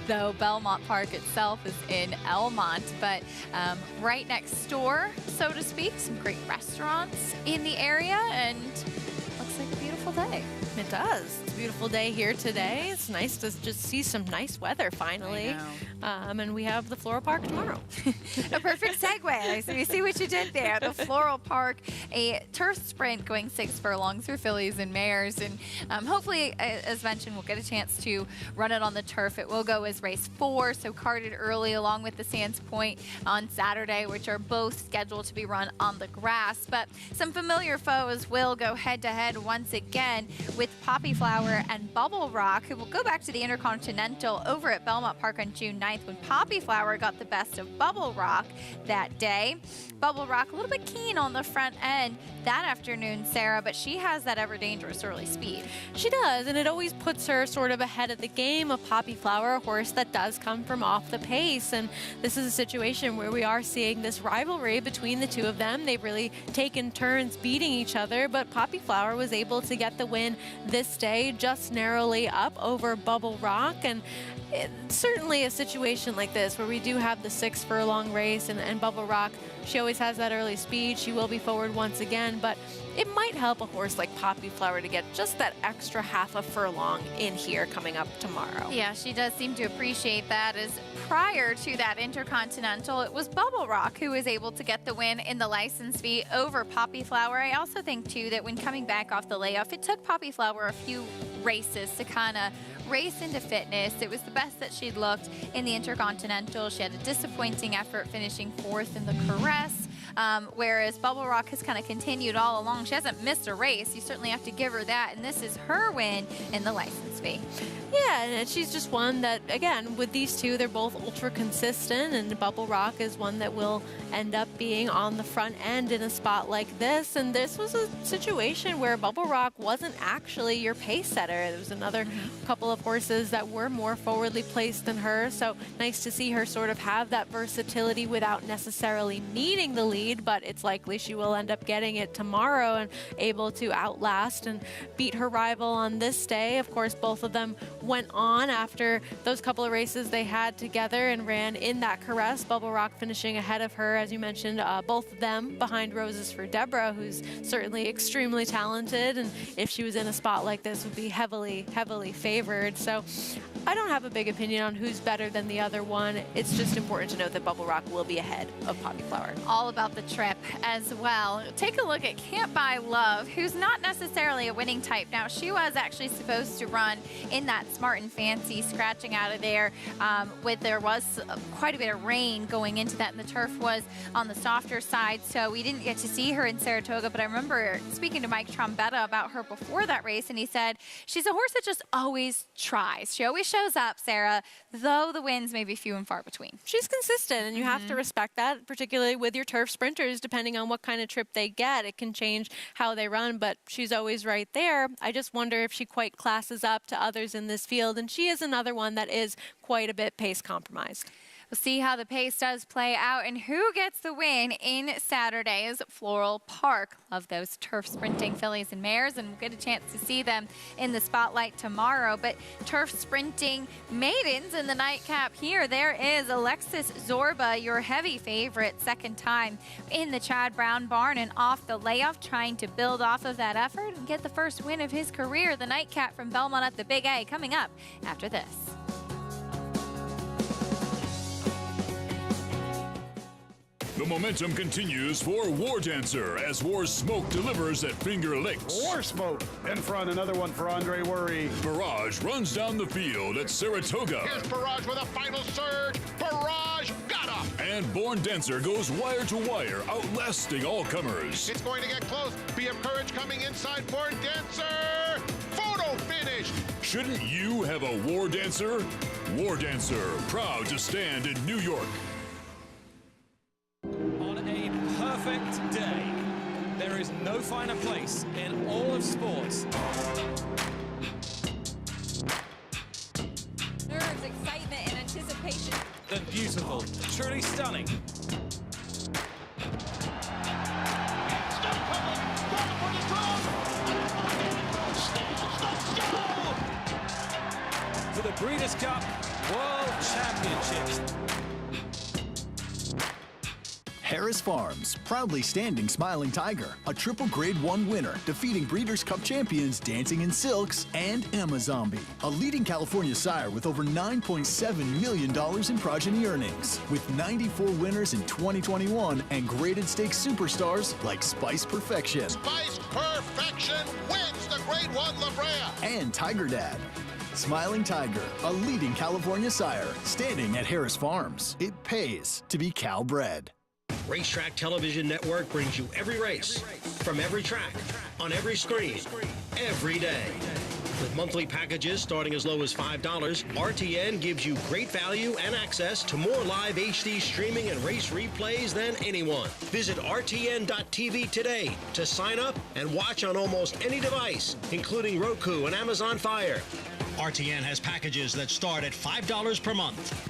though Belmont Park itself is in Elmont. But right next door, so to speak, some great restaurants in the area, and looks like a beautiful day. It does. It's a beautiful day here today. It's nice to just see some nice weather finally. And we have the Floral Park tomorrow. A perfect segue. So you see what you did there. The Floral Park, a turf sprint going 6 furlongs through fillies and mares. And hopefully, as mentioned, we'll get a chance to run it on the turf. It will go as race 4, so carded early along with the Sands Point on Saturday, which are both scheduled to be run on the grass. But some familiar foes will go head-to-head once again with Poppy Flower and Bubble Rock, who will go back to the Intercontinental over at Belmont Park on June 9th when Poppy Flower got the best of Bubble Rock that day. Bubble Rock a little bit keen on the front end that afternoon, Sarah, but she has that ever dangerous early speed. She does, and it always puts her sort of ahead of the game of Poppy Flower, a horse that does come from off the pace. And this is a situation where we are seeing this rivalry between the two of them. They've really taken turns beating each other, but Poppy Flower was able to get the win this day, just narrowly up over Bubble Rock. And it's certainly a situation like this where we do have the 6 furlong race and Bubble Rock, she always has that early speed. She will be forward once again, but it might help a horse like Poppy Flower to get just that extra half a furlong in here coming up tomorrow. Yeah, she does seem to appreciate that, as prior to that Intercontinental, it was Bubble Rock who was able to get the win in the license fee over Poppy Flower. I also think, too, that when coming back off the layoff, it took Poppy Flower a few races to kind of race into fitness. It was the best that she'd looked in the Intercontinental. She had a disappointing effort finishing 4th in the Caress. Whereas Bubble Rock has kind of continued all along. She hasn't missed a race. You certainly have to give her that. And this is her win in the license fee. Yeah, and she's just one that, again, with these two, they're both ultra consistent, and Bubble Rock is one that will end up being on the front end in a spot like this. And this was a situation where Bubble Rock wasn't actually your pace setter. There was another couple of horses that were more forwardly placed than her. So nice to see her sort of have that versatility without necessarily needing the lead, but it's likely she will end up getting it tomorrow and able to outlast and beat her rival on this day. Of course, both of them went on after those couple of races they had together and ran in that Caress. Bubble Rock finishing ahead of her, as you mentioned, both of them behind Roses for Deborah, who's certainly extremely talented, and if she was in a spot like this would be heavily favored. So I don't have a big opinion on who's better than the other one. It's just important to note that Bubble Rock will be ahead of Poppy Flower. All about the trip as well. Take a look at Can't Buy Love, who's not necessarily a winning type. Now, she was actually supposed to run in that Smart and Fancy, scratching out of there there was quite a bit of rain going into that, and the turf was on the softer side, so we didn't get to see her in Saratoga. But I remember speaking to Mike Trombetta about her before that race, and he said she's a horse that just always tries. She always shows up, Sarah, though the wins may be few and far between. She's consistent, and you have to respect that, particularly with your turf sprinters. Depending on what kind of trip they get, it can change how they run, but she's always right there. I just wonder if she quite classes up to others in this field, and she is another one that is quite a bit pace compromised. We'll see how the pace does play out and who gets the win in Saturday's Floral Park. Love those turf sprinting fillies and mares, and we'll get a chance to see them in the spotlight tomorrow. But turf sprinting maidens in the nightcap here. There is Alexis Zorba, your heavy favorite, second time in the Chad Brown barn and off the layoff, trying to build off of that effort and get the first win of his career. The nightcap from Belmont at the Big A coming up after this. The momentum continues for War Dancer as War Smoke delivers at Finger Lakes. War Smoke in front, another one for Andre Worry. Barrage runs down the field at Saratoga. Here's Barrage with a final surge. Barrage got up. And Born Dancer goes wire to wire, outlasting all comers. It's going to get close. Be of Courage coming inside. Born Dancer. Photo finish. Shouldn't you have a War Dancer? War Dancer, proud to stand in New York. On a perfect day, there is no finer place in all of sports. Nerves, excitement, and anticipation. Than beautiful, truly stunning. Breeders' Cup World Championships. Harris Farms, proudly standing Smiling Tiger, a triple Grade 1 winner, defeating Breeders' Cup champions Dancing in Silks and Amazombie, a leading California sire with over $9.7 million in progeny earnings, with 94 winners in 2021 and graded stakes superstars like Spice Perfection. Spice Perfection wins the Grade 1 La Brea. And Tiger Dad. Smiling Tiger, a leading California sire, standing at Harris Farms. It pays to be Cal bred. Racetrack Television Network brings you every race, from every track, on every screen, every day. With monthly packages starting as low as $5, RTN gives you great value and access to more live HD streaming and race replays than anyone. Visit RTN.tv today to sign up and watch on almost any device, including Roku and Amazon Fire. RTN has packages that start at $5 per month.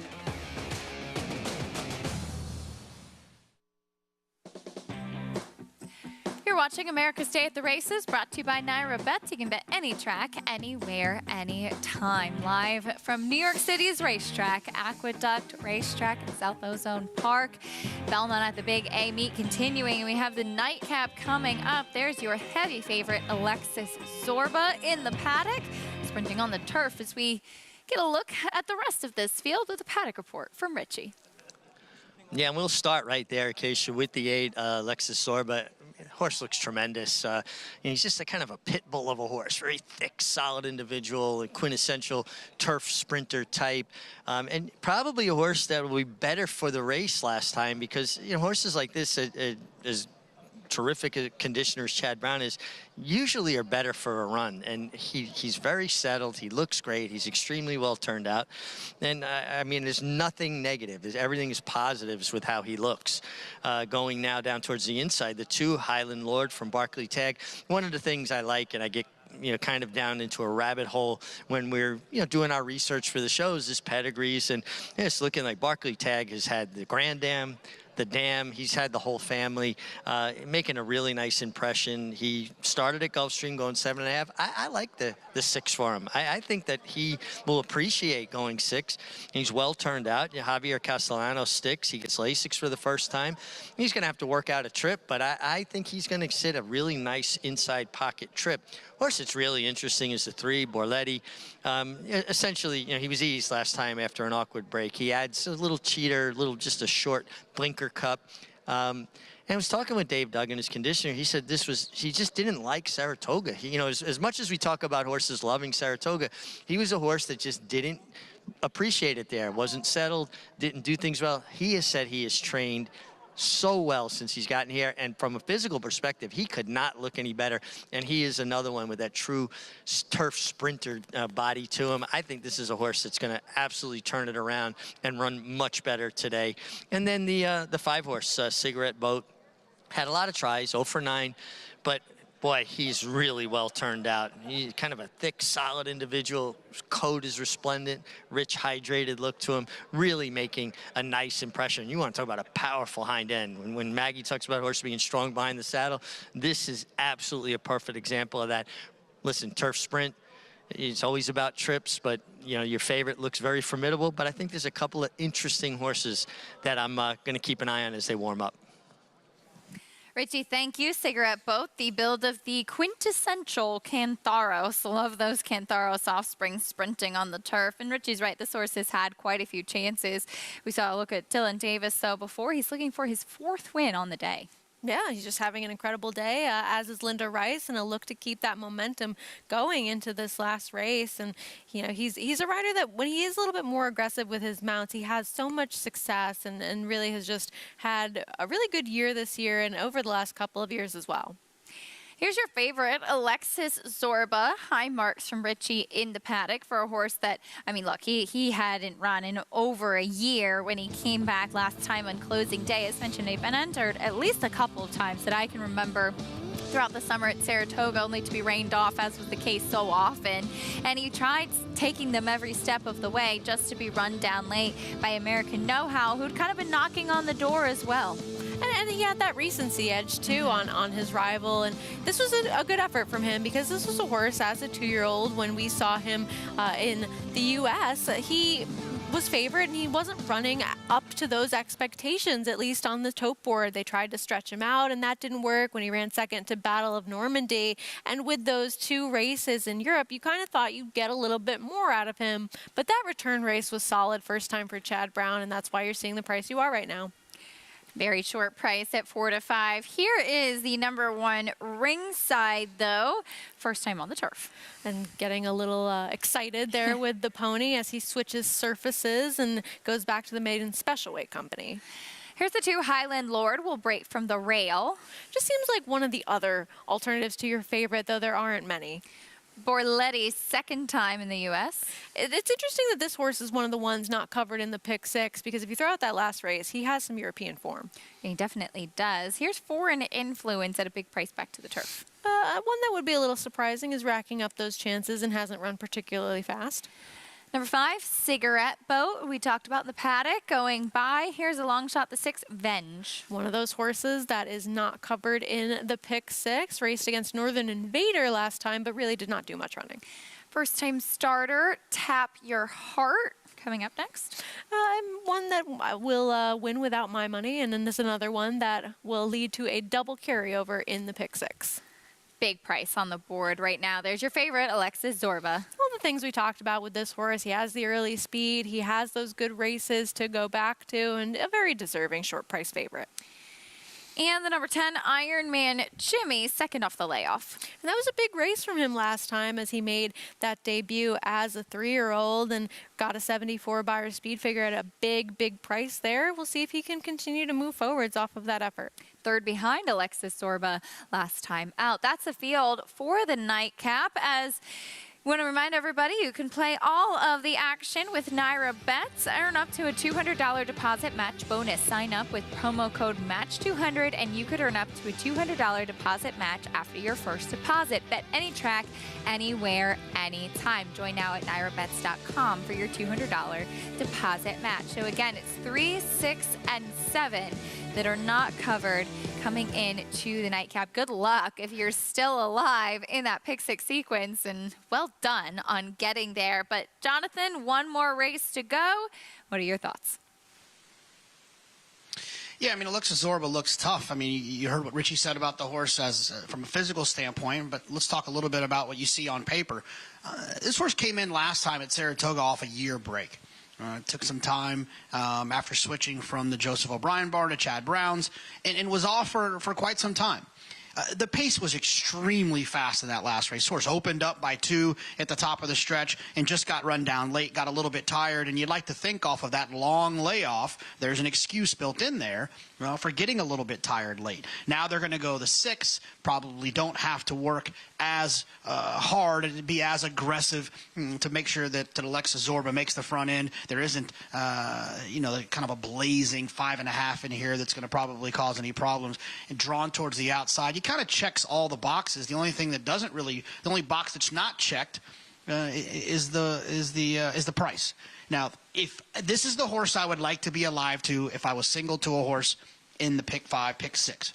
You're watching America's Day at the Races, brought to you by Naira Bets. You can bet any track, anywhere, anytime. Live from New York City's racetrack, Aqueduct Racetrack in South Ozone Park. Belmont at the Big A meet continuing, and we have the nightcap coming up. There's your heavy favorite, Alexis Zorba, in the paddock, sprinting on the turf as we get a look at the rest of this field with a paddock report from Richie. Yeah, and we'll start right there, Acacia, with the 8, Alexis Zorba. Horse looks tremendous. He's just a kind of a pit bull of a horse, very thick, solid individual, a quintessential turf sprinter type, and probably a horse that will be better for the race last time because, you know, horses like this, as terrific conditioners Chad Brown is, usually are better for a run, and he's very settled. He looks great. He's extremely well turned out, and I mean, there's nothing negative. Everything is positives with how he looks. Going now down towards the inside, the 2 Highland Lord from Barclay Tagg. One of the things I like, and I get kind of down into a rabbit hole when we're doing our research for the shows, is pedigrees, and it's looking like Barclay Tagg has had the Grand Dam, the Dam. He's had the whole family, making a really nice impression. He started at Gulfstream going 7.5. I like the 6 for him. I think that he will appreciate going 6. He's well turned out. Javier Castellano sticks. He gets Lasix for the first time. He's going to have to work out a trip, but I think he's going to sit a really nice inside pocket trip. Horse that's really interesting is the 3, Borletti. Essentially, he was eased last time after an awkward break. He adds a little cheater, just a short blinker cup. And I was talking with Dave Duggan, his conditioner. He said he just didn't like Saratoga. As much as we talk about horses loving Saratoga, he was a horse that just didn't appreciate it there. Wasn't settled, didn't do things well. He has said he is trained so well since he's gotten here, and from a physical perspective, he could not look any better, and he is another one with that true turf sprinter body to him. I think this is a horse that's going to absolutely turn it around and run much better today. And then the 5 horse, Cigarette Boat, had a lot of tries, 0 for 9, but boy, he's really well turned out. He's kind of a thick, solid individual. His coat is resplendent, rich, hydrated look to him, really making a nice impression. You want to talk about a powerful hind end. When Maggie talks about horse being strong behind the saddle, this is absolutely a perfect example of that. Listen, turf sprint, it's always about trips, but your favorite looks very formidable. But I think there's a couple of interesting horses that I'm going to keep an eye on as they warm up. Richie, thank you. Cigarette Boat, the build of the quintessential Cantharos. Love those Cantharos offspring sprinting on the turf. And Richie's right, this horse has had quite a few chances. We saw a look at Dylan Davis, though, before. He's looking for his 4th win on the day. Yeah, he's just having an incredible day, as is Linda Rice, and a look to keep that momentum going into this last race. And, he's a rider that when he is a little bit more aggressive with his mounts, he has so much success and really has just had a really good year this year and over the last couple of years as well. Here's your favorite, Alexis Zorba. High marks from Richie in the paddock for a horse that, look, he hadn't run in over a year when he came back last time on closing day. As mentioned, they've been entered at least a couple of times that I can remember throughout the summer at Saratoga, only to be rained off, as was the case so often. And he tried taking them every step of the way, just to be run down late by American Know-How, who'd kind of been knocking on the door as well. And he had that recency edge, too, on his rival. And this was a good effort from him because this was a horse as a 2-year-old when we saw him in the U.S. He was favored and he wasn't running up to those expectations, at least on the tote board. They tried to stretch him out and that didn't work when he ran second to Battle of Normandy. And with those 2 races in Europe, you kind of thought you'd get a little bit more out of him. But that return race was solid first time for Chad Brown, and that's why you're seeing the price you are right now. Very short price at 4 to 5. Here is the number 1 Ringside, though. First time on the turf. And getting a little excited there with the pony as he switches surfaces and goes back to the maiden special weight company. Here's the 2 Highland Lord will break from the rail. Just seems like one of the other alternatives to your favorite, though there aren't many. Borletti's second time in the U.S. It's interesting that this horse is one of the ones not covered in the pick 6 because if you throw out that last race, he has some European form. He definitely does. Here's Foreign Influence at a big price back to the turf. One that would be a little surprising is racking up those chances and hasn't run particularly fast. Number 5, Cigarette Boat. We talked about the paddock going by. Here's a long shot, the 6, Venge. One of those horses that is not covered in the pick 6. Raced against Northern Invader last time, but really did not do much running. First time starter, Tap Your Heart. Coming up next. One that will win without my money, and then there's another one that will lead to a double carryover in the pick 6. Big price on the board right now. There's your favorite, Alexis Zorba. All the things we talked about with this horse. He has the early speed. He has those good races to go back to, and a very deserving short price favorite. And the number 10, Ironman Jimmy, second off the layoff. And that was a big race from him last time as he made that debut as a 3-year-old and got a 74 Beyer speed figure at a big, big price there. We'll see if he can continue to move forwards off of that effort. Third behind Alexis Zorba last time out. That's the field for the nightcap. As I want to remind everybody, you can play all of the action with Naira Bets. Earn up to a $200 deposit match bonus. Sign up with promo code MATCH200 and you could earn up to a $200 deposit match after your first deposit. Bet any track, anywhere, anytime. Join now at NairaBets.com for your $200 deposit match. So again, it's 3, 6, and 7 that are not covered coming in to the nightcap. Good luck if you're still alive in that pick 6 sequence, and well done on getting there. But Jonathan, one more race to go. What are your thoughts? Yeah, I mean, Alexis Zorba looks tough. I mean, you heard what Richie said about the horse as from a physical standpoint, but let's talk a little bit about what you see on paper. This horse came in last time at Saratoga off a year break. Took some time after switching from the Joseph O'Brien barn to Chad Brown's and was off for quite some time. The pace was extremely fast in that last race. Horse opened up by 2 at the top of the stretch and just got run down late, got a little bit tired, and you'd like to think off of that long layoff, there's an excuse built in there for getting a little bit tired late. Now they're going to go the 6, probably don't have to work as hard and be as aggressive to make sure that Alexis Zorba makes the front end. There isn't, kind of a blazing 5.5 in here that's going to probably cause any problems. And drawn towards the outside, kind of checks all the boxes. The only thing that doesn't really, the only box that's not checked is the price. Now, if this is the horse I would like to be alive to if I was single to a horse in the pick 5, pick 6.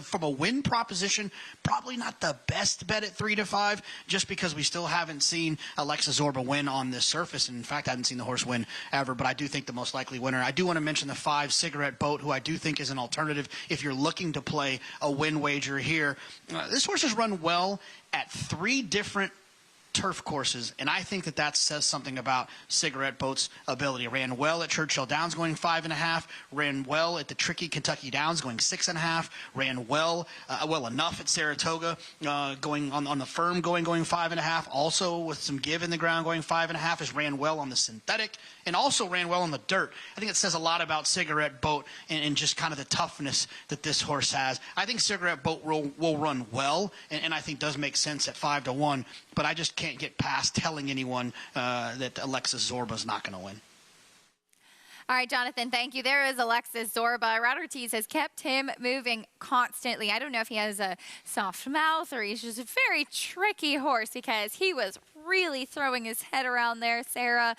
From a win proposition, probably not the best bet at 3 to 5, just because we still haven't seen Alexis Zorba win on this surface. And in fact, I haven't seen the horse win ever, but I do think the most likely winner. I do want to mention the 5, Cigarette Boat, who I do think is an alternative if you're looking to play a win wager here. This horse has run well at 3 different turf courses, and I think that says something about Cigarette Boat's ability. Ran well at Churchill Downs going 5.5, ran well at the tricky Kentucky Downs going 6.5, ran well enough at Saratoga going on the firm going 5.5, also with some give in the ground going 5.5, has ran well on the synthetic and also ran well on the dirt. I think it says a lot about Cigarette Boat and just kind of the toughness that this horse has. I think Cigarette Boat will run well, and I think does make sense at 5 to 1, but I just can't get past telling anyone that Alexis Zorba is not going to win. All right, Jonathan, thank you. There is Alexis Zorba. Rod Ortiz has kept him moving constantly. I don't know if he has a soft mouth or he's just a very tricky horse because he was really throwing his head around there, Sarah.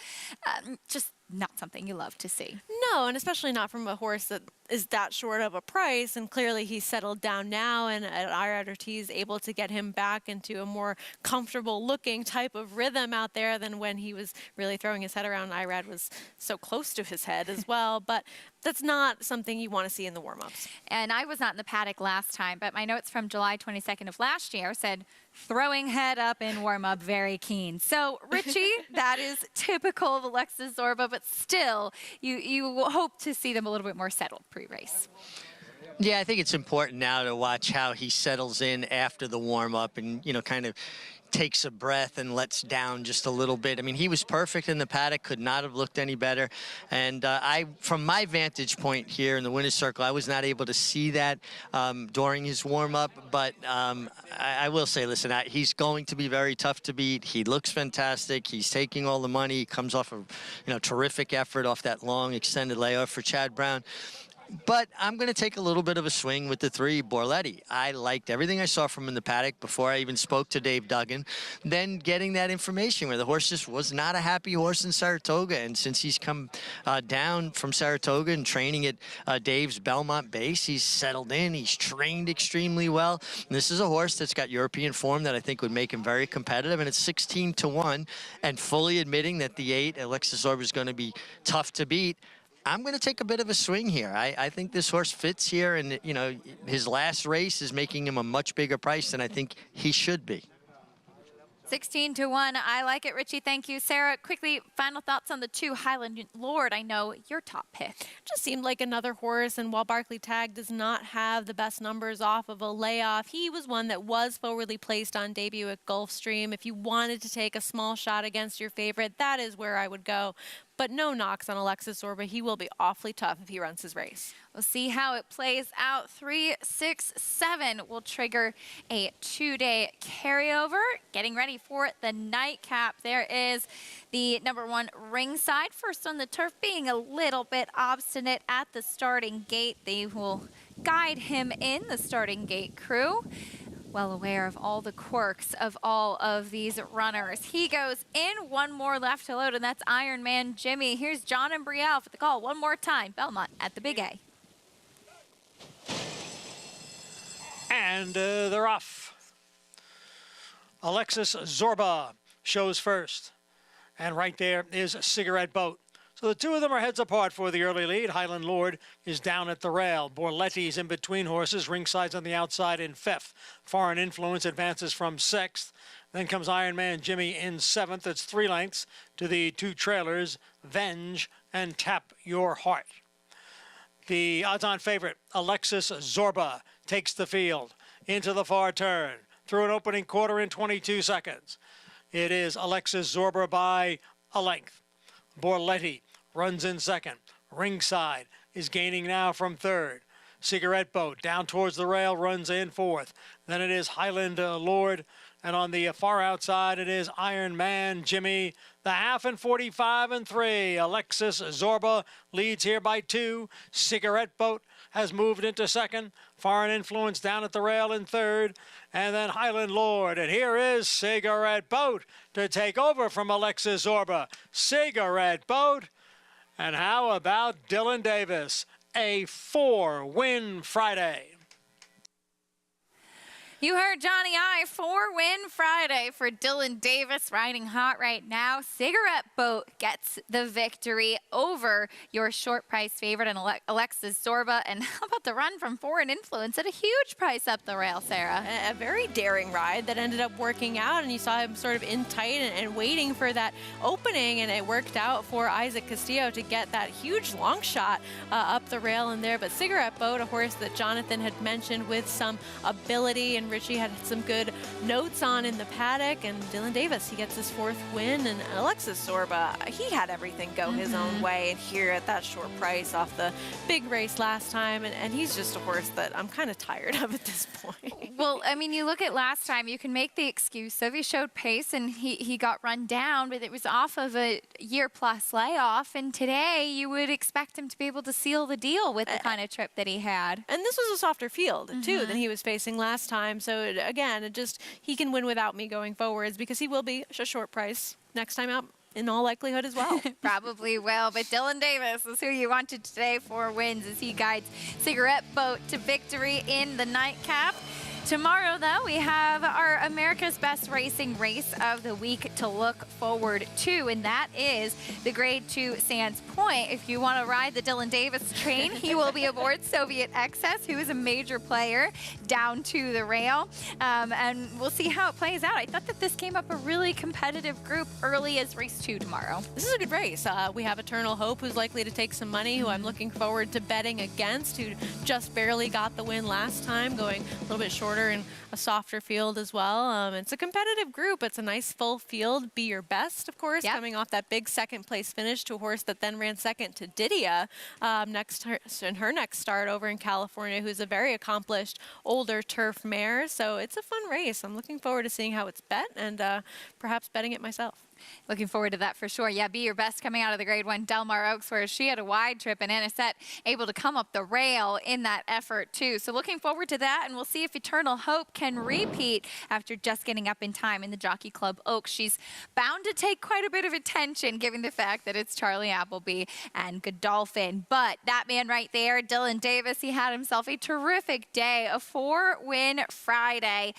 Just not something you love to see. No, and especially not from a horse that is that short of a price, and clearly he's settled down now, and Irad Ortiz able to get him back into a more comfortable looking type of rhythm out there than when he was really throwing his head around. Irad was so close to his head as well, but that's not something you want to see in the warm-ups. And I was not in the paddock last time, but my notes from July 22nd of last year said, throwing head up in warm-up, very keen. So, Richie, that is typical of Alexis Zorba, but still, you hope to see them a little bit more settled pre-race. Yeah, I think it's important now to watch how he settles in after the warm-up and, you know, kind of takes a breath and lets down just a little bit. I mean, he was perfect in the paddock, could not have looked any better. And from my vantage point here in the winner's circle, I was not able to see that during his warm-up. But I will say, listen, he's going to be very tough to beat. He looks fantastic. He's taking all the money. He comes off a terrific effort off that long extended layoff for Chad Brown. But I'm going to take a little bit of a swing with the 3, Borletti. I liked everything I saw from him in the paddock before I even spoke to Dave Duggan. Then getting that information where the horse just was not a happy horse in Saratoga. And since he's come down from Saratoga and training at Dave's Belmont base, he's settled in. He's trained extremely well. And this is a horse that's got European form that I think would make him very competitive. And it's 16-1. And fully admitting that the 8, Alexis Zorba, is going to be tough to beat. I'm going to take a bit of a swing here. I think this horse fits here, and, you know, his last race is making him a much bigger price than I think he should be. 16-1. I like it, Richie. Thank you. Sarah, quickly, final thoughts on the 2, Highland Lord. I know your top pick. Just seemed like another horse, and while Barclay Tagg does not have the best numbers off of a layoff, he was one that was forwardly placed on debut at Gulfstream. If you wanted to take a small shot against your favorite, that is where I would go. But no knocks on Alexis Zorba. He will be awfully tough if he runs his race. We'll see how it plays out. 3, 6, 7 will trigger a 2-day carryover. Getting ready for the nightcap. There is the number 1 Ringside. First on the turf, being a little bit obstinate at the starting gate. They will guide him in, the starting gate crew. Well aware of all the quirks of all of these runners. He goes in, 1 more left to load, and that's Iron Man Jimmy. Here's John and Brielle for the call one more time. Belmont at the Big A. And they're off. Alexis Zorba shows first. And right there is Cigarette Boat. So the 2 of them are heads apart for the early lead. Highland Lord is down at the rail. Borletti's in between horses. Ringside's on the outside in 5th. Foreign Influence advances from 6th. Then comes Iron Man Jimmy in 7th. It's 3 lengths to the 2 trailers, Venge and Tap Your Heart. The odds-on favorite, Alexis Zorba, takes the field into the far turn through an opening quarter in 22 seconds. It is Alexis Zorba by a length. Borletti runs in 2nd. Ringside is gaining now from 3rd. Cigarette Boat down towards the rail runs in 4th. Then it is Highland Lord. And on the far outside, it is Iron Man Jimmy. The half in 45-3. Alexis Zorba leads here by 2. Cigarette Boat has moved into 2nd. Foreign Influence down at the rail in 3rd. And then Highland Lord. And here is Cigarette Boat to take over from Alexis Zorba. Cigarette Boat. And how about Dylan Davis? A 4-win Friday. You heard Johnny I, 4-win Friday for Dylan Davis, riding hot right now. Cigarette Boat gets the victory over your short price favorite and Alexis Zorba. And how about the run from Foreign Influence at a huge price up the rail, Sarah? A very daring ride that ended up working out, and you saw him sort of in tight and waiting for that opening, and it worked out for Isaac Castillo to get that huge long shot up the rail in there. But Cigarette Boat, a horse that Jonathan had mentioned with some ability, and Richie had some good notes on in the paddock, and Dylan Davis, he gets his 4th win, and Alexis Zorba, he had everything go his own way, and here at that short price off the big race last time, and he's just a horse that I'm kind of tired of at this point. Well, I mean, you look at last time, you can make the excuse of he showed pace and he got run down, but it was off of a year-plus layoff, and today you would expect him to be able to seal the deal with the kind of trip that he had. And this was a softer field, too, than he was facing last time. So again, he can win without me going forwards because he will be a short price next time out in all likelihood as well. Probably will, but Dylan Davis is who you wanted today for wins as he guides Cigarette Boat to victory in the nightcap. Tomorrow, though, we have our America's Best Racing race of the week to look forward to, and that is the Grade 2 Sands Point. If you want to ride the Dylan Davis train, he will be aboard Soviet Excess, who is a major player, down to the rail, and we'll see how it plays out. I thought that this came up a really competitive group early as race 2 tomorrow. This is a good race. We have Eternal Hope, who's likely to take some money, who I'm looking forward to betting against, who just barely got the win last time, going a little bit shorter and a softer field as well. It's a competitive group. It's a nice full field. Be Your Best, of course, coming off that big second place finish to a horse that then ran second to Didia in her next start over in California, who's a very accomplished older turf mare. So it's a fun race. I'm looking forward to seeing how it's bet and perhaps betting it myself. Looking forward to that for sure. Yeah, Be Your Best coming out of the Grade 1 Del Mar Oaks, where she had a wide trip, and Anisette able to come up the rail in that effort too. So looking forward to that, and we'll see if Eternal Hope can repeat after just getting up in time in the Jockey Club Oaks. She's bound to take quite a bit of attention given the fact that it's Charlie Appleby and Godolphin. But that man right there, Dylan Davis, he had himself a terrific day, a 4-win Friday,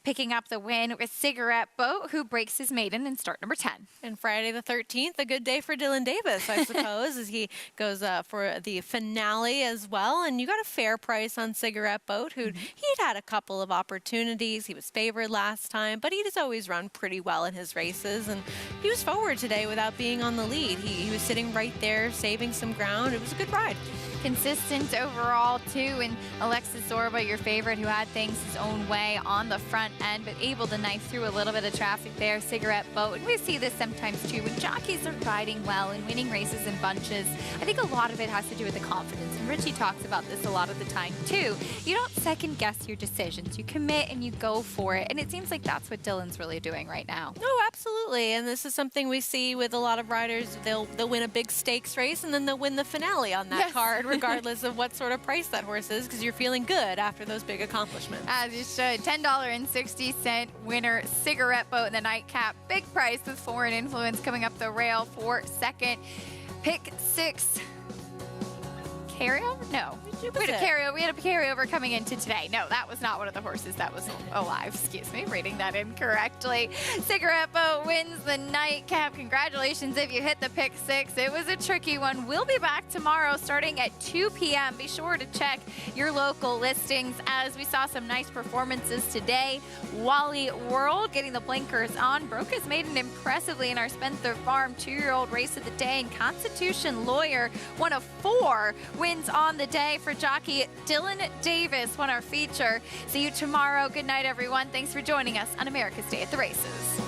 picking up the win with Cigarette Boat, who breaks his maiden in start number 10. And Friday the 13th, a good day for Dylan Davis, I suppose, as he goes for the finale as well. And you got a fair price on Cigarette Boat, who he'd had a couple of opportunities. He was favored last time, but he does always run pretty well in his races. And he was forward today without being on the lead. He was sitting right there, saving some ground. It was a good ride. Consistent overall, too, and Alexis Zorba, your favorite, who had things his own way on the front end, but able to knife through a little bit of traffic there. Cigarette Boat, and we see this sometimes, too, when jockeys are riding well and winning races in bunches. I think a lot of it has to do with the confidence, and Richie talks about this a lot of the time, too. You don't second-guess your decisions. You commit and you go for it, and it seems like that's what Dylan's really doing right now. Oh, absolutely, and this is something we see with a lot of riders. They'll win a big stakes race, and then they'll win the finale on that card, regardless of what sort of price that horse is, because you're feeling good after those big accomplishments. As you should. $10.60 winner, Cigarette Boat in the nightcap. Big price with Foreign Influence coming up the rail for second. Pick 6. Carryover? No. We had a carryover coming into today. No, that was not one of the horses that was alive. Excuse me, reading that incorrectly. Cigarette Boat wins the nightcap. Congratulations if you hit the pick 6. It was a tricky one. We'll be back tomorrow starting at 2 p.m. Be sure to check your local listings as we saw some nice performances today. Wally World getting the blinkers on. Broke his maiden impressively in our Spencer Farm 2-year-old race of the day. And Constitution Lawyer, one of 4 wins on the day for jockey Dylan Davis, won our feature. See you tomorrow. Good night, everyone. Thanks for joining us on America's Day at the Races.